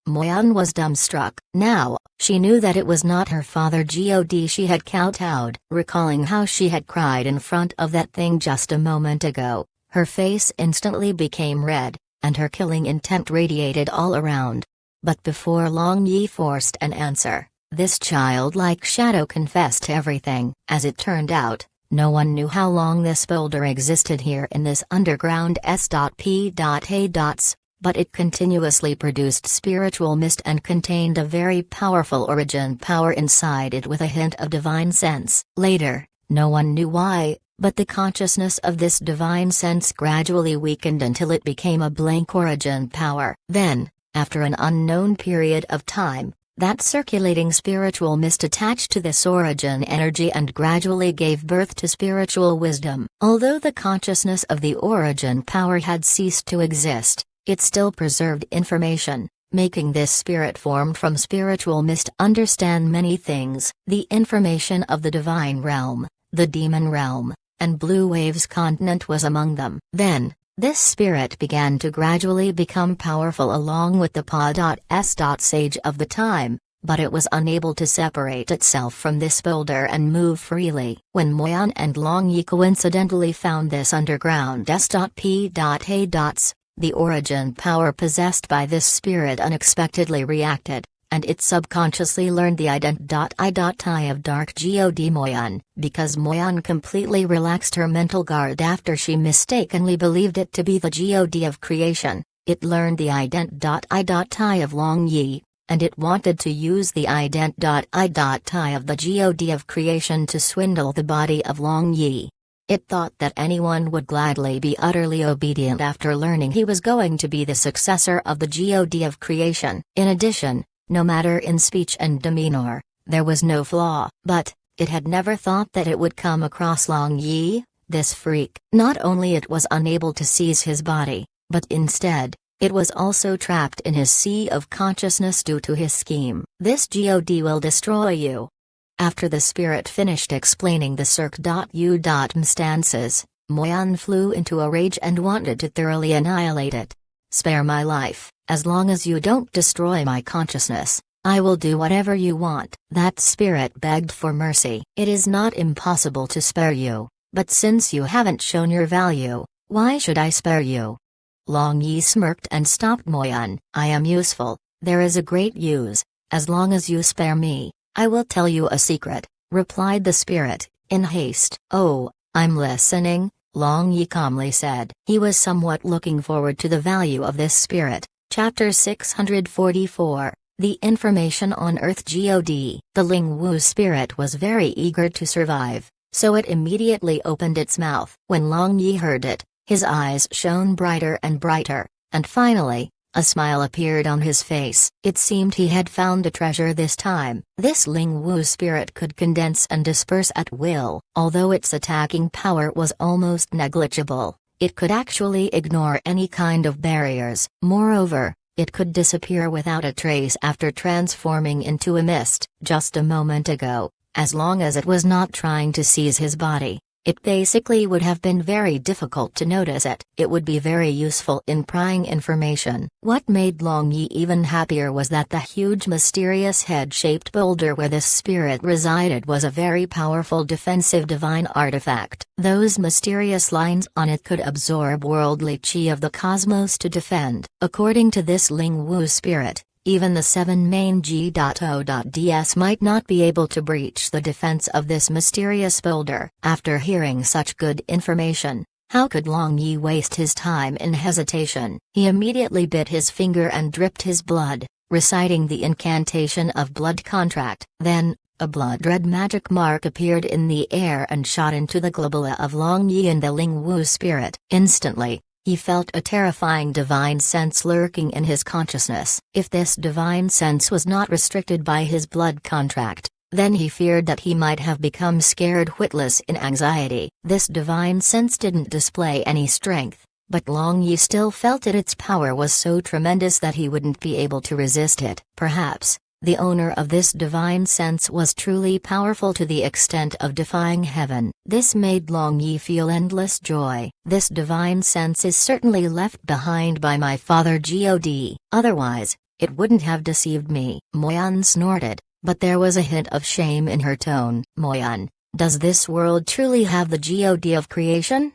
Moyan was dumbstruck. Now, she knew that it was not her father god she had kowtowed. Recalling how she had cried in front of that thing just a moment ago, her face instantly became red, and her killing intent radiated all around. But before Long Yi forced an answer, this childlike shadow confessed everything. As it turned out, no one knew how long this boulder existed here in this underground S.P. But it continuously produced spiritual mist and contained a very powerful origin power inside it with a hint of divine sense. Later, no one knew why, but the consciousness of this divine sense gradually weakened until it became a blank origin power. Then, after an unknown period of time, that circulating spiritual mist attached to this origin energy and gradually gave birth to spiritual wisdom. Although the consciousness of the origin power had ceased to exist, it still preserved information, making this spirit formed from spiritual mist understand many things. The information of the divine realm, the demon realm, and Blue Wave's continent was among them. Then, this spirit began to gradually become powerful along with the Pa.S. Sage of the time, but it was unable to separate itself from this boulder and move freely. When Moyan and Long Yi coincidentally found this underground S.P. The origin power possessed by this spirit unexpectedly reacted, and it subconsciously learned the ident.I. of Dark God Moyan. Because Moyan completely relaxed her mental guard after she mistakenly believed it to be the god of creation, it learned the ident.I. of Long Yi, and it wanted to use the ident.I. of the god of creation to swindle the body of Long Yi. It thought that anyone would gladly be utterly obedient after learning he was going to be the successor of the god of creation. In addition, no matter in speech and demeanor, there was no flaw. But, it had never thought that it would come across Long Yi, this freak. Not only it was unable to seize his body, but instead, it was also trapped in his sea of consciousness due to his scheme. This god will destroy you. After the spirit finished explaining the circ.u.m stances, Moyan flew into a rage and wanted to thoroughly annihilate it. spare my life, as long as you don't destroy my consciousness. I will do whatever you want." That spirit begged for mercy. "It is not impossible to spare you, but since you haven't shown your value, why should I spare you?" Long Yi smirked and stopped Moyan. "I am useful, there is a great use. As long as you spare me, I will tell you a secret," replied the spirit, in haste. "Oh, I'm listening," Long Yi calmly said. He was somewhat looking forward to the value of this spirit. Chapter 644, The Information on Earth God. The Ling Wu spirit was very eager to survive, so it immediately opened its mouth. When Long Yi heard it, his eyes shone brighter and brighter, and finally, a smile appeared on his face. It seemed he had found a treasure this time. This Ling Wu spirit could condense and disperse at will. Although its attacking power was almost negligible, it could actually ignore any kind of barriers. Moreover, it could disappear without a trace after transforming into a mist. Just a moment ago, as long as it was not trying to seize his body, it basically would have been very difficult to notice it. It would be very useful in prying information. What made Long Yi even happier was that the huge mysterious head-shaped boulder where this spirit resided was a very powerful defensive divine artifact. Those mysterious lines on it could absorb worldly chi of the cosmos to defend. According to this Ling Wu spirit, even the 7 main G.O.ds might not be able to breach the defense of this mysterious boulder. After hearing such good information, how could Long Yi waste his time in hesitation? He immediately bit his finger and dripped his blood, reciting the incantation of blood contract. Then, a blood-red magic mark appeared in the air and shot into the globula of Long Yi and the Ling Wu spirit. Instantly, he felt a terrifying divine sense lurking in his consciousness. If this divine sense was not restricted by his blood contract, then he feared that he might have become scared witless in anxiety. This divine sense didn't display any strength, but Long Yi still felt that its power was so tremendous that he wouldn't be able to resist it. Perhaps, the owner of this divine sense was truly powerful to the extent of defying heaven. This made Long Yi feel endless joy. This divine sense is certainly left behind by my father God. Otherwise, it wouldn't have deceived me. Moyan snorted, but there was a hint of shame in her tone. Moyan, does this world truly have the God of creation?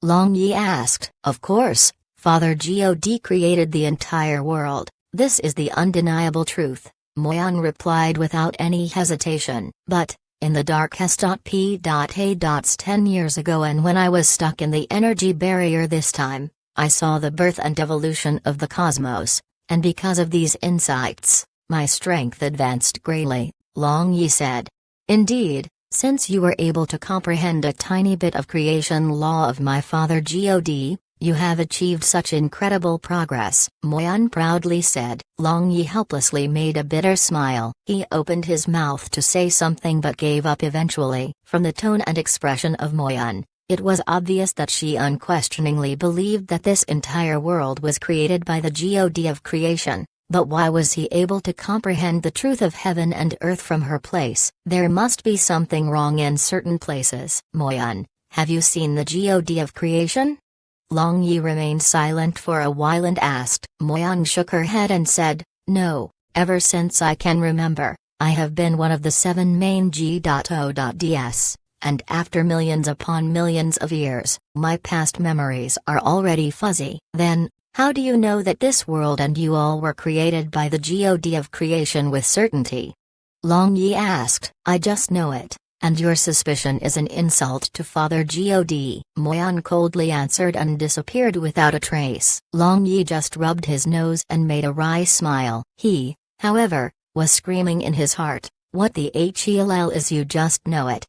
Long Yi asked. Of course, Father God created the entire world. This is the undeniable truth, Moyan replied without any hesitation. But, in the dark S.P.A. 10 years ago and when I was stuck in the energy barrier this time, I saw the birth and evolution of the cosmos, and because of these insights, my strength advanced greatly, Long Yi said. Indeed, since you were able to comprehend a tiny bit of creation law of my father God, you have achieved such incredible progress, Moyan proudly said. Long Yi helplessly made a bitter smile. He opened his mouth to say something but gave up eventually. From the tone and expression of Moyan, it was obvious that she unquestioningly believed that this entire world was created by the God of creation. But why was he able to comprehend the truth of heaven and earth from her place? There must be something wrong in certain places. Moyan, have you seen the God of creation? Long Yi remained silent for a while and asked. Moyan shook her head and said, No, ever since I can remember, I have been one of the 7 main G.O.ds, and after millions upon millions of years, my past memories are already fuzzy. Then, how do you know that this world and you all were created by the God of creation with certainty? Long Yi asked. I just know it. And your suspicion is an insult to Father God, Moyan coldly answered and disappeared without a trace. Long Yi just rubbed his nose and made a wry smile. He, however, was screaming in his heart, what the hell is you just know it?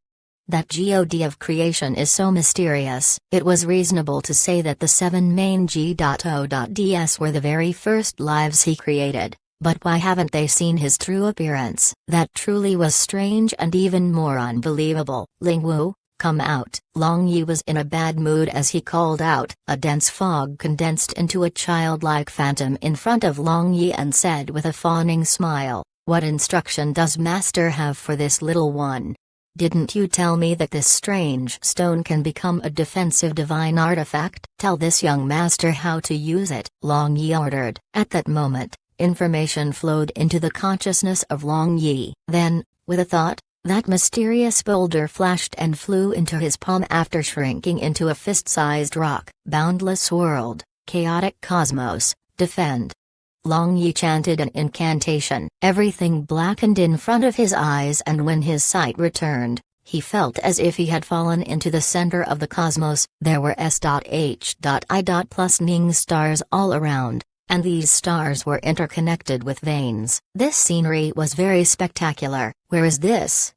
That God of creation is so mysterious. It was reasonable to say that the 7 main G.O.ds were the very first lives he created. But why haven't they seen his true appearance? That truly was strange and even more unbelievable. Ling Wu, come out. Long Yi was in a bad mood as he called out. A dense fog condensed into a childlike phantom in front of Long Yi and said with a fawning smile, What instruction does Master have for this little one? Didn't you tell me that this strange stone can become a defensive divine artifact? Tell this young master how to use it, Long Yi ordered. At that moment, information flowed into the consciousness of Long Yi. Then, with a thought, that mysterious boulder flashed and flew into his palm after shrinking into a fist-sized rock. Boundless world, chaotic cosmos, defend. Long Yi chanted an incantation. Everything blackened in front of his eyes, and when his sight returned, he felt as if he had fallen into the center of the cosmos. There were S.H.I. plus Ning stars all around, and these stars were interconnected with veins. This scenery was very spectacular. Where is this?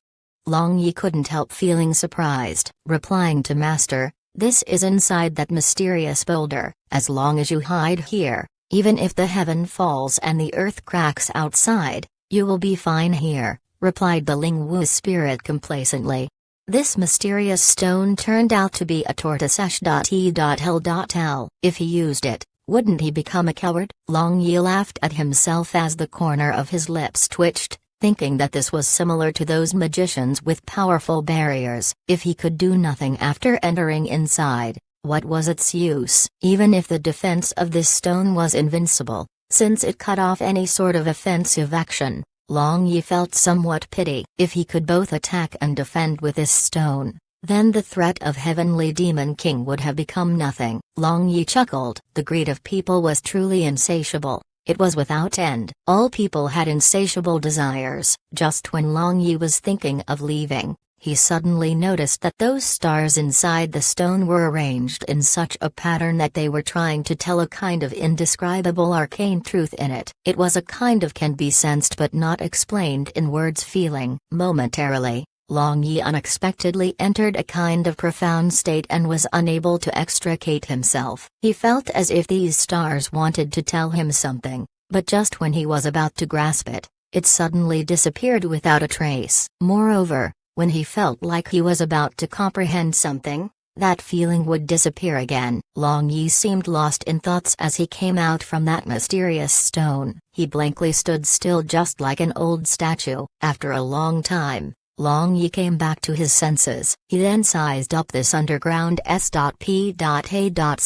Long Yi couldn't help feeling surprised, replying to Master, "This is inside that mysterious boulder. As long as you hide here, even if the heaven falls and the earth cracks outside, you will be fine here," replied the Ling Wu spirit complacently. This mysterious stone turned out to be a tortoise. T.L. If he used it, wouldn't he become a coward? Long Yi laughed at himself as the corner of his lips twitched, thinking that this was similar to those magicians with powerful barriers. If he could do nothing after entering inside, what was its use? Even if the defense of this stone was invincible, since it cut off any sort of offensive action, Long Yi felt somewhat pity. If he could both attack and defend with this stone, then the threat of Heavenly Demon King would have become nothing. Long Yi chuckled. The greed of people was truly insatiable. It was without end. All people had insatiable desires. Just when Long Yi was thinking of leaving, he suddenly noticed that those stars inside the stone were arranged in such a pattern that they were trying to tell a kind of indescribable arcane truth in it. It was a kind of can be sensed but not explained in words feeling. Momentarily, Long Yi unexpectedly entered a kind of profound state and was unable to extricate himself. He felt as if these stars wanted to tell him something, but just when he was about to grasp it, it suddenly disappeared without a trace. Moreover, when he felt like he was about to comprehend something, that feeling would disappear again. Long Yi seemed lost in thoughts as he came out from that mysterious stone. He blankly stood still just like an old statue. After a long time, Long Yi came back to his senses. He then sized up this underground S.P.A.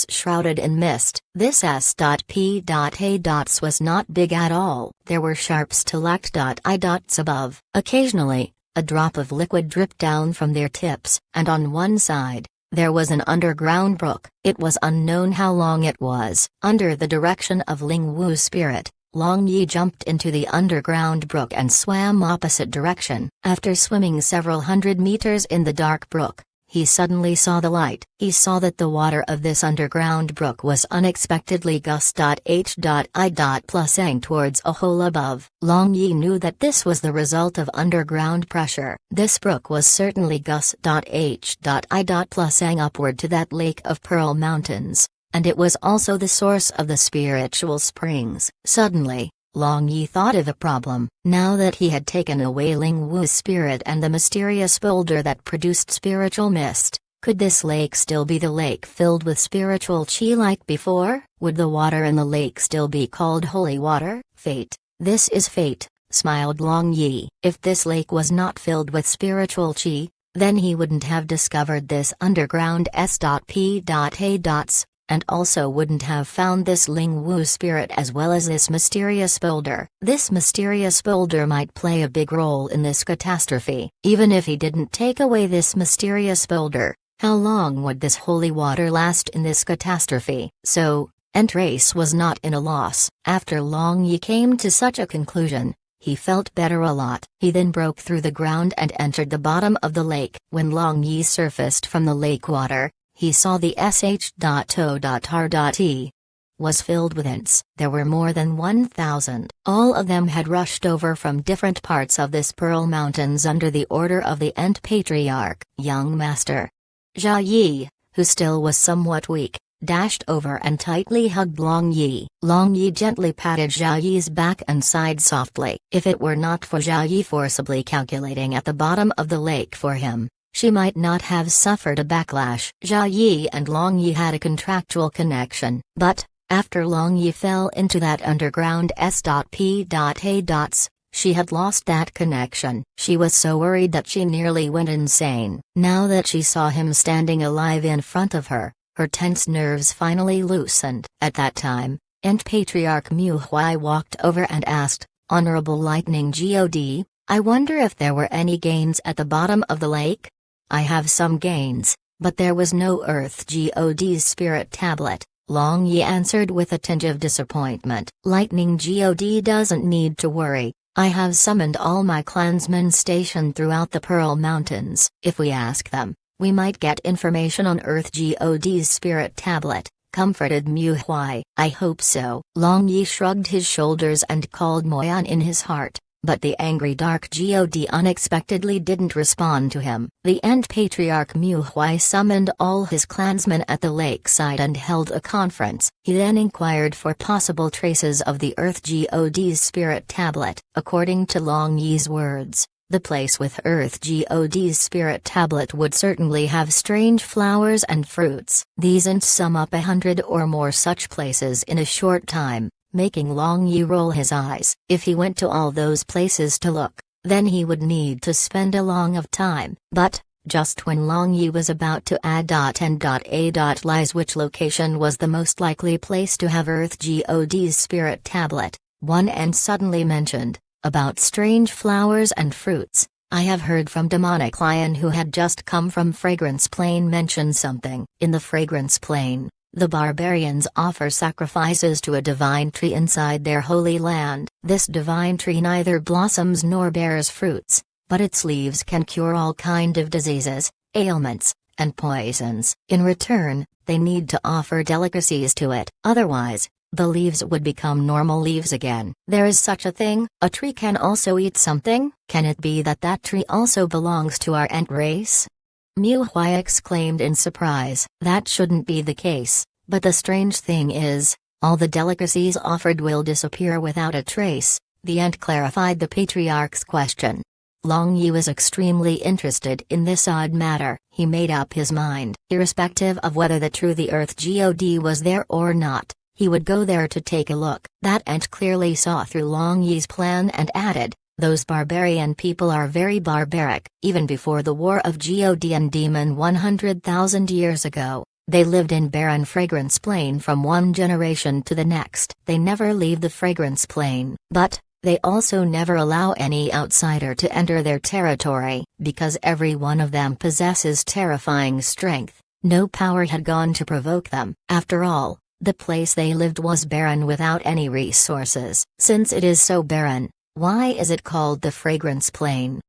shrouded in mist. This S.P.A. was not big at all. There were sharp stalactite dots above. Occasionally, a drop of liquid dripped down from their tips, and on one side, there was an underground brook. It was unknown how long it was. Under the direction of Ling Wu's spirit, Long Yi jumped into the underground brook and swam opposite direction. After swimming several hundred meters in the dark brook, he suddenly saw the light. He saw that the water of this underground brook was unexpectedly Gus.H.I.+ing towards a hole above. Long Yi knew that this was the result of underground pressure. This brook was certainly Gus.H.I.+ing upward to that lake of Pearl Mountains, and it was also the source of the spiritual springs. Suddenly, Long Yi thought of a problem. Now that he had taken away Ling Wu's spirit and the mysterious boulder that produced spiritual mist, could this lake still be the lake filled with spiritual qi like before? Would the water in the lake still be called holy water? Fate. This is fate, smiled Long Yi. If this lake was not filled with spiritual qi, then he wouldn't have discovered this underground S.P.A. and also wouldn't have found this Ling Wu spirit as well as this mysterious boulder. This mysterious boulder might play a big role in this catastrophe. Even if he didn't take away this mysterious boulder, how long would this holy water last in this catastrophe? So, Entrace was not in a loss. After Long Yi came to such a conclusion, he felt better a lot. He then broke through the ground and entered the bottom of the lake. When Long Yi surfaced from the lake water, he saw the sh.o.r.e. was filled with ants. There were more than 1,000. All of them had rushed over from different parts of this Pearl Mountains under the order of the Ant Patriarch. Young Master Jia Yi, who still was somewhat weak, dashed over and tightly hugged Long Yi. Long Yi gently patted Jia Yi's back and sighed softly. If it were not for Jia Yi forcibly calculating at the bottom of the lake for him, she might not have suffered a backlash. Jia Yi and Long Yi had a contractual connection, but, after Long Yi fell into that underground S.P.A., She had lost that connection. She was so worried that she nearly went insane. Now that she saw him standing alive in front of her, her tense nerves finally loosened. At that time, Ent Patriarch Mu Huai walked over and asked, "Honorable Lightning God, I wonder if there were any gains at the bottom of the lake?" "I have some gains, but there was no Earth God's spirit tablet," Long Yi answered with a tinge of disappointment. "Lightning God doesn't need to worry. I have summoned all my clansmen stationed throughout the Pearl Mountains. If we ask them, we might get information on Earth God's spirit tablet," comforted Mu Huai. "I hope so." Long Yi shrugged his shoulders and called Moyan in his heart, but the angry Dark God unexpectedly didn't respond to him. The Ent Patriarch Mu Huai summoned all his clansmen at the lakeside and held a conference. He then inquired for possible traces of the Earth God's spirit tablet. According to Long Yi's words, the place with Earth God's spirit tablet would certainly have strange flowers and fruits. These and sum up 100 or more such places in a short time, making Long Yi roll his eyes. If he went to all those places to look, then he would need to spend a long of time. But, just when Long Yi was about to add lies which location was the most likely place to have Earth God's spirit tablet, one end suddenly mentioned, about strange flowers and fruits. "I have heard from Demonic Lion who had just come from Fragrance Plain mention something. In the Fragrance Plain, the barbarians offer sacrifices to a divine tree inside their holy land. This divine tree neither blossoms nor bears fruits, but its leaves can cure all kind of diseases, ailments, and poisons. In return, they need to offer delicacies to it. Otherwise, the leaves would become normal leaves again." "There is such a thing? A tree can also eat something? Can it be that that tree also belongs to our Ent race?" Mu Huai exclaimed in surprise. "That shouldn't be the case, but the strange thing is, all the delicacies offered will disappear without a trace." The Ent clarified the Patriarch's question. Long Yi was extremely interested in this odd matter. He made up his mind. Irrespective of whether the Earth God was there or not, he would go there to take a look. That Ent clearly saw through Long Yi's plan and added, "Those barbarian people are very barbaric. Even before the War of God and Demon 100,000 years ago, they lived in barren Fragrance Plain from one generation to the next. They never leave the Fragrance Plain. But, they also never allow any outsider to enter their territory. Because every one of them possesses terrifying strength, no power had gone to provoke them. After all, the place they lived was barren without any resources. Since it is so barren, why is it called the Fragrance Plain?"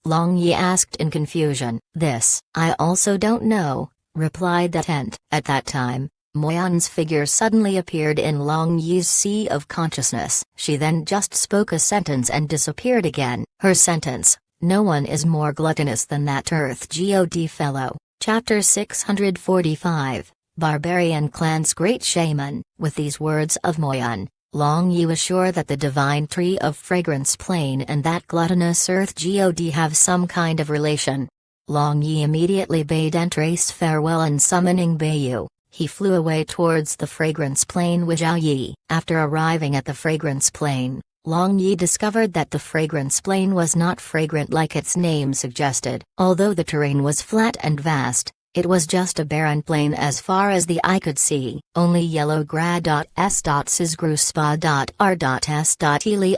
Long Yi asked in confusion. "This, I also don't know," replied the Ent. At that time, Moyan's figure suddenly appeared in Long Yi's sea of consciousness. She then just spoke a sentence and disappeared again. Her sentence, "No one is more gluttonous than that Earth God fellow." Chapter 645, Barbarian Clan's Great Shaman. With these words of Moyan, Long Yi was sure that the divine tree of Fragrance Plain and that gluttonous Earth God have some kind of relation. Long Yi immediately bade Ent race farewell and summoning Beiyu, he flew away towards the Fragrance Plain with Zhao Yi. After arriving at the Fragrance Plain, Long Yi discovered that the Fragrance Plain was not fragrant like its name suggested. Although the terrain was flat and vast, it was just a barren plain as far as the eye could see. Only yellow gra.s.sis grew spa.r.s.ely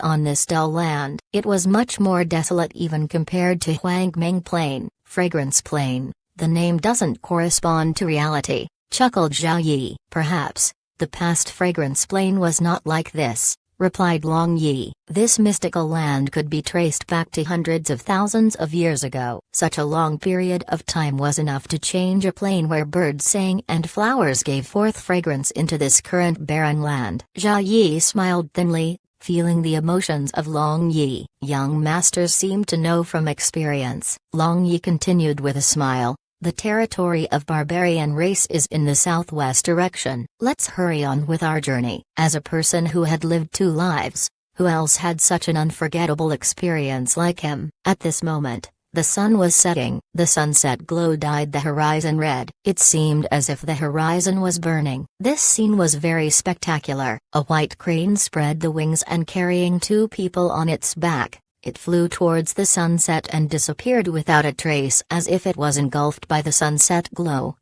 on this dull land. It was much more desolate even compared to Huangming Plain. "Fragrance Plain, the name doesn't correspond to reality," chuckled Zhao Yi. "Perhaps, the past Fragrance Plain was not like this," replied Long Yi. "This mystical land could be traced back to hundreds of thousands of years ago. Such a long period of time was enough to change a plain where birds sang and flowers gave forth fragrance into this current barren land." Zhao Yi smiled thinly, feeling the emotions of Long Yi. Young masters seemed to know from experience. Long Yi continued with a smile, "The territory of barbarian race is in the southwest direction. Let's hurry on with our journey." As a person who had lived 2 lives, who else had such an unforgettable experience like him? At this moment, The sun was setting. The sunset glow dyed the horizon red. It seemed as if the horizon was burning. This scene was very spectacular. A white crane spread the wings and carrying two people on its back, it flew towards the sunset and disappeared without a trace as if it was engulfed by the sunset glow.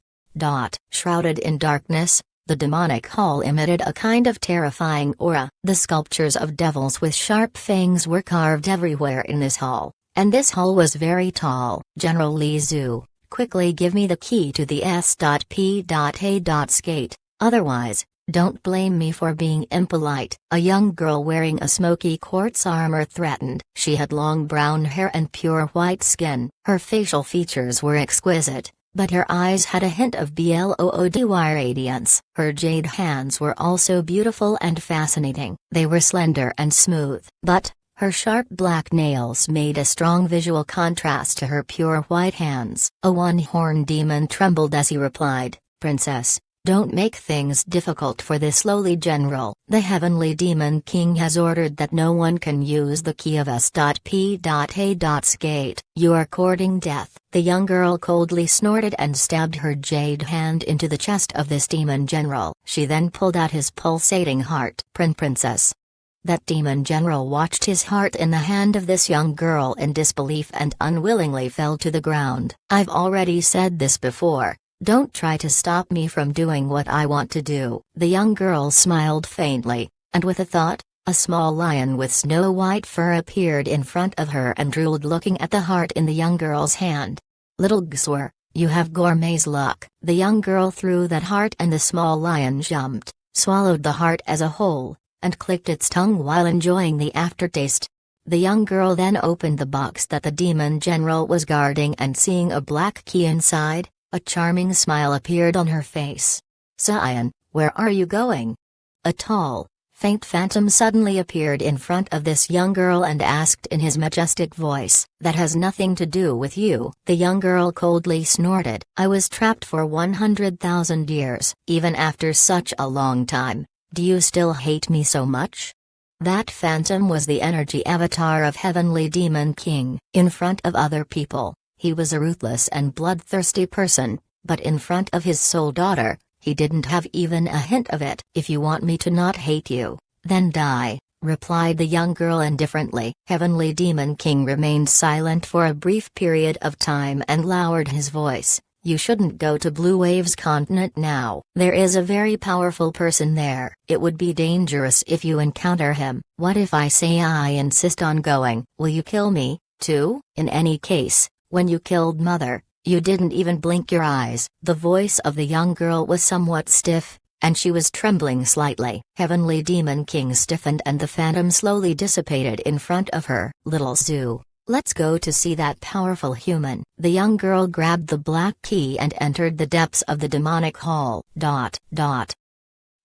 Shrouded in darkness, the demonic hall emitted a kind of terrifying aura. The sculptures of devils with sharp fangs were carved everywhere in this hall. And this hall was very tall. General Li Zhu, quickly give me the key to the S.P.A.Skate, otherwise, don't blame me for being impolite. A young girl wearing a smoky quartz armor threatened. She had long brown hair and pure white skin. Her facial features were exquisite, but her eyes had a hint of bloody radiance. Her jade hands were also beautiful and fascinating. They were slender and smooth, but her sharp black nails made a strong visual contrast to her pure white hands. A one-horned demon trembled as he replied, "Princess, don't make things difficult for this lowly general. The Heavenly Demon King has ordered that no one can use the key of S.P.A.Skate. You are courting death." The young girl coldly snorted and stabbed her jade hand into the chest of this demon general. She then pulled out his pulsating heart. Princess. That demon general watched his heart in the hand of this young girl in disbelief and unwillingly fell to the ground. "I've already said this before. Don't try to stop me from doing what I want to do." The young girl smiled faintly, and with a thought, a small lion with snow-white fur appeared in front of her and drooled looking at the heart in the young girl's hand. "Little Gswar, you have gourmet's luck." The young girl threw that heart and the small lion jumped, swallowed the heart as a whole, and clicked its tongue while enjoying the aftertaste. The young girl then opened the box that the demon general was guarding and seeing a black key inside, a charming smile appeared on her face. "Scion, where are you going?" A tall, faint phantom suddenly appeared in front of this young girl and asked in his majestic voice, "That has nothing to do with you." The young girl coldly snorted, "I was trapped for 100,000 years. Even after such a long time, do you still hate me so much?" That phantom was the energy avatar of Heavenly Demon King. In front of other people, he was a ruthless and bloodthirsty person, but in front of his soul daughter, he didn't have even a hint of it. "If you want me to not hate you, then die," replied the young girl indifferently. Heavenly Demon King remained silent for a brief period of time and lowered his voice. "You shouldn't go to Blue Wave's continent now. There is a very powerful person there. It would be dangerous if you encounter him." "What if I say I insist on going? Will you kill me, too?" "In any case, when you killed Mother, you didn't even blink your eyes." The voice of the young girl was somewhat stiff, and she was trembling slightly. Heavenly Demon King stiffened and the phantom slowly dissipated in front of her. "Little Zhu, let's go to see that powerful human." The young girl grabbed the black key and entered the depths of the demonic hall.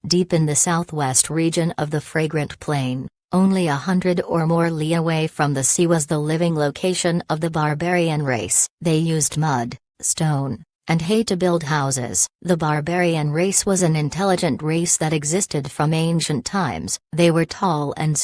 Deep in the southwest region of the Fragrant Plain, only 100 or more li away from the sea, was the living location of the barbarian race. They used mud, stone, and hay to build houses. The barbarian race was an intelligent race that existed from ancient times. They were tall and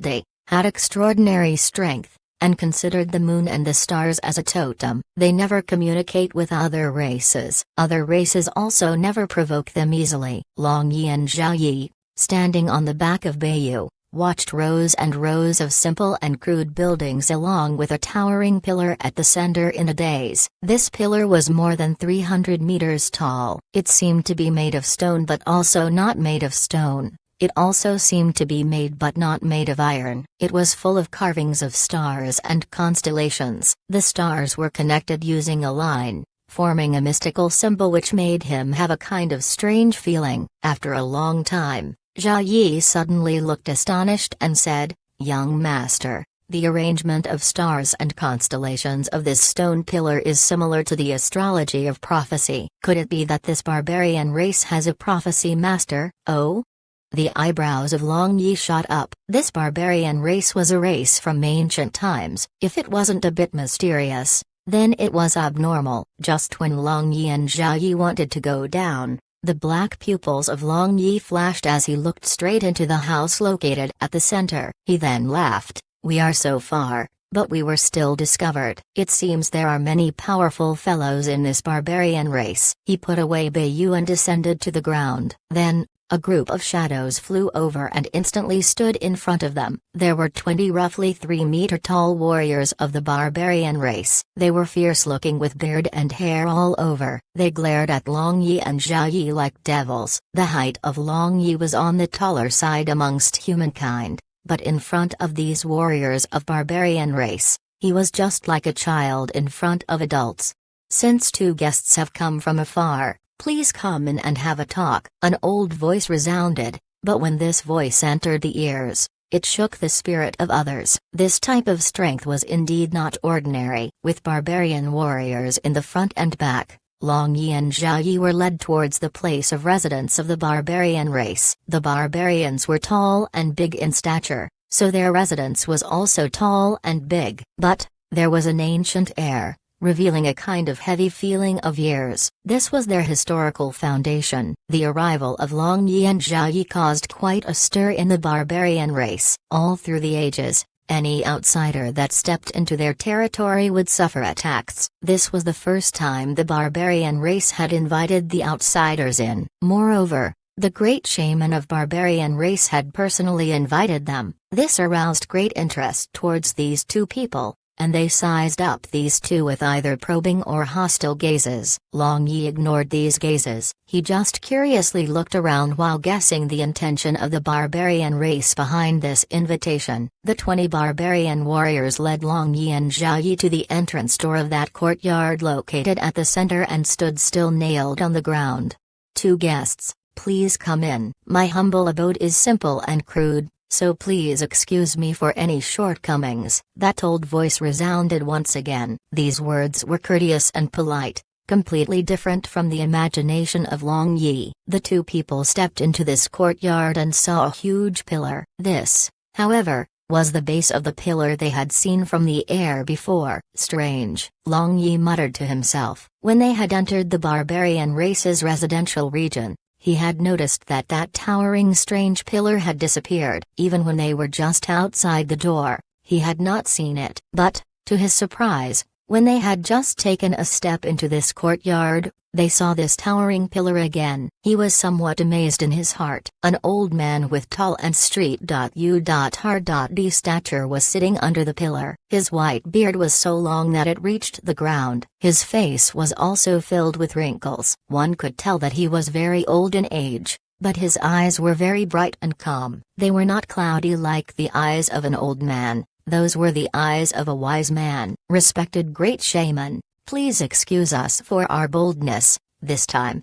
They had extraordinary strength, and considered the moon and the stars as a totem. They never communicate with other races. Other races also never provoke them easily. Long Yi and Zhao Yi, standing on the back of Beiyu, watched rows and rows of simple and crude buildings along with a towering pillar at the center in a daze. This pillar was more than 300 meters tall. It seemed to be made of stone but also not made of stone. It also seemed to be made but not made of iron. It was full of carvings of stars and constellations. The stars were connected using a line, forming a mystical symbol which made him have a kind of strange feeling. After a long time, Zhao Yi suddenly looked astonished and said, "Young master, the arrangement of stars and constellations of this stone pillar is similar to the astrology of prophecy. Could it be that this barbarian race has a prophecy master?" "Oh?" The eyebrows of Long Yi shot up. This barbarian race was a race from ancient times. If it wasn't a bit mysterious, then it was abnormal. Just when Long Yi and Zhao Yi wanted to go down, the black pupils of Long Yi flashed as he looked straight into the house located at the center. He then laughed. "We are so far, but we were still discovered. It seems there are many powerful fellows in this barbarian race. He put away Bayu and descended to the ground. Then, a group of shadows flew over and instantly stood in front of them. There were 20 roughly 3-meter-tall warriors of the barbarian race. They were fierce-looking with beard and hair all over. They glared at Long Yi and Zhao Yi like devils. The height of Long Yi was on the taller side amongst humankind, but in front of these warriors of barbarian race, he was just like a child in front of adults. "Since 2 guests have come from afar, please come in and have a talk," an old voice resounded, but when this voice entered the ears, it shook the spirit of others. This type of strength was indeed not ordinary. With barbarian warriors in the front and back, Long Yi and Zhao Yi were led towards the place of residence of the barbarian race. The barbarians were tall and big in stature, so their residence was also tall and big. But there was an ancient air, revealing a kind of heavy feeling of years. This was their historical foundation. The arrival of Long Yi and Zhao Yi caused quite a stir in the barbarian race. All through the ages, any outsider that stepped into their territory would suffer attacks. This was the first time the barbarian race had invited the outsiders in. Moreover, the great shaman of barbarian race had personally invited them. This aroused great interest towards these 2 people, and they sized up these 2 with either probing or hostile gazes. Long Yi ignored these gazes. He just curiously looked around while guessing the intention of the barbarian race behind this invitation. The 20 barbarian warriors led Long Yi and Zhao Yi to the entrance door of that courtyard located at the center and stood still nailed on the ground. "2 guests, please come in. My humble abode is simple and crude, so please excuse me for any shortcomings." That old voice resounded once again. These words were courteous and polite, completely different from the imagination of Long Yi. The 2 people stepped into this courtyard and saw a huge pillar. This, however, was the base of the pillar they had seen from the air before. "Strange," Long Yi muttered to himself. When they had entered the barbarian race's residential region, he had noticed that towering strange pillar had disappeared. Even when they were just outside the door, he had not seen it. But, to his surprise, when they had just taken a step into this courtyard, they saw this towering pillar again. He was somewhat amazed in his heart. An old man with tall and straight-hard-d stature was sitting under the pillar. His white beard was so long that it reached the ground. His face was also filled with wrinkles. One could tell that he was very old in age, but his eyes were very bright and calm. They were not cloudy like the eyes of an old man. Those were the eyes of a wise man. "Respected great shaman, please excuse us for our boldness, this time,"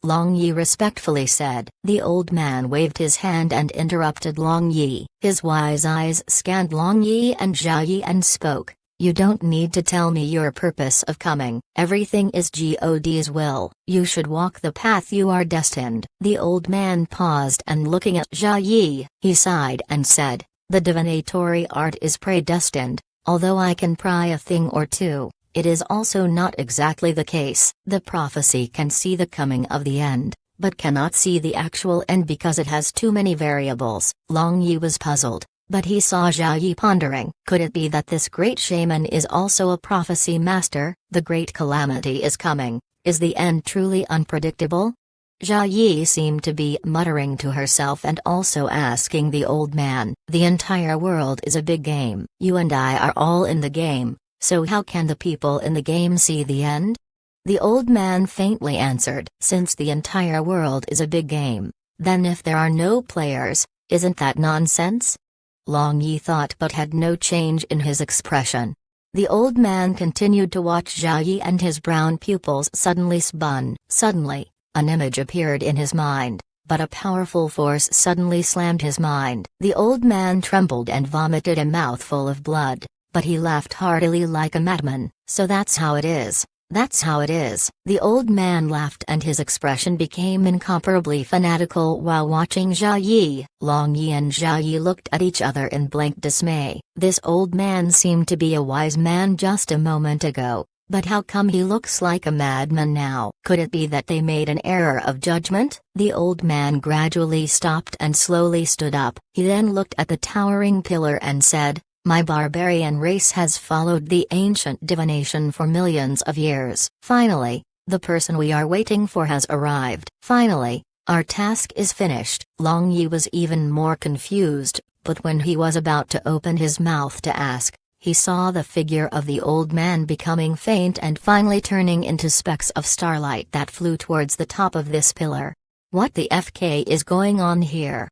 Long Yi respectfully said. The old man waved his hand and interrupted Long Yi. His wise eyes scanned Long Yi and Zhao Yi and spoke, "You don't need to tell me your purpose of coming. Everything is God's will. You should walk the path you are destined." The old man paused and looking at Zhao Yi, he sighed and said, "The divinatory art is predestined, although I can pry a thing or two. It is also not exactly the case. The prophecy can see the coming of the end, but cannot see the actual end because it has too many variables." Long Yi was puzzled, but he saw Zhao Yi pondering. Could it be that this great shaman is also a prophecy master? The great calamity is coming. Is the end truly unpredictable? Zhao Yi seemed to be muttering to herself and also asking the old man, "The entire world is a big game. You and I are all in the game, so how can the people in the game see the end?" The old man faintly answered, "Since the entire world is a big game, then if there are no players, isn't that nonsense?" Long Yi thought but had no change in his expression. The old man continued to watch Zhao Yi and his brown pupils suddenly spun. Suddenly, an image appeared in his mind, but a powerful force suddenly slammed his mind. The old man trembled and vomited a mouthful of blood, but he laughed heartily like a madman. "So that's how it is. That's how it is." The old man laughed and his expression became incomparably fanatical while watching Zhao Yi. Long Yi and Zhao Yi looked at each other in blank dismay. This old man seemed to be a wise man just a moment ago, but how come he looks like a madman now? Could it be that they made an error of judgment? The old man gradually stopped and slowly stood up. He then looked at the towering pillar and said, My barbarian race has followed the ancient divination for millions of years. Finally, the person we are waiting for has arrived. Finally, our task is finished. Long Yi was even more confused, but when he was about to open his mouth to ask, he saw the figure of the old man becoming faint and finally turning into specks of starlight that flew towards the top of this pillar. What the FK is going on here?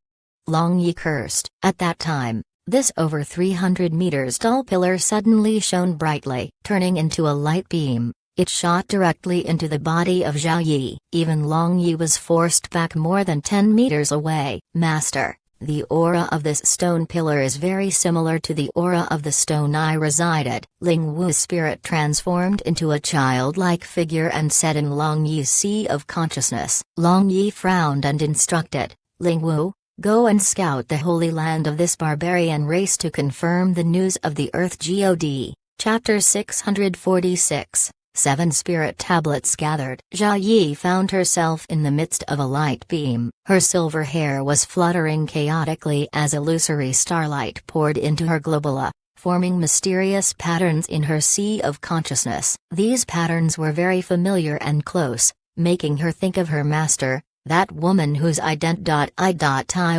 Long Yi cursed. At that time, this over 300 meters tall pillar suddenly shone brightly, turning into a light beam. It shot directly into the body of Zhao Yi. Even Long Yi was forced back more than 10 meters away. Master, the aura of this stone pillar is very similar to the aura of the stone I resided. Ling Wu's spirit transformed into a childlike figure and set in Long Yi's sea of consciousness. Long Yi frowned and instructed, Ling Wu, go and scout the holy land of this barbarian race to confirm the news of the Earth God. Chapter 646. 7 Spirit Tablets Gathered. Zhao Yi found herself in the midst of a light beam. Her silver hair was fluttering chaotically as illusory starlight poured into her globula, forming mysterious patterns in her sea of consciousness. These patterns were very familiar and close, making her think of her master, that woman whose I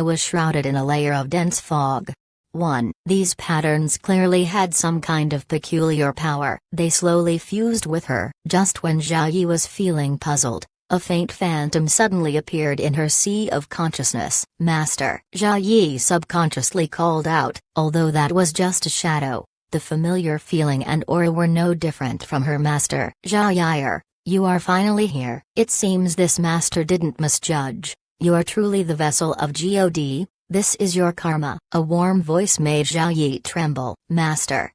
was shrouded in a layer of dense fog. 1. These patterns clearly had some kind of peculiar power. They slowly fused with her. Just when Zhao Yi was feeling puzzled, a faint phantom suddenly appeared in her sea of consciousness. Master. Zhao Yi subconsciously called out, although that was just a shadow. The familiar feeling and aura were no different from her master. Zhao Yi, you are finally here. It seems this master didn't misjudge. You are truly the vessel of God. This is your karma. A warm voice made Zhao Yi tremble. Master,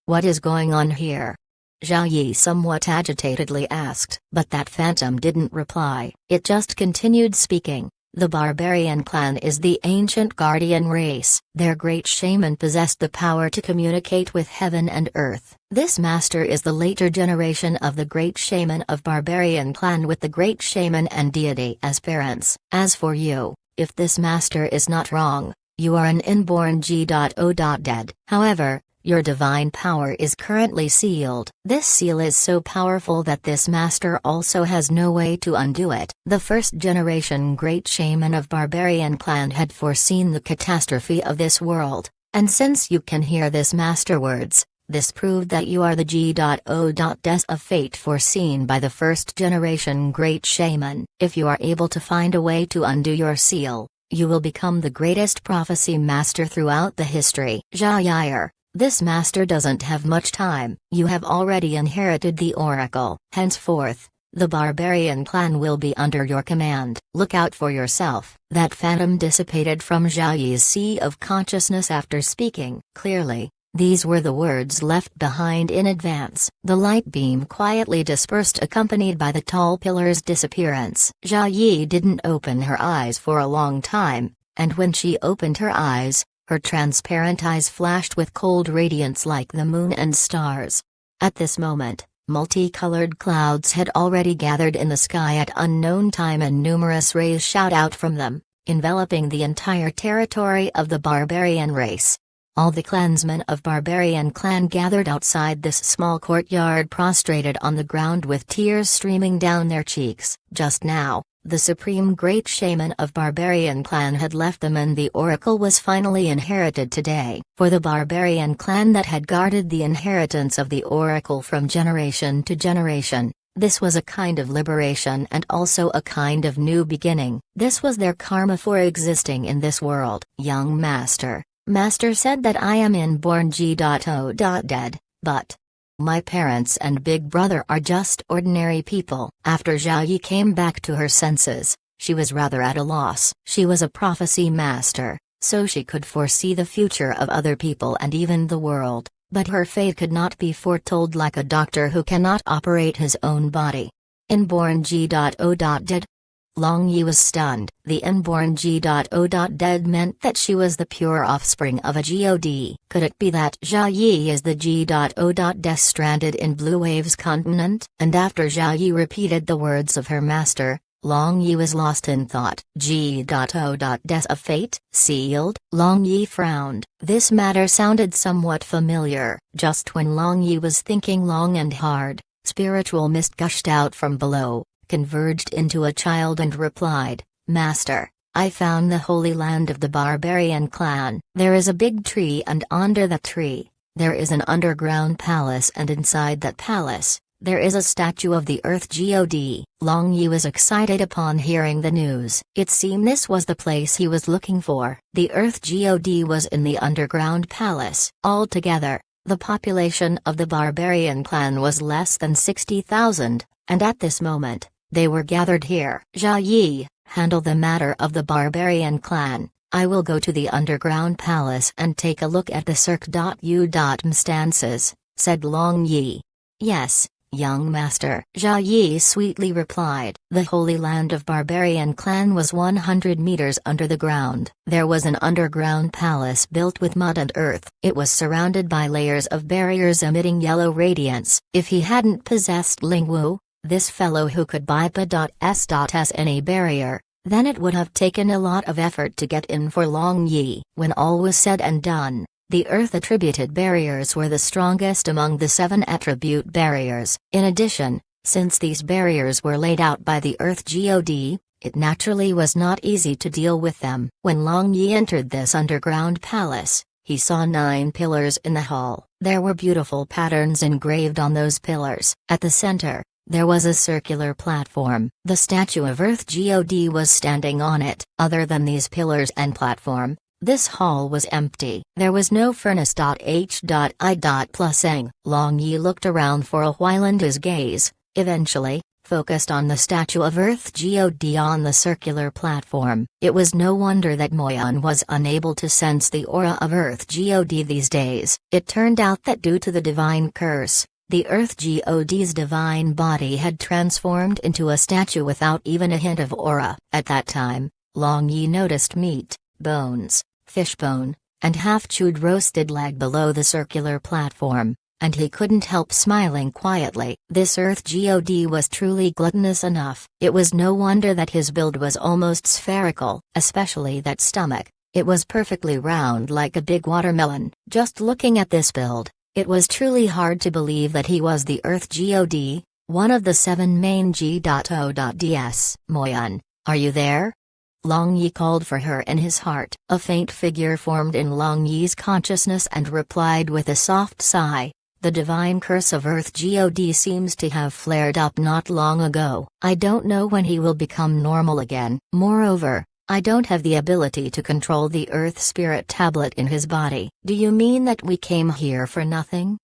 what is going on here? Zhao Yi somewhat agitatedly asked. But that phantom didn't reply. It just continued speaking. The barbarian clan is the ancient guardian race. Their great shaman possessed the power to communicate with heaven and earth. This master is the later generation of the great shaman of barbarian clan with the great shaman and deity as parents. As for you, if this master is not wrong, you are an inborn G.O.Dead. However, your divine power is currently sealed. This seal is so powerful that this master also has no way to undo it. The first generation great shaman of barbarian clan had foreseen the catastrophe of this world, and since you can hear this master words, this proved that you are the G.O.Des of fate foreseen by the first generation great shaman. If you are able to find a way to undo your seal, you will become the greatest prophecy master throughout the history. Zhao Yi, this master doesn't have much time. You have already inherited the oracle. Henceforth, the barbarian clan will be under your command. Look out for yourself. That phantom dissipated from Zhao Yi's sea of consciousness after speaking. Clearly, these were the words left behind in advance. The light beam quietly dispersed, accompanied by the tall pillar's disappearance. Zhao Yi didn't open her eyes for a long time, and when she opened her eyes, her transparent eyes flashed with cold radiance like the moon and stars. At this moment, multicolored clouds had already gathered in the sky at unknown time and numerous rays shot out from them, enveloping the entire territory of the barbarian race. All the clansmen of barbarian clan gathered outside this small courtyard, prostrated on the ground with tears streaming down their cheeks. Just now, the supreme great shaman of barbarian clan had left them and the oracle was finally inherited today. For the barbarian clan that had guarded the inheritance of the oracle from generation to generation, this was a kind of liberation and also a kind of new beginning. This was their karma for existing in this world. Young master. Master said that I am inborn G.O.Dead, but my parents and big brother are just ordinary people. After Zhao Yi came back to her senses, she was rather at a loss. She was a prophecy master, so she could foresee the future of other people and even the world, but her fate could not be foretold like a doctor who cannot operate his own body. Inborn G.O.Dead? Long Yi was stunned. The inborn G.O.Dead meant that she was the pure offspring of a God. Could it be that Zhao Yi is the G.O.Des stranded in Blue Wave's continent? And after Zhao Yi repeated the words of her master, Long Yi was lost in thought. Des of fate, sealed? Long Yi frowned. This matter sounded somewhat familiar. Just when Long Yi was thinking long and hard, spiritual mist gushed out from below, converged into a child and replied, "Master, I found the holy land of the barbarian clan. There is a big tree, and under that tree, there is an underground palace, and inside that palace, there is a statue of the Earth God." Long Yi was excited upon hearing the news. It seemed this was the place he was looking for. The Earth God was in the underground palace. Altogether, the population of the barbarian clan was less than 60,000, and at this moment, they were gathered here. "Jia Yi, handle the matter of the barbarian clan. I will go to the underground palace and take a look at the Cirque.U.M stances," said Long Yi. "Yes, young master," Jia Yi sweetly replied. The holy land of barbarian clan was 100 meters under the ground. There was an underground palace built with mud and earth. It was surrounded by layers of barriers emitting yellow radiance. If he hadn't possessed Lingwu, this fellow who could bypass any barrier, then it would have taken a lot of effort to get in for Long Yi. When all was said and done, the earth-attributed barriers were the strongest among the 7 attribute barriers. In addition, since these barriers were laid out by the Earth God, it naturally was not easy to deal with them. When Long Yi entered this underground palace, he saw 9 pillars in the hall. There were beautiful patterns engraved on those pillars. At the center, there was a circular platform. The statue of Earth God was standing on it. Other than these pillars and platform, this hall was empty. There was no furnace.h.i.+ing. Long Yi looked around for a while and his gaze, eventually, focused on the statue of Earth God on the circular platform. It was no wonder that Moyan was unable to sense the aura of Earth God these days. It turned out that due to the divine curse, the Earth God's divine body had transformed into a statue without even a hint of aura. At that time, Long Yi noticed meat, bones, fishbone, and half-chewed roasted leg below the circular platform, and he couldn't help smiling quietly. This Earth God was truly gluttonous enough. It was no wonder that his build was almost spherical, especially that stomach. It was perfectly round like a big watermelon. Just looking at this build, it was truly hard to believe that he was the Earth God, one of the 7 main G.O.ds. "Moyan, are you there?" Long Yi called for her in his heart. A faint figure formed in Long Yi's consciousness and replied with a soft sigh, "The divine curse of Earth God seems to have flared up not long ago. I don't know when he will become normal again. Moreover, I don't have the ability to control the Earth Spirit tablet in his body." "Do you mean that we came here for nothing?"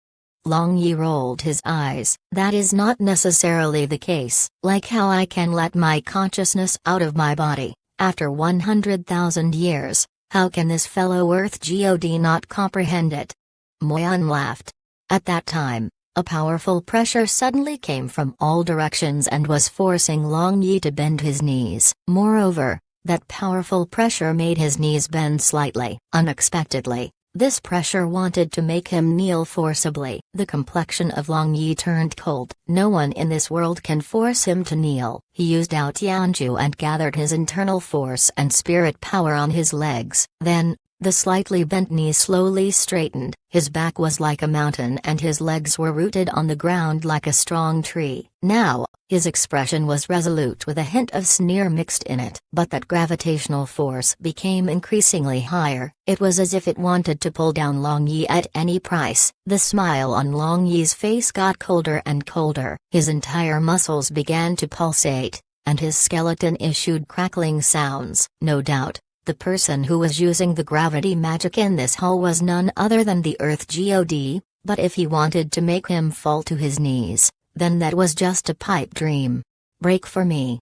Long Yi rolled his eyes. "That is not necessarily the case. Like how I can let my consciousness out of my body, after 100,000 years, how can this fellow Earth God not comprehend it?" Moyan laughed. At that time, a powerful pressure suddenly came from all directions and was forcing Long Yi to bend his knees. Moreover, that powerful pressure made his knees bend slightly. Unexpectedly, this pressure wanted to make him kneel forcibly. The complexion of Long Yi turned cold. No one in this world can force him to kneel. He used out Yanju and gathered his internal force and spirit power on his legs. Then, the slightly bent knee slowly straightened. His back was like a mountain and his legs were rooted on the ground like a strong tree. Now, his expression was resolute with a hint of sneer mixed in it. But that gravitational force became increasingly higher. It was as if it wanted to pull down Long Yi at any price. The smile on Long Yi's face got colder and colder. His entire muscles began to pulsate, and his skeleton issued crackling sounds. No doubt, the person who was using the gravity magic in this hall was none other than the Earth God, but if he wanted to make him fall to his knees, then that was just a pipe dream. "Break for me!"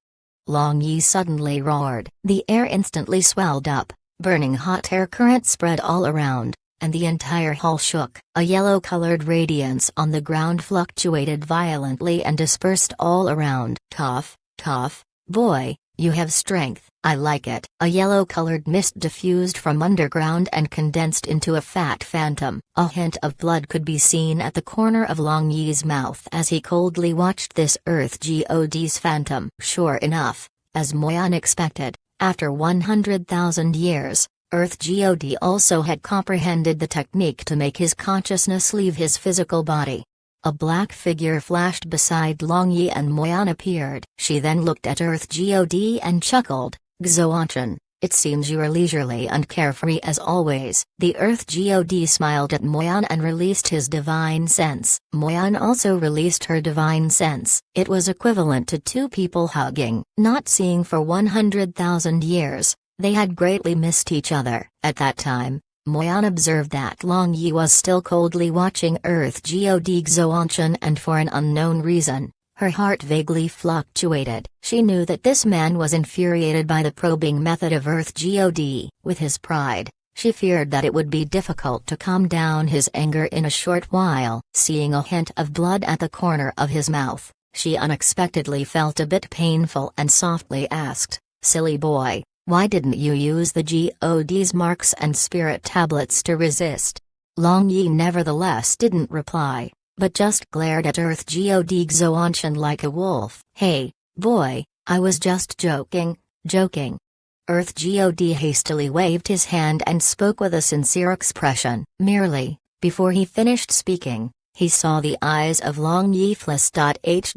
Long Yi suddenly roared. The air instantly swelled up, burning hot air current spread all around, and the entire hall shook. A yellow-colored radiance on the ground fluctuated violently and dispersed all around. Tough, boy, you have strength. I like it." A yellow-colored mist diffused from underground and condensed into a fat phantom. A hint of blood could be seen at the corner of Long Yi's mouth as he coldly watched this Earth God's phantom. Sure enough, As Moyan expected, after 100,000 years, Earth God also had comprehended the technique to make his consciousness leave his physical body. A black figure flashed beside Long Yi and Moyan appeared. She then looked at Earth God and chuckled, "Xoanchan, it seems you are leisurely and carefree as always." The Earth God smiled at Moyan and released his divine sense. Moyan also released her divine sense. It was equivalent to two people hugging. Not seeing for 100,000 years, they had greatly missed each other. At that time, Moyan observed that Long Yi was still coldly watching Earth God Xoanchan, and for an unknown reason, her heart vaguely fluctuated. She knew that this man was infuriated by the probing method of Earth God. With his pride, she feared that it would be difficult to calm down his anger in a short while. Seeing a hint of blood at the corner of his mouth, she unexpectedly felt a bit painful and softly asked, "Silly boy, why didn't you use the God's marks and spirit tablets to resist?" Long Yi nevertheless didn't reply, but just glared at Earth God Xoanchan like a wolf. "Hey, boy, I was just joking." Earth God hastily waved his hand and spoke with a sincere expression. Merely, before he finished speaking, he saw the eyes of Long Yi fliss.h.i.+ing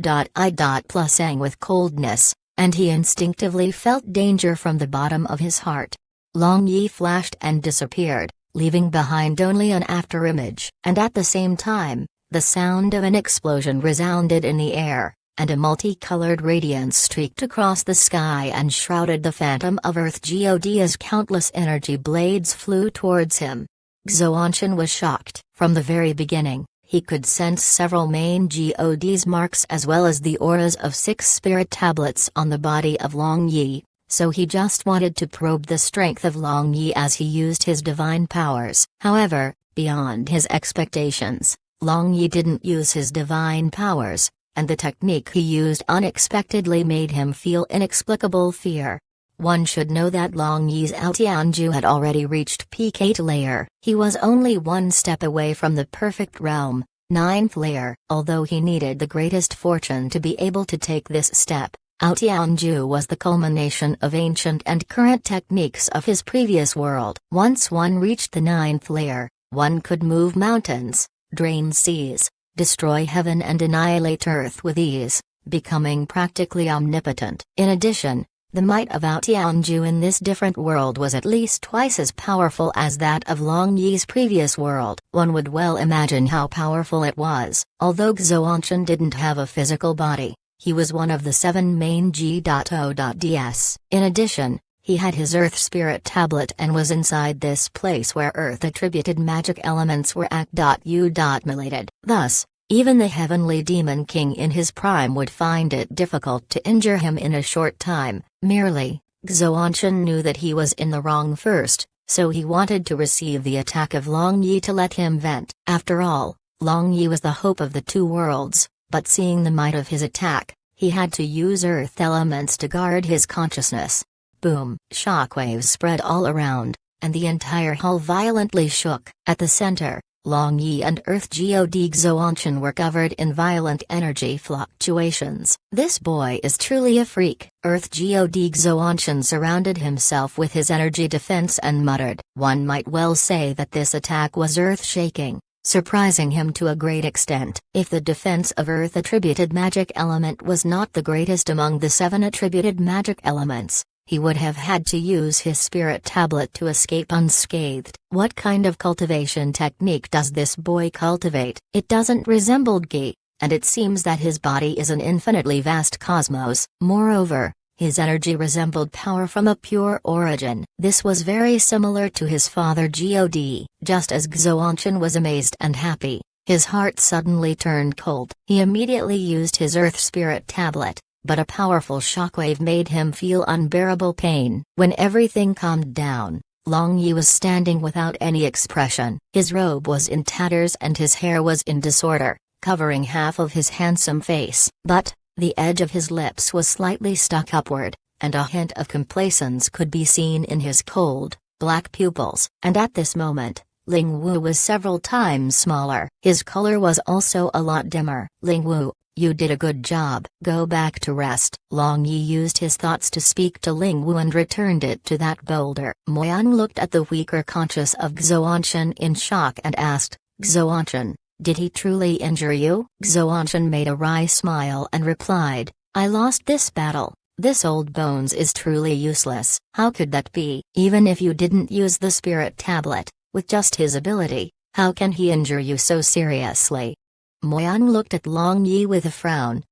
with coldness, and he instinctively felt danger from the bottom of his heart. Long Yi flashed and disappeared, leaving behind only an afterimage. And at the same time, the sound of an explosion resounded in the air, and a multicolored radiance streaked across the sky and shrouded the phantom of Earth God as countless energy blades flew towards him. Xoanchan was shocked. From the very beginning, he could sense several main God's marks as well as the auras of 6 spirit tablets on the body of Long Yi, so he just wanted to probe the strength of Long Yi as he used his divine powers. However, beyond his expectations, Long Yi didn't use his divine powers, and the technique he used unexpectedly made him feel inexplicable fear. One should know that Long Yi's Outianju had already reached peak 8 layer. He was only one step away from the perfect realm, 9th layer. Although he needed the greatest fortune to be able to take this step, Outianju was the culmination of ancient and current techniques of his previous world. Once one reached the 9th layer, one could move mountains, drain seas, destroy heaven and annihilate earth with ease, becoming practically omnipotent. In addition, the might of Outianju in this different world was at least twice as powerful as that of Long Yi's previous world. One would well imagine how powerful it was. Although Xoanchan didn't have a physical body, he was one of the 7 main G.O.ds. In addition, he had his Earth Spirit Tablet and was inside this place where Earth-attributed magic elements were act.u.related. Thus, even the Heavenly Demon King in his prime would find it difficult to injure him in a short time. Merely, Xoanchan knew that he was in the wrong first, so he wanted to receive the attack of Long Yi to let him vent. After all, Long Yi was the hope of the 2 worlds, but seeing the might of his attack, he had to use earth elements to guard his consciousness. Boom! Shockwaves spread all around, and the entire hall violently shook. At the center, Long Yi and Earth God Xoanchan were covered in violent energy fluctuations. "This boy is truly a freak." Earth God Xoanchan surrounded himself with his energy defense and muttered. One might well say that this attack was earth-shaking, surprising him to a great extent. If the defense of Earth-attributed magic element was not the greatest among the 7 attributed magic elements, he would have had to use his spirit tablet to escape unscathed. What kind of cultivation technique does this boy cultivate? It doesn't resemble Gi, and it seems that his body is an infinitely vast cosmos. Moreover, his energy resembled power from a pure origin. This was very similar to his father God. Just as Xoanchan was amazed and happy, his heart suddenly turned cold. He immediately used his Earth Spirit Tablet, but a powerful shockwave made him feel unbearable pain. When everything calmed down, Long Yi was standing without any expression. His robe was in tatters and his hair was in disorder, covering half of his handsome face. But the edge of his lips was slightly stuck upward, and a hint of complacence could be seen in his cold, black pupils. And at this moment, Ling Wu was several times smaller. His color was also a lot dimmer. Ling Wu, You did a good job. Go back to rest. Long Yi used his thoughts to speak to Ling Wu and returned it to that boulder. Moyan looked at the weaker conscious of Xuanchen in shock and asked, Xuanchen, did he truly injure you? Xuanchen made a wry smile and replied, I lost this battle. This old bones is truly useless. How could that be? Even if you didn't use the spirit tablet, with just his ability, how can he injure you so seriously? Moyan looked at Long Yi with a frown.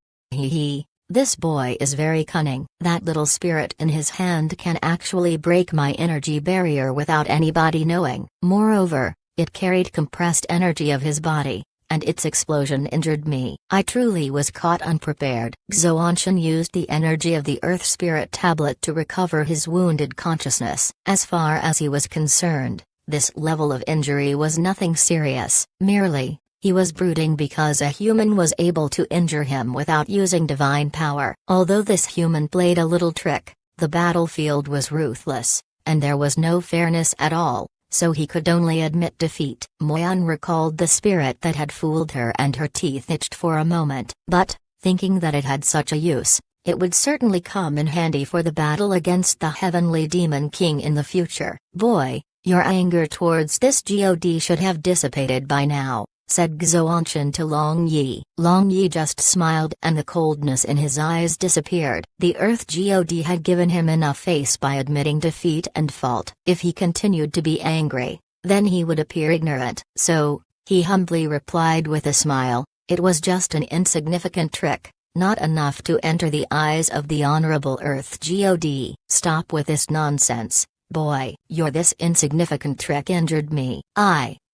This boy is very cunning. That little spirit in his hand can actually break my energy barrier without anybody knowing. Moreover, it carried compressed energy of his body, and its explosion injured me. I truly was caught unprepared. Xuanchen used the energy of the Earth Spirit Tablet to recover his wounded consciousness. As far as he was concerned, this level of injury was nothing serious. Merely, he was brooding because a human was able to injure him without using divine power. Although this human played a little trick, the battlefield was ruthless, and there was no fairness at all, so he could only admit defeat. Moyan recalled the spirit that had fooled her and her teeth itched for a moment. But, thinking that it had such a use, it would certainly come in handy for the battle against the Heavenly Demon King in the future. Boy, your anger towards this god should have dissipated by now, said Xuanchen to Long Yi. Long Yi just smiled and the coldness in his eyes disappeared. The Earth god had given him enough face by admitting defeat and fault. If he continued to be angry, then he would appear ignorant. So, he humbly replied with a smile, it was just an insignificant trick, not enough to enter the eyes of the Honorable Earth god. Stop with this nonsense, boy. Your this insignificant trick injured me.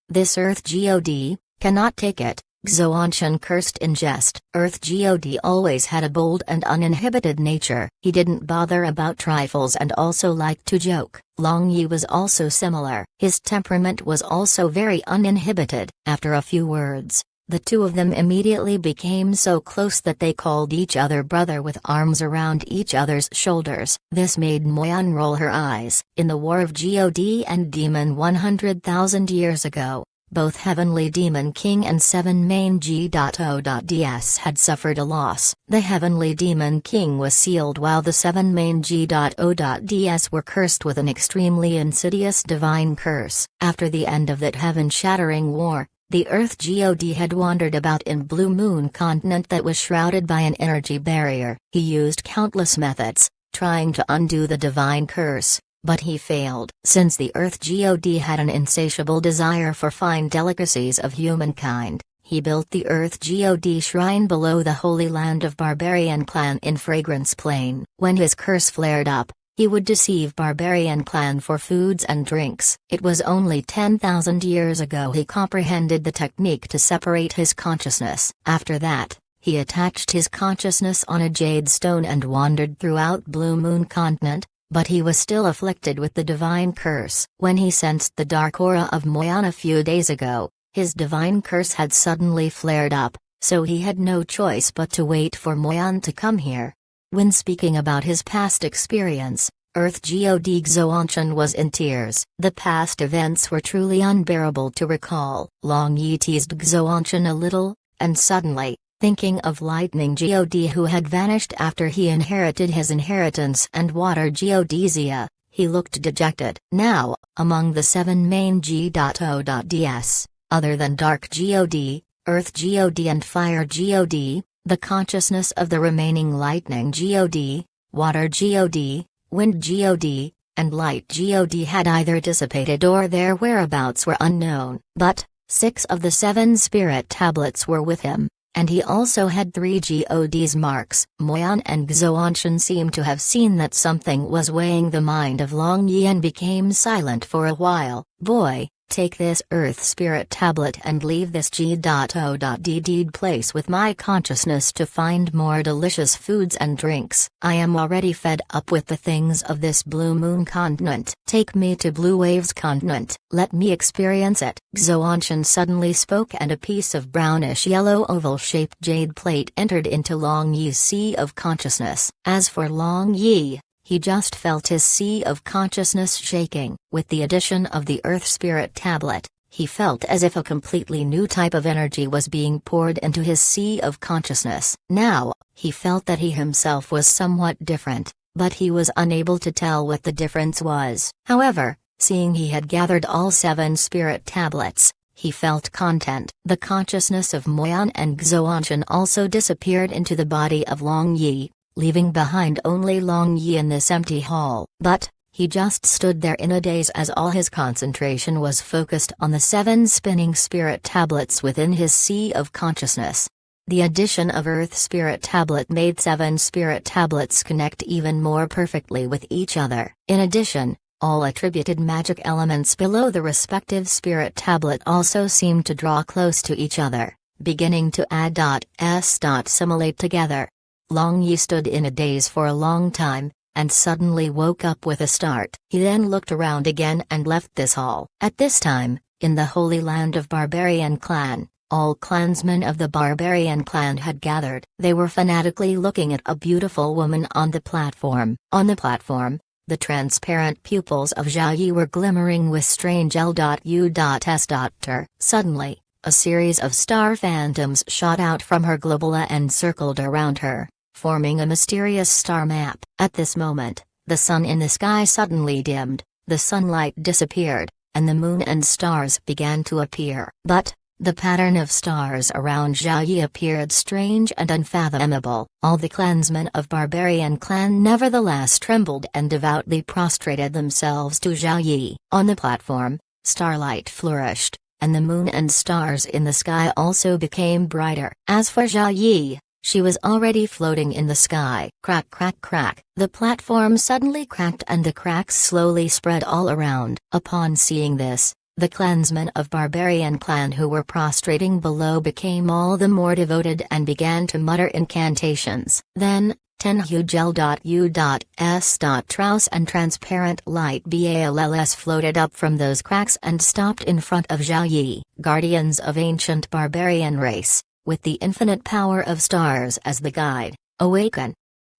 This Earth god, cannot take it, Xuanchen cursed in jest. Earth god always had a bold and uninhibited nature. He didn't bother about trifles and also liked to joke. Long Yi was also similar. His temperament was also very uninhibited. After a few words, the two of them immediately became so close that they called each other brother with arms around each other's shoulders. This made Moyan roll her eyes. In the War of God and Demon 100,000 years ago, both Heavenly Demon King and Seven Main G.O.DS had suffered a loss. The Heavenly Demon King was sealed while the Seven Main G.O.DS were cursed with an extremely insidious divine curse. After the end of that heaven-shattering war, the Earth god had wandered about in Blue Moon continent that was shrouded by an energy barrier. He used countless methods, trying to undo the divine curse, but he failed. Since the Earth god had an insatiable desire for fine delicacies of humankind, he built the Earth god shrine below the holy land of Barbarian Clan in Fragrance Plain. When his curse flared up, he would deceive Barbarian Clan for foods and drinks. It was only 10,000 years ago he comprehended the technique to separate his consciousness. After that, he attached his consciousness on a jade stone and wandered throughout Blue Moon continent, but he was still afflicted with the divine curse. When he sensed the dark aura of Moyan a few days ago, his divine curse had suddenly flared up, so he had no choice but to wait for Moyan to come here. When speaking about his past experience, Earth god Xuanchen was in tears. The past events were truly unbearable to recall. Long Yi teased Xuanchen a little, and suddenly, thinking of Lightning god who had vanished after he inherited his inheritance and Water god Zia, he looked dejected. Now, among the seven main G.O.DS, other than Dark god, Earth god and Fire god, the consciousness of the remaining Lightning god, Water god, Wind god, and Light god had either dissipated or their whereabouts were unknown. But, 6 of the 7 spirit tablets were with him, and he also had 3 god's marks. Moyan and Xuanchen seemed to have seen that something was weighing the mind of Long Yi and became silent for a while. Boy, take this Earth Spirit Tablet and leave this G.O.D place with my consciousness to find more delicious foods and drinks. I am already fed up with the things of this Blue Moon continent. Take me to Blue Waves continent. Let me experience it. Xuanchen suddenly spoke and a piece of brownish-yellow oval-shaped jade plate entered into Long Yi's sea of consciousness. As for Long Yi, he just felt his sea of consciousness shaking. With the addition of the Earth Spirit Tablet, he felt as if a completely new type of energy was being poured into his sea of consciousness. Now, he felt that he himself was somewhat different, but he was unable to tell what the difference was. However, seeing he had gathered all 7 spirit tablets, he felt content. The consciousness of Moyan and Xuanzhan also disappeared into the body of Long Yi, leaving behind only Long Yi in this empty hall. But he just stood there in a daze as all his concentration was focused on the 7 spinning spirit tablets within his sea of consciousness. The addition of Earth Spirit Tablet made 7 spirit tablets connect even more perfectly with each other. In addition, all attributed magic elements below the respective spirit tablet also seemed to draw close to each other, beginning to assimilate together. Long Yi stood in a daze for a long time, and suddenly woke up with a start. He then looked around again and left this hall. At this time, in the Holy Land of Barbarian Clan, all clansmen of the Barbarian Clan had gathered. They were fanatically looking at a beautiful woman on the platform. On the platform, the transparent pupils of Zhao Yi were glimmering with strange L.U.S. Suddenly, a series of star phantoms shot out from her globola and circled around her, forming a mysterious star map. At this moment, the sun in the sky suddenly dimmed, the sunlight disappeared, and the moon and stars began to appear. But the pattern of stars around Zhao Yi appeared strange and unfathomable. All the clansmen of Barbarian Clan nevertheless trembled and devoutly prostrated themselves to Zhao Yi. On the platform, starlight flourished, and the moon and stars in the sky also became brighter. As for Zhao Yi, she was already floating in the sky. Crack, crack, crack. The platform suddenly cracked and the cracks slowly spread all around. Upon seeing this, the clansmen of Barbarian Clan who were prostrating below became all the more devoted and began to mutter incantations. Then, 10 huge L.U.S. Trouse and transparent light balls floated up from those cracks and stopped in front of Zhao Yi. Guardians of ancient barbarian race, with the infinite power of stars as the guide, awaken.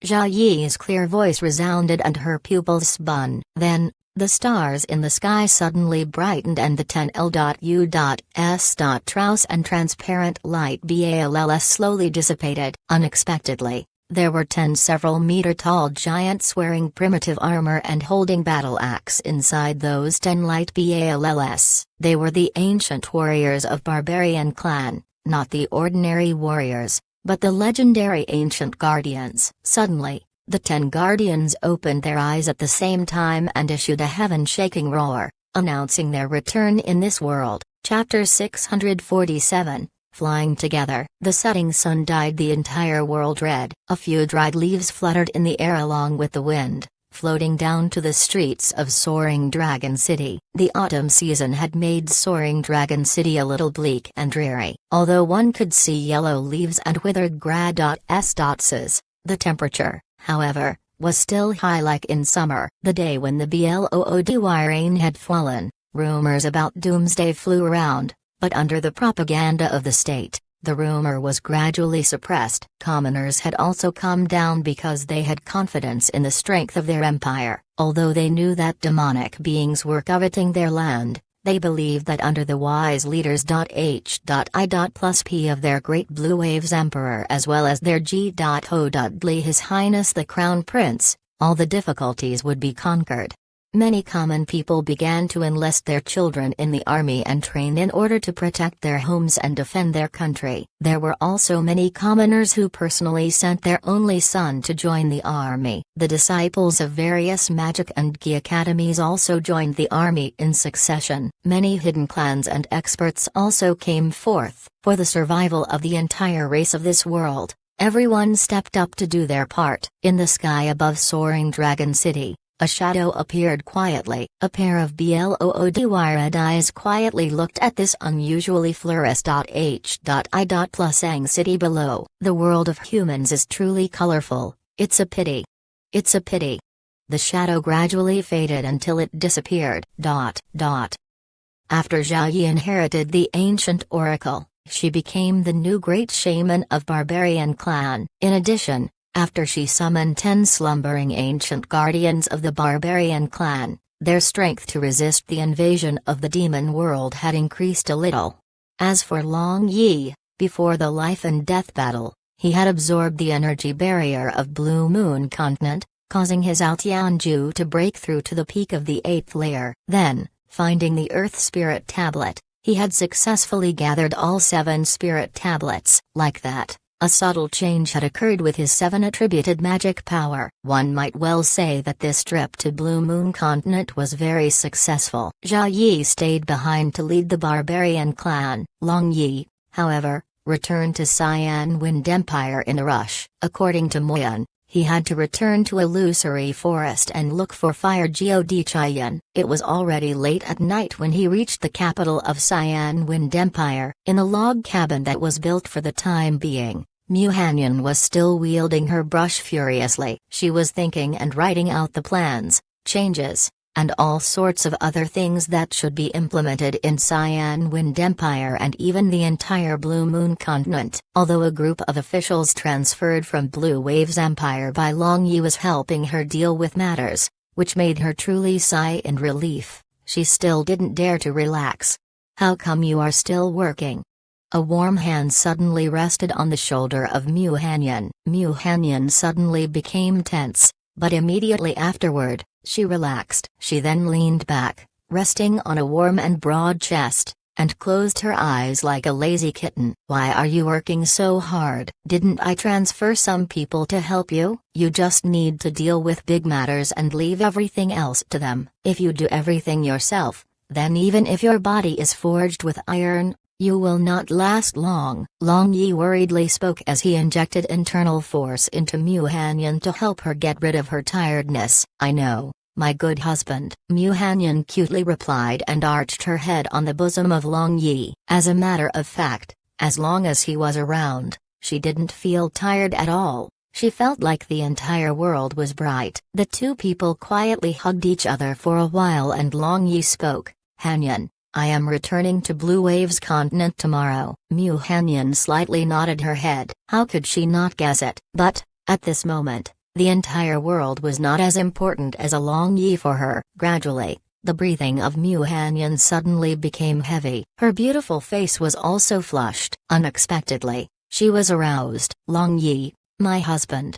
Zhao Yi's clear voice resounded and her pupils spun. Then, the stars in the sky suddenly brightened and the 10 L.U.S. Trouse and transparent light balls slowly dissipated. Unexpectedly, there were 10 several-meter-tall giants wearing primitive armor and holding battle axe inside those 10 light balls. They were the ancient warriors of Barbarian Clan, not the ordinary warriors, but the legendary ancient guardians. Suddenly, the 10 guardians opened their eyes at the same time and issued a heaven-shaking roar, announcing their return in this world. Chapter 647, Flying Together. The setting sun dyed the entire world red. A few dried leaves fluttered in the air along with the wind, floating down to the streets of Soaring Dragon City. The autumn season had made Soaring Dragon City a little bleak and dreary. Although one could see yellow leaves and withered grasses, the temperature, however, was still high like in summer. The day when the Bloody rain had fallen, rumors about doomsday flew around, but under the propaganda of the state, the rumor was gradually suppressed. Commoners had also calmed down because they had confidence in the strength of their empire. Although they knew that demonic beings were coveting their land, they believed that under the wise leaders H.I.+P of their Great Blue Waves Emperor as well as their G.O. Dudley His Highness the Crown Prince, all the difficulties would be conquered. Many common people began to enlist their children in the army and train in order to protect their homes and defend their country. There were also many commoners who personally sent their only son to join the army. The disciples of various magic and key academies also joined the army in succession. Many hidden clans and experts also came forth. For the survival of the entire race of this world, everyone stepped up to do their part. In the sky above Soaring Dragon City, a shadow appeared quietly. A pair of Bloody red eyes quietly looked at this unusually fluorescent H.I.+Ang city below. The world of humans is truly colorful, it's a pity. It's a pity. The shadow gradually faded until it disappeared. After Zhao Yi inherited the ancient oracle, she became the new great shaman of Barbarian Clan. In addition, after she summoned 10 slumbering ancient guardians of the Barbarian Clan, Their strength to resist the invasion of the demon world had increased a little. As for Long Yi, before the life and death battle, he had absorbed the energy barrier of Blue Moon Continent, causing his Altianju to break through to the peak of the 8th layer. Then, finding the Earth Spirit Tablet, he had successfully gathered all 7 Spirit Tablets. Like that, a subtle change had occurred with his 7 attributed magic power. One might well say that this trip to Blue Moon Continent was very successful. Jia Yi stayed behind to lead the barbarian clan. Long Yi, however, returned to Cyan Wind Empire in a rush. According to Moyan, he had to return to Illusory Forest and look for Fire God Chaiyan. It was already late at night when he reached the capital of Cyan Wind Empire. In a log cabin that was built for the time being, Mu Hanyan was still wielding her brush furiously. She was thinking and writing out the plans, changes, and all sorts of other things that should be implemented in Cyan Wind Empire and even the entire Blue Moon Continent. Although a group of officials transferred from Blue Waves Empire by Long Yi was helping her deal with matters, which made her truly sigh in relief, she still didn't dare to relax. "How come you are still working?" A warm hand suddenly rested on the shoulder of Mu Hanyan. Mu Hanyan suddenly became tense, but immediately afterward, she relaxed. She then leaned back, resting on a warm and broad chest, and closed her eyes like a lazy kitten. "Why are you working so hard? Didn't I transfer some people to help you? You just need to deal with big matters and leave everything else to them. If you do everything yourself, then even if your body is forged with iron, you will not last long." Long Yi worriedly spoke as he injected internal force into Mu Hanyan to help her get rid of her tiredness. "I know, my good husband," Mu Hanyan cutely replied and arched her head on the bosom of Long Yi. As a matter of fact, as long as he was around, she didn't feel tired at all. She felt like the entire world was bright. The two people quietly hugged each other for a while and Long Yi spoke. "Hanyan, I am returning to Blue Waves Continent tomorrow." Mu Hanyan slightly nodded her head. How could she not guess it? But, at this moment, the entire world was not as important as a Long Yi for her. Gradually, the breathing of Mu Hanyan suddenly became heavy. Her beautiful face was also flushed. Unexpectedly, she was aroused. "Long Yi, my husband."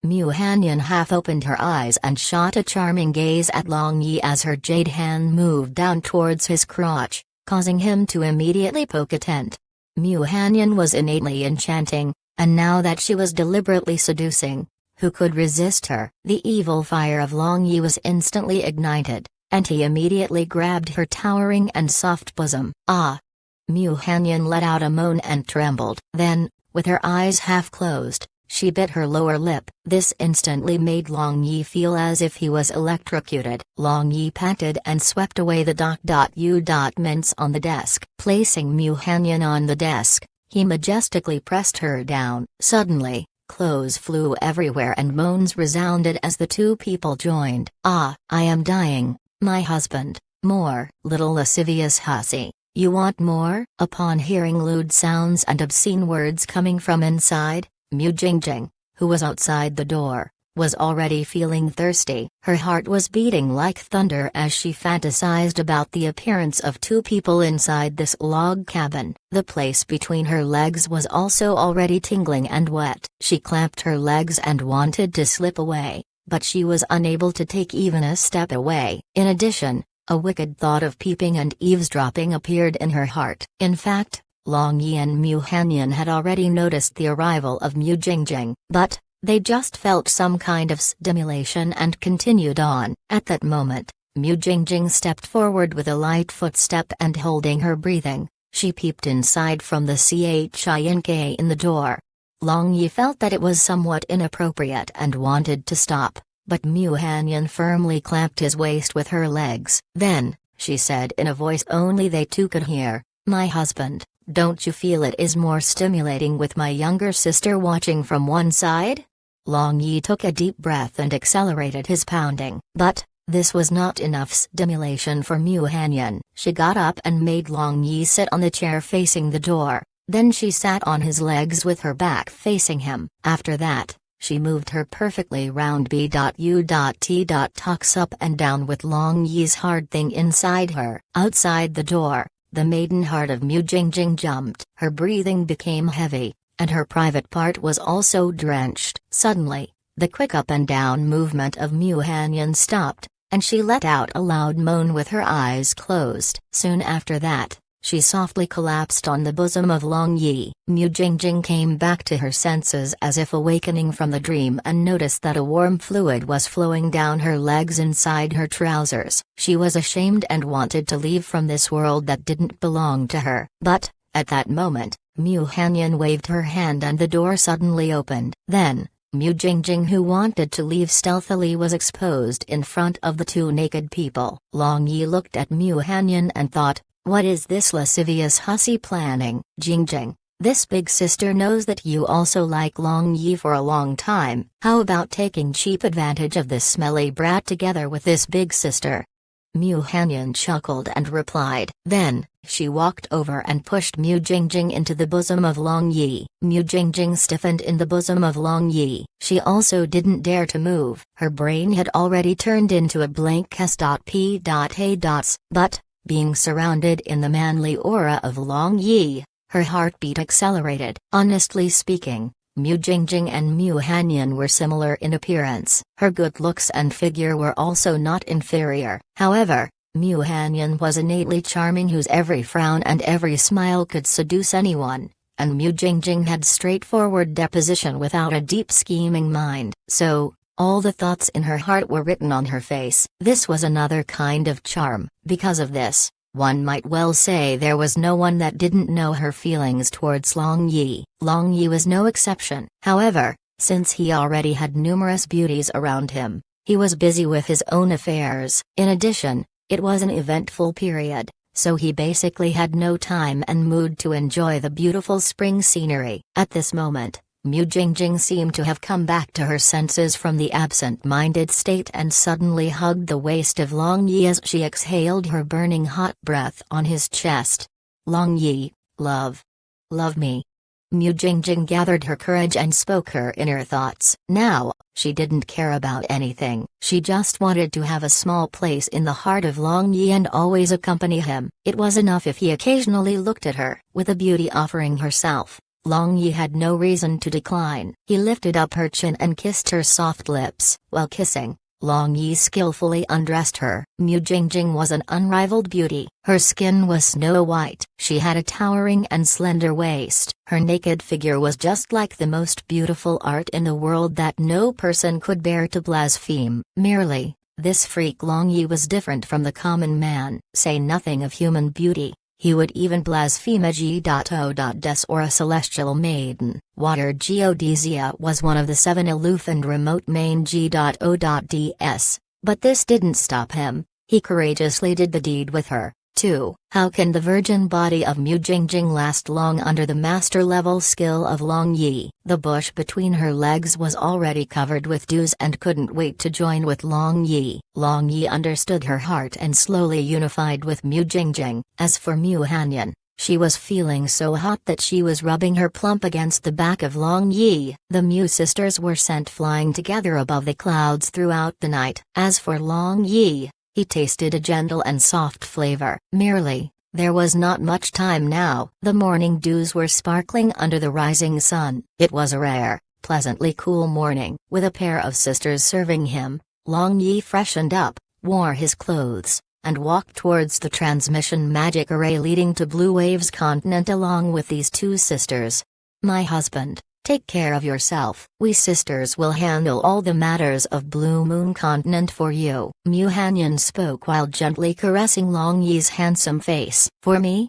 Mu Hanyan half opened her eyes and shot a charming gaze at Long Yi as her jade hand moved down towards his crotch, causing him to immediately poke a tent. Mu Hanyan was innately enchanting, and now that she was deliberately seducing, who could resist her? The evil fire of Long Yi was instantly ignited, and he immediately grabbed her towering and soft bosom. "Ah!" Mu Hanyan let out a moan and trembled. Then, with her eyes half closed, she bit her lower lip. This instantly made Long Yi feel as if he was electrocuted. Long Yi panted and swept away the mints on the desk. Placing Mu Hanyan on the desk, he majestically pressed her down. Suddenly, clothes flew everywhere and moans resounded as the two people joined. "Ah, I am dying, my husband, more." "Little lascivious hussy, you want more?" Upon hearing lewd sounds and obscene words coming from inside, Mu Jingjing, who was outside the door, was already feeling thirsty. Her heart was beating like thunder as she fantasized about the appearance of two people inside this log cabin. The place between her legs was also already tingling and wet. She clamped her legs and wanted to slip away, but she was unable to take even a step away. In addition, a wicked thought of peeping and eavesdropping appeared in her heart. In fact, Long Yi and Mu Hanyan had already noticed the arrival of Mu Jingjing, but they just felt some kind of stimulation and continued on. At that moment, Mu Jingjing stepped forward with a light footstep and holding her breathing, she peeped inside from the chink in the door. Long Yi felt that it was somewhat inappropriate and wanted to stop, but Mu Hanyan firmly clamped his waist with her legs. Then, she said in a voice only they two could hear, "My husband, don't you feel it is more stimulating with my younger sister watching from one side?" Long Yi took a deep breath and accelerated his pounding. But, this was not enough stimulation for Mu Hanyan. She got up and made Long Yi sit on the chair facing the door, then she sat on his legs with her back facing him. After that, she moved her perfectly round B.U.T. Talks up and down with Long Yi's hard thing inside her. Outside the door, the maiden heart of Mu Jingjing jumped. Her breathing became heavy, and her private part was also drenched. Suddenly, the quick up and down movement of Mu Hanyan stopped, and she let out a loud moan with her eyes closed. Soon after that, she softly collapsed on the bosom of Long Yi. Mu Jingjing came back to her senses as if awakening from the dream and noticed that a warm fluid was flowing down her legs inside her trousers. She was ashamed and wanted to leave from this world that didn't belong to her. But, at that moment, Mu Hanyan waved her hand and the door suddenly opened. Then, Mu Jingjing, who wanted to leave stealthily, was exposed in front of the two naked people. Long Yi looked at Mu Hanyan and thought, "What is this lascivious hussy planning?" "Jingjing, this big sister knows that you also like Long Yi for a long time. How about taking cheap advantage of this smelly brat together with this big sister?" Mu Hanyan chuckled and replied. Then, she walked over and pushed Mu Jingjing into the bosom of Long Yi. Mu Jingjing stiffened in the bosom of Long Yi. She also didn't dare to move. Her brain had already turned into a blank S.P. But, being surrounded in the manly aura of Long Yi, her heartbeat accelerated. Honestly speaking, Mu Jingjing and Mu Hanyan were similar in appearance. Her good looks and figure were also not inferior. However, Mu Hanyan was innately charming, whose every frown and every smile could seduce anyone, and Mu Jingjing had straightforward deposition without a deep scheming mind. So, all the thoughts in her heart were written on her face. This was another kind of charm. Because of this, one might well say there was no one that didn't know her feelings towards Long Yi. Long Yi was no exception. However, since he already had numerous beauties around him, he was busy with his own affairs. In addition, it was an eventful period, so he basically had no time and mood to enjoy the beautiful spring scenery. At this moment, Mu Jingjing seemed to have come back to her senses from the absent-minded state and suddenly hugged the waist of Long Yi as she exhaled her burning hot breath on his chest. "Long Yi, love me." Mu Jingjing gathered her courage and spoke her inner thoughts. Now, she didn't care about anything. She just wanted to have a small place in the heart of Long Yi and always accompany him. It was enough if he occasionally looked at her. With a beauty offering herself, Long Yi had no reason to decline. He lifted up her chin and kissed her soft lips. While kissing, Long Yi skillfully undressed her. Mu Jingjing was an unrivaled beauty. Her skin was snow white. She had a towering and slender waist. Her naked figure was just like the most beautiful art in the world that no person could bear to blaspheme. Merely, this freak Long Yi was different from the common man. Say nothing of human beauty. He would even blaspheme a G.O.Des or a celestial maiden. Water Geodisia was one of the 7 aloof and remote main G.O.Ds, but this didn't stop him. He courageously did the deed with her, too. How can the virgin body of Mu Jingjing last long under the master-level skill of Long Yi? The bush between her legs was already covered with dews and couldn't wait to join with Long Yi. Long Yi understood her heart and slowly unified with Mu Jingjing. As for Mu Hanyan, she was feeling so hot that she was rubbing her plump against the back of Long Yi. The Mu sisters were sent flying together above the clouds throughout the night. As for Long Yi, he tasted a gentle and soft flavor. Merely, there was not much time now. The morning dews were sparkling under the rising sun. It was a rare, pleasantly cool morning. With a pair of sisters serving him, Long Yi freshened up, wore his clothes, and walked towards the transmission magic array leading to Blue Waves continent along with these two sisters. "My husband, take care of yourself. We sisters will handle all the matters of Blue Moon continent for you." Mu Hanyan spoke while gently caressing Long Yi's handsome face. "For me?"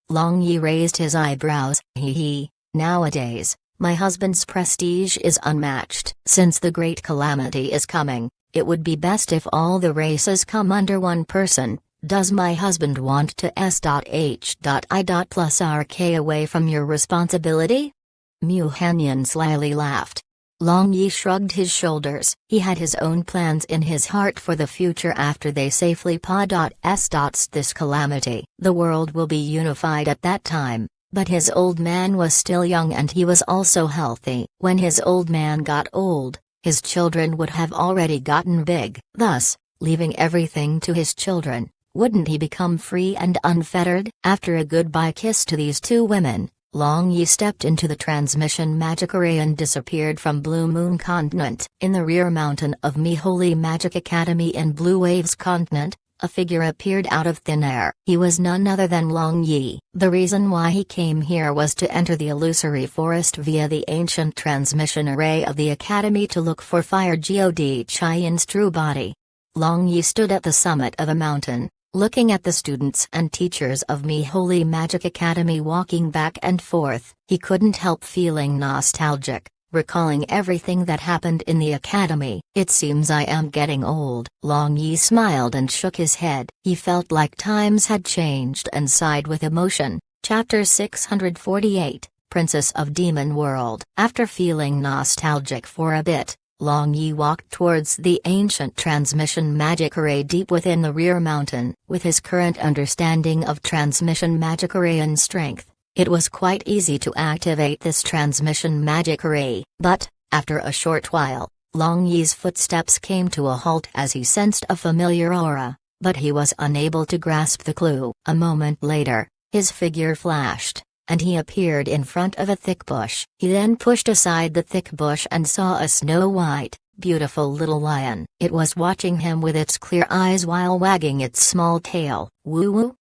Long Yi raised his eyebrows. He. Nowadays, my husband's prestige is unmatched. Since the great calamity is coming, it would be best if all the races come under one person. Does my husband want to S.H.I. plus RK away from your responsibility? Mu Hanyan slyly laughed. Long Yi shrugged his shoulders. He had his own plans in his heart for the future after they safely this calamity. The world will be unified at that time, But his old man was still young and he was also healthy. When his old man got old, his children would have already gotten big. Thus, leaving everything to his children, wouldn't he become free and unfettered? After a goodbye kiss to these two women, Long Yi stepped into the transmission magic array and disappeared from Blue Moon Continent. In the rear mountain of Mi Holy Magic Academy in Blue Waves Continent, a figure appeared out of thin air. He was none other than Long Yi. The reason why he came here was to enter the illusory forest via the ancient transmission array of the Academy to look for Fire God Chian's true body. Long Yi stood at the summit of a mountain, looking at the students and teachers of Mi Holy Magic Academy walking back and forth. He couldn't help feeling nostalgic, recalling everything that happened in the academy. It seems I am getting old. Long Yi smiled and shook his head. He felt like times had changed and sighed with emotion. Chapter 648, Princess of Demon World. After feeling nostalgic for a bit, Long Yi walked towards the ancient transmission magic array deep within the rear mountain. With his current understanding of transmission magic array and strength, it was quite easy to activate this transmission magic array. But, after a short while, Long Yi's footsteps came to a halt as he sensed a familiar aura, but he was unable to grasp the clue. A moment later, his figure flashed, and he appeared in front of a thick bush. He then pushed aside the thick bush and saw a snow-white, beautiful little lion. It was watching him with its clear eyes while wagging its small tail. Woo-woo!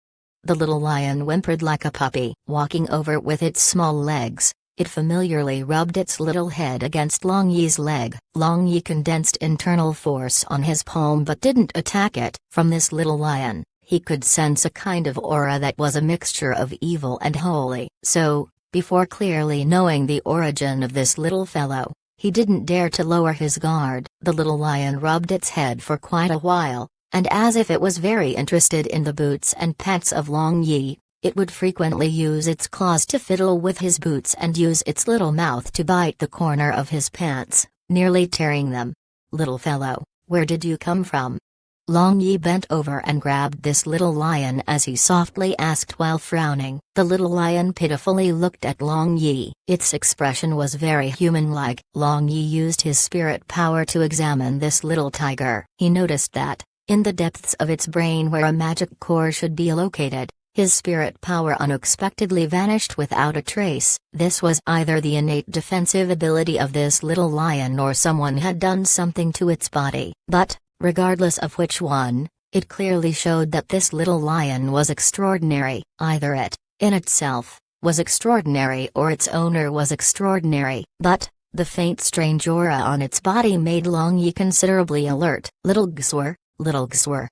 The little lion whimpered like a puppy. Walking over with its small legs, it familiarly rubbed its little head against Long Yi's leg. Long Yi condensed internal force on his palm but didn't attack it. From this little lion, he could sense a kind of aura that was a mixture of evil and holy. So, before clearly knowing the origin of this little fellow, he didn't dare to lower his guard. The little lion rubbed its head for quite a while, and as if it was very interested in the boots and pants of Long Yi, it would frequently use its claws to fiddle with his boots and use its little mouth to bite the corner of his pants, nearly tearing them. "Little fellow, where did you come from?" Long Yi bent over and grabbed this little lion as he softly asked while frowning. The little lion pitifully looked at Long Yi. Its expression was very human-like. Long Yi used his spirit power to examine this little tiger. He noticed that, in the depths of its brain where a magic core should be located, his spirit power unexpectedly vanished without a trace. This was either the innate defensive ability of this little lion or someone had done something to its body. But, regardless of which one, it clearly showed that this little lion was extraordinary. Either it, in itself, was extraordinary or its owner was extraordinary. But, the faint strange aura on its body made Long Yi considerably alert. Little Xur,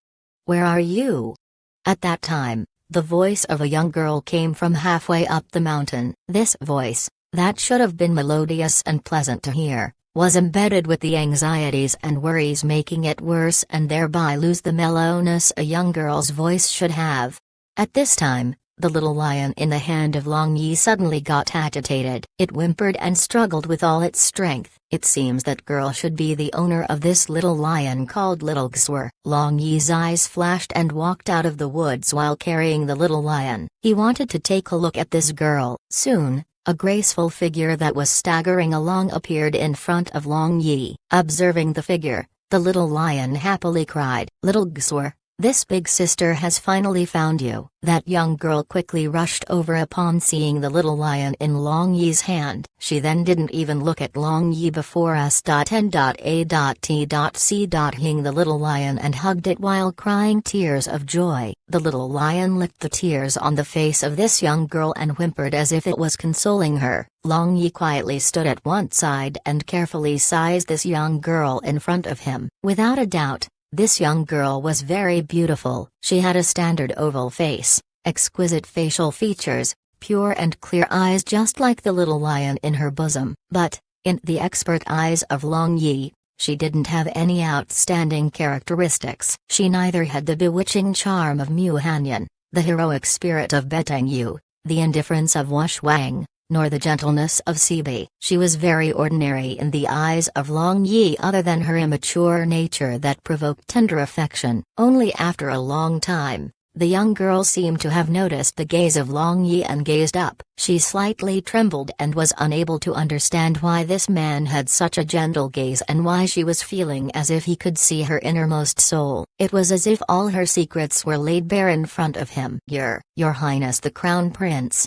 where are you?" At that time, the voice of a young girl came from halfway up the mountain. This voice, that should have been melodious and pleasant to hear, was embedded with the anxieties and worries, making it worse and thereby lose the mellowness a young girl's voice should have. At this time, the little lion in the hand of Long Yi suddenly got agitated. It whimpered and struggled with all its strength. It seems that girl should be the owner of this little lion called Little Xur. Long Yi's eyes flashed and walked out of the woods while carrying the little lion. He wanted to take a look at this girl. Soon, a graceful figure that was staggering along appeared in front of Long Yi. Observing the figure, the little lion happily cried, "Little Xur, this big sister has finally found you." That young girl quickly rushed over upon seeing the little lion in Long Yi's hand. She then didn't even look at Long Yi before S.N.A.T.C. the little lion and hugged it while crying tears of joy. The little lion licked the tears on the face of this young girl and whimpered as if it was consoling her. Long Yi quietly stood at one side and carefully sized this young girl in front of him. Without a doubt, this young girl was very beautiful. She had a standard oval face, exquisite facial features, pure and clear eyes just like the little lion in her bosom. But, in the expert eyes of Long Yi, she didn't have any outstanding characteristics. She neither had the bewitching charm of Mu Hanyan, the heroic spirit of Betang Yu, the indifference of Wush Wang, nor the gentleness of Sibi. She was very ordinary in the eyes of Long Yi other than her immature nature that provoked tender affection. Only after a long time, The young girl seemed to have noticed the gaze of Long Yi and gazed up. She slightly trembled and was unable to understand why this man had such a gentle gaze and why she was feeling as if he could see her innermost soul. It was as if all her secrets were laid bare in front of him. Your Highness the Crown Prince.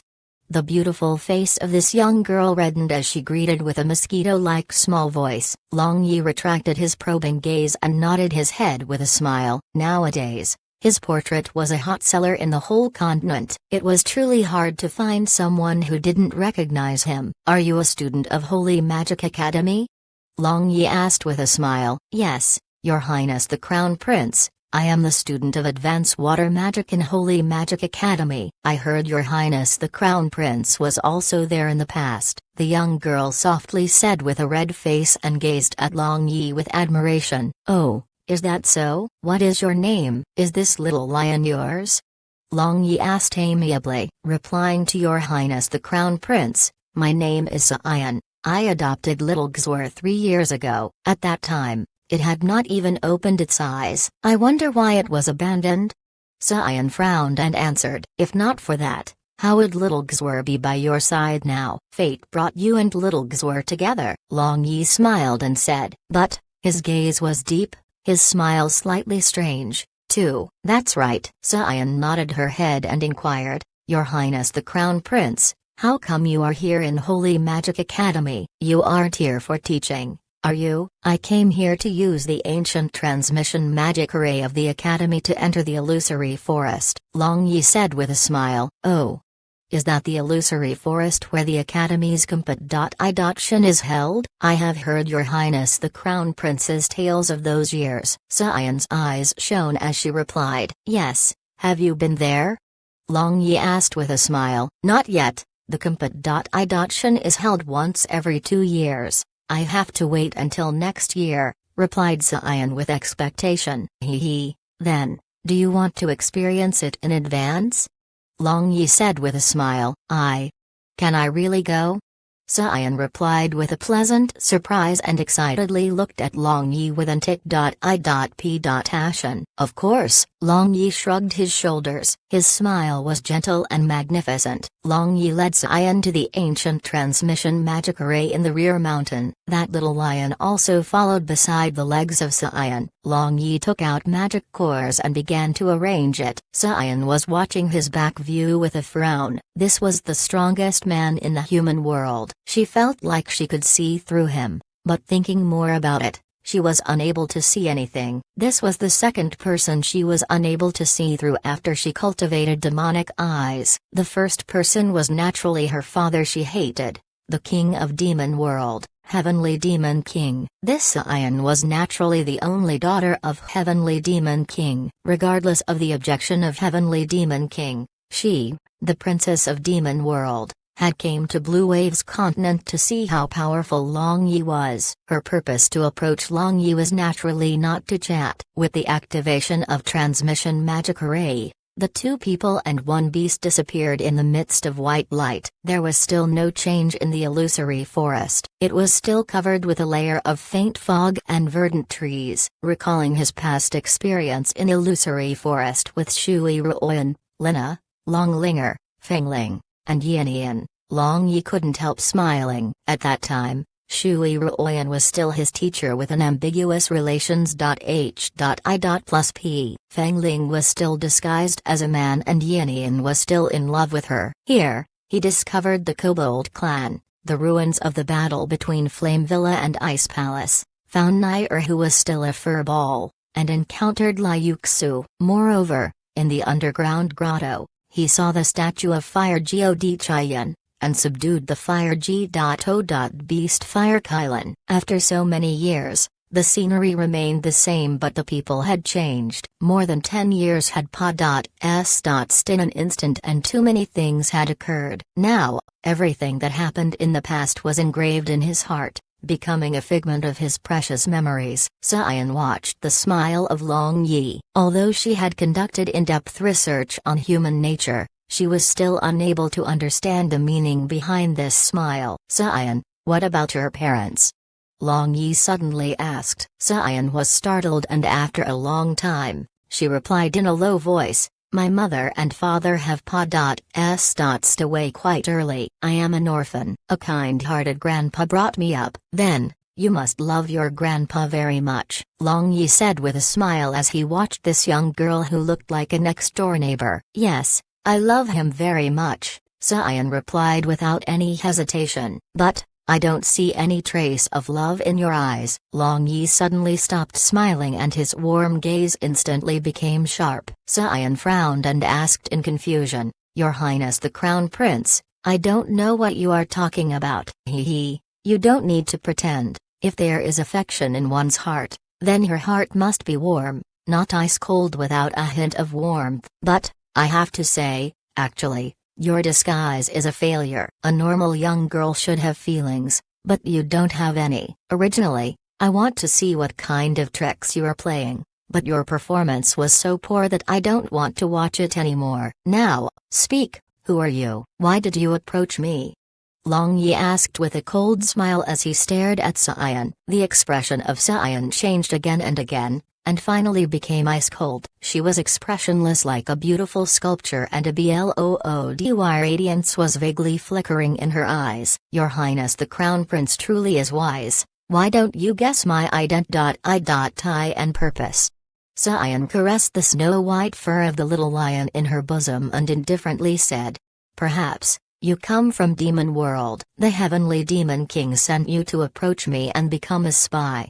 The beautiful face of this young girl reddened as she greeted with a mosquito-like small voice. Long Yi retracted his probing gaze and nodded his head with a smile. Nowadays, his portrait was a hot seller in the whole continent. It was truly hard to find someone who didn't recognize him. Are you a student of Holy Magic Academy? Long Yi asked with a smile. Yes, Your Highness the Crown Prince. I am the student of Advanced Water Magic in Holy Magic Academy. I heard Your Highness the Crown Prince was also there in the past, the young girl softly said with a red face and gazed at Long Yi with admiration. Oh, is that so? What is your name? Is this little lion yours? Long Yi asked amiably, replying to Your Highness the Crown Prince, my name is Xian. I adopted little Xur 3 years ago. At that time, it had not even opened its eyes. I wonder why it was abandoned? Xian frowned and answered, if not for that, how would little Xur be by your side now? Fate brought you and little Xur together. Long Yi smiled and said, but, his gaze was deep, his smile slightly strange, too. That's right. Xian nodded her head and inquired, Your Highness the Crown Prince, how come you are here in Holy Magic Academy? You aren't here for teaching, are you? I came here to use the ancient transmission magic array of the Academy to enter the illusory forest, Long Yi said with a smile. Oh. Is that the illusory forest where the Academy's competition is held? I have heard Your Highness the Crown Prince's tales of those years. Xian's eyes shone as she replied. Yes, have you been there? Long Yi asked with a smile. Not yet, the competition is held once every 2 years. I have to wait until next year, replied Xian with expectation. Then, do you want to experience it in advance? Long Yi said with a smile. Can I really go? Xian replied with a pleasant surprise and excitedly looked at Long Yi with an passion. Of course, Long Yi shrugged his shoulders. His smile was gentle and magnificent. Long Yi led Xian to the ancient transmission magic array in the rear mountain. That little lion also followed beside the legs of Xian. Long Yi took out magic cores and began to arrange it. Xian was watching his back view with a frown. This was the strongest man in the human world. She felt like she could see through him, but thinking more about it, she was unable to see anything. This was the second person she was unable to see through after she cultivated demonic eyes. The first person was naturally her father she hated, the king of Demon World, Heavenly Demon King. This Xian was naturally the only daughter of Heavenly Demon King. Regardless of the objection of Heavenly Demon King, she, the Princess of Demon World, had came to Blue Waves continent to see how powerful Long Yi was. Her purpose to approach Long Yi was naturally not to chat. With the activation of transmission magic array, the 2 people and 1 beast disappeared in the midst of white light. There was still no change in the illusory forest. It was still covered with a layer of faint fog and verdant trees. Recalling his past experience in illusory forest with Shui Ruoyan, Lina, Longlinger, Fengling, and Yannian, Long Yi couldn't help smiling. At that time, Shui Ruoyan was still his teacher with an ambiguous relations.h.i.+p. Fengling was still disguised as a man and Yannian was still in love with her. Here, he discovered the Kobold clan, the ruins of the battle between Flame Villa and Ice Palace, found Nair who was still a furball, and encountered Liu Xu. Moreover, in the underground grotto, he saw the statue of Fire God Chayan, and subdued the Fire G.O. Beast Fire Kylan. After so many years, the scenery remained the same but the people had changed. More than 10 years had passed in an instant and too many things had occurred. Now, everything that happened in the past was engraved in his heart, becoming a figment of his precious memories. Xian watched the smile of Long Yi. Although she had conducted in-depth research on human nature, she was still unable to understand the meaning behind this smile. Xian, what about your parents? Long Yi suddenly asked. Xian was startled and after a long time, she replied in a low voice, My mother and father have st away quite early. I am an orphan. A kind-hearted grandpa brought me up. Then, you must love your grandpa very much, Long Yi said with a smile as he watched this young girl who looked like a next-door neighbor. Yes, I love him very much, Xian replied without any hesitation. But, I don't see any trace of love in your eyes. Long Yi suddenly stopped smiling and his warm gaze instantly became sharp. Xian frowned and asked in confusion, Your Highness the Crown Prince, I don't know what you are talking about. He, you don't need to pretend. If there is affection in one's heart, then your heart must be warm, not ice-cold without a hint of warmth. But, I have to say, actually, your disguise is a failure. A normal young girl should have feelings, but you don't have any. Originally, I want to see what kind of tricks you are playing, but your performance was so poor that I don't want to watch it anymore. Now, speak, who are you? Why did you approach me? Long Yi asked with a cold smile as he stared at Xian. The expression of Xian changed again and again, and finally became ice-cold. She was expressionless like a beautiful sculpture and a bloody radiance was vaguely flickering in her eyes. Your Highness the Crown Prince truly is wise, why don't you guess my ident and purpose? Xian caressed the snow-white fur of the little lion in her bosom and indifferently said, Perhaps, you come from Demon World. The Heavenly Demon King sent you to approach me and become a spy.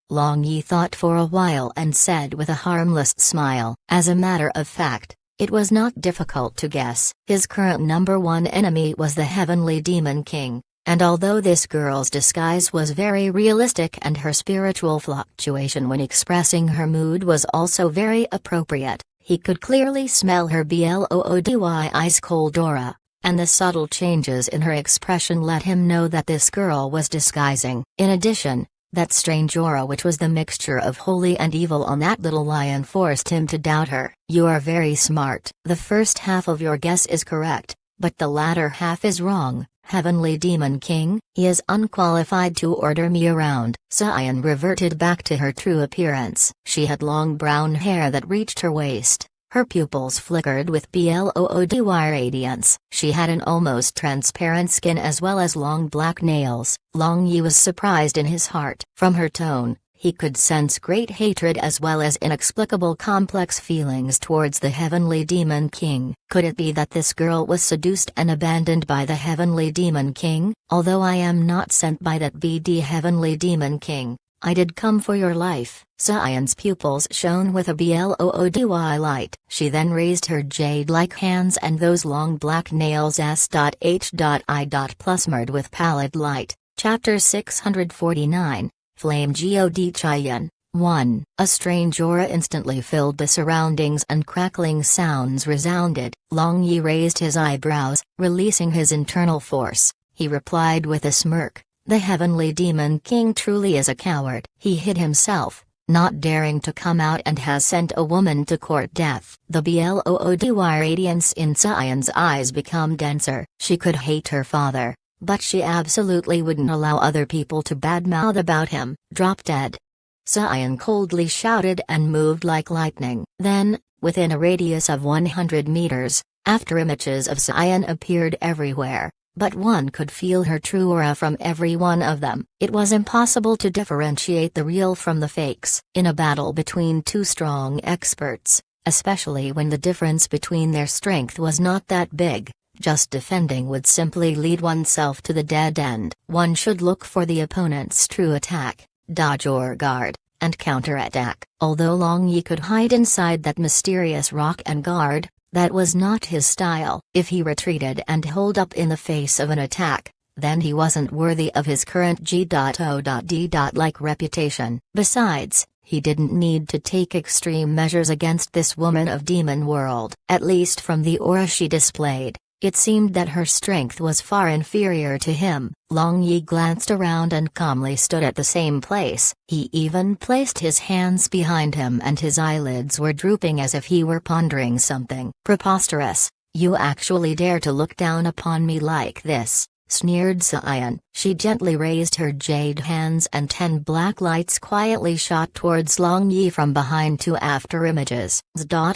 Long Yi thought for a while and said with a harmless smile, As a matter of fact, it was not difficult to guess. His current number one enemy was the Heavenly Demon King, and although this girl's disguise was very realistic and her spiritual fluctuation when expressing her mood was also very appropriate, he could clearly smell her bloody ice-cold aura, and the subtle changes in her expression let him know that this girl was disguising. In addition, that strange aura which was the mixture of holy and evil on that little lion forced him to doubt her. You are very smart. The first half of your guess is correct, but the latter half is wrong. Heavenly Demon King, he is unqualified to order me around. Xian reverted back to her true appearance. She had long brown hair that reached her waist. Her pupils flickered with bloody radiance. She had an almost transparent skin as well as long black nails. Long Yi was surprised in his heart. From her tone, he could sense great hatred as well as inexplicable complex feelings towards the Heavenly Demon King. Could it be that this girl was seduced and abandoned by the Heavenly Demon King? Although I am not sent by that Heavenly Demon King, I did come for your life. Xian's pupils shone with a bloody light. She then raised her jade-like hands and those long black nails S.H.I. plusmered with pallid light. Chapter 649, Flame God Chayan. 1. A strange aura instantly filled the surroundings and crackling sounds resounded. Long Yi raised his eyebrows, releasing his internal force. He replied with a smirk. The Heavenly Demon King truly is a coward. He hid himself, not daring to come out and has sent a woman to court death. The bloody radiance in Xian's eyes became denser. She could hate her father, but she absolutely wouldn't allow other people to badmouth about him. Drop dead. Xian coldly shouted and moved like lightning. Then, within a radius of 100 meters, after images of Xian appeared everywhere. But one could feel her true aura from every one of them. It was impossible to differentiate the real from the fakes. In a battle between two strong experts, especially when the difference between their strength was not that big, just defending would simply lead oneself to the dead end. One should look for the opponent's true attack, dodge or guard, and counterattack. Although Long Yi could hide inside that mysterious rock and guard, that was not his style. If he retreated and holed up in the face of an attack, then he wasn't worthy of his current G.O.D.like reputation. Besides, he didn't need to take extreme measures against this woman of Demon World. At least from the aura she displayed, it seemed that her strength was far inferior to him. Long Yi glanced around and calmly stood at the same place. He even placed his hands behind him and his eyelids were drooping as if he were pondering something. Preposterous, you actually dare to look down upon me like this, sneered Xian. She gently raised her jade hands and 10 black lights quietly shot towards Long Yi from behind two after images.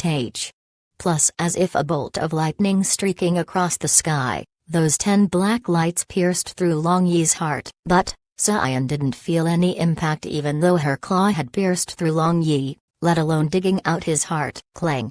H. Plus, as if a bolt of lightning streaking across the sky, those 10 black lights pierced through Long Yi's heart. But Cyan didn't feel any impact even though her claw had pierced through Long Yi, let alone digging out his heart. Clang!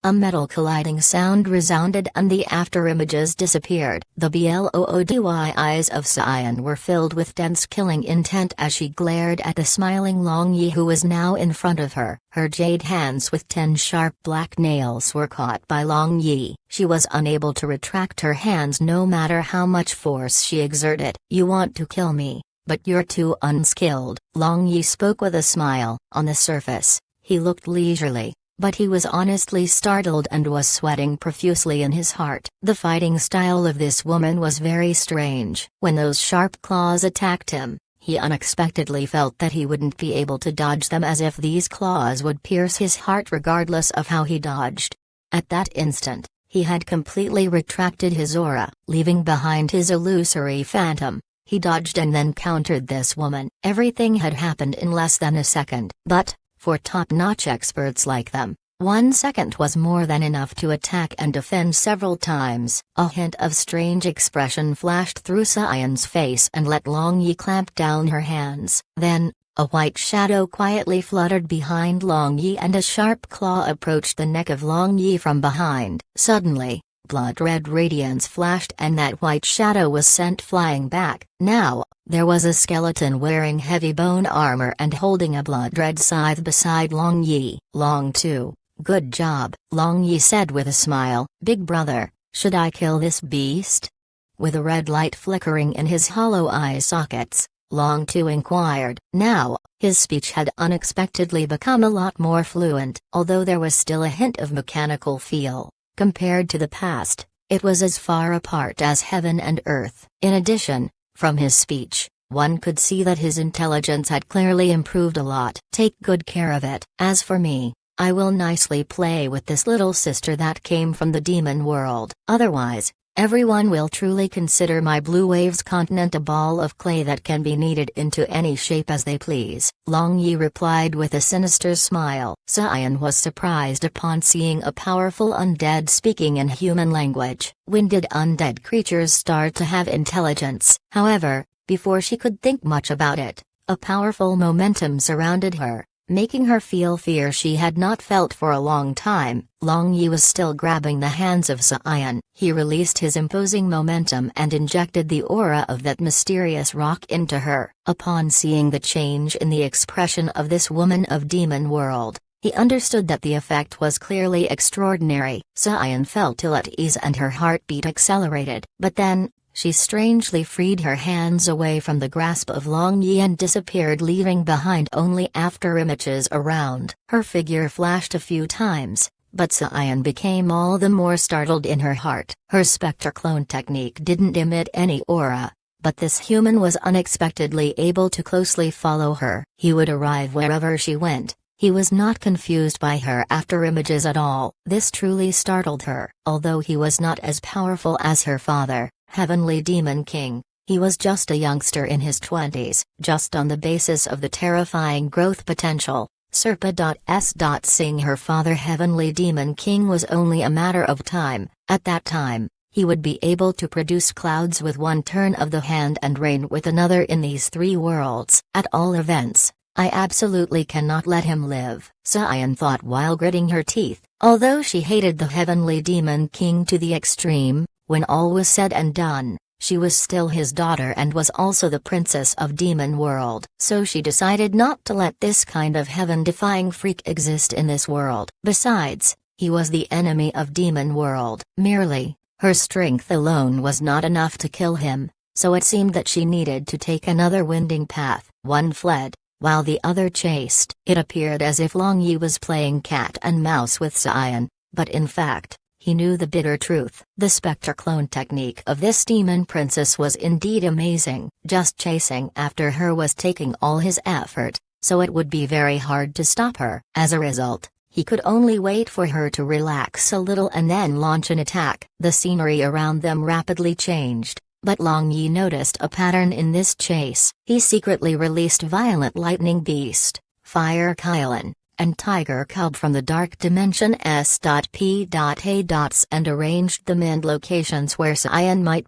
A metal colliding sound resounded and the afterimages disappeared. The bloody eyes of Cyan were filled with dense killing intent as she glared at the smiling Long Yi who was now in front of her. Her jade hands with 10 sharp black nails were caught by Long Yi. She was unable to retract her hands no matter how much force she exerted. "You want to kill me, but you're too unskilled," Long Yi spoke with a smile. On the surface, he looked leisurely, but he was honestly startled and was sweating profusely in his heart. The fighting style of this woman was very strange. When those sharp claws attacked him, he unexpectedly felt that he wouldn't be able to dodge them, as if these claws would pierce his heart regardless of how he dodged. At that instant, he had completely retracted his aura, leaving behind his illusory phantom. He dodged and then countered this woman. Everything had happened in less than a second. But, for top-notch experts like them, 1 second was more than enough to attack and defend several times. A hint of strange expression flashed through Cyan's face and let Long Yi clamp down her hands. Then, a white shadow quietly fluttered behind Long Yi and a sharp claw approached the neck of Long Yi from behind. Suddenly, blood-red radiance flashed and that white shadow was sent flying back. Now, there was a skeleton wearing heavy bone armor and holding a blood-red scythe beside Long Yi. "Long Tu, good job," Long Yi said with a smile. "Big brother, should I kill this beast?" With a red light flickering in his hollow eye sockets, Long Tu inquired. Now, his speech had unexpectedly become a lot more fluent. Although there was still a hint of mechanical feel, compared to the past, it was as far apart as heaven and earth. In addition, from his speech, one could see that his intelligence had clearly improved a lot. "Take good care of it. As for me, I will nicely play with this little sister that came from the demon world. Otherwise, everyone will truly consider my Blue Waves continent a ball of clay that can be kneaded into any shape as they please," Long Yi replied with a sinister smile. Cyan was surprised upon seeing a powerful undead speaking in human language. When did undead creatures start to have intelligence? However, before she could think much about it, a powerful momentum surrounded her, making her feel fear she had not felt for a long time. Long Yi was still grabbing the hands of Cyan. He released his imposing momentum and injected the aura of that mysterious rock into her. Upon seeing the change in the expression of this woman of demon world, he understood that the effect was clearly extraordinary. Cyan felt ill at ease and her heartbeat accelerated. But then, she strangely freed her hands away from the grasp of Long Yi and disappeared, leaving behind only afterimages around. Her figure flashed a few times, but Cyan became all the more startled in her heart. Her spectre clone technique didn't emit any aura, but this human was unexpectedly able to closely follow her. He would arrive wherever she went. He was not confused by her afterimages at all. This truly startled her. Although he was not as powerful as her father, Heavenly Demon King, he was just a youngster in his 20s. Just on the basis of the terrifying growth potential, Serpa.S. Seeing her father Heavenly Demon King was only a matter of time. At that time, he would be able to produce clouds with one turn of the hand and rain with another in these 3 worlds. At all events, I absolutely cannot let him live, Cyan thought while gritting her teeth. Although she hated the Heavenly Demon King to the extreme, when all was said and done, she was still his daughter and was also the princess of Demon World. So she decided not to let this kind of heaven-defying freak exist in this world. Besides, he was the enemy of Demon World. Merely, her strength alone was not enough to kill him, so it seemed that she needed to take another winding path. One fled, while the other chased. It appeared as if Long Yi was playing cat and mouse with Cyan, but in fact, he knew the bitter truth. The spectre clone technique of this demon princess was indeed amazing. Just chasing after her was taking all his effort, so it would be very hard to stop her. As a result, he could only wait for her to relax a little and then launch an attack. The scenery around them rapidly changed, but Long Yi noticed a pattern in this chase. He secretly released Violent Lightning Beast, Fire Kylan, and tiger cub from the dark dimension S.P.A. and arranged them in locations where Cyan might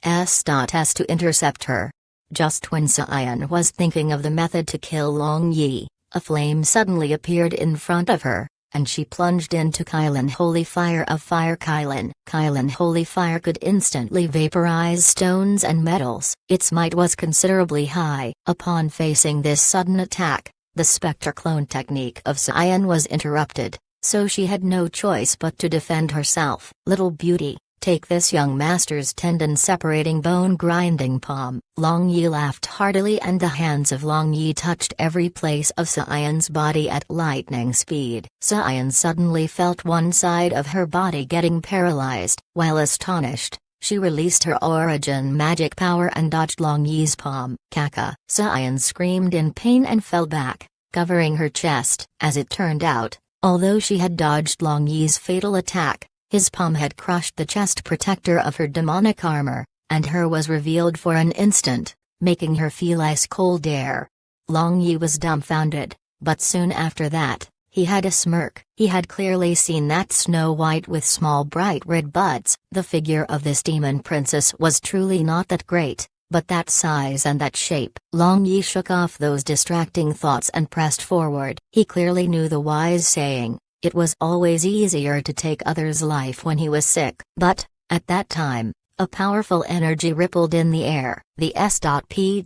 S. to intercept her. Just when Cyan was thinking of the method to kill Long Yi, a flame suddenly appeared in front of her, and she plunged into Kylin Holy Fire of Fire. Kylin Holy Fire could instantly vaporize stones and metals. Its might was considerably high. Upon facing this sudden attack, the Spectre clone technique of Cyan was interrupted, so she had no choice but to defend herself. Little beauty, take this young master's tendon-separating bone-grinding palm. Long Yi laughed heartily, and the hands of Long Yi touched every place of Cyan's body at lightning speed. Cyan suddenly felt one side of her body getting paralyzed. While astonished, she released her origin magic power and dodged Long Yi's palm. Kaka! Cyan screamed in pain and fell back, covering her chest. As it turned out, although she had dodged Long Yi's fatal attack, his palm had crushed the chest protector of her demonic armor, and her was revealed for an instant, making her feel ice-cold air. Long Yi was dumbfounded, but soon after that, he had a smirk. He had clearly seen that Snow White with small bright red buds. The figure of this demon princess was truly not that great, but that size and that shape. Long Yi shook off those distracting thoughts and pressed forward. He clearly knew the wise saying, it was always easier to take others' life when he was sick. But, at that time, a powerful energy rippled in the air. The S.P.A.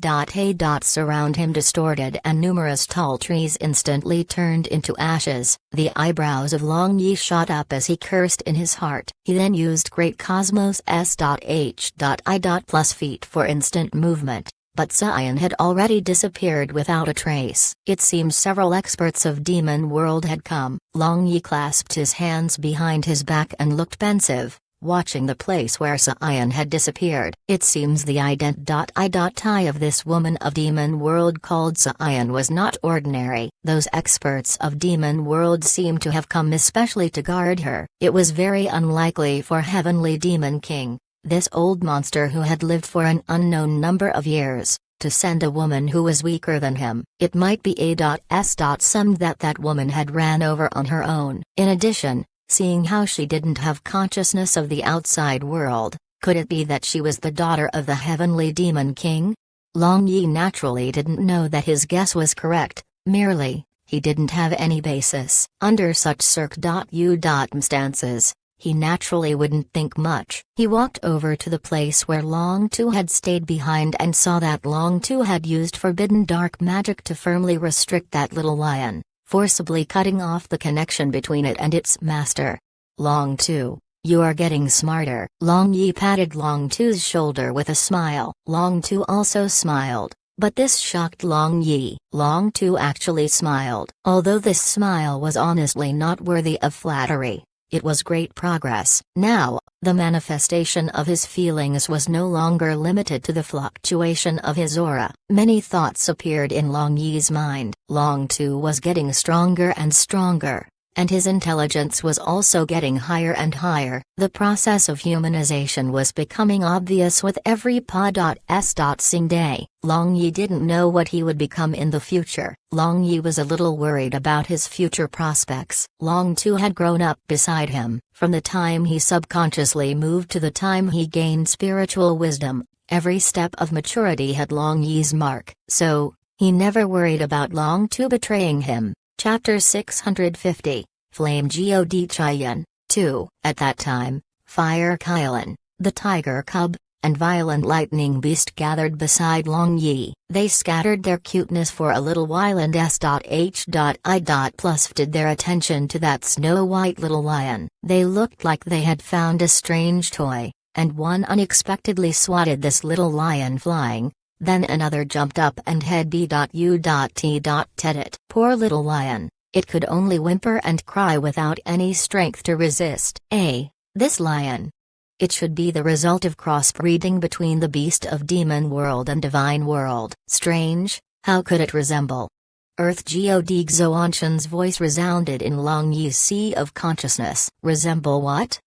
around him distorted, and numerous tall trees instantly turned into ashes. The eyebrows of Long Yi shot up as he cursed in his heart. He then used Great Cosmos S.H.I. plus feet for instant movement, but Cyan had already disappeared without a trace. It seems several experts of Demon World had come. Long Yi clasped his hands behind his back and looked pensive, watching the place where Cyan had disappeared. It seems the ident.I. of this woman of Demon World called Cyan was not ordinary. Those experts of Demon World seemed to have come especially to guard her. It was very unlikely for Heavenly Demon King, this old monster who had lived for an unknown number of years, to send a woman who was weaker than him. It might be A.S. Some that woman had ran over on her own. In addition, seeing how she didn't have consciousness of the outside world, could it be that she was the daughter of the Heavenly Demon King? Long Yi naturally didn't know that his guess was correct, merely, he didn't have any basis. Under such circumstances, he naturally wouldn't think much. He walked over to the place where Long Tu had stayed behind and saw that Long Tu had used forbidden dark magic to firmly restrict that little lion, forcibly cutting off the connection between it and its master. Long Tu, you are getting smarter. Long Yi patted Long Tu's shoulder with a smile. Long Tu also smiled, but this shocked Long Yi. Long Tu actually smiled. Although this smile was honestly not worthy of flattery, it was great progress. Now, the manifestation of his feelings was no longer limited to the fluctuation of his aura. Many thoughts appeared in Long Yi's mind. Long Tu was getting stronger and stronger, and his intelligence was also getting higher and higher. The process of humanization was becoming obvious with every passing day. Long Yi didn't know what he would become in the future. Long Yi was a little worried about his future prospects. Long Tu had grown up beside him. From the time he subconsciously moved to the time he gained spiritual wisdom, every step of maturity had Long Yi's mark. So, he never worried about Long Tu betraying him. Chapter 650, Flame God Chayan, 2. At that time, Fire Kylin, the tiger cub, and Violent Lightning Beast gathered beside Long Yi. They scattered their cuteness for a little while and S.H.I. plused their attention to that snow white little lion. They looked like they had found a strange toy, and one unexpectedly swatted this little lion flying. Then another jumped up and head B.U.T.ted it. Poor little lion, it could only whimper and cry without any strength to resist. This lion. It should be the result of crossbreeding between the beast of Demon World and Divine World. Strange, how could it resemble? Earth God Xoanshan's voice resounded in Long Yi's sea of consciousness. Resemble what?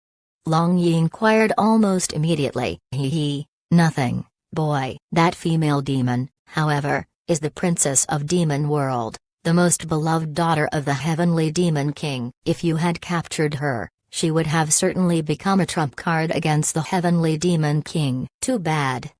Long Yi inquired almost immediately. Nothing. Boy. That female demon, however, is the princess of Demon World. the most beloved daughter of the Heavenly Demon King. If you had captured her, she would have certainly become a trump card against the Heavenly Demon King. Too bad.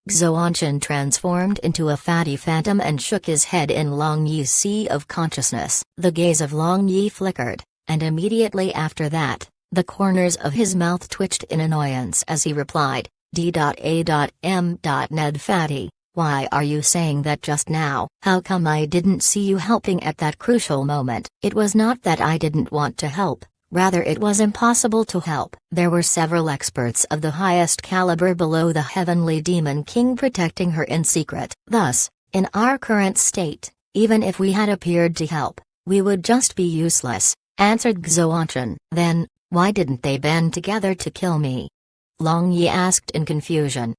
Xuanchen transformed into a fatty phantom and shook his head in Long Yi's sea of consciousness. The gaze of Long Yi flickered, and immediately after that, the corners of his mouth twitched in annoyance as he replied, D.A.M. Ned Fatty, why are you saying that just now? How come I didn't see you helping at that crucial moment? It was not that I didn't want to help. Rather, it was impossible to help. There were several experts of the highest caliber below the Heavenly Demon King protecting her in secret. Thus, in our current state, even if we had appeared to help, we would just be useless, answered Xuanchen. Then, why didn't they band together to kill me? Long Yi asked in confusion.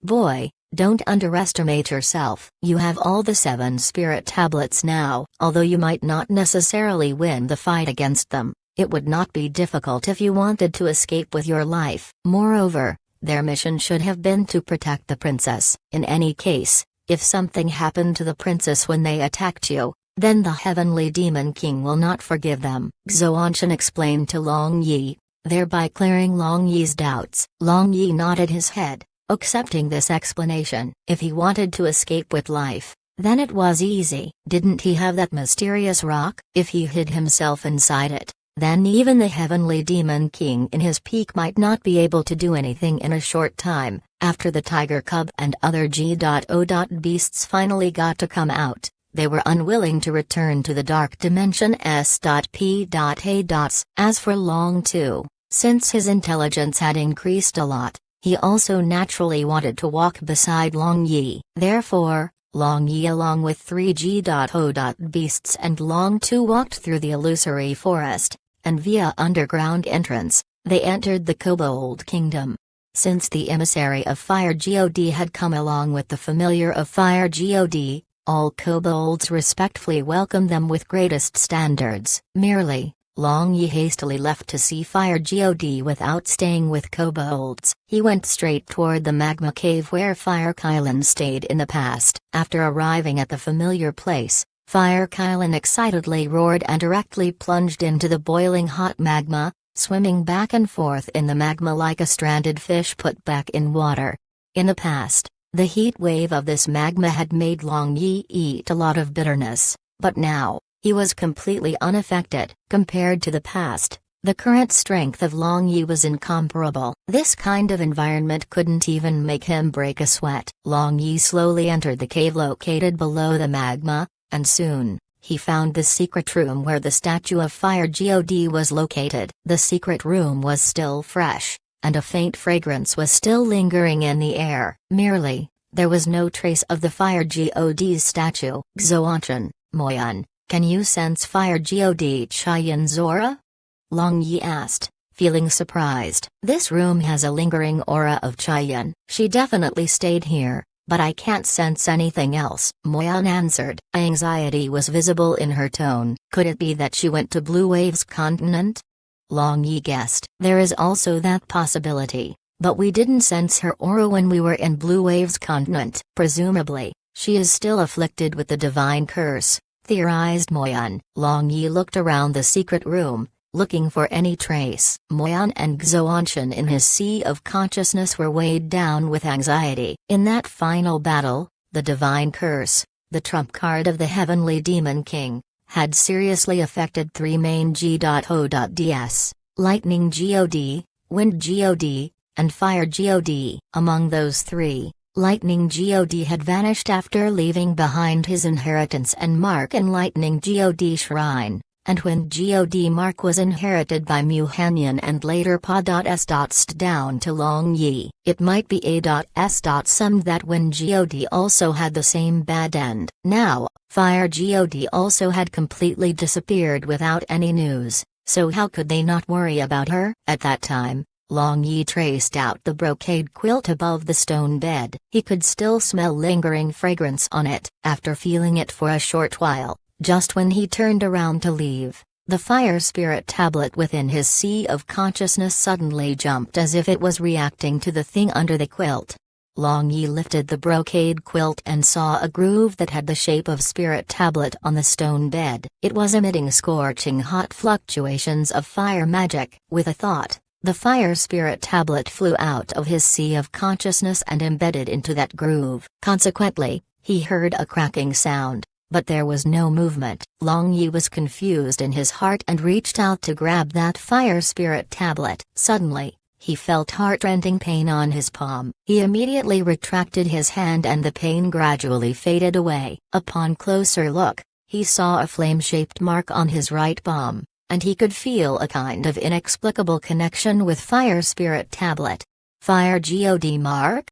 Boy, don't underestimate yourself. You have all the 7 spirit tablets now. Although you might not necessarily win the fight against them, it would not be difficult if you wanted to escape with your life. Moreover, their mission should have been to protect the princess. In any case, if something happened to the princess when they attacked you, then the Heavenly Demon King will not forgive them. Xuanchen explained to Long Yi, thereby clearing Long Yi's doubts. Long Yi nodded his head, accepting this explanation. If he wanted to escape with life, then it was easy. Didn't he have that mysterious rock? If he hid himself inside it, then even the Heavenly Demon King in his peak might not be able to do anything in a short time. After the tiger cub and other G.O. beasts finally got to come out, they were unwilling to return to the dark dimension S.P.A. As for Long too, since his intelligence had increased a lot, he also naturally wanted to walk beside Long Yi. Therefore, Long Yi along with 3 G.O. beasts and Long too walked through the illusory forest, and via underground entrance, they entered the Kobold Kingdom. Since the emissary of Fire God had come along with the familiar of Fire God, all kobolds respectfully welcomed them with greatest standards. Merely, Long Yi hastily left to see Fire God without staying with kobolds. He went straight toward the magma cave where Fire Kylan stayed in the past. After arriving at the familiar place, Fire Kylan excitedly roared and directly plunged into the boiling hot magma, swimming back and forth in the magma like a stranded fish put back in water. In the past, the heat wave of this magma had made Long Yi eat a lot of bitterness, but now, he was completely unaffected. Compared to the past, the current strength of Long Yi was incomparable. This kind of environment couldn't even make him break a sweat. Long Yi slowly entered the cave located below the magma, and soon, he found the secret room where the statue of Fire God was located. The secret room was still fresh, and a faint fragrance was still lingering in the air. Merely, there was no trace of the Fire God's statue. Xuanchen, Moyan, can you sense Fire God Chayan's aura? Long Yi asked, feeling surprised. This room has a lingering aura of Chayan. She definitely stayed here, but I can't sense anything else, Moyan answered. Anxiety was visible in her tone. Could it be that she went to Blue Wave's continent? Long Yi guessed. There is also that possibility, but we didn't sense her aura when we were in Blue Wave's continent. Presumably, she is still afflicted with the divine curse, theorized Moyan. Long Yi looked around the secret room, looking for any trace. Moyan and Xuanchen in his sea of consciousness were weighed down with anxiety. In that final battle, the divine curse, the trump card of the Heavenly Demon King, had seriously affected 3 main G.O.ds, Lightning God, Wind God, and Fire God. Among those 3, Lightning God had vanished after leaving behind his inheritance and mark in Lightning God Shrine, and Wind God mark was inherited by Mu Hanyan and later Pa.S. down to Long Yi. It might be A.S. Some that Wind God also had the same bad end. Now, Fire God also had completely disappeared without any news, so how could they not worry about her? At that time, Long Yi traced out the brocade quilt above the stone bed. He could still smell lingering fragrance on it. After feeling it for a short while, just when he turned around to leave, the fire spirit tablet within his sea of consciousness suddenly jumped as if it was reacting to the thing under the quilt. Long Yi lifted the brocade quilt and saw a groove that had the shape of spirit tablet on the stone bed. It was emitting scorching hot fluctuations of fire magic. With a thought, the fire spirit tablet flew out of his sea of consciousness and embedded into that groove. Consequently, he heard a cracking sound, but there was no movement. Long Yi was confused in his heart and reached out to grab that fire spirit tablet. Suddenly, he felt heart-rending pain on his palm. He immediately retracted his hand and the pain gradually faded away. Upon closer look, he saw a flame-shaped mark on his right palm, and he could feel a kind of inexplicable connection with Fire Spirit Tablet. Fire God mark?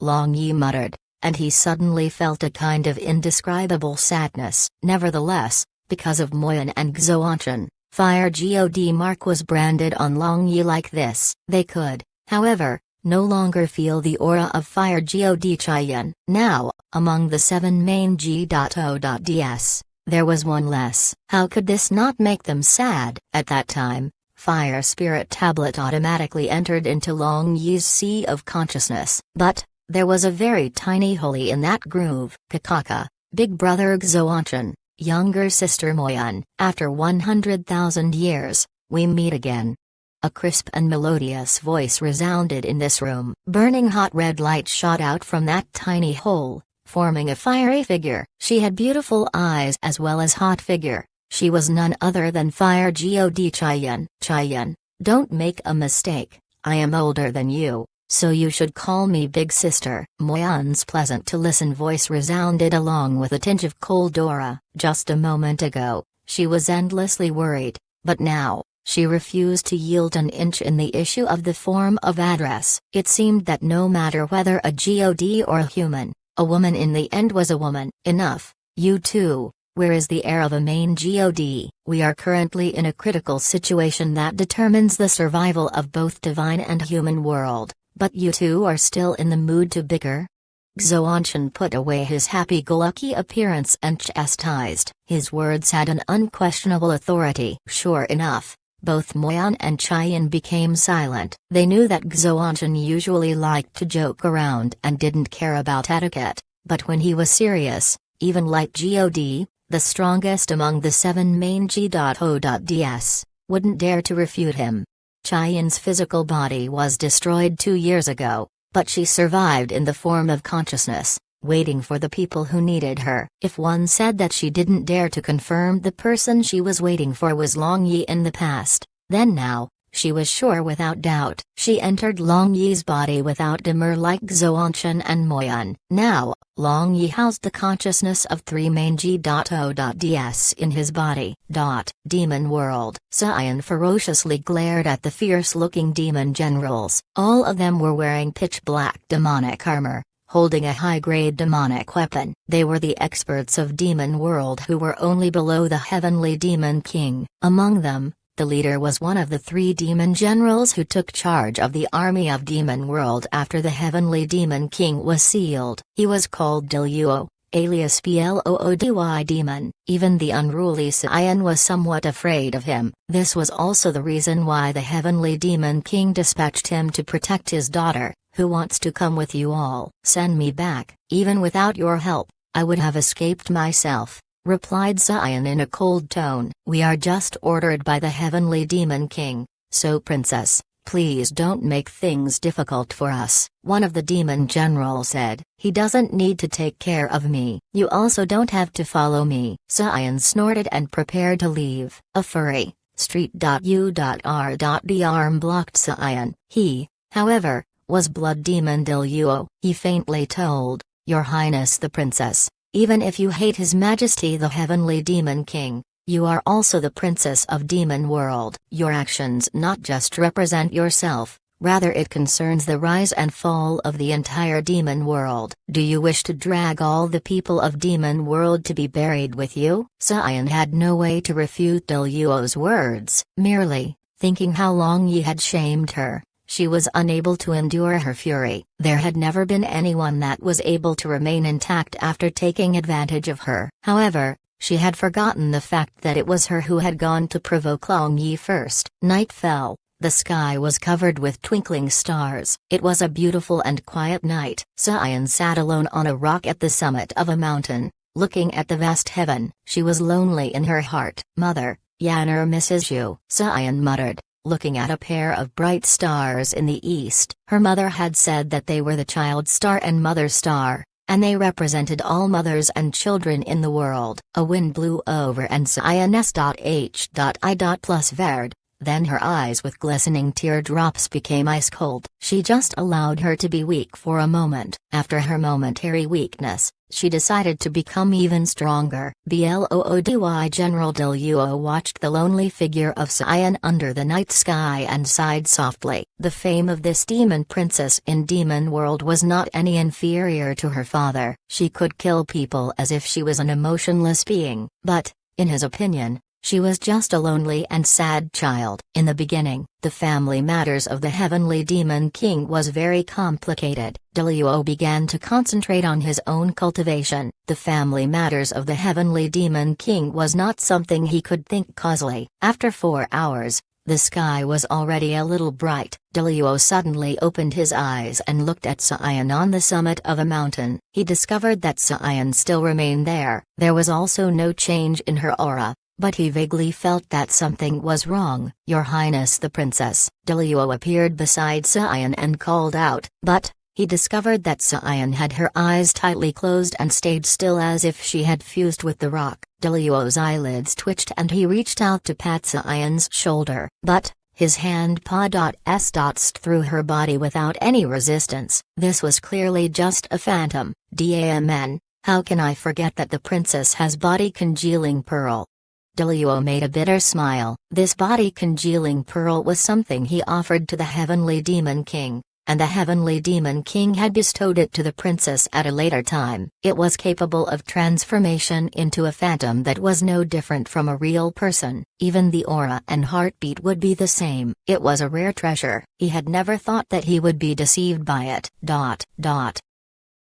Long Yi muttered, and he suddenly felt a kind of indescribable sadness. Nevertheless, because of Moyan and Xuanchen, Fire God mark was branded on Long Yi like this. They could, however, no longer feel the aura of Fire God Qian. Now, among the 7 main G.O.ds, there was one less. How could this not make them sad? At that time, Fire Spirit Tablet automatically entered into Long Yi's sea of consciousness. But there was a very tiny hole in that groove. Kakaka, big brother Xuanchen, younger sister Moyan, after 100,000 years, we meet again. A crisp and melodious voice resounded in this room. Burning hot red light shot out from that tiny hole, forming a fiery figure. She had beautiful eyes as well as hot figure. She was none other than Fire God Qian. Qian, don't make a mistake, I am older than you, so you should call me big sister. Moyan's pleasant-to-listen voice resounded along with a tinge of cold aura. Just a moment ago, she was endlessly worried, but now, she refused to yield an inch in the issue of the form of address. It seemed that no matter whether a god or a human, a woman in the end was a woman. Enough, you two, where is the heir of a main god? We are currently in a critical situation that determines the survival of both divine and human world. But you two are still in the mood to bicker? Xuanchen put away his happy-go-lucky appearance and chastised. His words had an unquestionable authority. Sure enough, both Moyan and Qian became silent. They knew that Xuanchen usually liked to joke around and didn't care about etiquette, but when he was serious, even like God, the strongest among the 7 main G.O.ds, wouldn't dare to refute him. Qian's physical body was destroyed 2 years ago, but she survived in the form of consciousness, waiting for the people who needed her. If one said that she didn't dare to confirm the person she was waiting for was Long Yi in the past, then now, she was sure without doubt. She entered Long Yi's body without demur like Xuanchen and Moyan. Now, Long Yi housed the consciousness of 3 main G.O.ds in his body. Demon world. Xian ferociously glared at the fierce-looking demon generals. All of them were wearing pitch-black demonic armor, holding a high-grade demonic weapon. They were the experts of Demon World who were only below the Heavenly Demon King. Among them, the leader was one of the 3 demon generals who took charge of the army of Demon World after the Heavenly Demon King was sealed. He was called Diluo, alias Ploody Demon. Even the unruly Xian was somewhat afraid of him. This was also the reason why the Heavenly Demon King dispatched him to protect his daughter, who wants to come with you all. Send me back. Even without your help, I would have escaped myself, replied Xian in a cold tone. We are just ordered by the Heavenly Demon King, so princess, please don't make things difficult for us. One of the demon generals said. He doesn't need to take care of me. You also don't have to follow me. Xian snorted and prepared to leave. A furry, street.u.r.d arm blocked Xian. He, however, was Blood Demon Diluo. He faintly told, Your Highness the Princess, even if you hate His Majesty the Heavenly Demon King, you are also the Princess of Demon World. Your actions not just represent yourself, rather it concerns the rise and fall of the entire Demon World. Do you wish to drag all the people of Demon World to be buried with you? Xian had no way to refute Diluo's words. Merely, thinking how Long Yi had shamed her, she was unable to endure her fury. There had never been anyone that was able to remain intact after taking advantage of her. However, she had forgotten the fact that it was her who had gone to provoke Long Yi first. Night fell, The sky was covered with twinkling stars. It was a beautiful and quiet night. Sion sat alone on a rock at the summit of a mountain, looking at the vast heaven. She was lonely in her heart. "Mother, Yanar misses you," Sion muttered, looking at a pair of bright stars in the east. Her mother had said that they were the child star and mother star, and they represented all mothers and children in the world. A wind blew over and Sions.H.I. plus Verd. Then her eyes with glistening teardrops became ice cold. She just allowed her to be weak for a moment. After her momentary weakness, she decided to become even stronger. Bloody General Diluo watched the lonely figure of Sion under the night sky and sighed softly. The fame of this demon princess in Demon World was not any inferior to her father. She could kill people as if she was an emotionless being, but, in his opinion, she was just a lonely and sad child. In the beginning, the family matters of the Heavenly Demon King was very complicated. Diluo began to concentrate on his own cultivation. The family matters of the Heavenly Demon King was not something he could think causally. After 4 hours, the sky was already a little bright. Diluo suddenly opened his eyes and looked at Sion on the summit of a mountain. He discovered that Sion still remained there. There was also no change in her aura, but he vaguely felt that something was wrong. "Your Highness the Princess." Diluo appeared beside Sion and called out, but he discovered that Sion had her eyes tightly closed and stayed still as if she had fused with the rock. Diluo's eyelids twitched and he reached out to pat Sion's shoulder, but his hand passed through her body without any resistance. This was clearly just a phantom. Damn, how can I forget that the princess has body congealing pearl? Diluo made a bitter smile. This body congealing pearl was something he offered to the Heavenly Demon King, and the Heavenly Demon King had bestowed it to the princess at a later time. It was capable of transformation into a phantom that was no different from a real person. Even the aura and heartbeat would be the same. It was a rare treasure. He had never thought that he would be deceived by it.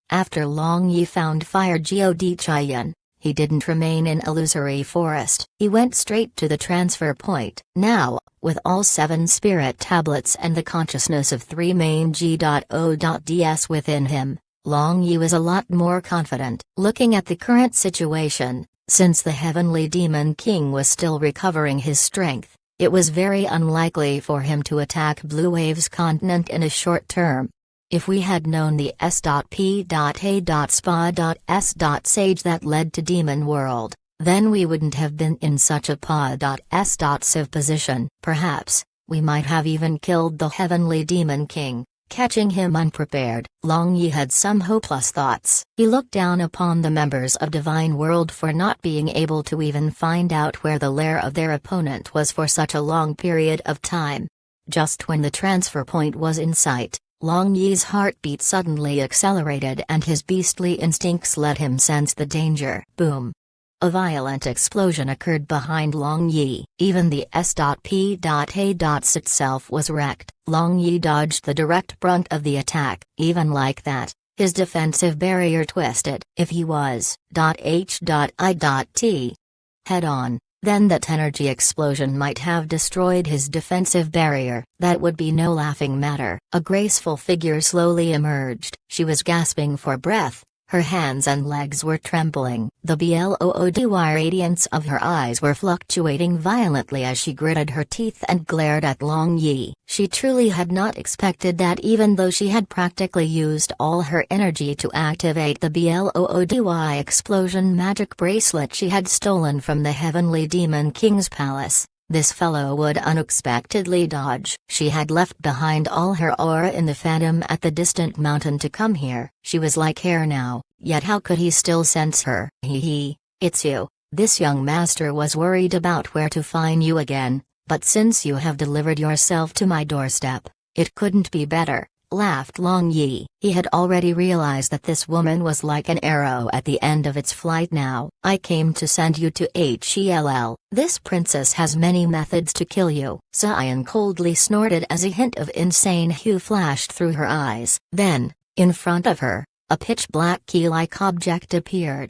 After Long Yi found Fire God Chiyan, he didn't remain in Illusory Forest. He went straight to the transfer point. Now, with all 7 spirit tablets and the consciousness of 3 main G.O.ds within him, Long Yi was a lot more confident. Looking at the current situation, since the Heavenly Demon King was still recovering his strength, it was very unlikely for him to attack Blue Wave's continent in a short term. If we had known the S.P.A.Spa.S.Sage that led to Demon World, then we wouldn't have been in such a Pa.S.Civ position. Perhaps, we might have even killed the Heavenly Demon King, catching him unprepared. Long Yi had some hopeless thoughts. He looked down upon the members of Divine World for not being able to even find out where the lair of their opponent was for such a long period of time. Just when the transfer point was in sight, Long Yi's heartbeat suddenly accelerated and his beastly instincts let him sense the danger. Boom! A violent explosion occurred behind Long Yi. Even the S.P.A. itself was wrecked. Long Yi dodged the direct brunt of the attack. Even like that, his defensive barrier twisted. If he was H.I.T. head-on, then that energy explosion might have destroyed his defensive barrier. That would be no laughing matter. A graceful figure slowly emerged. She was gasping for breath. Her hands and legs were trembling. The bloody radiance of her eyes were fluctuating violently as she gritted her teeth and glared at Long Yi. She truly had not expected that, even though she had practically used all her energy to activate the bloody explosion magic bracelet she had stolen from the Heavenly Demon King's palace. This fellow would unexpectedly dodge. She had left behind all her aura in the phantom at the distant mountain to come here. She was like hair now, yet how could he still sense her? It's you. This young master was worried about where to find you again, but since you have delivered yourself to my doorstep, it couldn't be better, laughed Long Yi. He had already realized that this woman was like an arrow at the end of its flight now. I came to send you to Hell. This princess has many methods to kill you. Sion coldly snorted as a hint of insane hue flashed through her eyes. Then, in front of her, a pitch-black key-like object appeared.